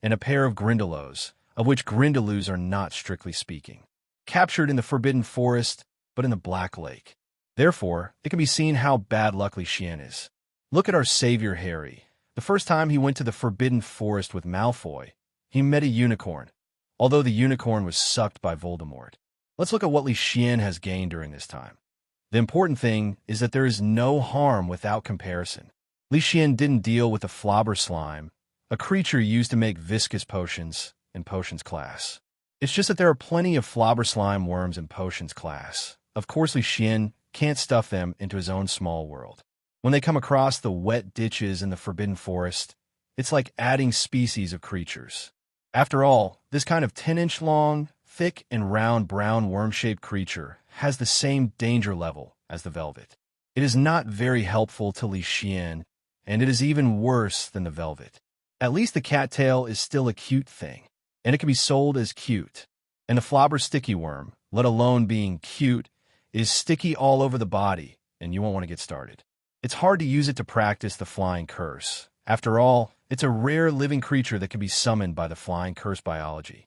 and a pair of grindylows, of which grindyloos are not strictly speaking, captured in the Forbidden Forest, but in the Black Lake. Therefore, it can be seen how bad luck Leysen is. Look at our savior Harry. The first time he went to the Forbidden Forest with Malfoy, he met a unicorn, although the unicorn was sucked by Voldemort. Let's look at what Leysen has gained during this time. The important thing is that there is no harm without comparison. Leysen didn't deal with the flobber slime, a creature used to make viscous potions in potions class. It's just that there are plenty of flobber slime worms in potions class. Of course, Leysen can't stuff them into his own small world. When they come across the wet ditches in the Forbidden Forest, it's like adding species of creatures. After all, this kind of 10-inch long, thick and round brown worm-shaped creature has the same danger level as the velvet. It is not very helpful to Leysen, and it is even worse than the velvet. At least the cattail is still a cute thing, and it can be sold as cute. And the flobber sticky worm, let alone being cute, is sticky all over the body, and you won't want to get started. It's hard to use it to practice the flying curse. After all, it's a rare living creature that can be summoned by the flying curse biology.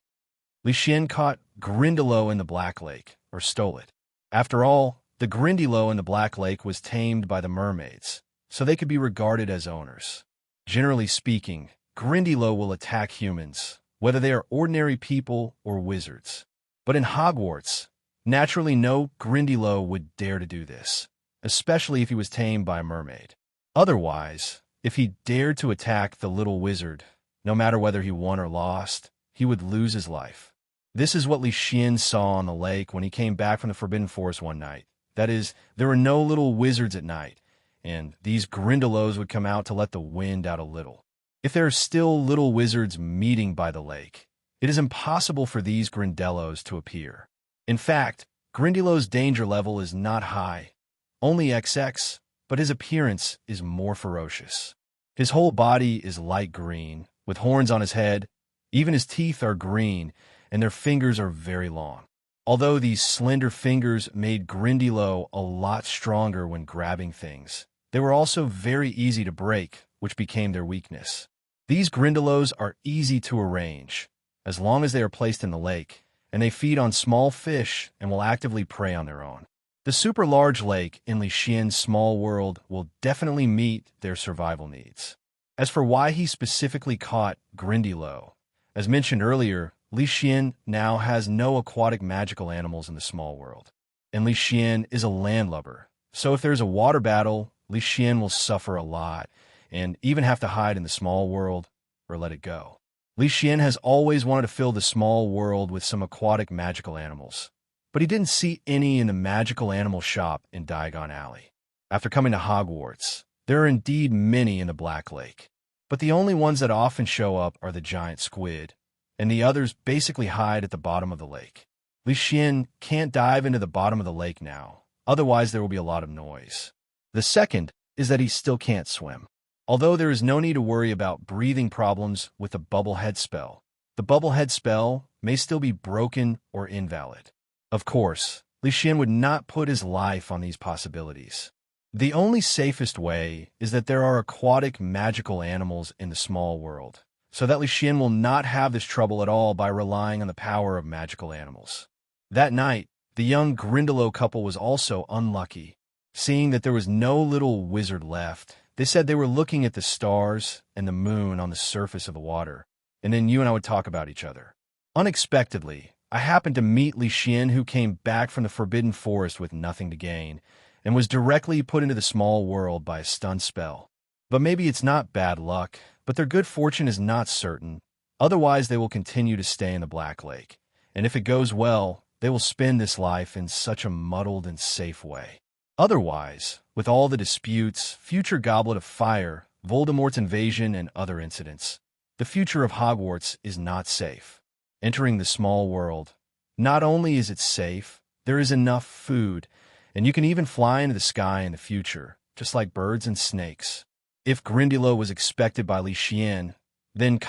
Leysen caught Grindylow in the Black Lake, or stole it. After all, the Grindylow in the Black Lake was tamed by the mermaids, so they could be regarded as owners. Generally speaking, Grindylow will attack humans, whether they are ordinary people or wizards. But in Hogwarts, naturally no Grindylow would dare to do this, especially if he was tamed by a mermaid. Otherwise, if he dared to attack the little wizard, no matter whether he won or lost, he would lose his life. This is what Leysen saw on the lake when he came back from the Forbidden Forest one night. That is, there were no little wizards at night, and these Grindylows would come out to let the wind out a little. If there are still little wizards meeting by the lake, it is impossible for these Grindylows to appear. In fact, Grindylow's danger level is not high, only XX, but his appearance is more ferocious. His whole body is light green, with horns on his head. Even his teeth are green, and their fingers are very long. Although these slender fingers made Grindylow a lot stronger when grabbing things, they were also very easy to break, which became their weakness. These Grindylows are easy to arrange, as long as they are placed in the lake, and they feed on small fish and will actively prey on their own. The super large lake in Leysen's small world will definitely meet their survival needs. As for why he specifically caught Grindylow, as mentioned earlier, Leysen now has no aquatic magical animals in the small world. And Leysen is a landlubber, so if there's a water battle, Leysen will suffer a lot, and even have to hide in the small world or let it go. Leysen has always wanted to fill the small world with some aquatic magical animals, but he didn't see any in the magical animal shop in Diagon Alley. After coming to Hogwarts, there are indeed many in the Black Lake, but the only ones that often show up are the giant squid, and the others basically hide at the bottom of the lake. Leysen can't dive into the bottom of the lake now, otherwise there will be a lot of noise. The second is that he still can't swim. Although there is no need to worry about breathing problems with the bubblehead spell, the bubblehead spell may still be broken or invalid. Of course, Leysen would not put his life on these possibilities. The only safest way is that there are aquatic magical animals in the small world, so that Leysen will not have this trouble at all by relying on the power of magical animals. That night, the young Grindylow couple was also unlucky. Seeing that there was no little wizard left, they said they were looking at the stars and the moon on the surface of the water, and then you and I would talk about each other. Unexpectedly, I happened to meet Leysen, who came back from the Forbidden Forest with nothing to gain, and was directly put into the small world by a stun spell. But maybe it's not bad luck, but their good fortune is not certain. Otherwise, they will continue to stay in the Black Lake, and if it goes well, they will spend this life in such a muddled and safe way. Otherwise, with all the disputes, future Goblet of Fire, Voldemort's invasion, and other incidents, the future of Hogwarts is not safe. Entering the small world, not only is it safe, there is enough food, and you can even fly into the sky in the future, just like birds and snakes. If Grindylow was expected by Leysen, then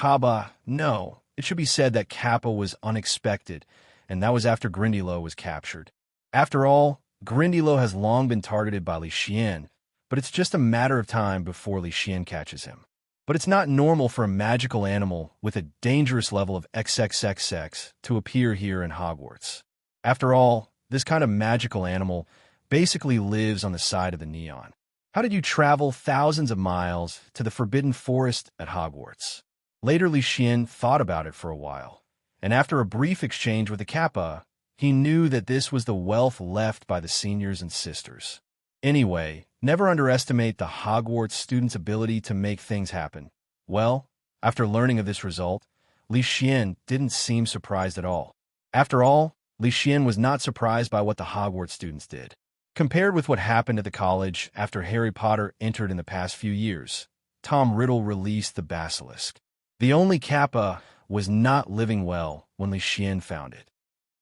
no, it should be said that Kappa was unexpected, and that was after Grindylow was captured. After all, Grindylow has long been targeted by Leysen, but it's just a matter of time before Leysen catches him. But it's not normal for a magical animal with a dangerous level of XXXX to appear here in Hogwarts. After all, this kind of magical animal basically lives on the side of the neon. How did you travel thousands of miles to the Forbidden Forest at Hogwarts? Later, Leysen thought about it for a while, and after a brief exchange with the Kappa, he knew that this was the wealth left by the seniors and sisters. Anyway, never underestimate the Hogwarts students' ability to make things happen. Well, after learning of this result, Leysen didn't seem surprised at all. After all, Leysen was not surprised by what the Hogwarts students did. Compared with what happened at the college after Harry Potter entered in the past few years, Tom Riddle released the basilisk. The only Kappa was not living well when Leysen found it.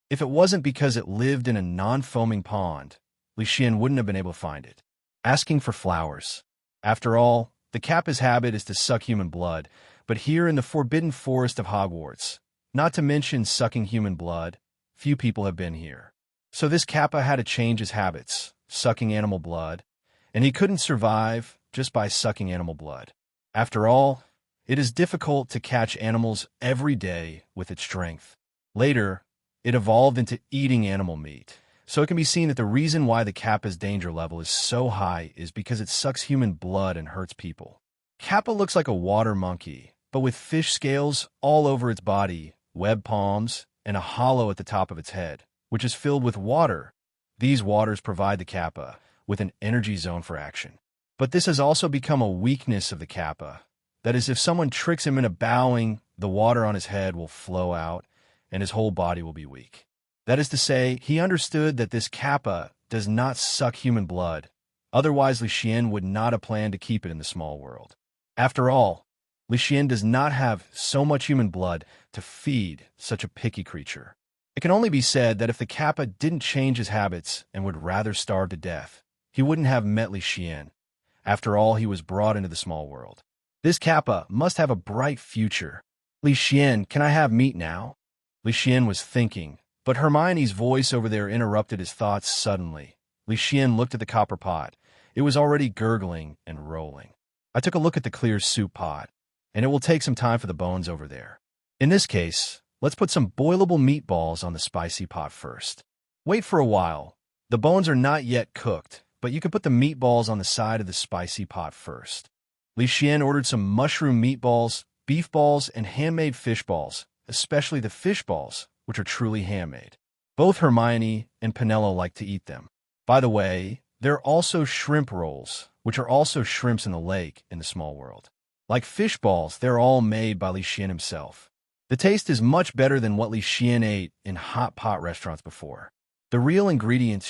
If it wasn't because it lived in a non-foaming pond, Leysen wouldn't have been able to find it. Asking for flowers. After all, the Kappa's habit is to suck human blood, but here in the Forbidden Forest of Hogwarts, not to mention sucking human blood, few people have been here. So this Kappa had to change his habits, sucking animal blood, and he couldn't survive just by sucking animal blood. After all, it is difficult to catch animals every day with its strength. Later, it evolved into eating animal meat, so it can be seen that the reason why the Kappa's danger level is so high is because it sucks human blood and hurts people. Kappa looks like a water monkey, but with fish scales all over its body, web palms, and a hollow at the top of its head, which is filled with water. These waters provide the Kappa with an energy zone for action. But this has also become a weakness of the Kappa. That is, if someone tricks him into bowing, the water on his head will flow out, and his whole body will be weak. That is to say, he understood that this Kappa does not suck human blood. Otherwise, Leysen would not have planned to keep it in the small world. After all, Leysen does not have so much human blood to feed such a picky creature. It can only be said that if the Kappa didn't change his habits and would rather starve to death, he wouldn't have met Leysen. After all, he was brought into the small world. This Kappa must have a bright future. Leysen, can I have meat now? Leysen was thinking, but Hermione's voice over there interrupted his thoughts suddenly. Leysen looked at the copper pot. It was already gurgling and rolling. I took a look at the clear soup pot, and it will take some time for the bones over there. In this case, let's put some boilable meatballs on the spicy pot first. Wait for a while. The bones are not yet cooked, but you can put the meatballs on the side of the spicy pot first. Leysen ordered some mushroom meatballs, beef balls, and handmade fish balls, especially the fish balls, which are truly handmade. Both Hermione and Penelope like to eat them. By the way, there are also shrimp rolls, which are also shrimps in the lake in the small world. Like fish balls, they're all made by Leysen himself. The taste is much better than what Leysen ate in hot pot restaurants before. The real ingredients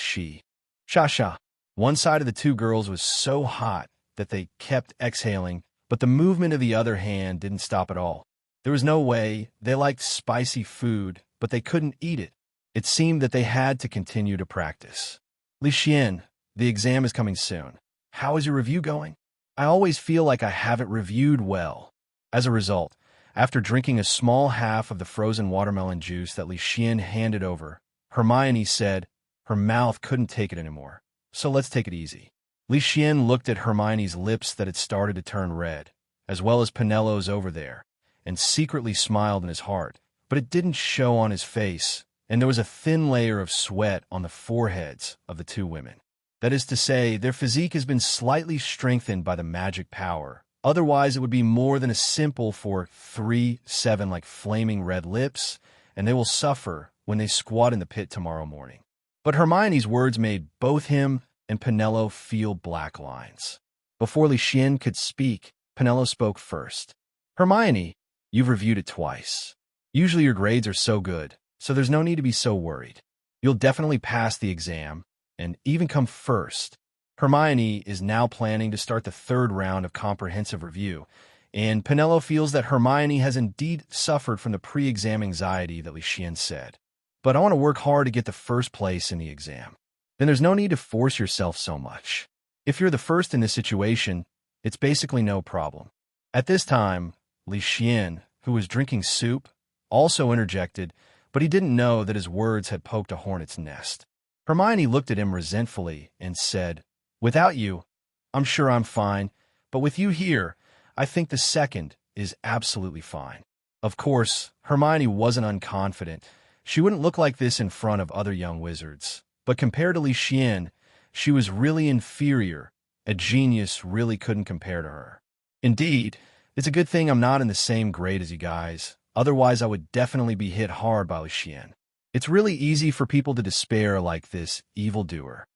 Sha. One side of the two girls was so hot that they kept exhaling, but the movement of the other hand didn't stop at all. There was no way. They liked spicy food, but they couldn't eat it. It seemed that they had to continue to practice. Leysen, the exam is coming soon. How is your review going? I always feel like I haven't reviewed well. As a result, after drinking a small half of the frozen watermelon juice that Leysen handed over, Hermione said her mouth couldn't take it anymore. So let's take it easy. Leysen looked at Hermione's lips that had started to turn red, as well as Penelope's over there, and secretly smiled in his heart, but it didn't show on his face, and there was a thin layer of sweat on the foreheads of the two women. That is to say, their physique has been slightly strengthened by the magic power. Otherwise, it would be more than a simple 4-3-7 like flaming red lips, and they will suffer when they squat in the pit tomorrow morning. But Hermione's words made both him and Penelope feel black lines. Before Leysen could speak, Penelope spoke first. Hermione, you've reviewed it twice. Usually your grades are so good, so there's no need to be so worried. You'll definitely pass the exam, and even come first. Hermione is now planning to start the third round of comprehensive review, and Penelope feels that Hermione has indeed suffered from the pre-exam anxiety that Leysen said. But I want to work hard to get the first place in the exam. Then there's no need to force yourself so much. If you're the first in this situation, it's basically no problem. At this time, Leysen, who was drinking soup, also interjected, but he didn't know that his words had poked a hornet's nest. Hermione looked at him resentfully and said, Without you, I'm sure I'm fine, but with you here, I think the second is absolutely fine. Of course, Hermione wasn't unconfident. She wouldn't look like this in front of other young wizards. But compared to Leysen, she was really inferior. A genius really couldn't compare to her. Indeed, it's a good thing I'm not in the same grade as you guys. Otherwise, I would definitely be hit hard by Leysen. It's really easy for people to despair like this evildoer.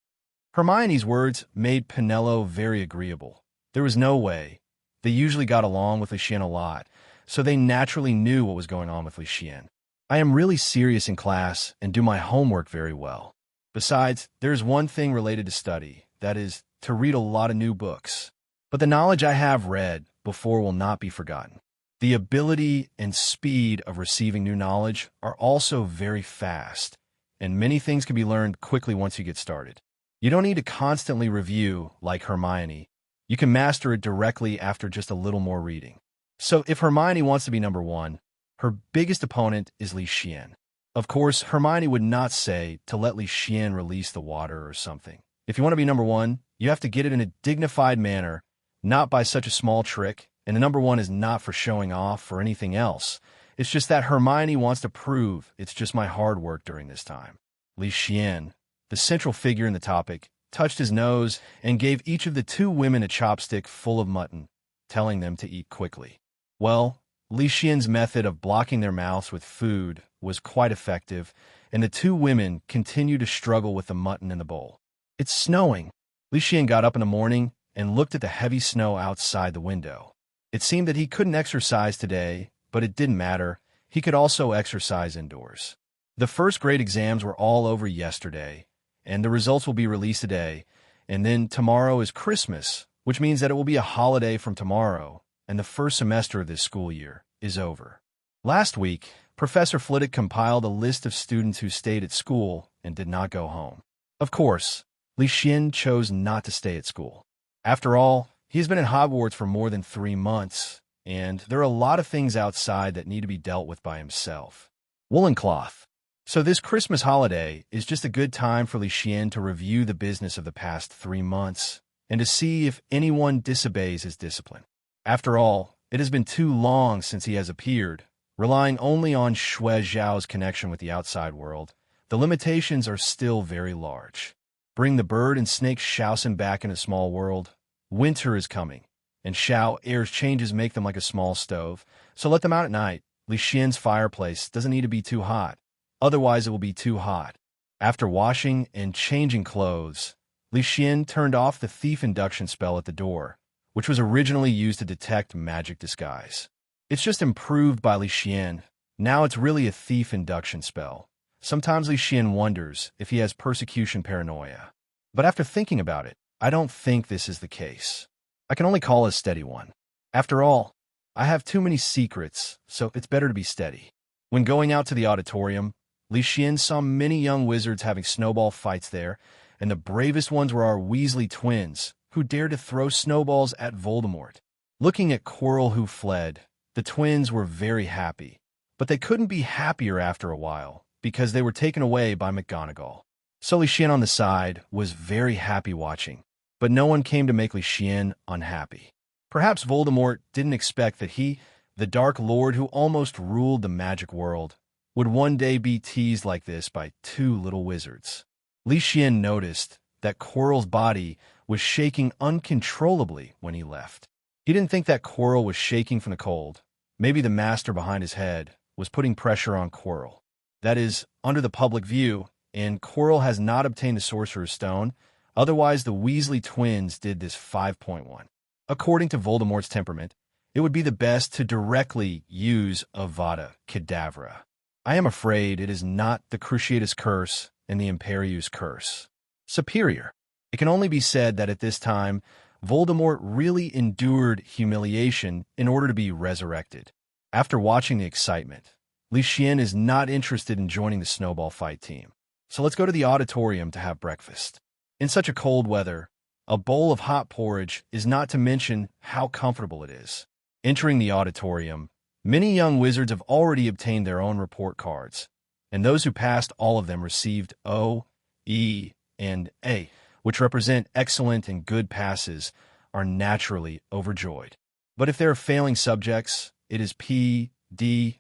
Hermione's words made Penelope very agreeable. There was no way. They usually got along with Leysen a lot, so they naturally knew what was going on with Leysen. I am really serious in class and do my homework very well. Besides, there's one thing related to study, that is, to read a lot of new books. But the knowledge I have read before will not be forgotten. The ability and speed of receiving new knowledge are also very fast, and many things can be learned quickly once you get started. You don't need to constantly review like Hermione. You can master it directly after just a little more reading. So if Hermione wants to be number one, her biggest opponent is Leysen. Of course, Hermione would not say to let Leysen release the water or something. If you want to be number one, you have to get it in a dignified manner, not by such a small trick, and the number one is not for showing off or anything else. It's just that Hermione wants to prove it's just my hard work during this time. Leysen, the central figure in the topic, touched his nose and gave each of the two women a chopstick full of mutton. telling them to eat quickly. Well, Leysen's method of blocking their mouths with food was quite effective, and the two women continued to struggle with the mutton in the bowl. It's snowing. Leysen got up in the morning and looked at the heavy snow outside the window. It seemed that he couldn't exercise today, but it didn't matter. He could also exercise indoors. The first grade exams were all over yesterday, and the results will be released today, and then tomorrow is Christmas, which means that it will be a holiday from tomorrow, and the first semester of this school year is over. Last week, Professor Flitwick compiled a list of students who stayed at school and did not go home. Of course, Leysen chose not to stay at school. After all, he has been in Hogwarts for more than 3 months, and there are a lot of things outside that need to be dealt with by himself. Woolen cloth. So this Christmas holiday is just a good time for Leysen to review the business of the past 3 months and to see if anyone disobeys his discipline. After all, it has been too long since he has appeared. Relying only on Shui Zhao's connection with the outside world, the limitations are still very large. Bring the bird and snake Xiaosen back in a small world. Winter is coming, and Xiao air's changes make them like a small stove, so let them out at night. Leysen's fireplace doesn't need to be too hot, otherwise it will be too hot. After washing and changing clothes, Leysen turned off the thief induction spell at the door, which was originally used to detect magic disguise. It's just improved by Leysen. Now it's really a thief induction spell. Sometimes Leysen wonders if he has persecution paranoia. But after thinking about it, I don't think this is the case. I can only call it a steady one. After all, I have too many secrets, so it's better to be steady. When going out to the auditorium, Leysen saw many young wizards having snowball fights there, and the bravest ones were our Weasley twins, who dared to throw snowballs at Voldemort. Looking at Quirrell, who fled, the twins were very happy, but they couldn't be happier after a while, because they were taken away by McGonagall. So Leysen on the side was very happy watching, but no one came to make Leysen unhappy. Perhaps Voldemort didn't expect that he, the Dark Lord who almost ruled the magic world, would one day be teased like this by 2 little wizards. Leysen noticed that Quirrell's body was shaking uncontrollably when he left. He didn't think that Quirrell was shaking from the cold. Maybe the master behind his head was putting pressure on Quirrell. That is, under the public view, and Quirrell has not obtained the Sorcerer's Stone, otherwise the Weasley twins did this 5.1. According to Voldemort's temperament, it would be the best to directly use Avada Kedavra. I am afraid it is not the Cruciatus Curse and the Imperius Curse. Superior. It can only be said that at this time, Voldemort really endured humiliation in order to be resurrected. After watching the excitement, Leysen is not interested in joining the snowball fight team. So let's go to the auditorium to have breakfast. In such a cold weather, a bowl of hot porridge is not to mention how comfortable it is. Entering the auditorium, many young wizards have already obtained their own report cards, and those who passed all of them received O, E, and A, which represent excellent and good passes, are naturally overjoyed. But if there are failing subjects, it is P, D,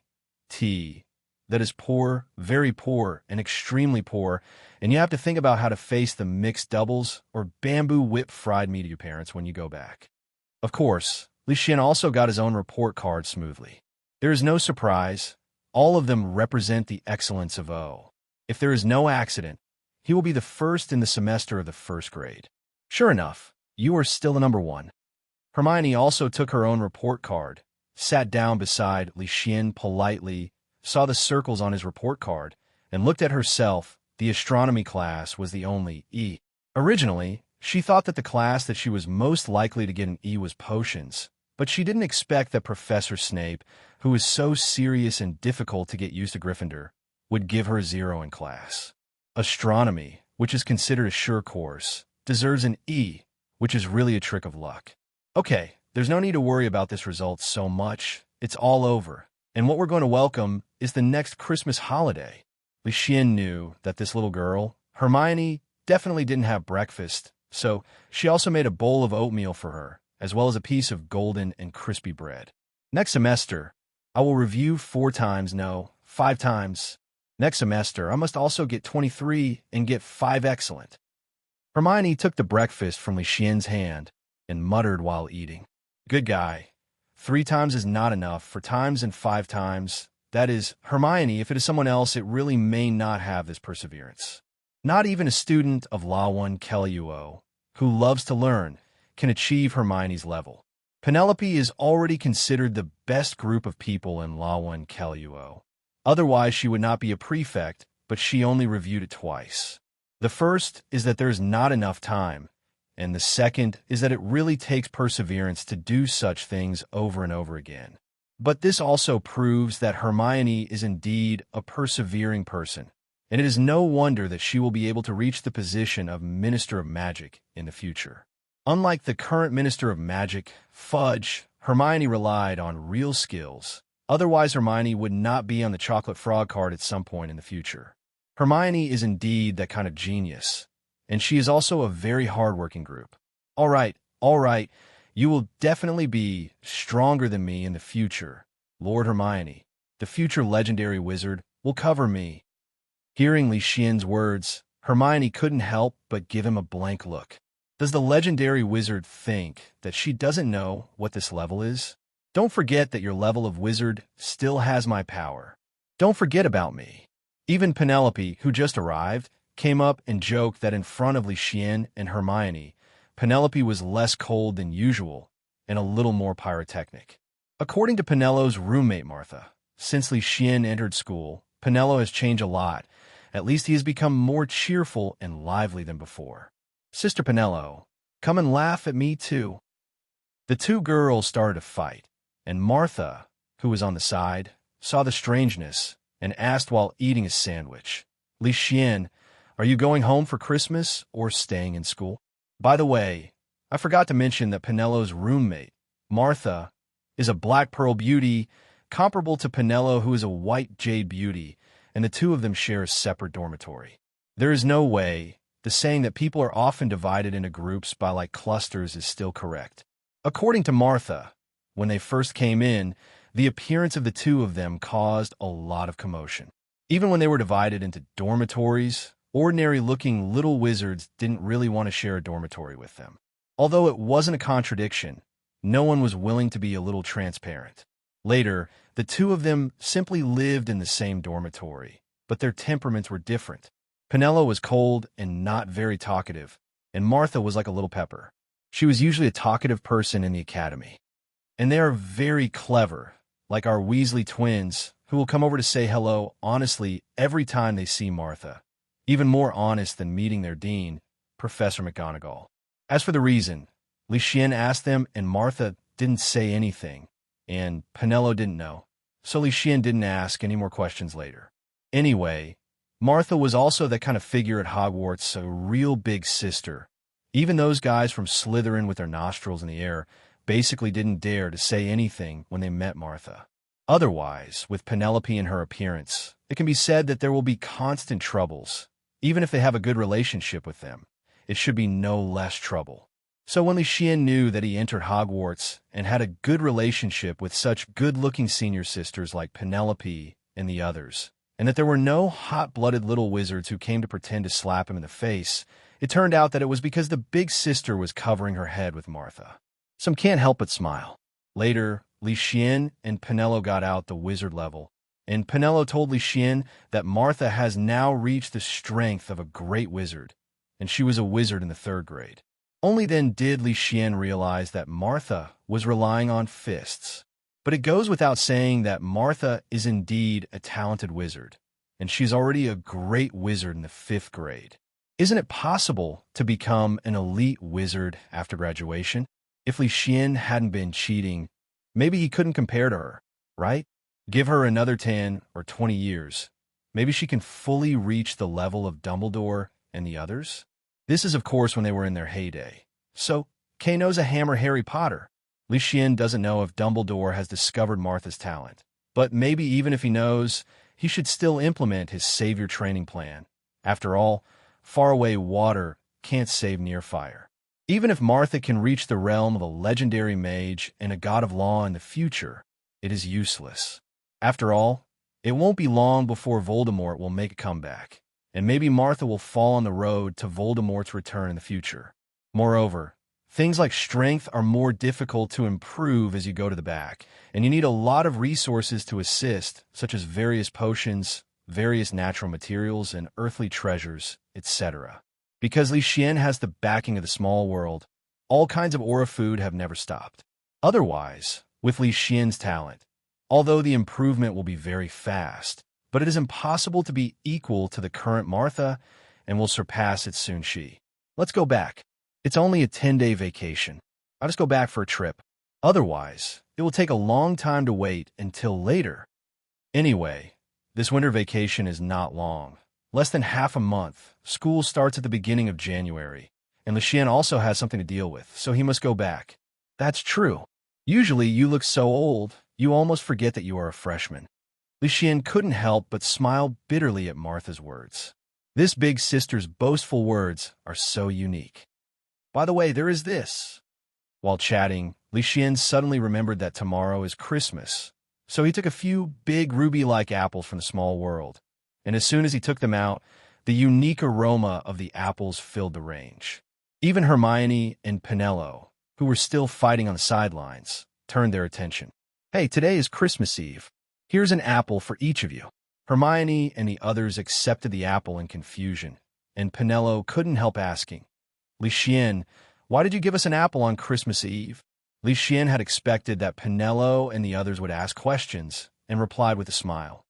T. That is poor, very poor, and extremely poor, and you have to think about how to face the mixed doubles or bamboo whip fried meat of your parents when you go back. Of course, Leysen also got his own report card smoothly. There is no surprise. All of them represent the excellence of O. If there is no accident, he will be the first in the semester of the first grade. Sure enough, you are still the number 1. Hermione also took her own report card, sat down beside Leysen politely, saw the circles on his report card, and looked at herself. The astronomy class was the only E. Originally, she thought that the class that she was most likely to get an E was potions, but she didn't expect that Professor Snape, who was so serious and difficult to get used to Gryffindor, would give her a 0 in class. Astronomy, which is considered a sure course, deserves an E, which is really a trick of luck. Okay, there's no need to worry about this result so much. It's all over. And what we're going to welcome is the next Christmas holiday. Leysen knew that this little girl, Hermione, definitely didn't have breakfast, so she also made a bowl of oatmeal for her, as well as a piece of golden and crispy bread. Next semester, I will review 4 times, no, 5 times. Next semester, I must also get 23 and get 5 excellent. Hermione took the breakfast from Leysen's hand and muttered while eating. Good guy. 3 times is not enough. 4 times and 5 times. That is, Hermione, if it is someone else, it really may not have this perseverance. Not even a student of awakens, who loves to learn, can achieve Hermione's level. Penelope is already considered the best group of people in awakens. Otherwise, she would not be a prefect, but she only reviewed it twice. The first is that there's not enough time, and the second is that it really takes perseverance to do such things over and over again. But this also proves that Hermione is indeed a persevering person, and it is no wonder that she will be able to reach the position of Minister of Magic in the future. Unlike the current Minister of Magic, Fudge, Hermione relied on real skills. Otherwise, Hermione would not be on the chocolate frog card at some point in the future. Hermione is indeed that kind of genius, and she is also a very hardworking group. All right, you will definitely be stronger than me in the future. Lord Hermione, the future legendary wizard, will cover me. Hearing Leysen's words, Hermione couldn't help but give him a blank look. Does the legendary wizard think that she doesn't know what this level is? Don't forget that your level of wizard still has my power. Don't forget about me. Even Penelope, who just arrived, came up and joked that in front of Leysen and Hermione, Penelope was less cold than usual and a little more pyrotechnic. According to Penelope's roommate Martha, since Leysen entered school, Penelope has changed a lot. At least he has become more cheerful and lively than before. Sister Penelope, come and laugh at me too. The two girls started to fight, and Martha, who was on the side, saw the strangeness and asked while eating a sandwich, Leysen, are you going home for Christmas or staying in school? By the way, I forgot to mention that Penelope's roommate, Martha, is a black pearl beauty, comparable to Penelope, who is a white jade beauty, and the two of them share a separate dormitory. There is no way the saying that people are often divided into groups by like clusters is still correct. According to Martha, when they first came in, the appearance of the two of them caused a lot of commotion. Even when they were divided into dormitories, ordinary-looking little wizards didn't really want to share a dormitory with them. Although it wasn't a contradiction, no one was willing to be a little transparent. Later, the two of them simply lived in the same dormitory, but their temperaments were different. Penelope was cold and not very talkative, and Martha was like a little pepper. She was usually a talkative person in the academy. And they are very clever, like our Weasley twins, who will come over to say hello honestly every time they see Martha, even more honest than meeting their dean, Professor McGonagall. As for the reason, Leysen asked them, and Martha didn't say anything, and Penelope didn't know, so Leysen didn't ask any more questions later. Anyway, Martha was also that kind of figure at Hogwarts, a real big sister. Even those guys from Slytherin with their nostrils in the air basically didn't dare to say anything when they met Martha. Otherwise, with Penelope and her appearance, it can be said that there will be constant troubles. Even if they have a good relationship with them, it should be no less trouble. So when Leysen knew that he entered Hogwarts and had a good relationship with such good-looking senior sisters like Penelope and the others, and that there were no hot-blooded little wizards who came to pretend to slap him in the face, it turned out that it was because the big sister was covering her head with Martha. Some can't help but smile. Later, Leysen and Penelope got out the wizard level, and Penelope told Leysen that Martha has now reached the strength of a great wizard, and she was a wizard in the 3rd grade. Only then did Leysen realize that Martha was relying on fists. But it goes without saying that Martha is indeed a talented wizard, and she's already a great wizard in the 5th grade. Isn't it possible to become an elite wizard after graduation? If Leysen hadn't been cheating, maybe he couldn't compare to her, right? Give her another 10 or 20 years. Maybe she can fully reach the level of Dumbledore and the others? This is, of course, when they were in their heyday. So, Kay knows a hammer Harry Potter. Leysen doesn't know if Dumbledore has discovered Martha's talent. But maybe even if he knows, he should still implement his savior training plan. After all, faraway water can't save near fire. Even if Martha can reach the realm of a legendary mage and a god of law in the future, it is useless. After all, it won't be long before Voldemort will make a comeback, and maybe Martha will fall on the road to Voldemort's return in the future. Moreover, Things like strength are more difficult to improve as you go to the back, and you need a lot of resources to assist, such as various potions, various natural materials, and earthly treasures, etc. Because Leysen has the backing of the small world, all kinds of aura food have never stopped. Otherwise, with Leysen's talent, although the improvement will be very fast, but it is impossible to be equal to the current Martha and will surpass it soon she. Let's go back. It's only a 10-day vacation. I'll just go back for a trip. Otherwise, it will take a long time to wait until later. Anyway, this winter vacation is not long. Less than half a month. School starts at the beginning of January, and Leysen also has something to deal with, so he must go back. That's true. Usually you look so old, you almost forget that you are a freshman. Leysen couldn't help but smile bitterly at Martha's words. This big sister's boastful words are so unique. By the way, there is this. While chatting, Leysen suddenly remembered that tomorrow is Christmas, so he took a few big ruby-like apples from the small world, and as soon as he took them out, the unique aroma of the apples filled the range. Even Hermione and Penelope, who were still fighting on the sidelines, turned their attention. Hey, today is Christmas Eve. Here's an apple for each of you. Hermione and the others accepted the apple in confusion, and Penelope couldn't help asking, Leysen, why did you give us an apple on Christmas Eve? Leysen had expected that Penelope and the others would ask questions, and replied with a smile.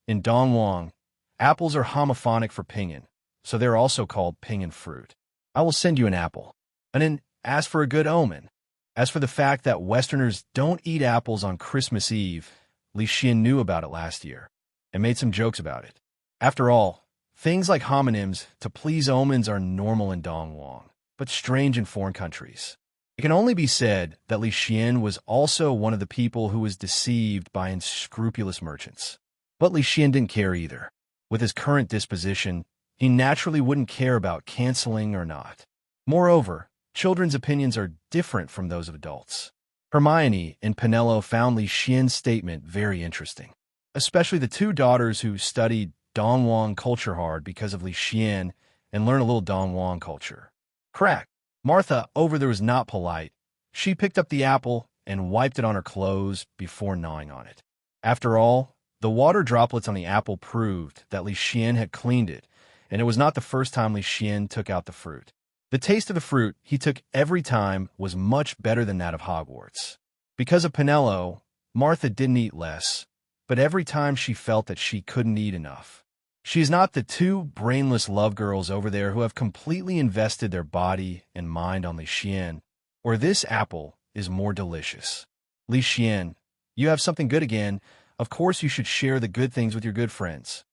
In Dongwang, apples are homophonic for pinyin, so they're also called pinyin fruit. I will send you an apple. And then, as for a good omen, as for the fact that Westerners don't eat apples on Christmas Eve, Leysen knew about it last year, and made some jokes about it. After all, things like homonyms to please omens are normal in Dongwang, but strange in foreign countries. It can only be said that Leysen was also one of the people who was deceived by unscrupulous merchants. But Leysen didn't care either. With his current disposition, he naturally wouldn't care about canceling or not. Moreover, children's opinions are different from those of adults. Hermione and Penelope found Leysen's statement very interesting, especially the two daughters who studied Dongwang culture hard because of Leysen and learn a little Dongwang culture. Crack. Martha, over there, was not polite. She picked up the apple and wiped it on her clothes before gnawing on it. After all, the water droplets on the apple proved that Leysen had cleaned it, and it was not the first time Leysen took out the fruit. The taste of the fruit he took every time was much better than that of Hogwarts. Because of Penelope, Martha didn't eat less, but every time she felt that she couldn't eat enough. She is not the two brainless love girls over there who have completely invested their body and mind on Leysen, or this apple is more delicious. Leysen, you have something good again. Of course you should share the good things with your good friends.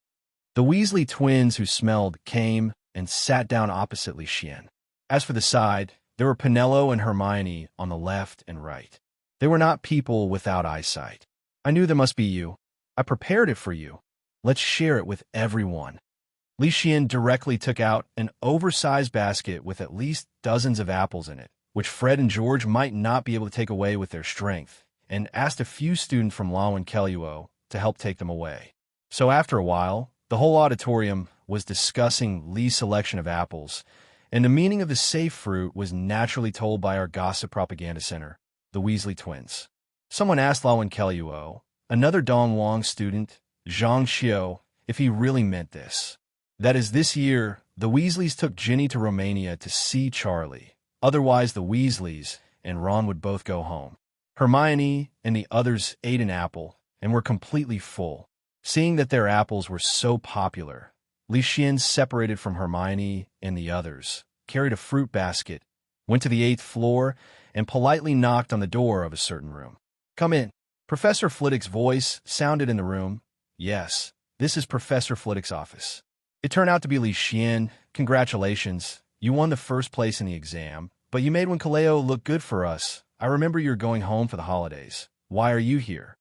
The Weasley twins who smelled came and sat down opposite Leysen. As for the side, there were Penelope and Hermione on the left and right. They were not people without eyesight. I knew there must be you. I prepared it for you. Let's share it with everyone. Leysen directly took out an oversized basket with at least dozens of apples in it, which Fred and George might not be able to take away with their strength, and asked a few students from Ravenclaw to help take them away. So after a while, the whole auditorium was discussing Lee's selection of apples, and the meaning of the safe fruit was naturally told by our gossip propaganda center, the Weasley twins. Someone asked Ravenclaw, another Dongwang student, Zhang Xiao, if he really meant this. That is, this year, the Weasleys took Ginny to Romania to see Charlie. Otherwise, the Weasleys and Ron would both go home. Hermione and the others ate an apple and were completely full. Seeing that their apples were so popular, Leysen separated from Hermione and the others, carried a fruit basket, went to the 8th floor, and politely knocked on the door of a certain room. Come in. Professor Flitwick's voice sounded in the room. Yes, this is Professor Flitwick's office. It turned out to be Leysen. Congratulations. You won the first place in the exam, but you made Ravenclaw look good for us. I remember you're going home for the holidays. Why are you here?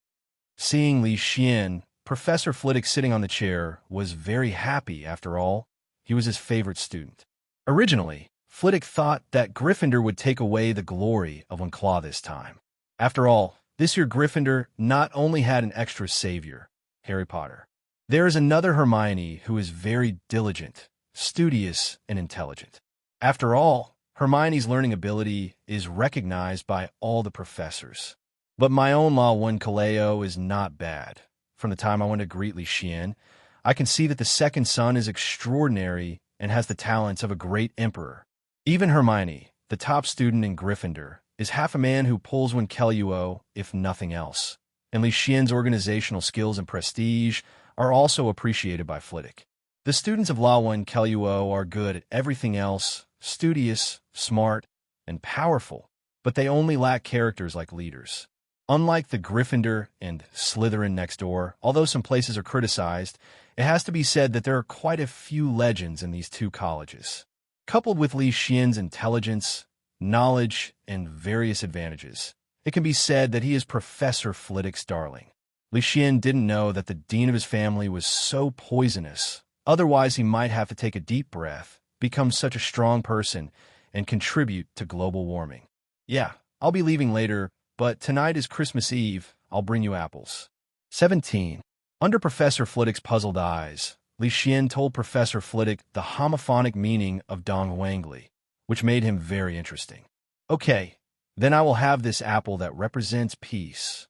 Seeing Leysen, Professor Flitwick sitting on the chair, was very happy. After all, he was his favorite student. Originally, Flitwick thought that Gryffindor would take away the glory of Ravenclaw this time. After all, this year Gryffindor not only had an extra savior, Harry Potter. There is another Hermione who is very diligent, studious, and intelligent. After all, Hermione's learning ability is recognized by all the professors. But my own Law 1 Kaleo is not bad. From the time I went to greet Leysen, I can see that the second son is extraordinary and has the talents of a great emperor. Even Hermione, the top student in Gryffindor, is half a man who pulls when Kaleo, if nothing else. And Leysen's organizational skills and prestige are also appreciated by Flitwick. The students of Law 1 Kaleo are good at everything else, studious, smart, and powerful, but they only lack characters like leaders. Unlike the Gryffindor and Slytherin next door, although some places are criticized, it has to be said that there are quite a few legends in these two colleges. Coupled with Leysen's intelligence, knowledge, and various advantages, it can be said that he is Professor Flitwick's darling. Leysen didn't know that the dean of his family was so poisonous, otherwise he might have to take a deep breath, become such a strong person, and contribute to global warming. Yeah, I'll be leaving later, but tonight is Christmas Eve. I'll bring you apples. 17. Under Professor Flitwick's puzzled eyes, Leysen told Professor Flitwick the homophonic meaning of Dong Wangli, which made him very interesting. Okay, then I will have this apple that represents peace.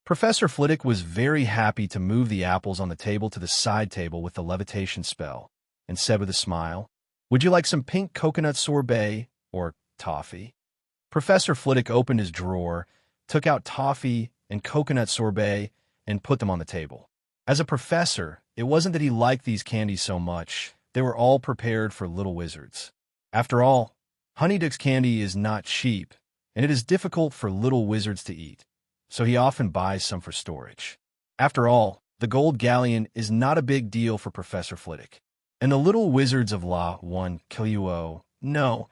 Professor Flitwick was very happy to move the apples on the table to the side table with the levitation spell, and said with a smile, "Would you like some pink coconut sorbet or toffee?" Professor Flitwick opened his drawer, took out toffee and coconut sorbet, and put them on the table. As a professor, it wasn't that he liked these candies so much. They were all prepared for little wizards. After all, Honeyduk's candy is not cheap, and it is difficult for little wizards to eat, so he often buys some for storage. After all, the gold galleon is not a big deal for Professor Flitwick. And the little wizards of Law 1 Kaleo know.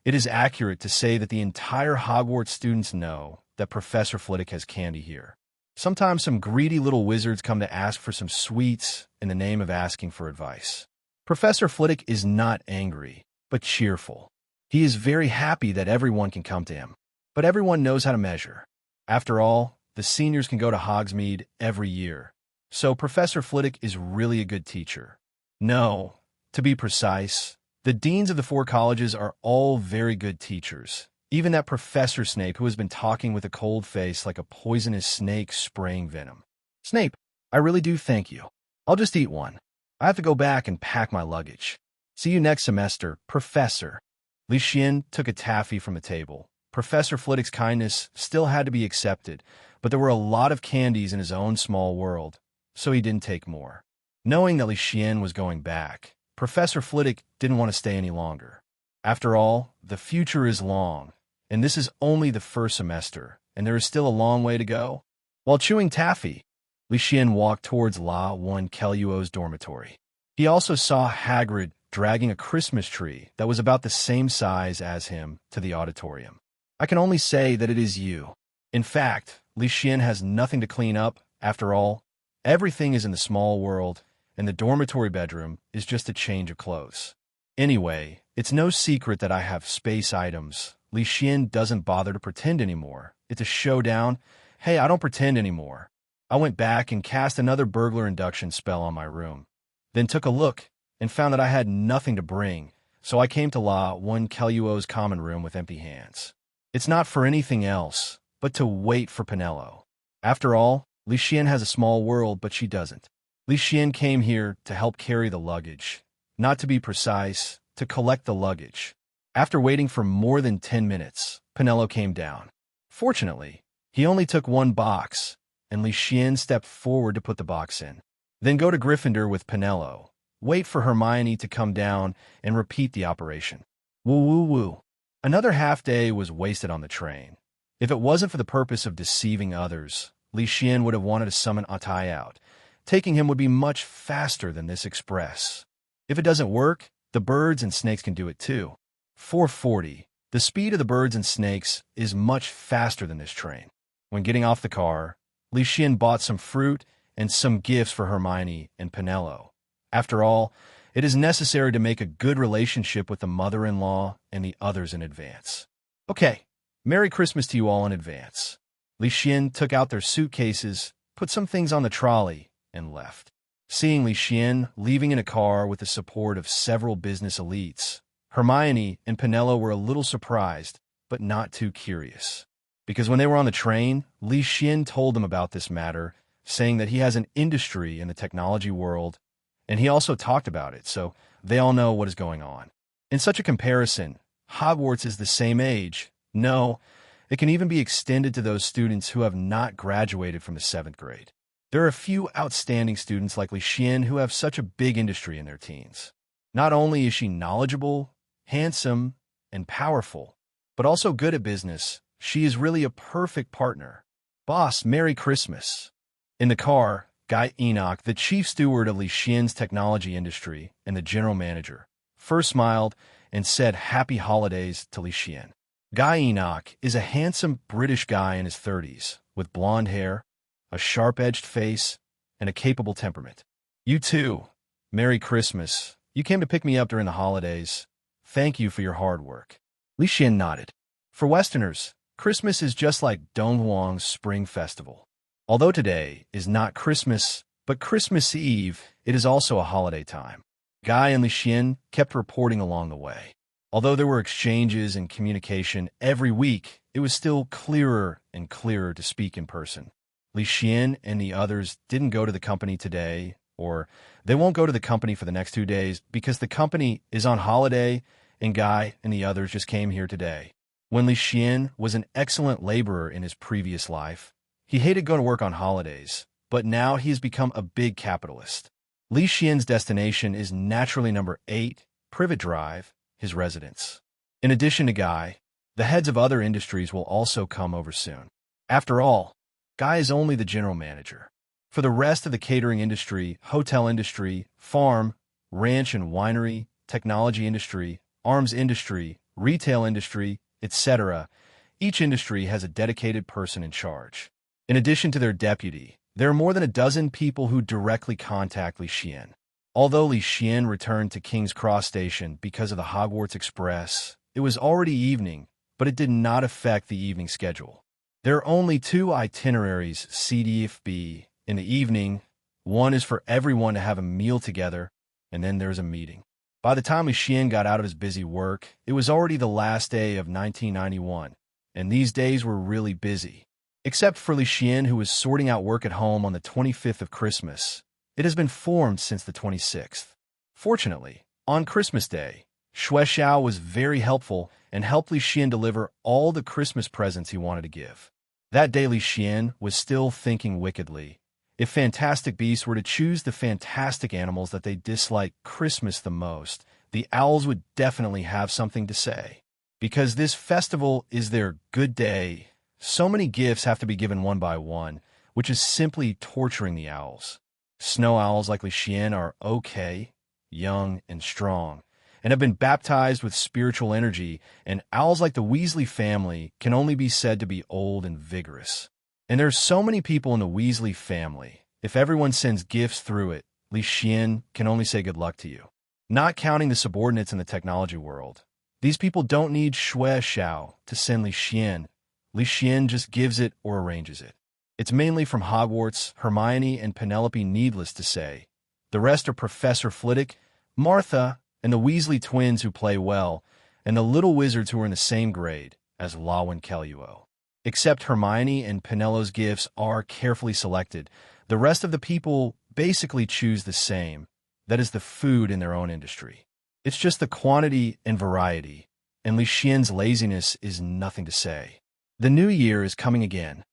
It is accurate to say that the entire Hogwarts students know that Professor Flitwick has candy here. Sometimes some greedy little wizards come to ask for some sweets in the name of asking for advice. Professor Flitwick is not angry, but cheerful. He is very happy that everyone can come to him, but everyone knows how to measure. After all, the seniors can go to Hogsmeade every year, so Professor Flitwick is really a good teacher. No, to be precise, the deans of the 4 colleges are all very good teachers. Even that Professor Snape who has been talking with a cold face like a poisonous snake spraying venom. Snape, I really do thank you. I'll just eat one. I have to go back and pack my luggage. See you next semester, Professor. Leysen took a taffy from the table. Professor Flitwick's kindness still had to be accepted, but there were a lot of candies in his own small world, so he didn't take more. Knowing that Leysen was going back, Professor Flitwick didn't want to stay any longer. After all, the future is long, and this is only the first semester, and there is still a long way to go. While chewing taffy, Leysen walked towards Law 1 Kaleo's dormitory. He also saw Hagrid dragging a Christmas tree that was about the same size as him to the auditorium. I can only say that it is you. In fact, Leysen has nothing to clean up. After all, everything is in the small world, and the dormitory bedroom is just a change of clothes. Anyway, it's no secret that I have space items. Leysen doesn't bother to pretend anymore. It's a showdown. Hey, I don't pretend anymore. I went back and cast another burglar induction spell on my room, then took a look and found that I had nothing to bring, so I came to Law 1 Kaleo's common room with empty hands. It's not for anything else, but to wait for Penelo. After all, Leysen has a small world, but she doesn't. Leysen came here to help carry the luggage. Not to be precise, to collect the luggage. After waiting for more than 10 minutes, Penelo came down. Fortunately, he only took one box, and Leysen stepped forward to put the box in. Then go to Gryffindor with Penelo. Wait for Hermione to come down and repeat the operation. Woo woo woo. Another half day was wasted on the train. If it wasn't for the purpose of deceiving others, Leysen would have wanted to summon Atai out. Taking him would be much faster than this express. If it doesn't work, the birds and snakes can do it too. 440. The speed of the birds and snakes is much faster than this train. When getting off the car, Leysen bought some fruit and some gifts for Hermione and Penelo. After all, it is necessary to make a good relationship with the mother-in-law and the others in advance. Okay, Merry Christmas to you all in advance. Leysen took out their suitcases, put some things on the trolley, and left. Seeing Leysen leaving in a car with the support of several business elites, Hermione and Penelope were a little surprised, but not too curious. Because when they were on the train, Leysen told them about this matter, saying that he has an industry in the technology world, and he also talked about it, so they all know what is going on. In such a comparison, Hogwarts is the same age. No, it can even be extended to those students who have not graduated from the 7th grade. There are a few outstanding students like Leysen who have such a big industry in their teens. Not only is she knowledgeable, handsome, and powerful, but also good at business. She is really a perfect partner. Boss, Merry Christmas. In the car, Guy Enoch, the chief steward of Leysen's technology industry and the general manager, first smiled and said happy holidays to Leysen. Guy Enoch is a handsome British guy in his 30s, with blonde hair, a sharp-edged face, and a capable temperament. You too. Merry Christmas. You came to pick me up during the holidays. Thank you for your hard work. Leysen nodded. For Westerners, Christmas is just like Dongwang's Spring Festival. Although today is not Christmas, but Christmas Eve, it is also a holiday time. Guy and Leysen kept reporting along the way. Although there were exchanges and communication every week, it was still clearer and clearer to speak in person. Leysen and the others didn't go to the company today, or they won't go to the company for the next 2 days because the company is on holiday and Guy and the others just came here today. When Leysen was an excellent laborer in his previous life, he hated going to work on holidays, but now he has become a big capitalist. Leysen's destination is naturally number 8, Privet Drive, his residence. In addition to Guy, the heads of other industries will also come over soon. After all, Guy is only the general manager. For the rest of the catering industry, hotel industry, farm, ranch and winery, technology industry, arms industry, retail industry, etc., each industry has a dedicated person in charge. In addition to their deputy, there are more than a dozen people who directly contact Leysen. Although Leysen returned to King's Cross Station because of the Hogwarts Express, it was already evening, but it did not affect the evening schedule. There are only 2 itineraries CDFB in the evening. One is for everyone to have a meal together, and then there's a meeting. By the time Leysen got out of his busy work, it was already the last day of 1991, and these days were really busy. Except for Leysen, who was sorting out work at home on the 25th of Christmas. It has been formed since the 26th. Fortunately, on Christmas Day, Xuan was very helpful and helped Leysen deliver all the Christmas presents he wanted to give. That day Leysen was still thinking wickedly. If Fantastic Beasts were to choose the fantastic animals that they dislike Christmas the most, the owls would definitely have something to say. Because this festival is their good day, so many gifts have to be given one by one, which is simply torturing the owls. Snow owls like Leysen are okay, young, and strong, and have been baptized with spiritual energy, and owls like the Weasley family can only be said to be old and vigorous. And there's so many people in the Weasley family. If everyone sends gifts through it, Leysen can only say good luck to you. Not counting the subordinates in the technology world. These people don't need Xuan to send Leysen. Leysen just gives it or arranges it. It's mainly from Hogwarts, Hermione, and Penelope, needless to say. The rest are Professor Flitwick, Martha, and the Weasley twins who play well, and the little wizards who are in the same grade as Law and Keluo. Except Hermione and Penelope's gifts are carefully selected. The rest of the people basically choose the same. That is the food in their own industry. It's just the quantity and variety, and Leysen's laziness is nothing to say. The new year is coming again.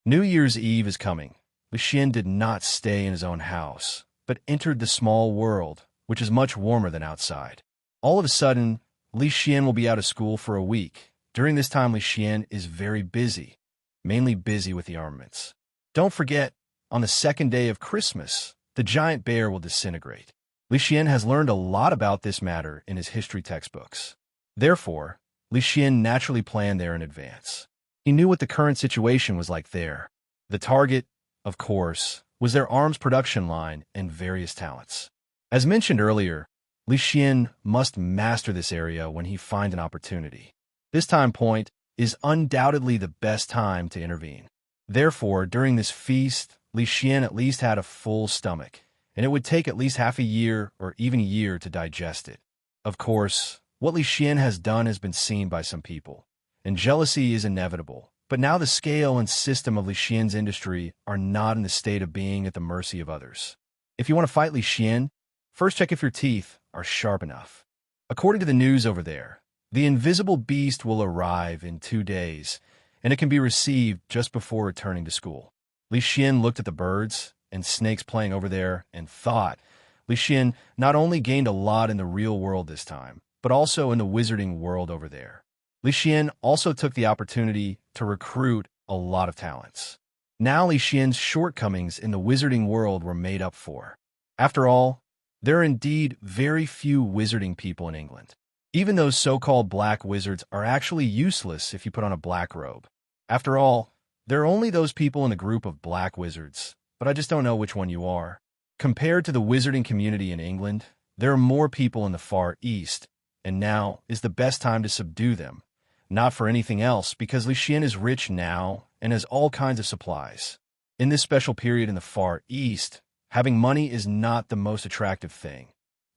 New Year's Eve is coming. Leysen did not stay in his own house, but entered the small world, which is much warmer than outside. All of a sudden, Leysen will be out of school for a week. During this time, Leysen is very busy, mainly busy with the armaments. Don't forget, on the 2nd day of Christmas, the giant bear will disintegrate. Leysen has learned a lot about this matter in his history textbooks. Therefore, Leysen naturally planned there in advance. He knew what the current situation was like there. The target, of course, was their arms production line and various talents. As mentioned earlier, Leysen must master this area when he finds an opportunity. This time point is undoubtedly the best time to intervene. Therefore, during this feast, Leysen at least had a full stomach, and it would take at least half a year or even a year to digest it. Of course, What Leysen has done has been seen by some people, and jealousy is inevitable. But now the scale and system of Leysen's industry are not in the state of being at the mercy of others. If you want to fight Leysen, first check if your teeth are sharp enough. According to the news over there, the invisible beast will arrive in 2 days, and it can be received just before returning to school. Leysen looked at the birds and snakes playing over there and thought, Leysen not only gained a lot in the real world this time, but also in the wizarding world over there. Leysen also took the opportunity to recruit a lot of talents. Now Leysen's shortcomings in the wizarding world were made up for. After all, there are indeed very few wizarding people in England. Even those so-called black wizards are actually useless if you put on a black robe. After all, there are only those people in the group of black wizards, but I just don't know which one you are. Compared to the wizarding community in England, there are more people in the Far East, and now is the best time to subdue them. Not for anything else, because Leysen is rich now and has all kinds of supplies. In this special period in the Far East, having money is not the most attractive thing,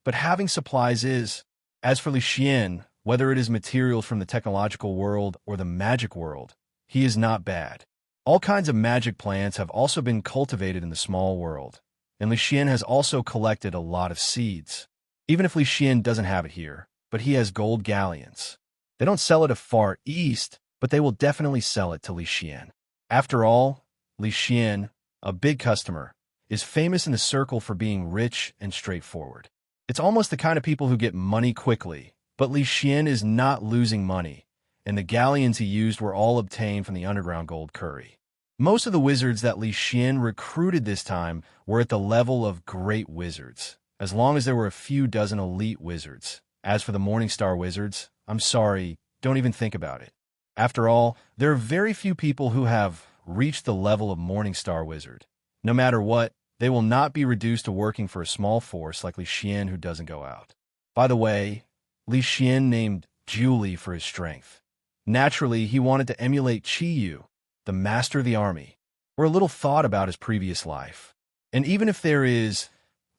but having supplies is. As for Leysen, whether it is materials from the technological world or the magic world, he is not bad. All kinds of magic plants have also been cultivated in the small world, and Leysen has also collected a lot of seeds. Even if Leysen doesn't have it here, but he has gold galleons. They don't sell it at Far East, but they will definitely sell it to Leysen. After all, Leysen, a big customer, is famous in the circle for being rich and straightforward. It's almost the kind of people who get money quickly, but Leysen is not losing money, and the galleons he used were all obtained from the underground gold curry. Most of the wizards that Leysen recruited this time were at the level of great wizards, as long as there were a few dozen elite wizards. As for the Morningstar wizards, I'm sorry, don't even think about it. After all, there are very few people who have reached the level of Morningstar wizard. No matter what, they will not be reduced to working for a small force like Leysen who doesn't go out. By the way, Leysen named Julie for his strength. Naturally, he wanted to emulate Qiyu, the master of the army, or a little thought about his previous life. And even if there is,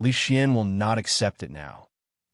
Leysen will not accept it now.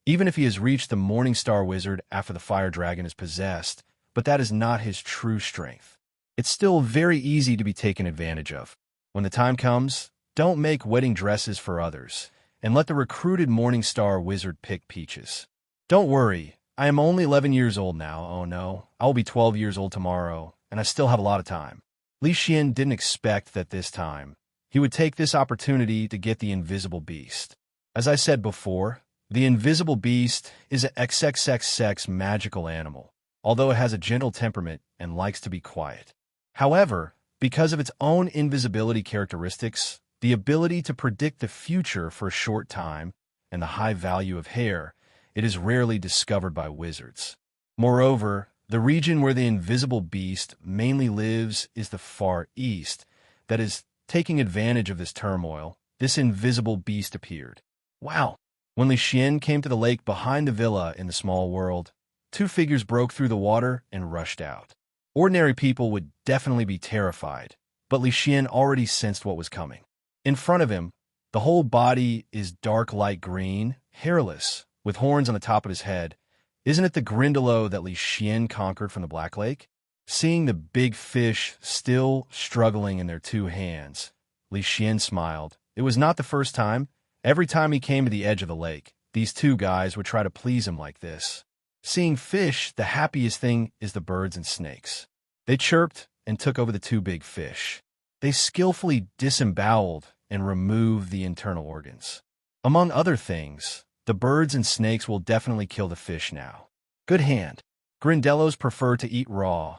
Even if he has reached the Morningstar wizard after the fire dragon is possessed, but that is not his true strength. It's still very easy to be taken advantage of. When the time comes, don't make wedding dresses for others, and let the recruited Morningstar wizard pick peaches. Don't worry, I am only 11 years old now. Oh no, I will be 12 years old tomorrow, and I still have a lot of time. Leysen didn't expect that this time he would take this opportunity to get the invisible beast. As I said before, the invisible beast is an XXXX magical animal, although it has a gentle temperament and likes to be quiet. However, because of its own invisibility characteristics, the ability to predict the future for a short time, and the high value of hair, it is rarely discovered by wizards. Moreover, the region where the invisible beast mainly lives is the Far East. That is, taking advantage of this turmoil, this invisible beast appeared. Wow! When Leysen came to the lake behind the villa in the small world, 2 figures broke through the water and rushed out. Ordinary people would definitely be terrified, but Leysen already sensed what was coming. In front of him, the whole body is dark light green, hairless, with horns on the top of his head. Isn't it the Grindylow that Leysen conquered from the Black Lake? Seeing the big fish still struggling in their 2 hands, Leysen smiled. It was not the first time. Every time he came to the edge of the lake, these 2 guys would try to please him like this. Seeing fish, the happiest thing is the birds and snakes. They chirped and took over the 2 big fish. They skillfully disemboweled and removed the internal organs. Among other things, the birds and snakes will definitely kill the fish now. Good hand. Grindylows prefer to eat raw.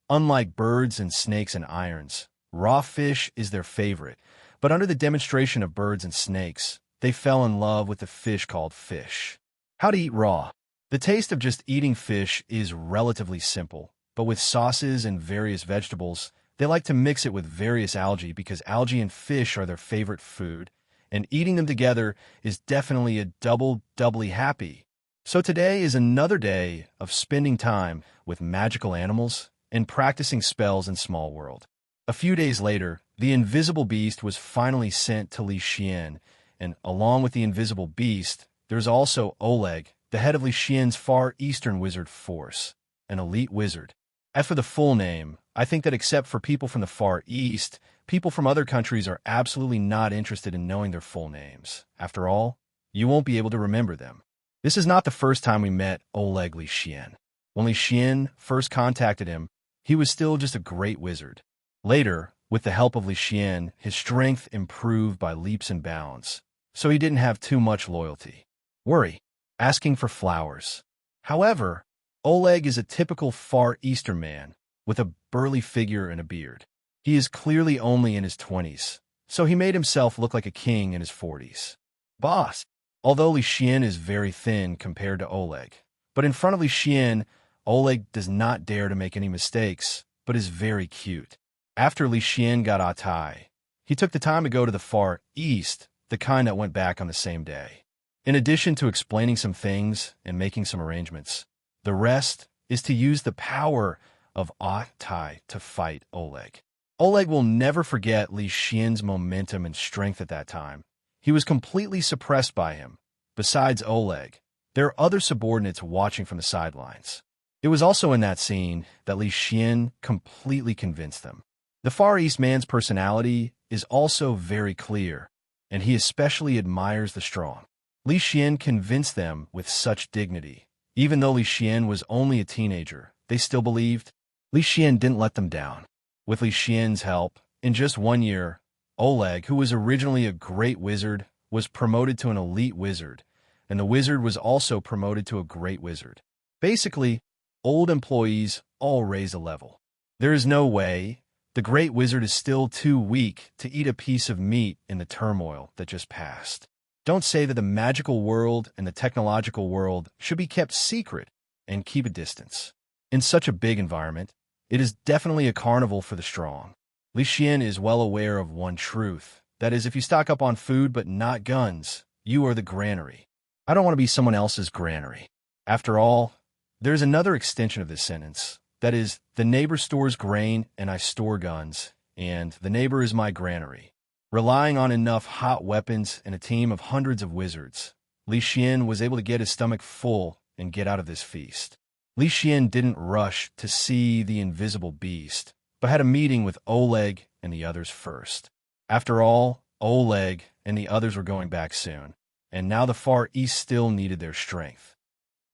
Unlike birds and snakes and irons, raw fish is their favorite, but under the demonstration of birds and snakes, they fell in love with the fish called fish. How to eat raw. The taste of just eating fish is relatively simple, but with sauces and various vegetables, they like to mix it with various algae because algae and fish are their favorite food, and eating them together is definitely a doubly happy. So today is another day of spending time with magical animals and practicing spells in Small World. A few days later, the invisible beast was finally sent to Leysen, and along with the invisible beast, there's also Oleg, the head of Leysen's Far Eastern Wizard Force, an elite wizard. As for the full name, I think that except for people from the Far East, people from other countries are absolutely not interested in knowing their full names. After all, you won't be able to remember them. This is not the first time we met Oleg Leysen. When Leysen first contacted him, he was still just a great wizard. Later, with the help of Leysen, his strength improved by leaps and bounds, so he didn't have too much loyalty. Worry, asking for flowers. However, Oleg is a typical Far Eastern man, with a burly figure and a beard. He is clearly only in his 20s, so he made himself look like a king in his 40s. Boss. Although Leysen is very thin compared to Oleg, but in front of Leysen, Oleg does not dare to make any mistakes, but is very cute. After Leysen got Atai, he took the time to go to the Far East, the kind that went back on the same day. In addition to explaining some things and making some arrangements, the rest is to use the power of Atai to fight Oleg. Oleg will never forget Leysen's momentum and strength at that time. He was completely suppressed by him. Besides Oleg, there are other subordinates watching from the sidelines. It was also in that scene that Leysen completely convinced them. The Far East man's personality is also very clear, and he especially admires the strong. Leysen convinced them with such dignity. Even though Leysen was only a teenager, they still believed. Leysen didn't let them down. With Leysen's help, in just 1 year, Oleg, who was originally a great wizard, was promoted to an elite wizard, and the wizard was also promoted to a great wizard. Basically, old employees all raise a level. There is no way. The great wizard is still too weak to eat a piece of meat in the turmoil that just passed. Don't say that the magical world and the technological world should be kept secret and keep a distance. In such a big environment, it is definitely a carnival for the strong. Leysen is well aware of one truth. That is, if you stock up on food but not guns, you are the granary. I don't want to be someone else's granary. After all, there's another extension of this sentence. That is, the neighbor stores grain and I store guns, and the neighbor is my granary. Relying on enough hot weapons and a team of hundreds of wizards, Leysen was able to get his stomach full and get out of this feast. Leysen didn't rush to see the invisible beast, but had a meeting with Oleg and the others first. After all, Oleg and the others were going back soon, and now the Far East still needed their strength.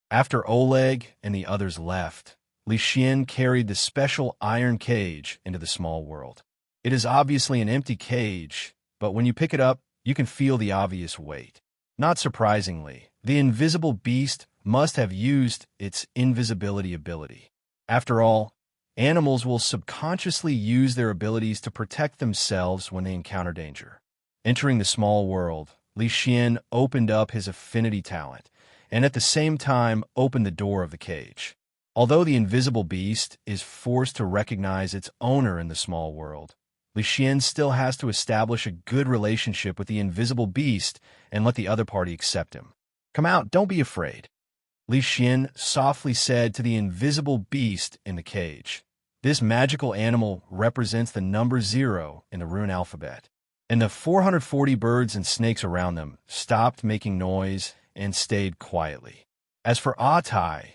After Oleg and the others left, Leysen carried the special iron cage into the small world. It is obviously an empty cage, but when you pick it up, you can feel the obvious weight. Not surprisingly, the invisible beast must have used its invisibility ability. After all, animals will subconsciously use their abilities to protect themselves when they encounter danger. Entering the small world, Leysen opened up his affinity talent, and at the same time opened the door of the cage. Although the invisible beast is forced to recognize its owner in the small world, Leysen still has to establish a good relationship with the invisible beast and let the other party accept him. Come out, don't be afraid. Leysen softly said to the invisible beast in the cage. This magical animal represents the number 0 in the rune alphabet, and the 440 birds and snakes around them stopped making noise and stayed quietly. As for Atai,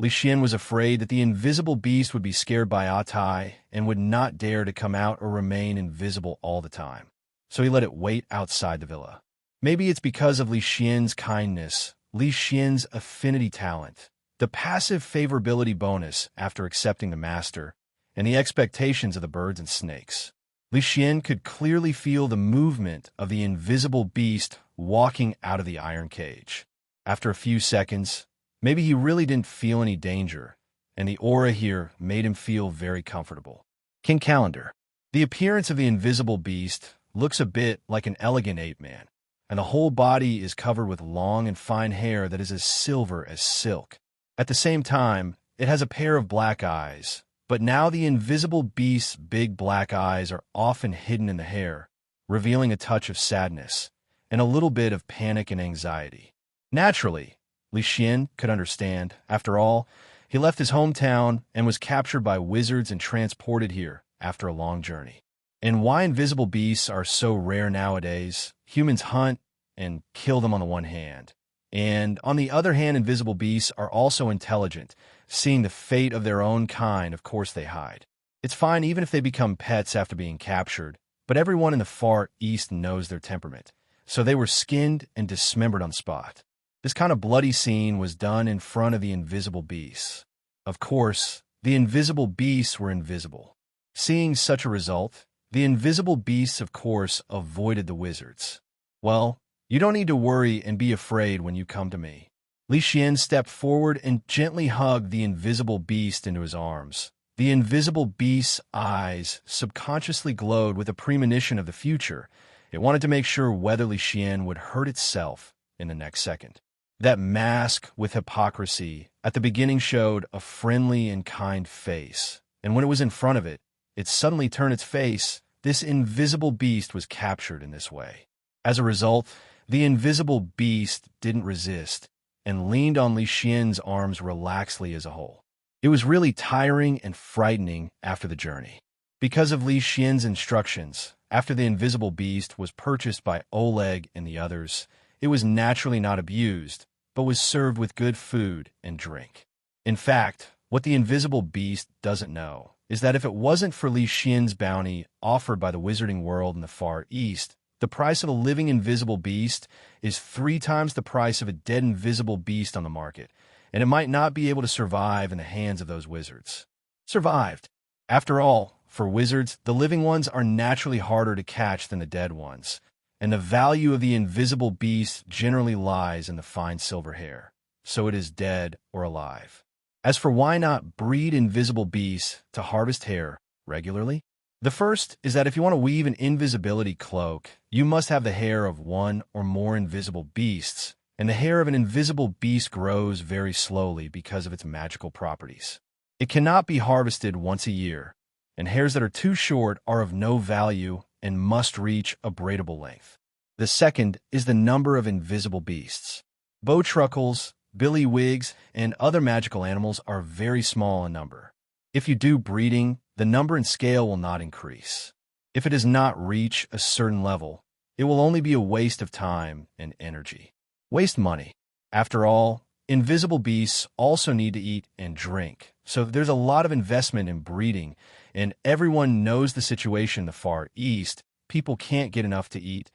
Leysen was afraid that the invisible beast would be scared by Atai and would not dare to come out or remain invisible all the time, so he let it wait outside the villa. Maybe it's because of Leysen's kindness, Leysen's affinity talent, the passive favorability bonus after accepting the master, and the expectations of the birds and snakes. Leysen could clearly feel the movement of the invisible beast walking out of the iron cage. After a few seconds, maybe he really didn't feel any danger, and the aura here made him feel very comfortable. King Calendar. The appearance of the invisible beast looks a bit like an elegant ape-man, and the whole body is covered with long and fine hair that is as silver as silk. At the same time, it has a pair of black eyes, but now the invisible beast's big black eyes are often hidden in the hair, revealing a touch of sadness and a little bit of panic and anxiety. Naturally, Leysen could understand. After all, he left his hometown and was captured by wizards and transported here after a long journey. And why invisible beasts are so rare nowadays, humans hunt and kill them on the one hand, And on the other hand, invisible beasts are also intelligent. Seeing the fate of their own kind, of course they hide. It's fine even if they become pets after being captured, but everyone in the Far East knows their temperament. So they were skinned and dismembered on the spot. This kind of bloody scene was done in front of the invisible beasts. Of course, the invisible beasts were invisible. Seeing such a result, the invisible beasts, of course, avoided the wizards. Well, you don't need to worry and be afraid when you come to me. Leysen stepped forward and gently hugged the invisible beast into his arms. The invisible beast's eyes subconsciously glowed with a premonition of the future. It wanted to make sure whether Leysen would hurt itself in the next second. That mask with hypocrisy at the beginning showed a friendly and kind face, and when it was in front of it, it suddenly turned its face. This invisible beast was captured in this way. As a result, the invisible beast didn't resist and leaned on Leysen's arms relaxedly as a whole. It was really tiring and frightening after the journey. Because of Leysen's instructions, after the invisible beast was purchased by Oleg and the others, it was naturally not abused, but was served with good food and drink. In fact, what the invisible beast doesn't know is that if it wasn't for Leysen's bounty offered by the wizarding world in the Far East, the price of a living invisible beast is 3 times the price of a dead invisible beast on the market, and it might not be able to survive in the hands of those wizards. Survived. After all, for wizards, the living ones are naturally harder to catch than the dead ones, and the value of the invisible beast generally lies in the fine silver hair, so it is dead or alive. As for why not breed invisible beasts to harvest hair regularly? The first is that if you want to weave an invisibility cloak, you must have the hair of one or more invisible beasts, and the hair of an invisible beast grows very slowly because of its magical properties. It cannot be harvested once a year, and hairs that are too short are of no value and must reach a braidable length. The second is the number of invisible beasts. Bowtruckles, billywigs, and other magical animals are very small in number. If you do breeding, the number and scale will not increase. If it does not reach a certain level, it will only be a waste of time and energy. Waste money. After all, invisible beasts also need to eat and drink, so there's a lot of investment in breeding, and everyone knows the situation in the Far East. People can't get enough to eat,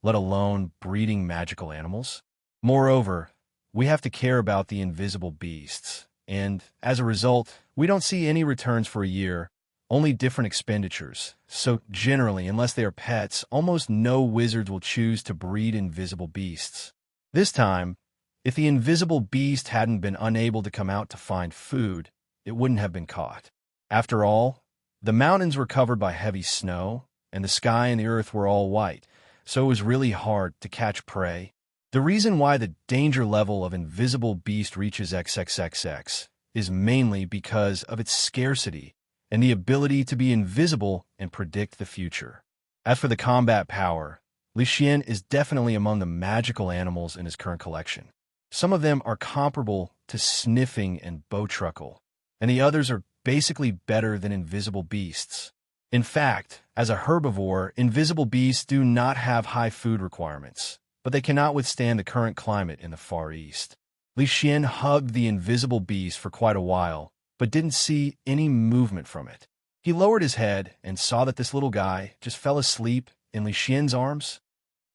let alone breeding magical animals. Moreover, we have to care about the invisible beasts, and as a result, we don't see any returns for a year, only different expenditures. So generally, unless they are pets, almost no wizards will choose to breed invisible beasts. This time, if the invisible beast hadn't been unable to come out to find food, it wouldn't have been caught. After all, the mountains were covered by heavy snow, and the sky and the earth were all white, so it was really hard to catch prey. The reason why the danger level of invisible beast reaches XXXX is mainly because of its scarcity and the ability to be invisible and predict the future. As for the combat power, Leysen is definitely among the magical animals in his current collection. Some of them are comparable to sniffing and bowtruckle, and the others are basically better than invisible beasts. In fact, as a herbivore, invisible beasts do not have high food requirements, but they cannot withstand the current climate in the Far East. Leysen hugged the invisible beast for quite a while, but didn't see any movement from it. He lowered his head and saw that this little guy just fell asleep in Leysen's arms.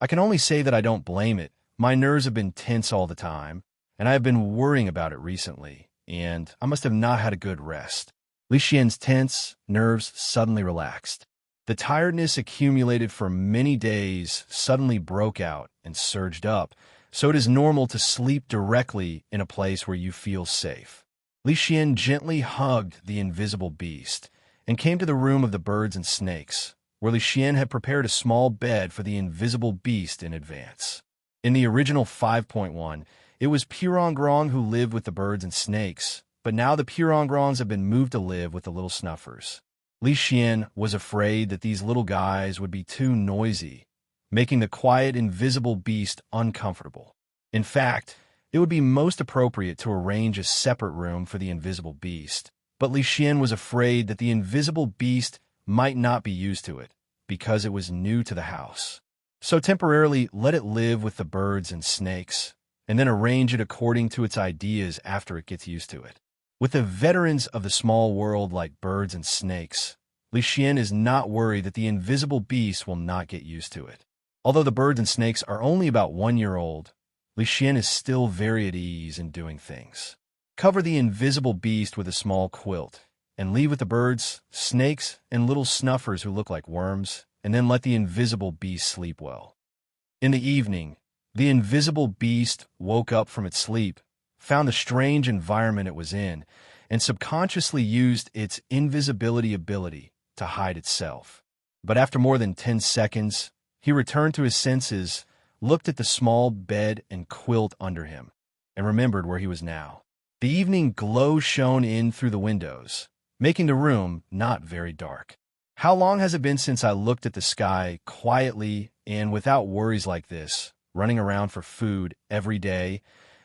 I can only say that I don't blame it. My nerves have been tense all the time, and I have been worrying about it recently, and I must have not had a good rest. Leysen's tense nerves suddenly relaxed. The tiredness accumulated for many days suddenly broke out and surged up, so it is normal to sleep directly in a place where you feel safe. Leysen gently hugged the invisible beast and came to the room of the birds and snakes, where Leysen had prepared a small bed for the invisible beast in advance. In the original 5.1, it was Purongron who lived with the birds and snakes, but now the Purongrons have been moved to live with the little snuffers. Leysen was afraid that these little guys would be too noisy, making the quiet invisible beast uncomfortable. In fact, it would be most appropriate to arrange a separate room for the invisible beast, but Leysen was afraid that the invisible beast might not be used to it, because it was new to the house. So temporarily let it live with the birds and snakes, and then arrange it according to its ideas after it gets used to it. With the veterans of the small world like birds and snakes, Leysen is not worried that the invisible beast will not get used to it. Although the birds and snakes are only about 1 year old, Leysen is still very at ease in doing things. Cover the invisible beast with a small quilt, and leave with the birds, snakes, and little snuffers who look like worms, and then let the invisible beast sleep well. In the evening, the invisible beast woke up from its sleep, found the strange environment it was in, and subconsciously used its invisibility ability to hide itself. But after more than 10 seconds, he returned to his senses, looked at the small bed and quilt under him, and remembered where he was now. The evening glow shone in through the windows, making the room not very dark. How long has it been since I looked at the sky quietly and without worries like this, running around for food every day,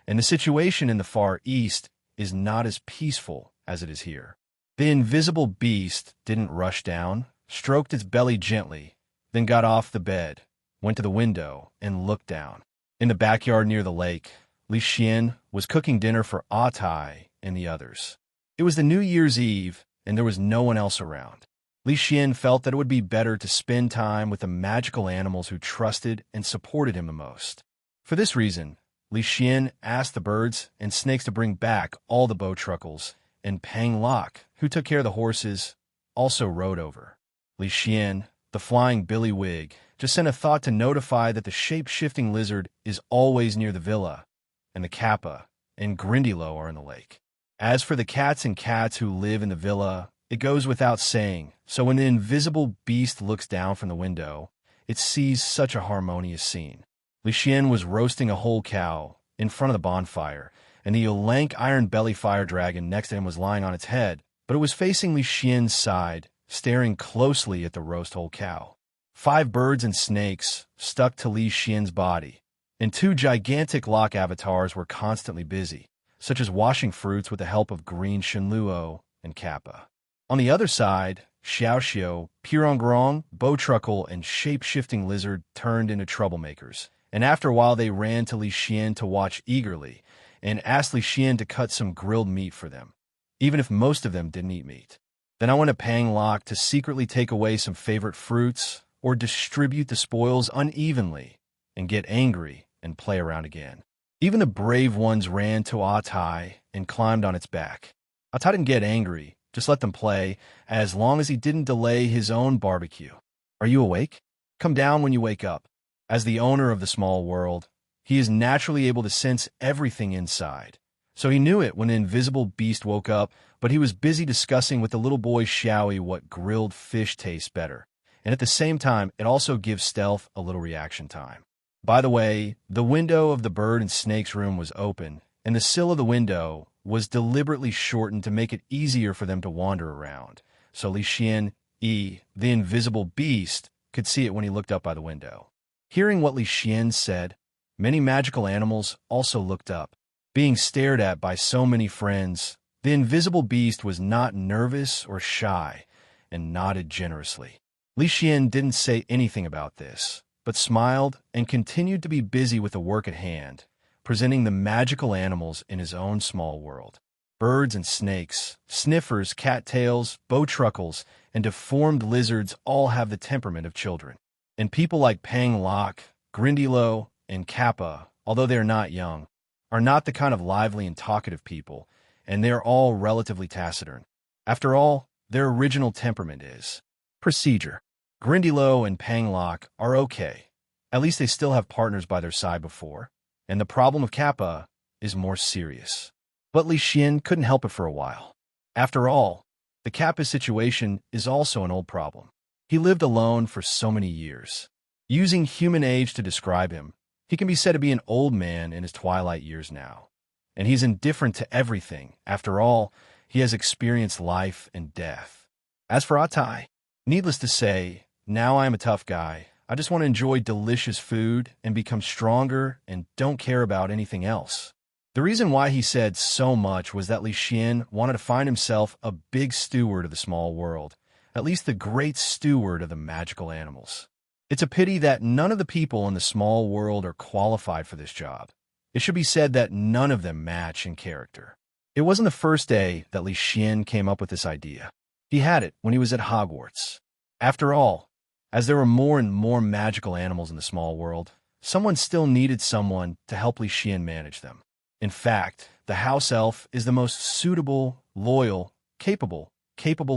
and the situation in the Far East is not as peaceful as it is here. The invisible beast didn't rush down, stroked its belly gently, then got off the bed, went to the window, and looked down. In the backyard near the lake, Leysen was cooking dinner for Atai and the others. It was the New Year's Eve, and there was no one else around. Leysen felt that it would be better to spend time with the magical animals who trusted and supported him the most. For this reason, Leysen asked the birds and snakes to bring back all the bowtruckles, and Pang Lok, who took care of the horses, also rode over. Leysen, the flying billywig, just sent a thought to notify that the shape-shifting lizard is always near the villa, and the Kappa and Grindylow are in the lake. As for the cats and cats who live in the villa, it goes without saying, so when the invisible beast looks down from the window, it sees such a harmonious scene. Leysen was roasting a whole cow in front of the bonfire, and the lank iron belly fire dragon next to him was lying on its head, but it was facing Leysen's side, staring closely at the roast whole cow. 5 birds and snakes stuck to Leysen's body, and 2 gigantic lock avatars were constantly busy, such as washing fruits with the help of Green Shenluo and Kappa. On the other side, Xiaoxiao, Pirangrong, Bowtruckle, and shape-shifting lizard turned into troublemakers, and after a while they ran to Leysen to watch eagerly, and asked Leysen to cut some grilled meat for them, even if most of them didn't eat meat. Then I went to Pang Lok to secretly take away some favorite fruits, or distribute the spoils unevenly, and get angry and play around again. Even the brave ones ran to Atai and climbed on its back. Atai didn't get angry, just let them play, as long as he didn't delay his own barbecue. Are you awake? Come down when you wake up. As the owner of the small world, he is naturally able to sense everything inside. So he knew it when the invisible beast woke up, but he was busy discussing with the little boy Xiaoi what grilled fish tastes better. And at the same time, it also gives stealth a little reaction time. By the way, the window of the bird and snake's room was open, and the sill of the window was deliberately shortened to make it easier for them to wander around. So Leysen, the invisible beast, could see it when he looked up by the window. Hearing what Leysen said, many magical animals also looked up. Being stared at by so many friends, the invisible beast was not nervous or shy, and nodded generously. Leysen didn't say anything about this, but smiled and continued to be busy with the work at hand, presenting the magical animals in his own small world. Birds and snakes, sniffers, cattails, bowtruckles, and deformed lizards all have the temperament of children. And people like Pang Lok, Grindylow, and Kappa, although they are not young, are not the kind of lively and talkative people, and they are all relatively taciturn. After all, their original temperament is procedure. Grindylow and Pang Lok are okay. At least they still have partners by their side before, and the problem of Kappa is more serious. But Leysen couldn't help it for a while. After all, the Kappa situation is also an old problem. He lived alone for so many years. Using human age to describe him, he can be said to be an old man in his twilight years now. And he's indifferent to everything. After all, he has experienced life and death. As for Atai, needless to say, now I am a tough guy. I just want to enjoy delicious food and become stronger and don't care about anything else. The reason why he said so much was that Leysen wanted to find himself a big steward of the small world, at least the great steward of the magical animals. It's a pity that none of the people in the small world are qualified for this job, It should be said that none of them match in character. It wasn't the first day that Leysen came up with this idea. He had it when he was at Hogwarts. After all, as there were more and more magical animals in the small world, someone still needed someone to help Leysen manage them. In fact, the house elf is the most suitable, loyal, capable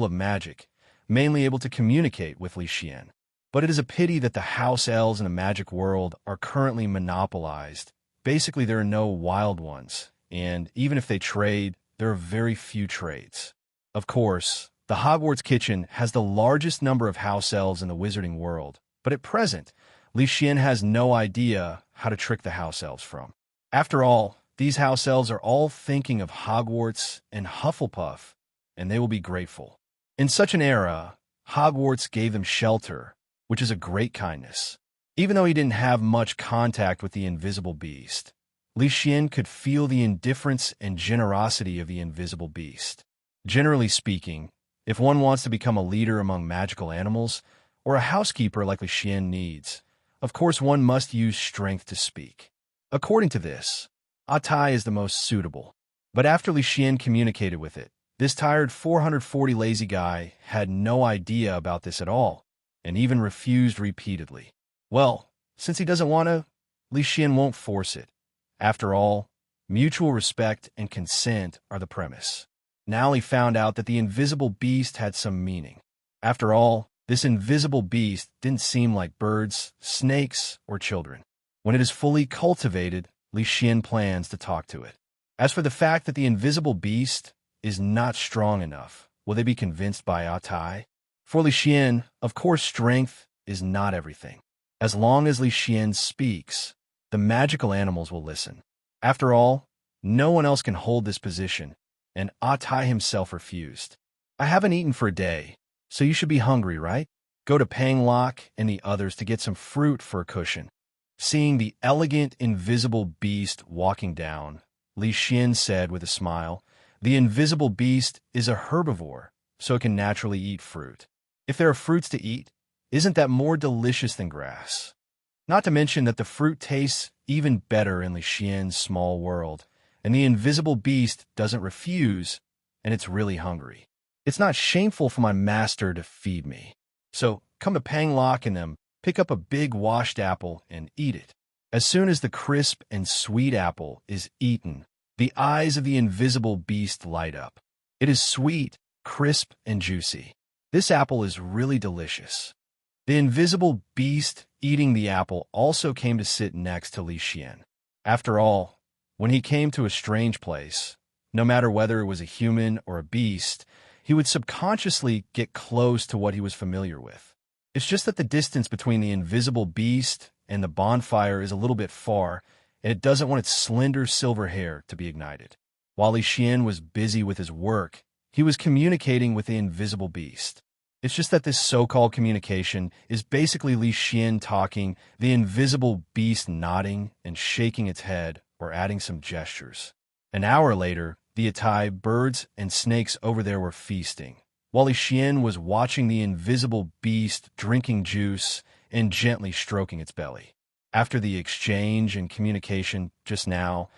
of magic, mainly able to communicate with Leysen. But it is a pity that the house elves in the magic world are currently monopolized. Basically, there are no wild ones, and even if they trade, there are very few trades. Of course, the Hogwarts kitchen has the largest number of house elves in the wizarding world, but at present, Leysen has no idea how to trick the house elves from. After all, these house elves are all thinking of Hogwarts and Hufflepuff, and they will be grateful. In such an era, Hogwarts gave them shelter, which is a great kindness. Even though he didn't have much contact with the invisible beast, Leysen could feel the indifference and generosity of the invisible beast. Generally speaking, if one wants to become a leader among magical animals, or a housekeeper like Leysen needs, of course one must use strength to speak. According to this, Atai is the most suitable. But after Leysen communicated with it, this tired 440 lazy guy had no idea about this at all, and even refused repeatedly. Well, since he doesn't want to, Leysen won't force it. After all, mutual respect and consent are the premise. Now he found out that the invisible beast had some meaning. After all, this invisible beast didn't seem like birds, snakes, or children. When it is fully cultivated, Leysen plans to talk to it. As for the fact that the invisible beast is not strong enough, will they be convinced by Atai? For Leysen, of course, strength is not everything. As long as Leysen speaks, the magical animals will listen. After all, no one else can hold this position, and Atai himself refused. I haven't eaten for a day, so you should be hungry, right? Go to Panglock and the others to get some fruit for a cushion. Seeing the elegant, invisible beast walking down, Leysen said with a smile, the invisible beast is a herbivore, so it can naturally eat fruit. If there are fruits to eat, isn't that more delicious than grass? Not to mention that the fruit tastes even better in Leysen's small world, and the invisible beast doesn't refuse, and it's really hungry. It's not shameful for my master to feed me. So come to Panglock and them, pick up a big washed apple and eat it. As soon as the crisp and sweet apple is eaten, the eyes of the invisible beast light up. It is sweet, crisp, and juicy. This apple is really delicious. The invisible beast eating the apple also came to sit next to Leysen. After all, when he came to a strange place, no matter whether it was a human or a beast, he would subconsciously get close to what he was familiar with. It's just that the distance between the invisible beast and the bonfire is a little bit far, and it doesn't want its slender silver hair to be ignited. While Leysen was busy with his work, he was communicating with the invisible beast. It's just that this so-called communication is basically Leysen talking, the invisible beast nodding and shaking its head or adding some gestures. An hour later, the Atai birds and snakes over there were feasting, while Leysen was watching the invisible beast drinking juice and gently stroking its belly. After the exchange and communication just now,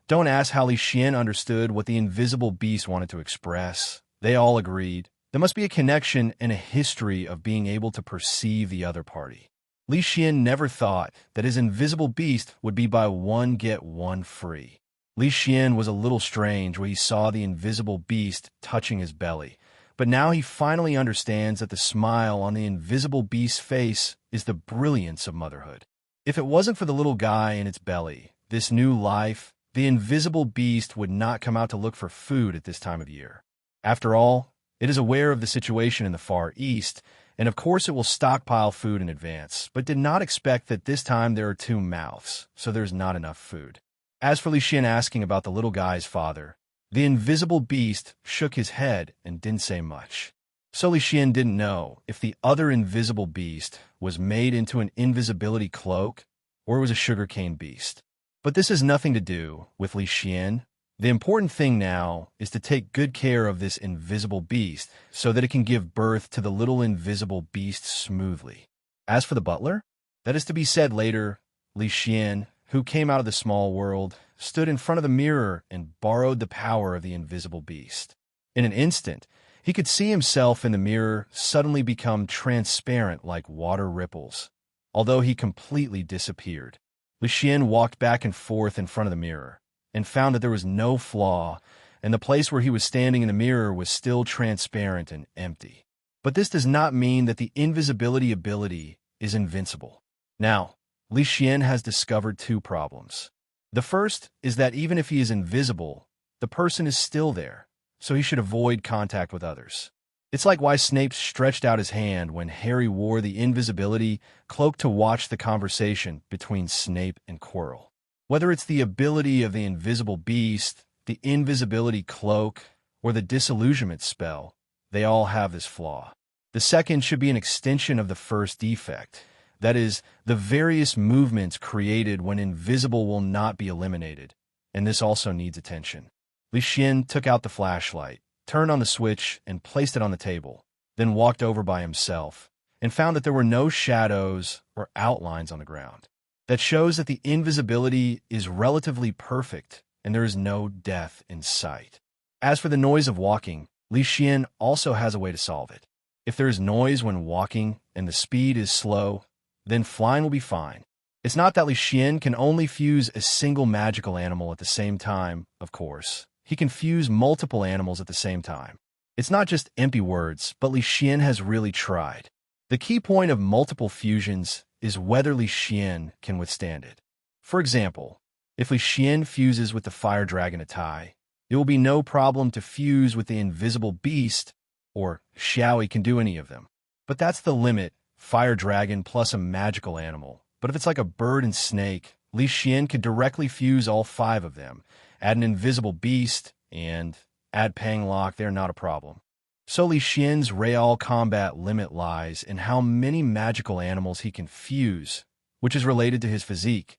don't ask how Leysen understood what the invisible beast wanted to express. They all agreed. There must be a connection and a history of being able to perceive the other party. Leysen never thought that his invisible beast would be buy one get one free. Leysen was a little strange when he saw the invisible beast touching his belly, but now he finally understands that the smile on the invisible beast's face is the brilliance of motherhood. If it wasn't for the little guy in its belly, this new life, the invisible beast would not come out to look for food at this time of year. After all, it is aware of the situation in the Far East, and of course it will stockpile food in advance, but did not expect that this time there are two mouths, so there's not enough food. As for Leysen asking about the little guy's father, the invisible beast shook his head and didn't say much. So Leysen didn't know if the other invisible beast was made into an invisibility cloak or was a sugarcane beast. But this has nothing to do with Leysen. The important thing now is to take good care of this invisible beast so that it can give birth to the little invisible beast smoothly. As for the butler, that is to be said later. Leysen, who came out of the small world, stood in front of the mirror and borrowed the power of the invisible beast. In an instant, he could see himself in the mirror suddenly become transparent like water ripples, although he completely disappeared. Leysen walked back and forth in front of the mirror and found that there was no flaw, and the place where he was standing in the mirror was still transparent and empty. But this does not mean that the invisibility ability is invincible. Now, Leysen has discovered two problems. The first is that even if he is invisible, the person is still there, so he should avoid contact with others. It's like why Snape stretched out his hand when Harry wore the invisibility cloak to watch the conversation between Snape and Quirrell. Whether it's the ability of the invisible beast, the invisibility cloak, or the disillusionment spell, they all have this flaw. The second should be an extension of the first defect. That is, the various movements created when invisible will not be eliminated, and this also needs attention. Leysen took out the flashlight, turned on the switch, and placed it on the table, then walked over by himself, and found that there were no shadows or outlines on the ground. That shows that the invisibility is relatively perfect, and there is no death in sight. As for the noise of walking, Leysen also has a way to solve it. If there is noise when walking and the speed is slow, then flying will be fine. It's not that Leysen can only fuse a single magical animal at the same time, of course. He can fuse multiple animals at the same time. It's not just empty words, but Leysen has really tried. The key point of multiple fusions is whether Leysen can withstand it. For example, if Leysen fuses with the fire dragon Atai, it will be no problem to fuse with the invisible beast, or Xiaoi can do any of them. But that's the limit, fire dragon plus a magical animal. But if it's like a bird and snake, Leysen could directly fuse all 5 of them, add an invisible beast, and add Panglock, they're not a problem. So Leysen's real combat limit lies in how many magical animals he can fuse, which is related to his physique.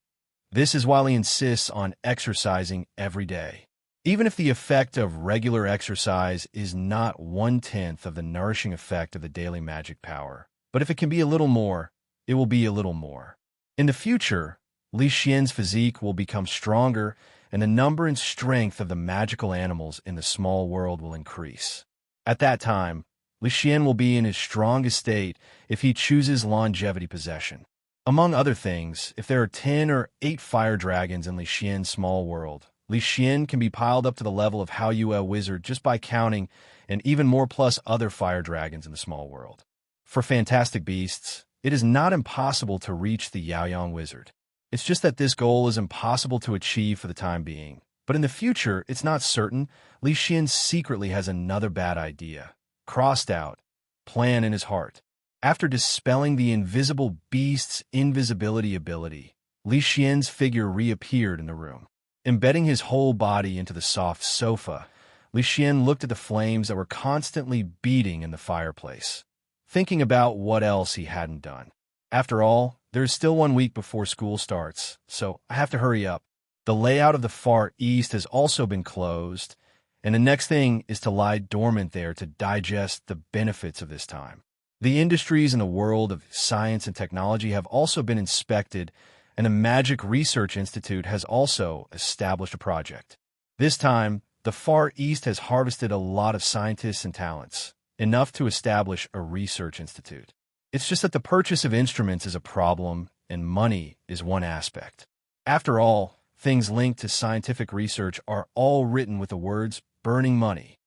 This is why he insists on exercising every day. Even if the effect of regular exercise is not 1/10 of the nourishing effect of the daily magic power, but if it can be a little more, it will be a little more. In the future, Leysen's physique will become stronger, and the number and strength of the magical animals in the small world will increase. At that time, Leysen will be in his strongest state if he chooses longevity possession. Among other things, if there are 10 or 8 fire dragons in Leysen's small world, Leysen can be piled up to the level of Hao Yue Wizard just by counting, and even more plus other fire dragons in the small world. For fantastic beasts, it is not impossible to reach the Yaoyang Wizard. It's just that this goal is impossible to achieve for the time being. But in the future, it's not certain. Leysen secretly has another bad idea, crossed out, plan in his heart. After dispelling the invisible beast's invisibility ability, Leysen's figure reappeared in the room. Embedding his whole body into the soft sofa, Leysen looked at the flames that were constantly beating in the fireplace, thinking about what else he hadn't done. After all, there's still 1 week before school starts, so I have to hurry up. The layout of the Far East has also been closed, and the next thing is to lie dormant there to digest the benefits of this time. The industries in the world of science and technology have also been inspected, and the Magic Research Institute has also established a project. This time, the Far East has harvested a lot of scientists and talents, enough to establish a research institute. It's just that the purchase of instruments is a problem, and money is one aspect. After all, things linked to scientific research are all written with the words burning money.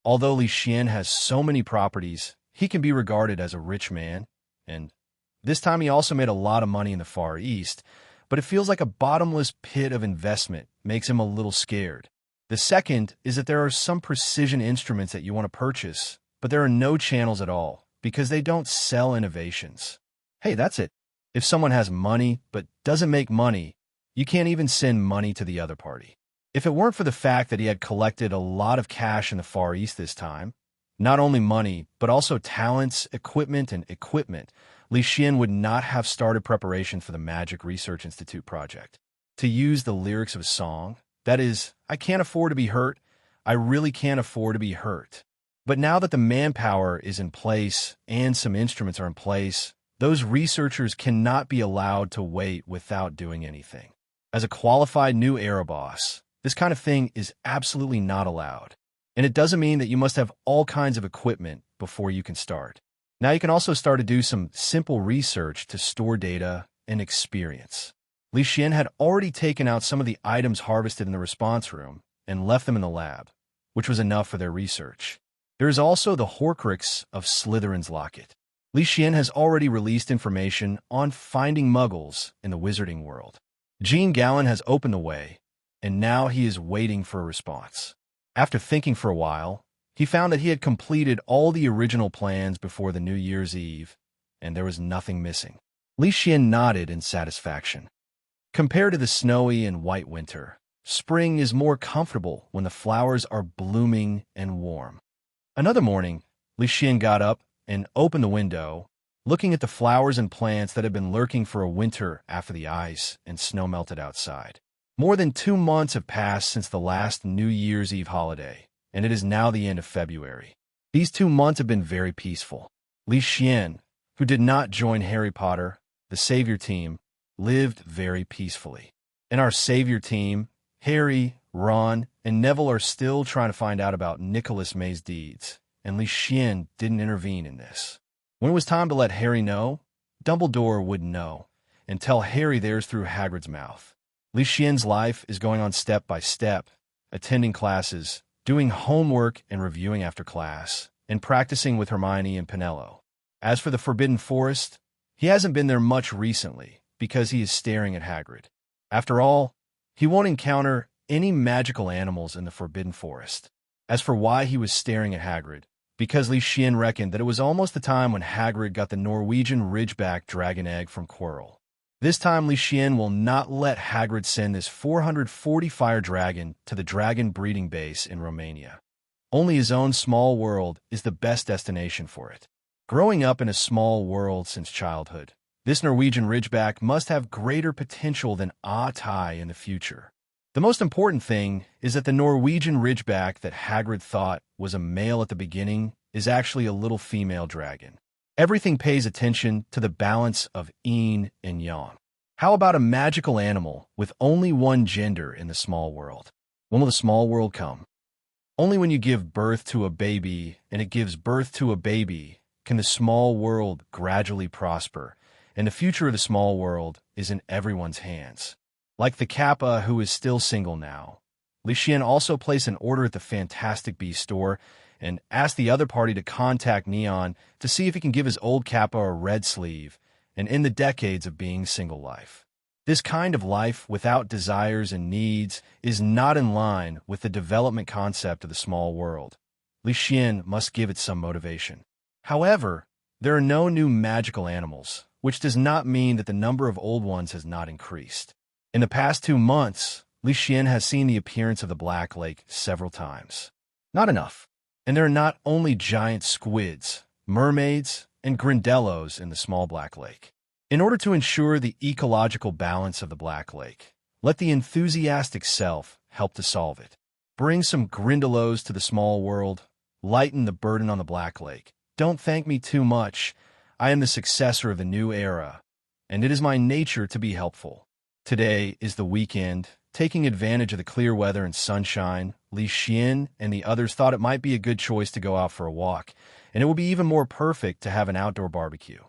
Although Leysen has so many properties, he can be regarded as a rich man, and this time he also made a lot of money in the Far East, but it feels like a bottomless pit of investment makes him a little scared. The second is that there are some precision instruments that you want to purchase, but there are no channels at all, because they don't sell innovations. Hey, that's it. If someone has money but doesn't make money, you can't even send money to the other party. If it weren't for the fact that he had collected a lot of cash in the Far East this time, not only money, but also talents, equipment, Leysen would not have started preparation for the Magic Research Institute project. To use the lyrics of a song, that is, I can't afford to be hurt, I really can't afford to be hurt. But now that the manpower is in place and some instruments are in place, those researchers cannot be allowed to wait without doing anything. As a qualified new era boss, this kind of thing is absolutely not allowed. And it doesn't mean that you must have all kinds of equipment before you can start. Now you can also start to do some simple research to store data and experience. Leysen had already taken out some of the items harvested in the response room and left them in the lab, which was enough for their research. There is also the Horcrux of Slytherin's locket. Leysen has already released information on finding muggles in the wizarding world. Jean Gallen has opened the way, and now he is waiting for a response. After thinking for a while, he found that he had completed all the original plans before the New Year's Eve, and there was nothing missing. Leysen nodded in satisfaction. Compared to the snowy and white winter, spring is more comfortable when the flowers are blooming and warm. Another morning, Leysen got up and opened the window, looking at the flowers and plants that had been lurking for a winter after the ice and snow melted outside. More than 2 months have passed since the last New Year's Eve holiday, and it is now the end of February. These 2 months have been very peaceful. Leysen, who did not join Harry Potter, the Savior team, lived very peacefully. In our Savior team, Harry, Ron, and Neville are still trying to find out about Nicholas May's deeds, and Leysen didn't intervene in this. When it was time to let Harry know, Dumbledore wouldn't know, and tell Harry theirs through Hagrid's mouth. Leysen's life is going on step by step, attending classes, doing homework and reviewing after class, and practicing with Hermione and Penelope. As for the Forbidden Forest, he hasn't been there much recently because he is staring at Hagrid. After all, he won't encounter any magical animals in the Forbidden Forest. As for why he was staring at Hagrid, because Leysen reckoned that it was almost the time when Hagrid got the Norwegian Ridgeback dragon egg from Quirrell. This time, Leysen will not let Hagrid send this 440 fire dragon to the dragon breeding base in Romania. Only his own small world is the best destination for it. Growing up in a small world since childhood, this Norwegian Ridgeback must have greater potential than Tai in the future. The most important thing is that the Norwegian Ridgeback that Hagrid thought was a male at the beginning is actually a little female dragon. Everything pays attention to the balance of yin and yang. How about a magical animal with only one gender in the small world? When will the small world come? Only when you give birth to a baby and it gives birth to a baby can the small world gradually prosper, and the future of the small world is in everyone's hands. Like the Kappa, who is still single now, Leysen also placed an order at the Fantastic Beasts store and asked the other party to contact Neon to see if he can give his old Kappa a red sleeve and end the decades of being single life. This kind of life without desires and needs is not in line with the development concept of the small world. Leysen must give it some motivation. However, there are no new magical animals, which does not mean that the number of old ones has not increased. In the past 2 months, Leysen has seen the appearance of the Black Lake several times. Not enough. And there are not only giant squids, mermaids, and grindellos in the small Black Lake. In order to ensure the ecological balance of the Black Lake, let the enthusiastic self help to solve it. Bring some grindellos to the small world, lighten the burden on the Black Lake. Don't thank me too much. I am the successor of the new era, and it is my nature to be helpful. Today is the weekend. Taking advantage of the clear weather and sunshine, Leysen and the others thought it might be a good choice to go out for a walk, and it will be even more perfect to have an outdoor barbecue.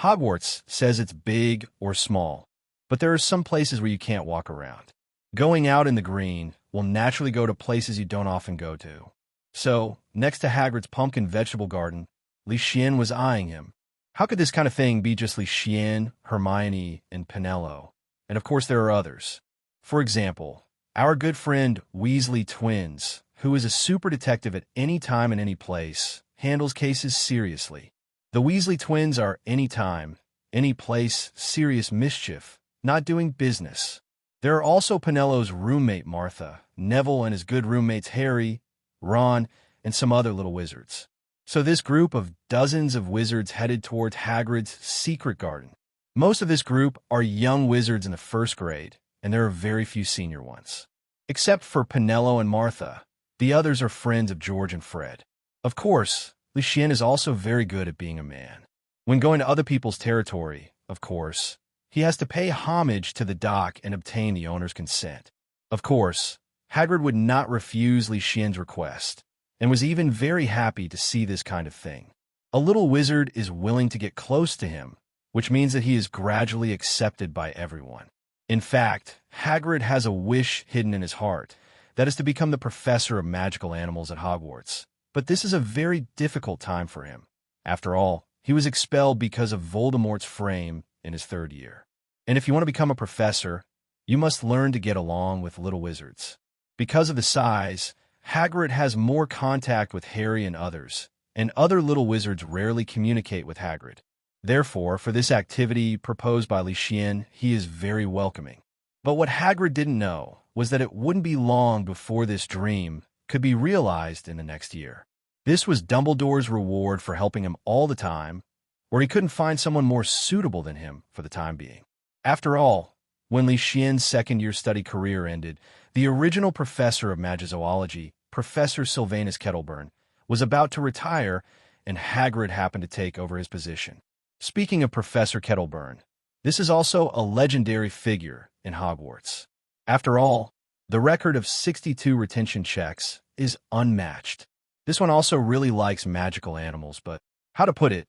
Hogwarts says it's big or small, but there are some places where you can't walk around. Going out in the green will naturally go to places you don't often go to. So, next to Hagrid's pumpkin vegetable garden, Leysen was eyeing him. How could this kind of thing be just Leysen, Hermione, and Penelope? And of course there are others. For example, our good friend Weasley Twins, who is a super detective at any time and any place, handles cases seriously. The Weasley Twins are any time, any place, serious mischief, not doing business. There are also Penelope's roommate Martha, Neville and his good roommates Harry, Ron, and some other little wizards. So this group of dozens of wizards headed towards Hagrid's secret garden. Most of this group are young wizards in the first grade, and there are very few senior ones. Except for Penelope and Martha, the others are friends of George and Fred. Of course, Leysen is also very good at being a man. When going to other people's territory, of course, he has to pay homage to the dock and obtain the owner's consent. Of course, Hagrid would not refuse Leysen's request, and was even very happy to see this kind of thing. A little wizard is willing to get close to him, which means that he is gradually accepted by everyone. In fact, Hagrid has a wish hidden in his heart, that is to become the professor of magical animals at Hogwarts. But this is a very difficult time for him. After all, he was expelled because of Voldemort's frame in his 3rd year. And if you want to become a professor, you must learn to get along with little wizards. Because of the size, Hagrid has more contact with Harry and others little wizards rarely communicate with Hagrid. Therefore, for this activity proposed by Leysen, he is very welcoming. But what Hagrid didn't know was that it wouldn't be long before this dream could be realized in the next year. This was Dumbledore's reward for helping him all the time, or he couldn't find someone more suitable than him for the time being. After all, when Leysen's 2nd-year study career ended, the original professor of magizoology, Professor Sylvanus Kettleburn, was about to retire, and Hagrid happened to take over his position. Speaking of Professor Kettleburn, this is also a legendary figure in Hogwarts. After all, the record of 62 retention checks is unmatched. This one also really likes magical animals, but how to put it,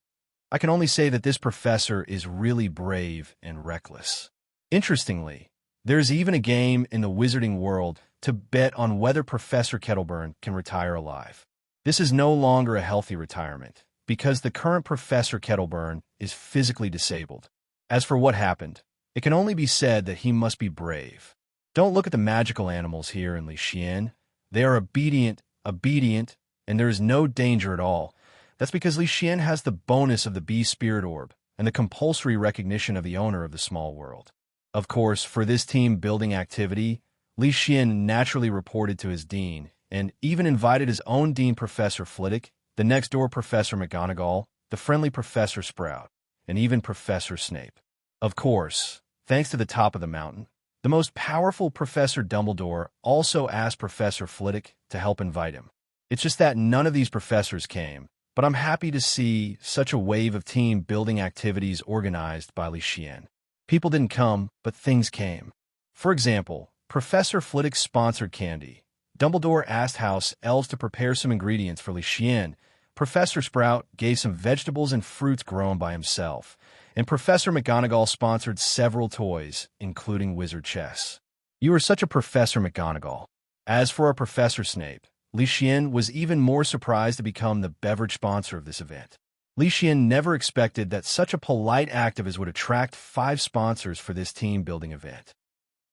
I can only say that this professor is really brave and reckless. Interestingly, there's even a game in the wizarding world to bet on whether Professor Kettleburn can retire alive. This is no longer a healthy retirement, because the current Professor Kettleburn is physically disabled. As for what happened, it can only be said that he must be brave. Don't look at the magical animals here in Leysen. They are obedient, and there is no danger at all. That's because Leysen has the bonus of the bee spirit orb and the compulsory recognition of the owner of the small world. Of course, for this team building activity, Leysen naturally reported to his dean, and even invited his own dean Professor Flitwick, the next-door Professor McGonagall, the friendly Professor Sprout, and even Professor Snape. Of course, thanks to the top of the mountain, the most powerful Professor Dumbledore also asked Professor Flitwick to help invite him. It's just that none of these professors came, but I'm happy to see such a wave of team-building activities organized by Leysen. People didn't come, but things came. For example, Professor Flitwick sponsored candy. Dumbledore asked house elves to prepare some ingredients for Leysen. Professor Sprout gave some vegetables and fruits grown by himself. And Professor McGonagall sponsored several toys, including wizard chess. You are such a Professor McGonagall. As for our Professor Snape, Leysen was even more surprised to become the beverage sponsor of this event. Leysen never expected that such a polite activist would attract 5 sponsors for this team-building event.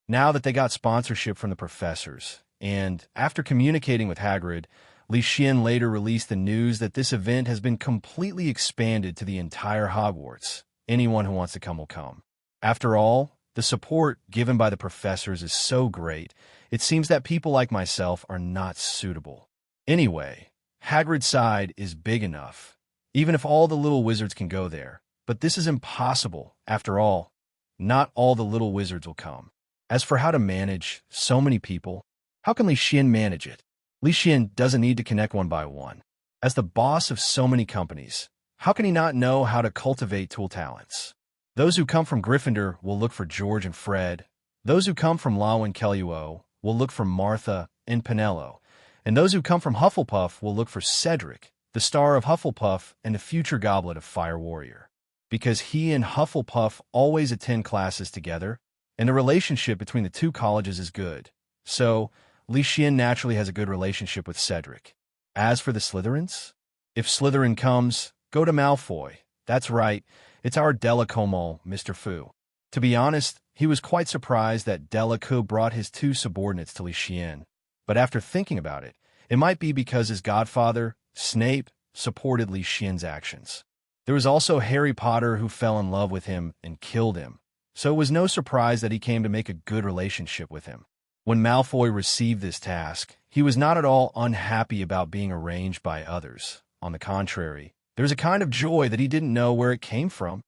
Now that they got sponsorship from the professors, and after communicating with Hagrid, Leysen later released the news that this event has been completely expanded to the entire Hogwarts. Anyone who wants to come will come. After all, the support given by the professors is so great, it seems that people like myself are not suitable. Anyway, Hagrid's side is big enough, even if all the little wizards can go there. But this is impossible. After all, not all the little wizards will come. As for how to manage so many people, how can Leysen manage it? Leysen doesn't need to connect one by one. As the boss of so many companies, how can he not know how to cultivate tool talents? Those who come from Gryffindor will look for George and Fred. Those who come from Law and Kelluo will look for Martha and Penello. And those who come from Hufflepuff will look for Cedric, the star of Hufflepuff and the future goblet of Fire Warrior. Because he and Hufflepuff always attend classes together, and the relationship between the two colleges is good. So, Leysen naturally has a good relationship with Cedric. As for the Slytherins, if Slytherin comes, go to Malfoy. That's right, it's our Delacomo, Mr. Fu. To be honest, he was quite surprised that Delacour brought his 2 subordinates to Leysen. But after thinking about it, it might be because his godfather, Snape, supported Leysen's actions. There was also Harry Potter who fell in love with him and killed him, so it was no surprise that he came to make a good relationship with him. When Malfoy received this task, he was not at all unhappy about being arranged by others. On the contrary, there was a kind of joy that he didn't know where it came from.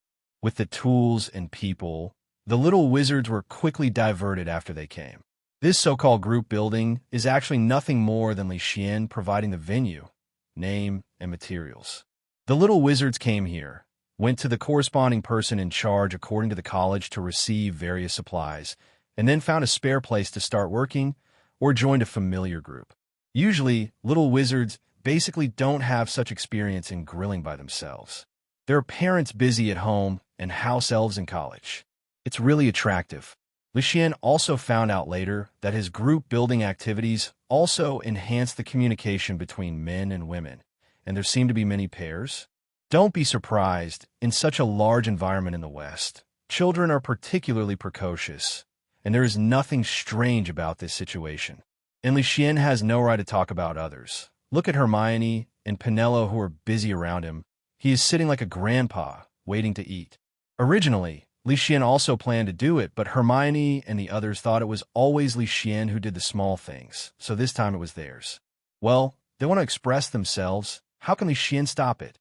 With the tools and people, the little wizards were quickly diverted after they came. This so-called group building is actually nothing more than Leysen providing the venue, name, and materials. The little wizards came here, went to the corresponding person in charge according to the college to receive various supplies, and then found a spare place to start working or joined a familiar group. Usually, little wizards basically don't have such experience in grilling by themselves. There are parents busy at home and house elves in college. It's really attractive. Leysen also found out later that his group building activities also enhanced the communication between men and women, and there seemed to be many pairs. Don't be surprised, in such a large environment in the West, children are particularly precocious, and there is nothing strange about this situation. And Leysen has no right to talk about others. Look at Hermione and Penelope who are busy around him. He is sitting like a grandpa, waiting to eat. Originally, Leysen also planned to do it, but Hermione and the others thought it was always Leysen who did the small things, so this time it was theirs. Well, they want to express themselves. How can Leysen stop it?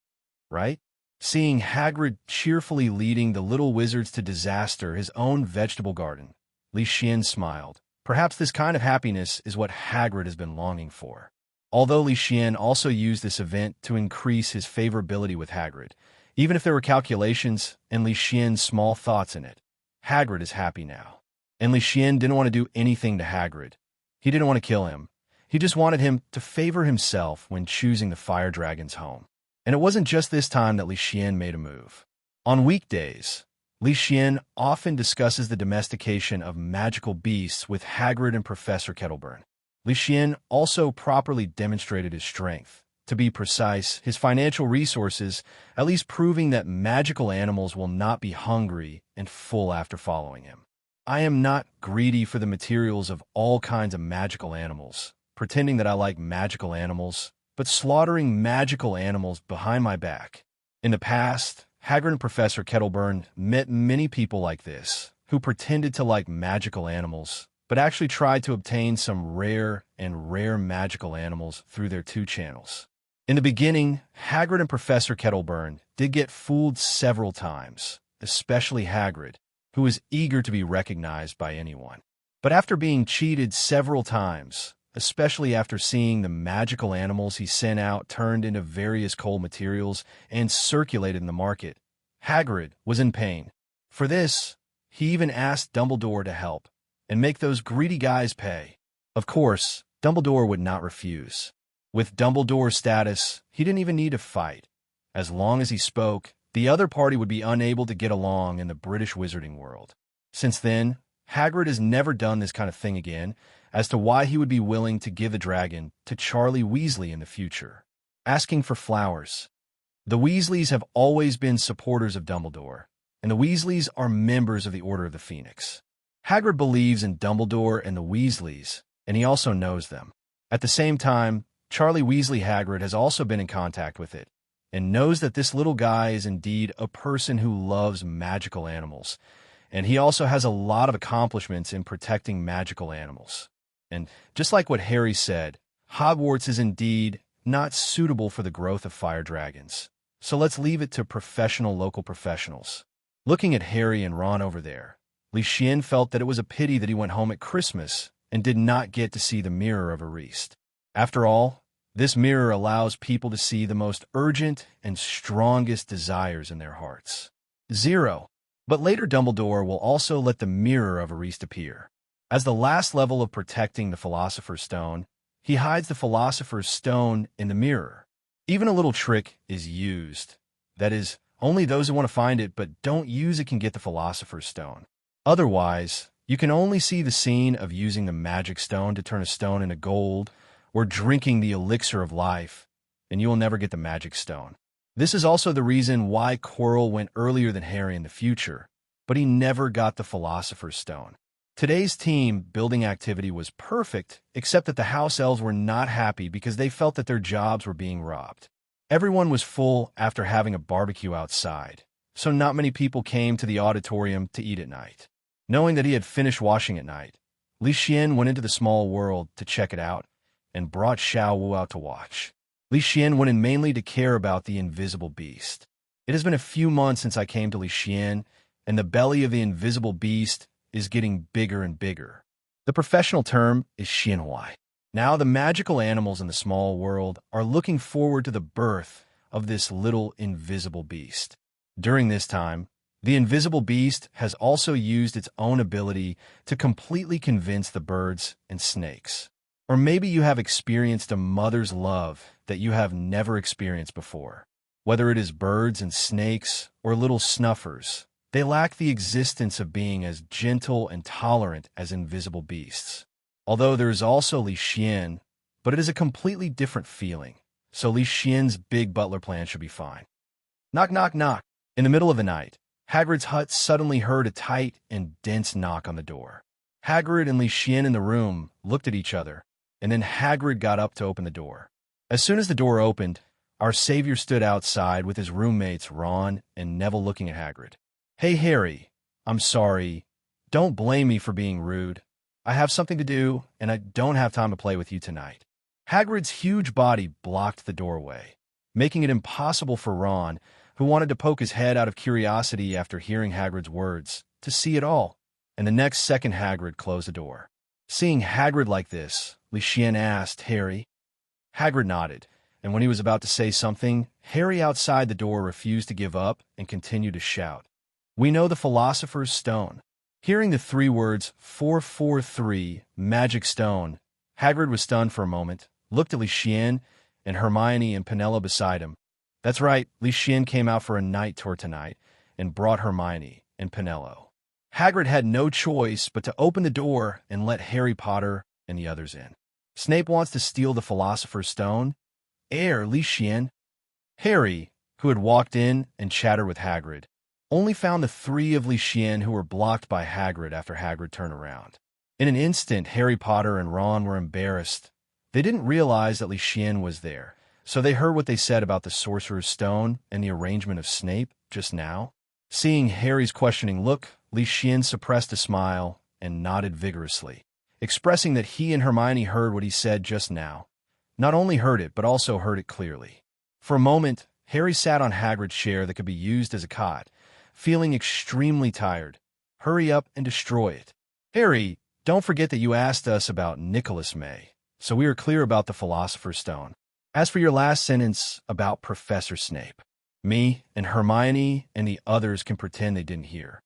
Right? Seeing Hagrid cheerfully leading the little wizards to disaster, his own vegetable garden, Leysen smiled. Perhaps this kind of happiness is what Hagrid has been longing for. Although Leysen also used this event to increase his favorability with Hagrid, even if there were calculations and Leysen's small thoughts in it, Hagrid is happy now. And Leysen didn't want to do anything to Hagrid. He didn't want to kill him. He just wanted him to favor himself when choosing the fire dragon's home. And it wasn't just this time that Leysen made a move. On weekdays, Leysen often discusses the domestication of magical beasts with Hagrid and Professor Kettleburn. Leysen also properly demonstrated his strength. To be precise, his financial resources, at least proving that magical animals will not be hungry and full after following him. I am not greedy for the materials of all kinds of magical animals, pretending that I like magical animals, but slaughtering magical animals behind my back. In the past, Hagrid and Professor Kettleburn met many people like this, who pretended to like magical animals, but actually tried to obtain some rare magical animals through their two channels. In the beginning, Hagrid and Professor Kettleburn did get fooled several times, especially Hagrid, who was eager to be recognized by anyone. But after being cheated several times, especially after seeing the magical animals he sent out turned into various cold materials and circulated in the market, Hagrid was in pain. For this, he even asked Dumbledore to help and make those greedy guys pay. Of course, Dumbledore would not refuse. With Dumbledore's status, he didn't even need to fight. As long as he spoke, the other party would be unable to get along in the British wizarding world. Since then, Hagrid has never done this kind of thing again, as to why he would be willing to give the dragon to Charlie Weasley in the future. Asking for flowers. The Weasleys have always been supporters of Dumbledore, and the Weasleys are members of the Order of the Phoenix. Hagrid believes in Dumbledore and the Weasleys, and he also knows them. At the same time, Charlie Weasley Hagrid has also been in contact with it, and knows that this little guy is indeed a person who loves magical animals, and he also has a lot of accomplishments in protecting magical animals. And just like what Harry said, Hogwarts is indeed not suitable for the growth of fire dragons. So let's leave it to professional local professionals. Looking at Harry and Ron over there, Leysen felt that it was a pity that he went home at Christmas and did not get to see the Mirror of Arist. After all, this mirror allows people to see the most urgent and strongest desires in their hearts. 0. But later Dumbledore will also let the Mirror of Arist appear. As the last level of protecting the Philosopher's Stone, he hides the Philosopher's Stone in the mirror. Even a little trick is used. That is, only those who want to find it but don't use it can get the Philosopher's Stone. Otherwise, you can only see the scene of using the magic stone to turn a stone into gold, or drinking the elixir of life, and you will never get the magic stone. This is also the reason why Quirrell went earlier than Harry in the future, but he never got the Philosopher's Stone. Today's team building activity was perfect, except that the house elves were not happy because they felt that their jobs were being robbed. Everyone was full after having a barbecue outside, so not many people came to the auditorium to eat at night. Knowing that he had finished washing at night, Leysen went into the small world to check it out, and brought Xiao out to watch. Leysen went in mainly to care about the invisible beast. It has been a few months since I came to Leysen, and the belly of the invisible beast is getting bigger and bigger. The professional term is Xianhuai. Now the magical animals in the small world are looking forward to the birth of this little invisible beast. During this time, the invisible beast has also used its own ability to completely convince the birds and snakes. Or maybe you have experienced a mother's love that you have never experienced before. Whether it is birds and snakes or little snuffers, they lack the existence of being as gentle and tolerant as invisible beasts. Although there is also Leysen, but it is a completely different feeling, so Leysen's big butler plan should be fine. Knock, knock, knock. In the middle of the night, Hagrid's hut suddenly heard a tight and dense knock on the door. Hagrid and Leysen in the room looked at each other, and then Hagrid got up to open the door. As soon as the door opened, our savior stood outside with his roommates Ron and Neville looking at Hagrid. "Hey, Harry, I'm sorry. Don't blame me for being rude. I have something to do, and I don't have time to play with you tonight." Hagrid's huge body blocked the doorway, making it impossible for Ron, who wanted to poke his head out of curiosity after hearing Hagrid's words, to see it all. And the next second Hagrid closed the door. Seeing Hagrid like this, Leysen asked, "Harry?" Hagrid nodded, and when he was about to say something, Harry outside the door refused to give up and continued to shout, "We know the Philosopher's Stone." Hearing the 3 words, 443, magic stone, Hagrid was stunned for a moment, looked at Leysen and Hermione and Penelo beside him. That's right, Leysen came out for a night tour tonight and brought Hermione and Penelo. Hagrid had no choice but to open the door and let Harry Potter and the others in. "Snape wants to steal the Philosopher's Stone? Leysen." Harry, who had walked in and chattered with Hagrid, only found the 3 of Leysen who were blocked by Hagrid after Hagrid turned around. In an instant, Harry Potter and Ron were embarrassed. They didn't realize that Leysen was there, so they heard what they said about the Sorcerer's Stone and the arrangement of Snape just now. Seeing Harry's questioning look, Leysen suppressed a smile and nodded vigorously, expressing that he and Hermione heard what he said just now. Not only heard it, but also heard it clearly. For a moment, Harry sat on Hagrid's chair that could be used as a cot, feeling extremely tired. "Hurry up and destroy it." "Harry, don't forget that you asked us about Nicholas May, so we are clear about the Philosopher's Stone. As for your last sentence about Professor Snape, me and Hermione and the others can pretend they didn't hear,"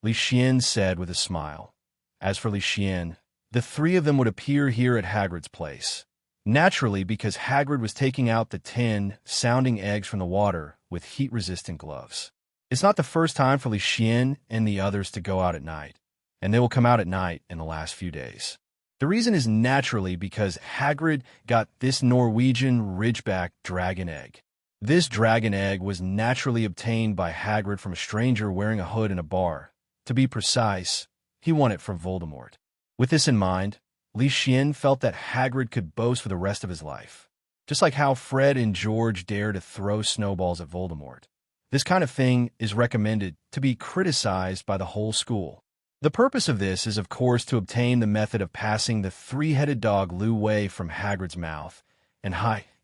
Leysen said with a smile. As for Leysen, the 3 of them would appear here at Hagrid's place. Naturally, because Hagrid was taking out the 10 sounding eggs from the water with heat-resistant gloves. It's not the first time for Leysen and the others to go out at night, and they will come out at night in the last few days. The reason is naturally because Hagrid got this Norwegian Ridgeback dragon egg. This dragon egg was naturally obtained by Hagrid from a stranger wearing a hood in a bar. To be precise, he won it from Voldemort. With this in mind, Leysen felt that Hagrid could boast for the rest of his life. Just like how Fred and George dare to throw snowballs at Voldemort. This kind of thing is recommended to be criticized by the whole school. The purpose of this is, of course, to obtain the method of passing the 3-headed dog Lu Wei from Hagrid's mouth, and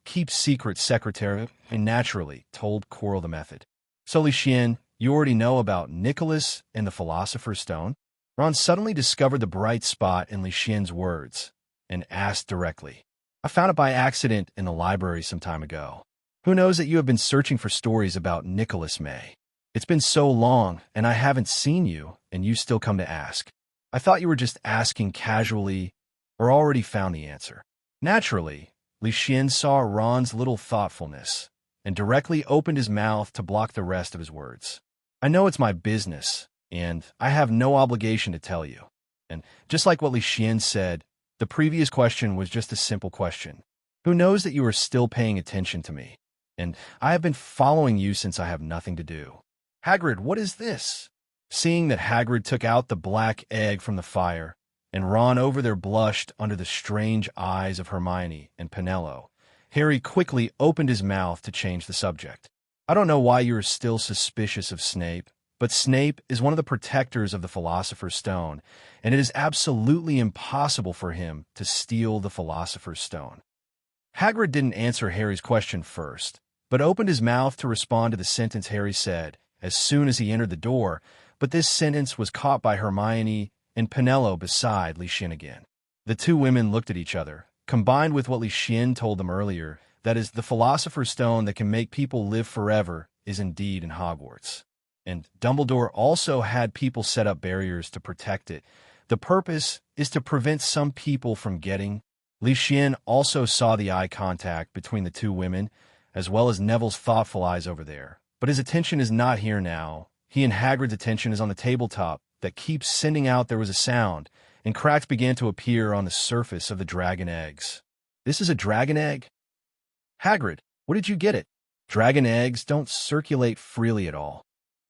keep secret secretary and naturally told Quirrell the method. "So, Leysen, you already know about Nicholas and the Philosopher's Stone?" Ron suddenly discovered the bright spot in Leysen's words and asked directly, "I found it by accident in the library some time ago. Who knows that you have been searching for stories about Nicholas May? It's been so long, and I haven't seen you, and you still come to ask. I thought you were just asking casually or already found the answer." Naturally, Leysen saw Ron's little thoughtfulness and directly opened his mouth to block the rest of his words. "I know it's my business, and I have no obligation to tell you." And just like what Leysen said, the previous question was just a simple question. "Who knows that you are still paying attention to me? And I have been following you since I have nothing to do." "Hagrid, what is this?" Seeing that Hagrid took out the black egg from the fire, and Ron over there blushed under the strange eyes of Hermione and Penelo, Harry quickly opened his mouth to change the subject. "I don't know why you are still suspicious of Snape, but Snape is one of the protectors of the Philosopher's Stone, and it is absolutely impossible for him to steal the Philosopher's Stone." Hagrid didn't answer Harry's question first, but opened his mouth to respond to the sentence Harry said as soon as he entered the door, but this sentence was caught by Hermione and Penelo beside Leysen again. The 2 women looked at each other, combined with what Leysen told them earlier, that is, the Philosopher's Stone that can make people live forever is indeed in Hogwarts. And Dumbledore also had people set up barriers to protect it. The purpose is to prevent some people from getting. Leysen also saw the eye contact between the two women, as well as Neville's thoughtful eyes over there. But his attention is not here now. He and Hagrid's attention is on the tabletop that keeps sending out there was a sound, and cracks began to appear on the surface of the dragon eggs. This is a dragon egg? Hagrid, what did you get it? Dragon eggs don't circulate freely at all.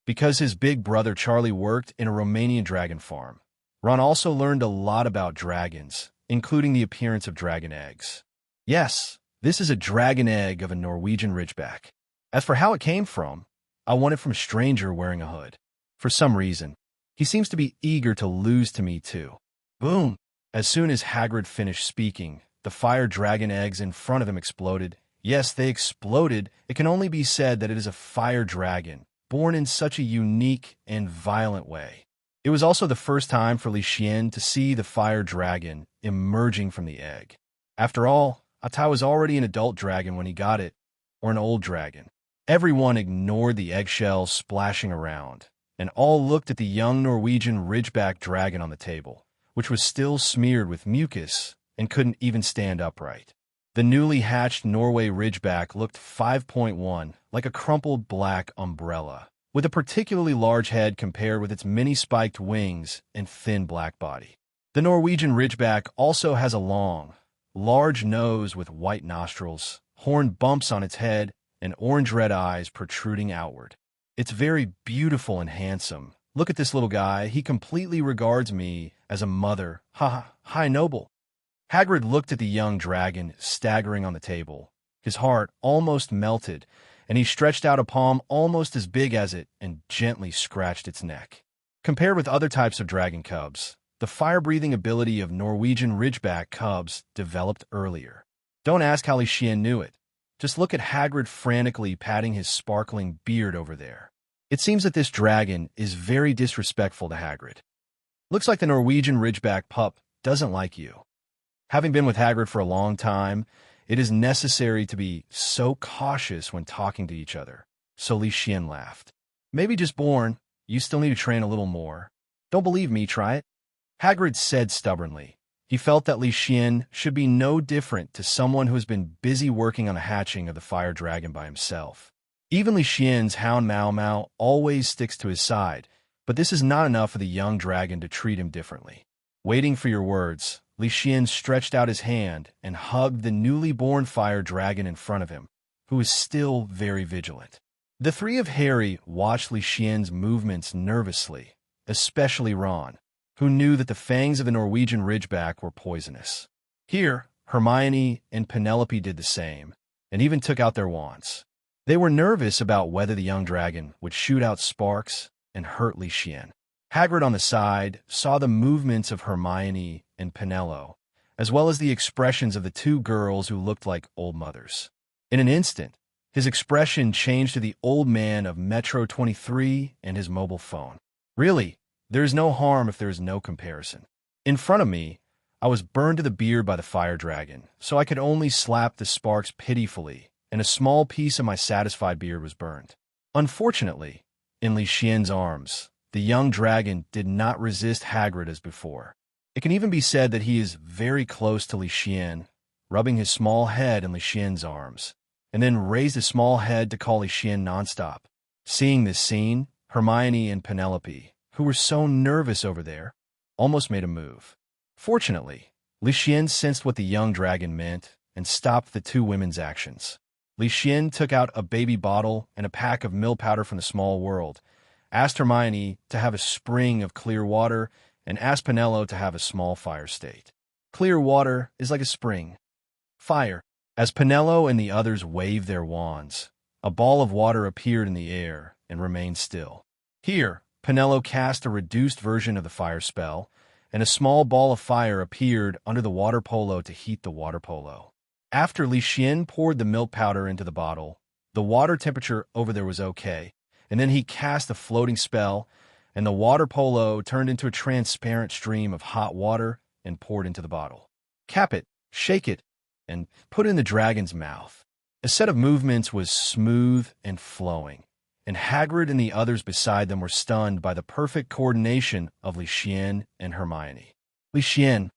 Because his big brother Charlie worked in a Romanian dragon farm, Ron also learned a lot about dragons, including the appearance of dragon eggs. Yes, this is a dragon egg of a Norwegian ridgeback. As for how it came from, I won it from a stranger wearing a hood. For some reason, he seems to be eager to lose to me too. Boom! As soon as Hagrid finished speaking, the fire dragon eggs in front of him exploded. Yes, they exploded. It can only be said that it is a fire dragon, born in such a unique and violent way. It was also the first time for Leysen to see the fire dragon emerging from the egg. After all, Atai was already an adult dragon when he got it, or an old dragon. Everyone ignored the eggshells splashing around, and all looked at the young Norwegian ridgeback dragon on the table, which was still smeared with mucus and couldn't even stand upright. The newly hatched Norway ridgeback looked 5.1, like a crumpled black umbrella, with a particularly large head compared with its many spiked wings and thin black body. The Norwegian ridgeback also has a long, large nose with white nostrils, horn bumps on its head, and orange-red eyes protruding outward. It's very beautiful and handsome. Look at this little guy. He completely regards me as a mother. Hi, noble. Hagrid looked at the young dragon staggering on the table. His heart almost melted, and he stretched out a palm almost as big as it and gently scratched its neck. Compared with other types of dragon cubs, the fire-breathing ability of Norwegian ridgeback cubs developed earlier. Don't ask how Leysen knew it. Just look at Hagrid frantically patting his sparkling beard over there. It seems that this dragon is very disrespectful to Hagrid. Looks like the Norwegian ridgeback pup doesn't like you. Having been with Hagrid for a long time, it is necessary to be so cautious when talking to each other. So Leysen laughed. Maybe just born. You still need to train a little more. Don't believe me, try it. Hagrid said stubbornly. He felt that Leysen should be no different to someone who has been busy working on the hatching of the fire dragon by himself. Even Leysen's hound Mau Mau always sticks to his side, but this is not enough for the young dragon to treat him differently. Waiting for your words, Leysen stretched out his hand and hugged the newly born fire dragon in front of him, who was still very vigilant. The three of Harry watched Leysen's movements nervously, especially Ron, who knew that the fangs of the Norwegian ridgeback were poisonous. Here, Hermione and Penelope did the same, and even took out their wands. They were nervous about whether the young dragon would shoot out sparks and hurt Leysen. Hagrid on the side saw the movements of Hermione and Penelope, as well as the expressions of the two girls who looked like old mothers. In an instant, his expression changed to the old man of Metro 23 and his mobile phone. Really, there is no harm if there is no comparison. In front of me, I was burned to the beard by the fire dragon, so I could only slap the sparks pitifully, and a small piece of my satisfied beard was burned. Unfortunately, in Leysen's arms, the young dragon did not resist Hagrid as before. It can even be said that he is very close to Leysen, rubbing his small head in Leysen's arms, and then raised his small head to call Leysen nonstop. Seeing this scene, Hermione and Penelope, who were so nervous over there, almost made a move. Fortunately, Leysen sensed what the young dragon meant and stopped the two women's actions. Leysen took out a baby bottle and a pack of mill powder from the small world, asked Hermione to have a spring of clear water, and asked Penelope to have a small fire state. Clear water is like a spring. Fire. As Penelope and the others waved their wands, a ball of water appeared in the air and remained still. Here, Penelope cast a reduced version of the fire spell, and a small ball of fire appeared under the water polo to heat the water polo. After Leysen poured the milk powder into the bottle, the water temperature over there was okay, and then he cast a floating spell, and the water polo turned into a transparent stream of hot water and poured into the bottle. Cap it, shake it, and put it in the dragon's mouth. A set of movements was smooth and flowing, and Hagrid and the others beside them were stunned by the perfect coordination of Leysen and Hermione. Leysen,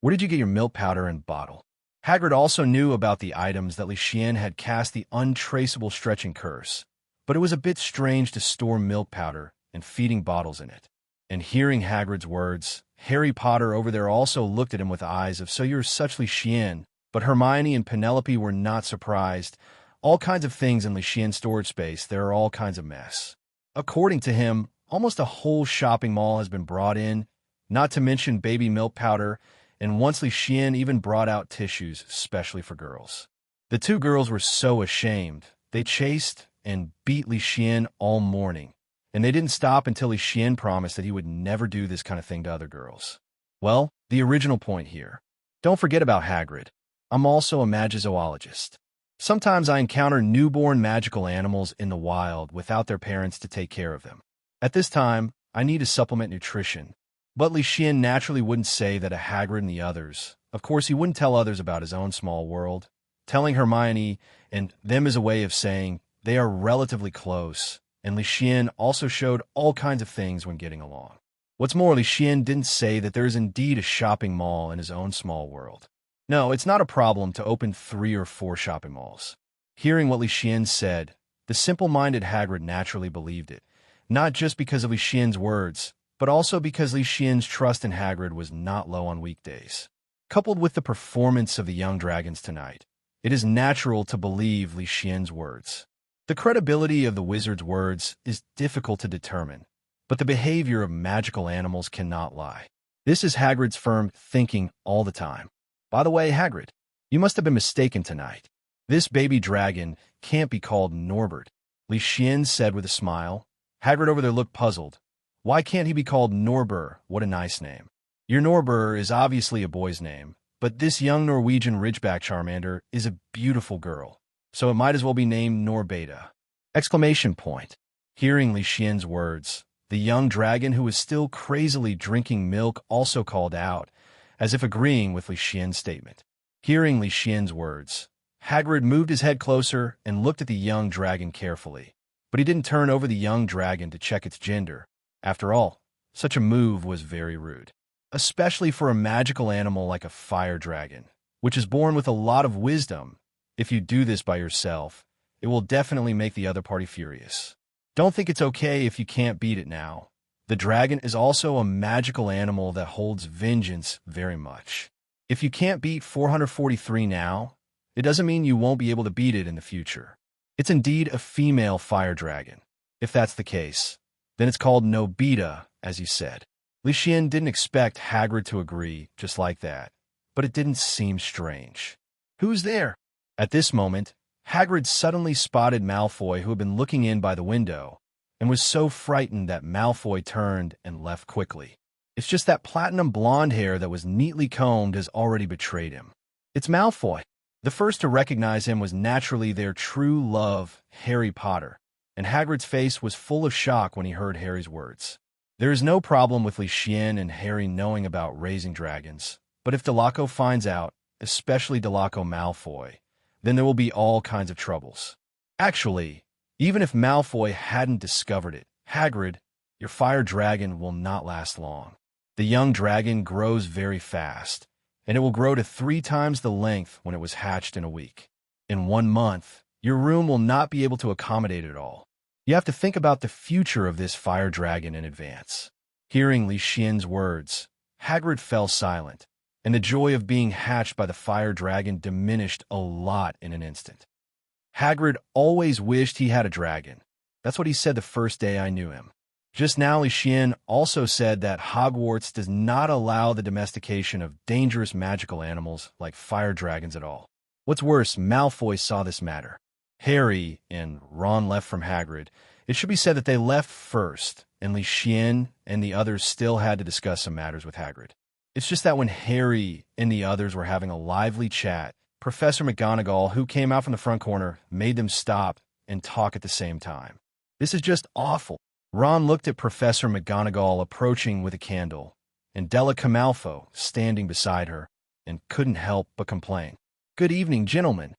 where did you get your milk powder and bottle? Hagrid also knew about the items that Leysen had cast the untraceable stretching curse, but it was a bit strange to store milk powder and feeding bottles in it. And hearing Hagrid's words, Harry Potter over there also looked at him with eyes of "So you're such Leysen," but Hermione and Penelope were not surprised. All kinds of things in Leysen's storage space, there are all kinds of mess. According to him, almost a whole shopping mall has been brought in, not to mention baby milk powder, and once Leysen even brought out tissues, especially for girls. The two girls were so ashamed, they chased and beat Leysen all morning, and they didn't stop until Leysen promised that he would never do this kind of thing to other girls. Well, the original point here. Don't forget about Hagrid. I'm also a magizoologist. Sometimes I encounter newborn magical animals in the wild without their parents to take care of them. At this time, I need to supplement nutrition. But Leysen naturally wouldn't say that to Hagrid and the others. Of course, he wouldn't tell others about his own small world. Telling Hermione and them is a way of saying they are relatively close, and Leysen also showed all kinds of things when getting along. What's more, Leysen didn't say that there is indeed a shopping mall in his own small world. No, it's not a problem to open 3 or 4 shopping malls. Hearing what Leysen said, the simple-minded Hagrid naturally believed it, not just because of Leysen's words, but also because Leysen's trust in Hagrid was not low on weekdays. Coupled with the performance of the young dragons tonight, it is natural to believe Leysen's words. The credibility of the wizard's words is difficult to determine, but the behavior of magical animals cannot lie. This is Hagrid's firm thinking all the time. By the way, Hagrid, you must have been mistaken tonight. This baby dragon can't be called Norbert, Leysen said with a smile. Hagrid over there looked puzzled. Why can't he be called Norbert? What a nice name. Your Norbert is obviously a boy's name, but this young Norwegian Ridgeback Charmander is a beautiful girl, so it might as well be named Norbeta! Exclamation point. Hearing Leysen's words, the young dragon who was still crazily drinking milk also called out, as if agreeing with Leysen's statement. Hearing Leysen's words, Hagrid moved his head closer and looked at the young dragon carefully, but he didn't turn over the young dragon to check its gender. After all, such a move was very rude, especially for a magical animal like a fire dragon, which is born with a lot of wisdom. If you do this by yourself, it will definitely make the other party furious. Don't think it's okay if you can't beat it now. The dragon is also a magical animal that holds vengeance very much. If you can't beat 443 now, it doesn't mean you won't be able to beat it in the future. It's indeed a female fire dragon. If that's the case, then it's called Nobita, as you said. Leysen didn't expect Hagrid to agree just like that, but it didn't seem strange. Who's there? At this moment, Hagrid suddenly spotted Malfoy, who had been looking in by the window, and was so frightened that Malfoy turned and left quickly. It's just that platinum blonde hair that was neatly combed has already betrayed him. It's Malfoy. The first to recognize him was naturally their true love, Harry Potter, and Hagrid's face was full of shock when he heard Harry's words. There is no problem with Leysen and Harry knowing about raising dragons, but if Draco finds out, especially Draco Malfoy, then there will be all kinds of troubles. Actually, even if Malfoy hadn't discovered it, Hagrid, your fire dragon will not last long. The young dragon grows very fast, and it will grow to 3 times the length when it was hatched in a week. In 1 month, your room will not be able to accommodate it all. You have to think about the future of this fire dragon in advance. Hearing Leysen's words, Hagrid fell silent, and the joy of being hatched by the fire dragon diminished a lot in an instant. Hagrid always wished he had a dragon. That's what he said the first day I knew him. Just now, Leysen also said that Hogwarts does not allow the domestication of dangerous magical animals like fire dragons at all. What's worse, Malfoy saw this matter. Harry and Ron left from Hagrid. It should be said that they left first, and Leysen and the others still had to discuss some matters with Hagrid. It's just that when Harry and the others were having a lively chat, Professor McGonagall, who came out from the front corner, made them stop and talk at the same time. This is just awful. Ron looked at Professor McGonagall approaching with a candle, and Delica Malfoy standing beside her, and couldn't help but complain. "Good evening, gentlemen."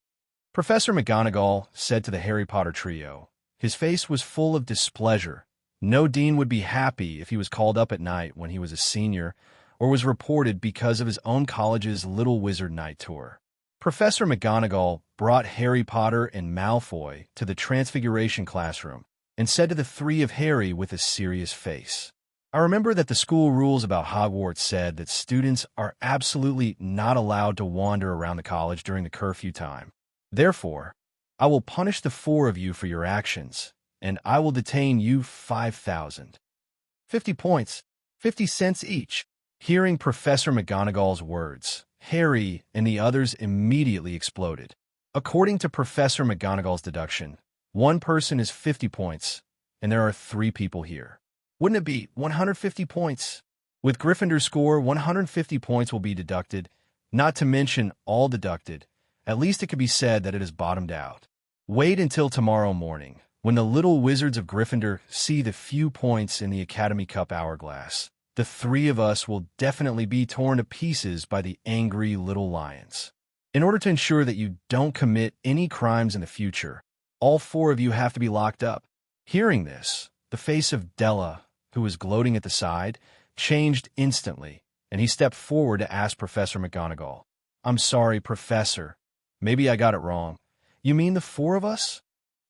Professor McGonagall said to the Harry Potter trio, His face was full of displeasure. No dean would be happy if he was called up at night when he was a senior or was reported because of his own college's Little Wizard Night Tour. Professor McGonagall brought Harry Potter and Malfoy to the Transfiguration classroom and said to the three of Harry with a serious face, "I remember that the school rules about Hogwarts said that students are absolutely not allowed to wander around the college during the curfew time. Therefore, I will punish the four of you for your actions, and I will detain you 5,000. 50 points, 50 cents each." Hearing Professor McGonagall's words, Harry and the others immediately exploded. According to Professor McGonagall's deduction, one person is 50 points, and there are 3 people here. Wouldn't it be 150 points? With Gryffindor's score, 150 points will be deducted, not to mention all deducted. At least it could be said that it is bottomed out. Wait until tomorrow morning, when the little wizards of Gryffindor see the few points in the Academy Cup hourglass. The 3 of us will definitely be torn to pieces by the angry little lions. In order to ensure that you don't commit any crimes in the future, all 4 of you have to be locked up. Hearing this, the face of Della, who was gloating at the side, changed instantly, and he stepped forward to ask Professor McGonagall, "I'm sorry, Professor. Maybe I got it wrong. You mean the 4 of us?"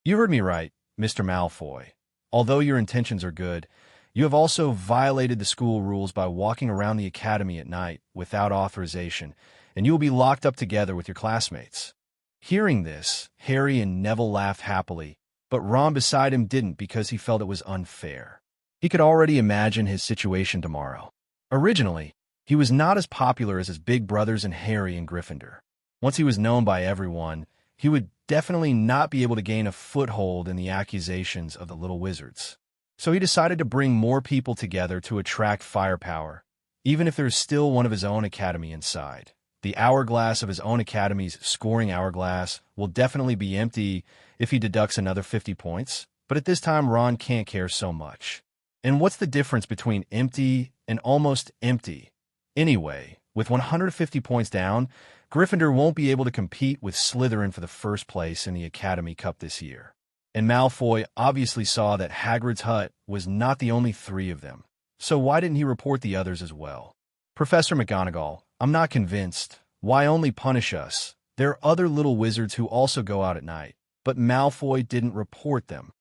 "You heard me right, Mr. Malfoy. Although your intentions are good, you have also violated the school rules by walking around the academy at night without authorization, and you will be locked up together with your classmates." Hearing this, Harry and Neville laughed happily, but Ron beside him didn't because he felt it was unfair. He could already imagine his situation tomorrow. Originally, he was not as popular as his big brothers and Harry in Gryffindor. Once he was known by everyone, he would definitely not be able to gain a foothold in the accusations of the little wizards. So he decided to bring more people together to attract firepower, even if there's still one of his own academy inside. The hourglass of his own academy's scoring hourglass will definitely be empty if he deducts another 50 points, but at this time Ron can't care so much. And what's the difference between empty and almost empty? Anyway, with 150 points down, Gryffindor won't be able to compete with Slytherin for the first place in the Academy Cup this year. And Malfoy obviously saw that Hagrid's hut was not the only 3 of them. So why didn't he report the others as well? "Professor McGonagall, I'm not convinced. Why only punish us? There are other little wizards who also go out at night, but Malfoy didn't report them."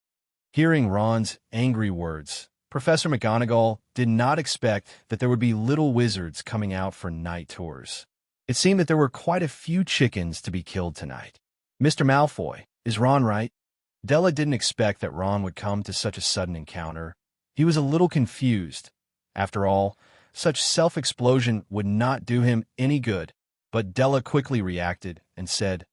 Hearing Ron's angry words, Professor McGonagall did not expect that there would be little wizards coming out for night tours. It seemed that there were quite a few chickens to be killed tonight. "Mr. Malfoy, is Ron right?" Della didn't expect that Ron would come to such a sudden encounter. He was a little confused. After all, such self-explosion would not do him any good. But Della quickly reacted and said,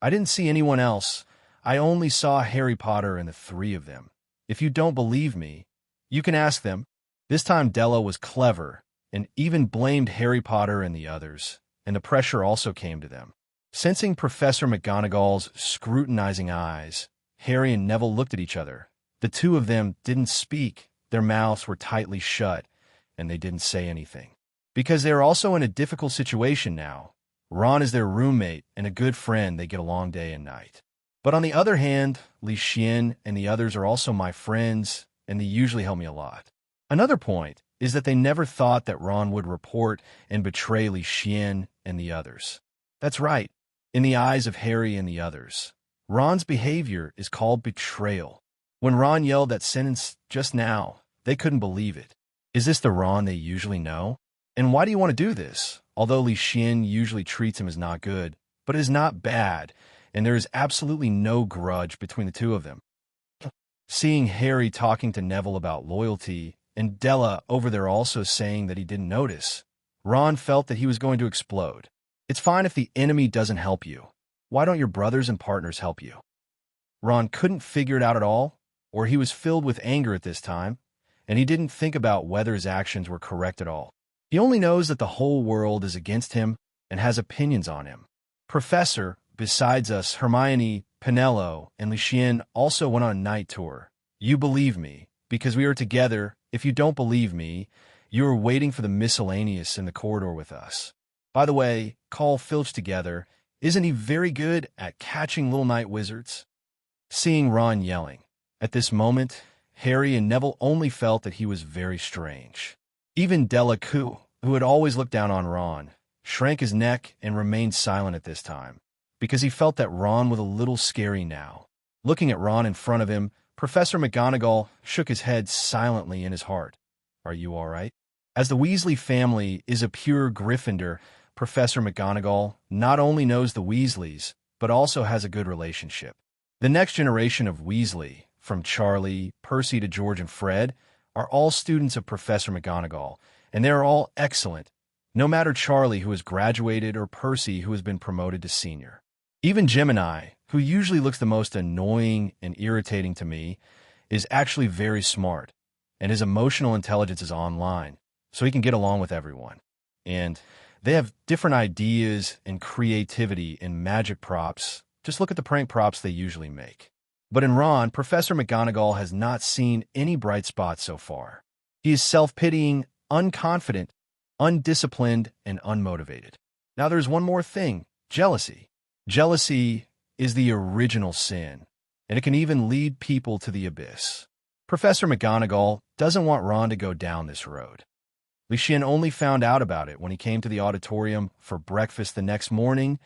"I didn't see anyone else. I only saw Harry Potter and the 3 of them. If you don't believe me, you can ask them." This time Della was clever and even blamed Harry Potter and the others, and the pressure also came to them. Sensing Professor McGonagall's scrutinizing eyes, Harry and Neville looked at each other. The 2 of them didn't speak. Their mouths were tightly shut, and they didn't say anything. Because they are also in a difficult situation now. Ron is their roommate and a good friend they get along day and night. But on the other hand, Leysen and the others are also my friends, and they usually help me a lot. Another point is that they never thought that Ron would report and betray Leysen and the others. That's right, in the eyes of Harry and the others, Ron's behavior is called betrayal. When Ron yelled that sentence just now, they couldn't believe it. Is this the Ron they usually know? And why do you want to do this? Although Leysen usually treats him as not good, but it is not bad, and there is absolutely no grudge between the 2 of them. Seeing Harry talking to Neville about loyalty, and Della over there also saying that he didn't notice, Ron felt that he was going to explode. It's fine if the enemy doesn't help you. Why don't your brothers and partners help you? Ron couldn't figure it out at all, or he was filled with anger at this time, and he didn't think about whether his actions were correct at all. He only knows that the whole world is against him and has opinions on him. Professor, besides us, Hermione, Penelo, and Leysen also went on a night tour. You believe me, because we are together. If you don't believe me, you are waiting for the miscellaneous in the corridor with us. By the way, call Filch together. Isn't he very good at catching little night wizards? Seeing Ron yelling, At this moment, Harry and Neville only felt that he was very strange. Even Delacour, who had always looked down on Ron, shrank his neck and remained silent at this time, because he felt that Ron was a little scary now. Looking at Ron in front of him, Professor McGonagall shook his head silently in his heart. Are you all right? As the Weasley family is a pure Gryffindor, Professor McGonagall not only knows the Weasleys, but also has a good relationship. The next generation of Weasley, from Charlie, Percy to George and Fred, are all students of Professor McGonagall, and they are all excellent, no matter Charlie, who has graduated, or Percy, who has been promoted to senior. Even Gemini, who usually looks the most annoying and irritating to me, is actually very smart, and his emotional intelligence is online, so he can get along with everyone. And they have different ideas and creativity in magic props. Just look at the prank props they usually make. But in Ron, Professor McGonagall has not seen any bright spots so far. He is self-pitying, unconfident, undisciplined, and unmotivated. Now there's one more thing, jealousy. Jealousy is the original sin, and it can even lead people to the abyss. Professor McGonagall doesn't want Ron to go down this road. Leysen only found out about it when he came to the auditorium for breakfast the next morning,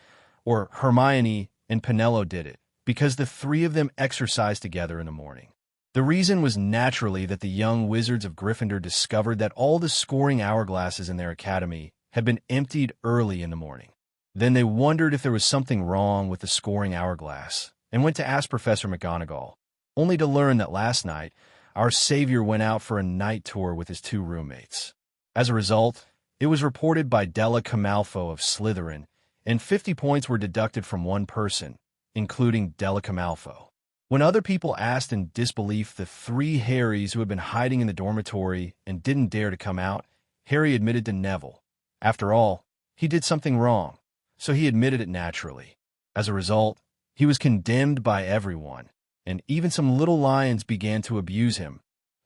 or Hermione and Penelo did it, because the three of them exercised together in the morning. The reason was naturally that the young wizards of Gryffindor discovered that all the scoring hourglasses in their academy had been emptied early in the morning. Then they wondered if there was something wrong with the scoring hourglass and went to ask Professor McGonagall, only to learn that last night our savior went out for a night tour with his two roommates. As a result, it was reported by Della Camalfo of Slytherin, and 50 points were deducted from one person, including Della Camalfo. When other people asked in disbelief the three Harrys who had been hiding in the dormitory and didn't dare to come out, Harry admitted to Neville. After all, he did something wrong, so he admitted it naturally. As a result, he was condemned by everyone, and even some little lions began to abuse him,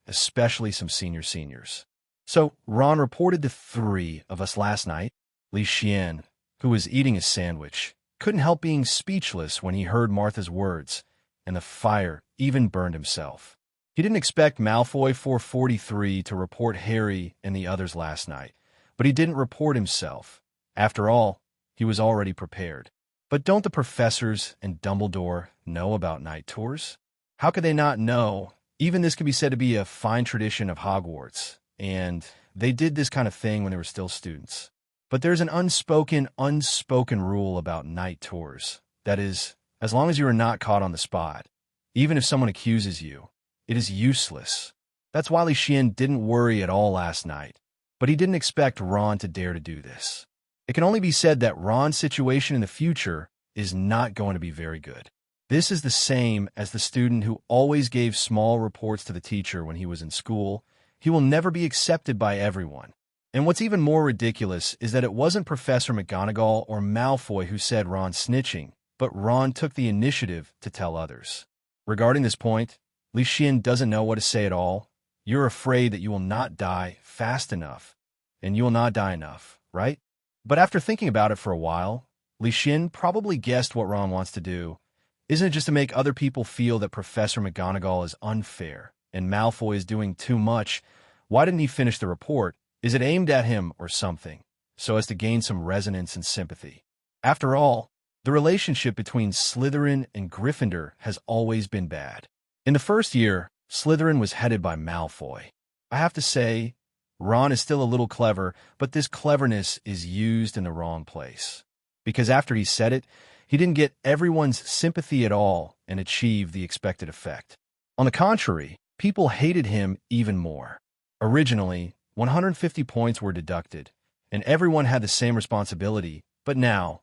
especially some seniors. So Ron reported to three of us last night. Leysen, who was eating a sandwich, couldn't help being speechless when he heard Martha's words, and the fire even burned himself. He didn't expect Malfoy 443 to report Harry and the others last night, but he didn't report himself. After all, he was already prepared. But don't the professors and Dumbledore know about night tours? How could they not know? Even this could be said to be a fine tradition of Hogwarts, and they did this kind of thing when they were still students. But there's an unspoken rule about night tours. That is, as long as you are not caught on the spot, even if someone accuses you, it is useless. That's why Leysen didn't worry at all last night, but he didn't expect Ron to dare to do this. It can only be said that Ron's situation in the future is not going to be very good. This is the same as the student who always gave small reports to the teacher when he was in school. He will never be accepted by everyone. And what's even more ridiculous is that it wasn't Professor McGonagall or Malfoy who said Ron's snitching, but Ron took the initiative to tell others. Regarding this point, Leysen doesn't know what to say at all. You're afraid that you will not die fast enough, and you will not die enough, right? But after thinking about it for a while, Leysen probably guessed what Ron wants to do. Isn't it just to make other people feel that Professor McGonagall is unfair and Malfoy is doing too much? Why didn't he finish the report? Is it aimed at him or something, so as to gain some resonance and sympathy? After all, the relationship between Slytherin and Gryffindor has always been bad. In the first year, Slytherin was headed by Malfoy. I have to say, Ron is still a little clever, but this cleverness is used in the wrong place. Because after he said it, he didn't get everyone's sympathy at all and achieve the expected effect. On the contrary, people hated him even more. Originally, 150 points were deducted, and everyone had the same responsibility, but now,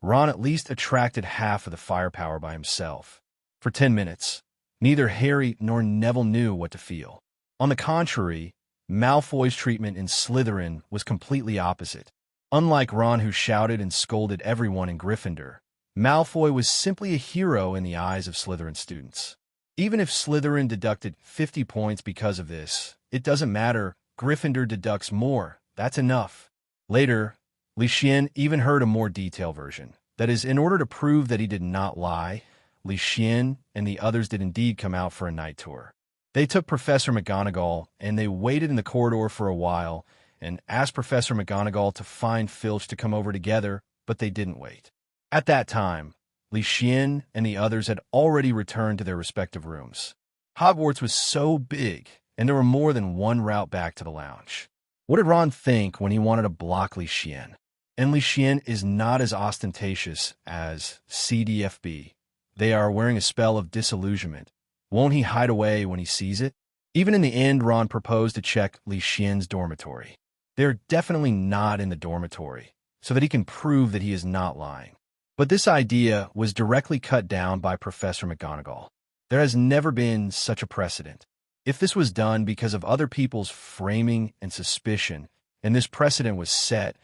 Ron at least attracted half of the firepower by himself. For 10 minutes, neither Harry nor Neville knew what to feel. On the contrary, Malfoy's treatment in Slytherin was completely opposite. Unlike Ron, who shouted and scolded everyone in Gryffindor, Malfoy was simply a hero in the eyes of Slytherin students. Even if Slytherin deducted 50 points because of this, it doesn't matter. Gryffindor deducts more. That's enough. Later, Leysen even heard a more detailed version. That is, in order to prove that he did not lie, Leysen and the others did indeed come out for a night tour. They took Professor McGonagall, and they waited in the corridor for a while and asked Professor McGonagall to find Filch to come over together, but they didn't wait. At that time, Leysen and the others had already returned to their respective rooms. Hogwarts was so big, and there were more than one route back to the lounge. What did Ron think when he wanted to block Leysen? And Leysen is not as ostentatious as CDFB. They are wearing a spell of disillusionment. Won't he hide away when he sees it? Even in the end, Ron proposed to check Leysen's dormitory. They're definitely not in the dormitory, so that he can prove that he is not lying. But this idea was directly cut down by Professor McGonagall. There has never been such a precedent. If this was done because of other people's framing and suspicion, and this precedent was set,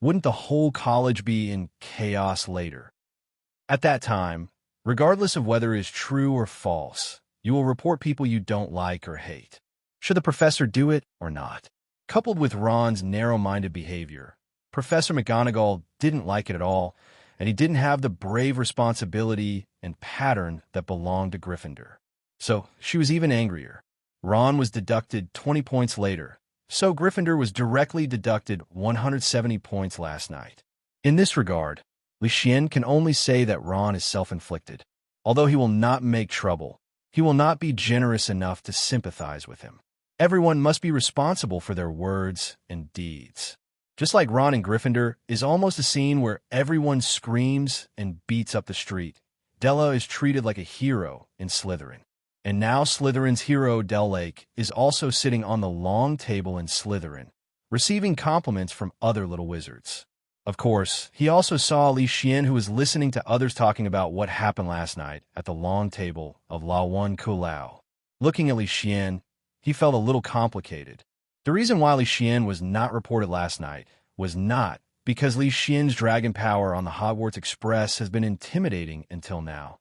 wouldn't the whole college be in chaos later? At that time, regardless of whether it is true or false, you will report people you don't like or hate. Should the professor do it or not? Coupled with Ron's narrow-minded behavior, Professor McGonagall didn't like it at all, and he didn't have the brave responsibility and pattern that belonged to Gryffindor. So she was even angrier. Ron was deducted 20 points later, so Gryffindor was directly deducted 170 points last night. In this regard, Leysen can only say that Ron is self-inflicted. Although he will not make trouble, he will not be generous enough to sympathize with him. Everyone must be responsible for their words and deeds. Just like Ron in Gryffindor is almost a scene where everyone screams and beats up the street. Della is treated like a hero in Slytherin. And now Slytherin's hero, Del Lake, is also sitting on the long table in Slytherin, receiving compliments from other little wizards. Of course, he also saw Leysen, who was listening to others talking about what happened last night at the long table of La One Kulau. Looking at Leysen, he felt a little complicated. The reason why Leysen was not reported last night was not because Leysen's dragon power on the Hogwarts Express has been intimidating until now,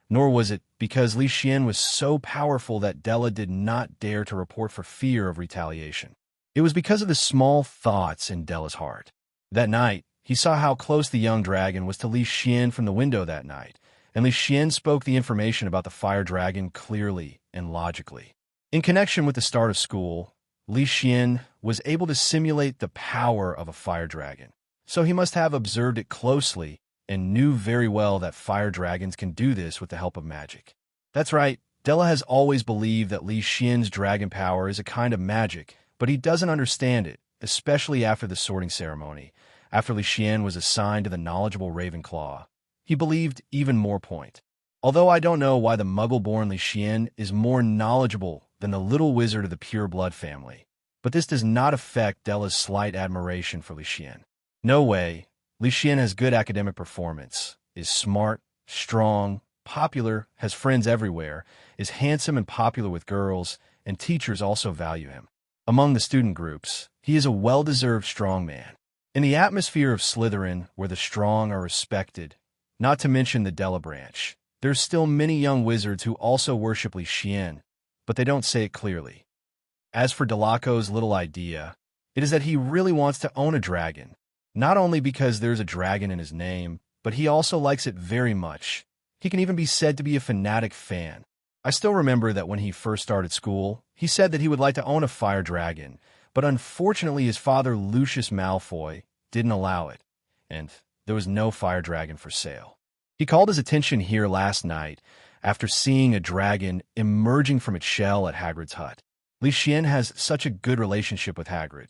nor was it because Leysen was so powerful that Della did not dare to report for fear of retaliation. It was because of the small thoughts in Della's heart. That night, he saw how close the young dragon was to Leysen from the window that night, and Leysen spoke the information about the fire dragon clearly and logically. In connection with the start of school, Leysen was able to simulate the power of a fire dragon, so he must have observed it closely and knew very well that fire dragons can do this with the help of magic. That's right, Della has always believed that Leysen's dragon power is a kind of magic, but he doesn't understand it, especially after the sorting ceremony. After Leysen was assigned to the knowledgeable Ravenclaw, he believed even more point. Although I don't know why the Muggle-born Leysen is more knowledgeable than the little wizard of the pure blood family, but this does not affect Della's slight admiration for Leysen. No way. Leysen has good academic performance, is smart, strong, popular, has friends everywhere, is handsome and popular with girls, and teachers also value him. Among the student groups, he is a well-deserved strong man. In the atmosphere of Slytherin, where the strong are respected, not to mention the Della branch, there's still many young wizards who also worship Leysen, but they don't say it clearly. As for Draco's little idea, it is that he really wants to own a dragon, not only because there's a dragon in his name, but he also likes it very much. He can even be said to be a fanatic fan. I still remember that when he first started school, he said that he would like to own a fire dragon, but unfortunately his father, Lucius Malfoy, didn't allow it, and there was no fire dragon for sale. He called his attention here last night after seeing a dragon emerging from its shell at Hagrid's hut. Leysen has such a good relationship with Hagrid.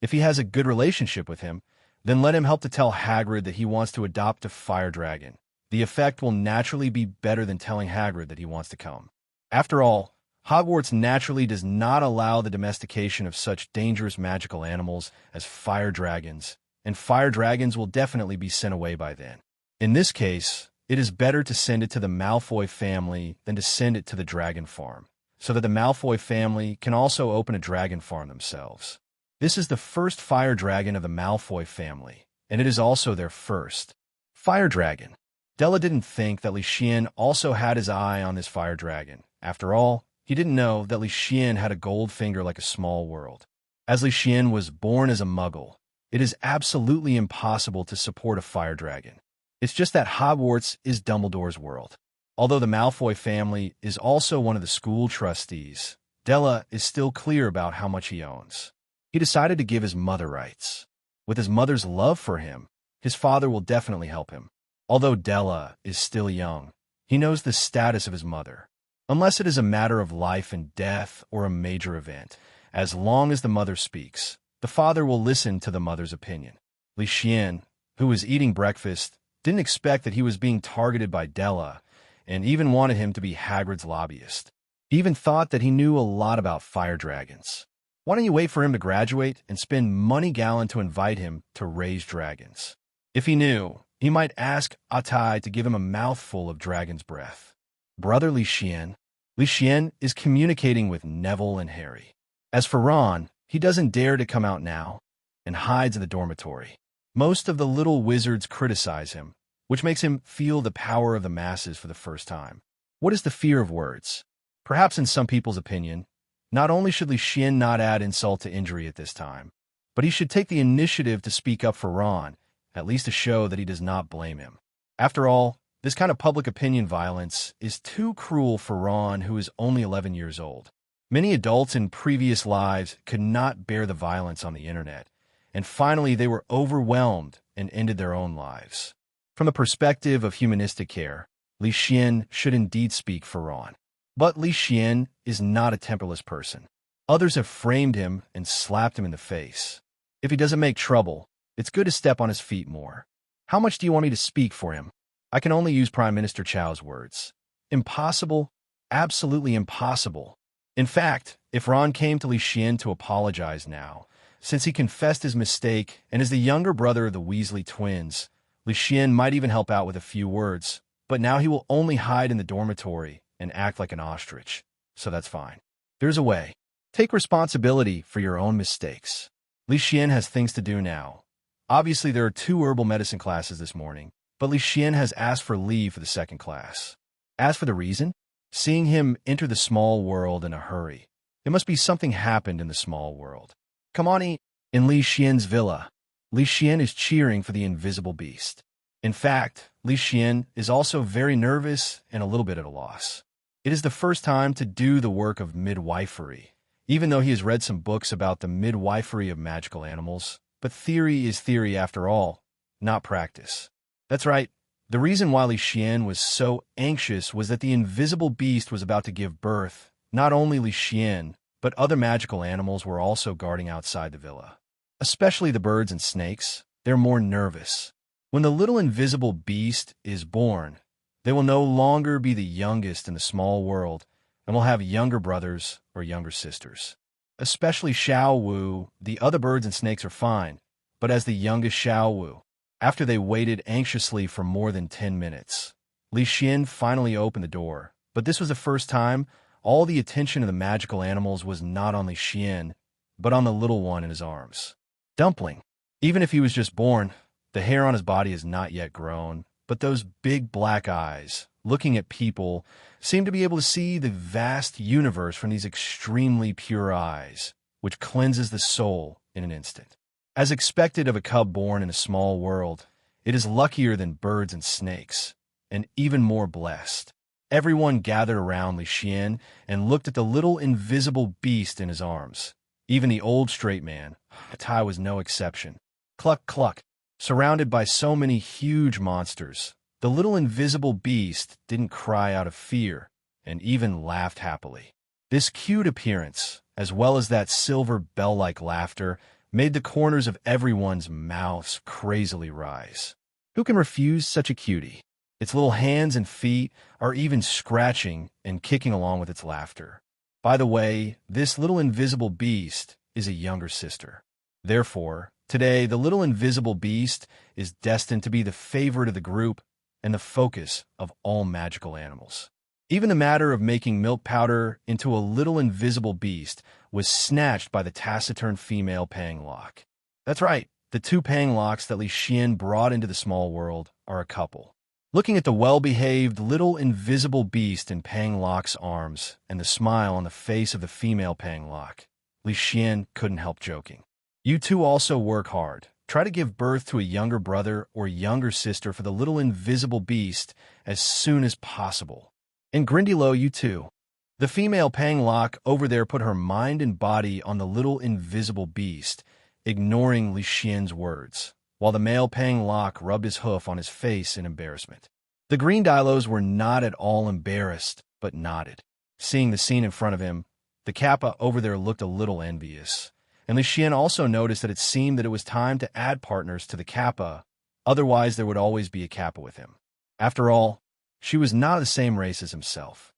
If he has a good relationship with him, then let him help to tell Hagrid that he wants to adopt a fire dragon. The effect will naturally be better than telling Hagrid that he wants to come. After all, Hogwarts naturally does not allow the domestication of such dangerous magical animals as fire dragons, and fire dragons will definitely be sent away by then. In this case, it is better to send it to the Malfoy family than to send it to the dragon farm, so that the Malfoy family can also open a dragon farm themselves. This is the first fire dragon of the Malfoy family, and it is also their first fire dragon. Della didn't think that Leysen also had his eye on this fire dragon. After all, he didn't know that Leysen had a gold finger like a small world. As Leysen was born as a Muggle, it is absolutely impossible to support a fire dragon. It's just that Hogwarts is Dumbledore's world. Although the Malfoy family is also one of the school trustees, Della is still clear about how much he owns. He decided to give his mother rights. With his mother's love for him, his father will definitely help him. Although Della is still young, he knows the status of his mother. Unless it is a matter of life and death or a major event, as long as the mother speaks, the father will listen to the mother's opinion. Leysen, who was eating breakfast, didn't expect that he was being targeted by Della, and even wanted him to be Hagrid's lobbyist. He even thought that he knew a lot about fire dragons. Why don't you wait for him to graduate and spend money gallon to invite him to raise dragons? If he knew, he might ask Atai to give him a mouthful of dragon's breath. Brother Leysen is communicating with Neville and Harry. As for Ron, he doesn't dare to come out now and hides in the dormitory. Most of the little wizards criticize him, which makes him feel the power of the masses for the first time. What is the fear of words? Perhaps in some people's opinion, not only should Leysen not add insult to injury at this time, but he should take the initiative to speak up for Ron, at least to show that he does not blame him. After all, this kind of public opinion violence is too cruel for Ron, who is only 11 years old. Many adults in previous lives could not bear the violence on the internet, and finally they were overwhelmed and ended their own lives. From the perspective of humanistic care, Leysen should indeed speak for Ron. But Leysen is not a temperless person. Others have framed him and slapped him in the face. If he doesn't make trouble, it's good to step on his feet more. How much do you want me to speak for him? I can only use Prime Minister Chow's words. Impossible? Absolutely impossible. In fact, if Ron came to Leysen to apologize now, since he confessed his mistake and is the younger brother of the Weasley twins, Leysen might even help out with a few words, but now he will only hide in the dormitory and act like an ostrich, so that's fine. There's a way. Take responsibility for your own mistakes. Leysen has things to do now. Obviously, there are 2 herbal medicine classes this morning, but Leysen has asked for leave for the second class. As for the reason, seeing him enter the small world in a hurry, there must be something happened in the small world. Come on, in Leysen's villa, Leysen is cheering for the invisible beast. In fact, Leysen is also very nervous and a little bit at a loss. It is the first time to do the work of midwifery, even though he has read some books about the midwifery of magical animals. But theory is theory after all, not practice. That's right. The reason why Leysen was so anxious was that the invisible beast was about to give birth. Not only Leysen, but other magical animals were also guarding outside the villa. Especially the birds and snakes, they're more nervous. When the little invisible beast is born, they will no longer be the youngest in the small world and will have younger brothers or younger sisters. Especially Xiao Wu, the other birds and snakes are fine, but as the youngest Xiao Wu, after they waited anxiously for more than 10 minutes, Leysen finally opened the door. But this was the first time all the attention of the magical animals was not on Leysen, but on the little one in his arms. Dumpling. Even if he was just born, the hair on his body is not yet grown, but those big black eyes, looking at people, seem to be able to see the vast universe from these extremely pure eyes, which cleanses the soul in an instant. As expected of a cub born in a small world, it is luckier than birds and snakes, and even more blessed. Everyone gathered around Leysen and looked at the little invisible beast in his arms. Even the old straight man, Atai, was no exception. Cluck, cluck. Surrounded by so many huge monsters, the little invisible beast didn't cry out of fear and even laughed happily. This cute appearance, as well as that silver bell-like laughter, made the corners of everyone's mouths crazily rise. Who can refuse such a cutie? Its little hands and feet are even scratching and kicking along with its laughter. By the way, this little invisible beast is a younger sister. Therefore, today, the little invisible beast is destined to be the favorite of the group and the focus of all magical animals. Even the matter of making milk powder into a little invisible beast was snatched by the taciturn female Panglock. That's right, the 2 Panglocks that Leysen brought into the small world are a couple. Looking at the well-behaved little invisible beast in Panglock's arms and the smile on the face of the female Panglock, Leysen couldn't help joking. You two also work hard, Try to give birth to a younger brother or younger sister for the little invisible beast as soon as possible. And Grindylow, you too. The female paying lock over there put her mind and body on the little invisible beast, ignoring Leysen's words, while the male paying lock rubbed his hoof on his face in embarrassment. The Greendylows were not at all embarrassed, but nodded. Seeing the scene in front of him, the Kappa over there looked a little envious, and Leysen also noticed that it seemed that it was time to add partners to the Kappa, otherwise there would always be a Kappa with him. After all, she was not of the same race as himself.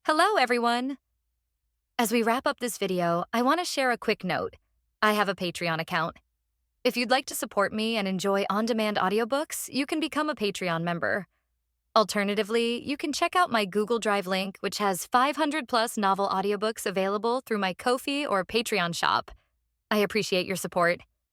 Hello, everyone! As we wrap up this video, I want to share a quick note. I have a Patreon account. If you'd like to support me and enjoy on-demand audiobooks, you can become a Patreon member. Alternatively, you can check out my Google Drive link, which has 500-plus novel audiobooks available through my Ko-fi or Patreon shop. I appreciate your support.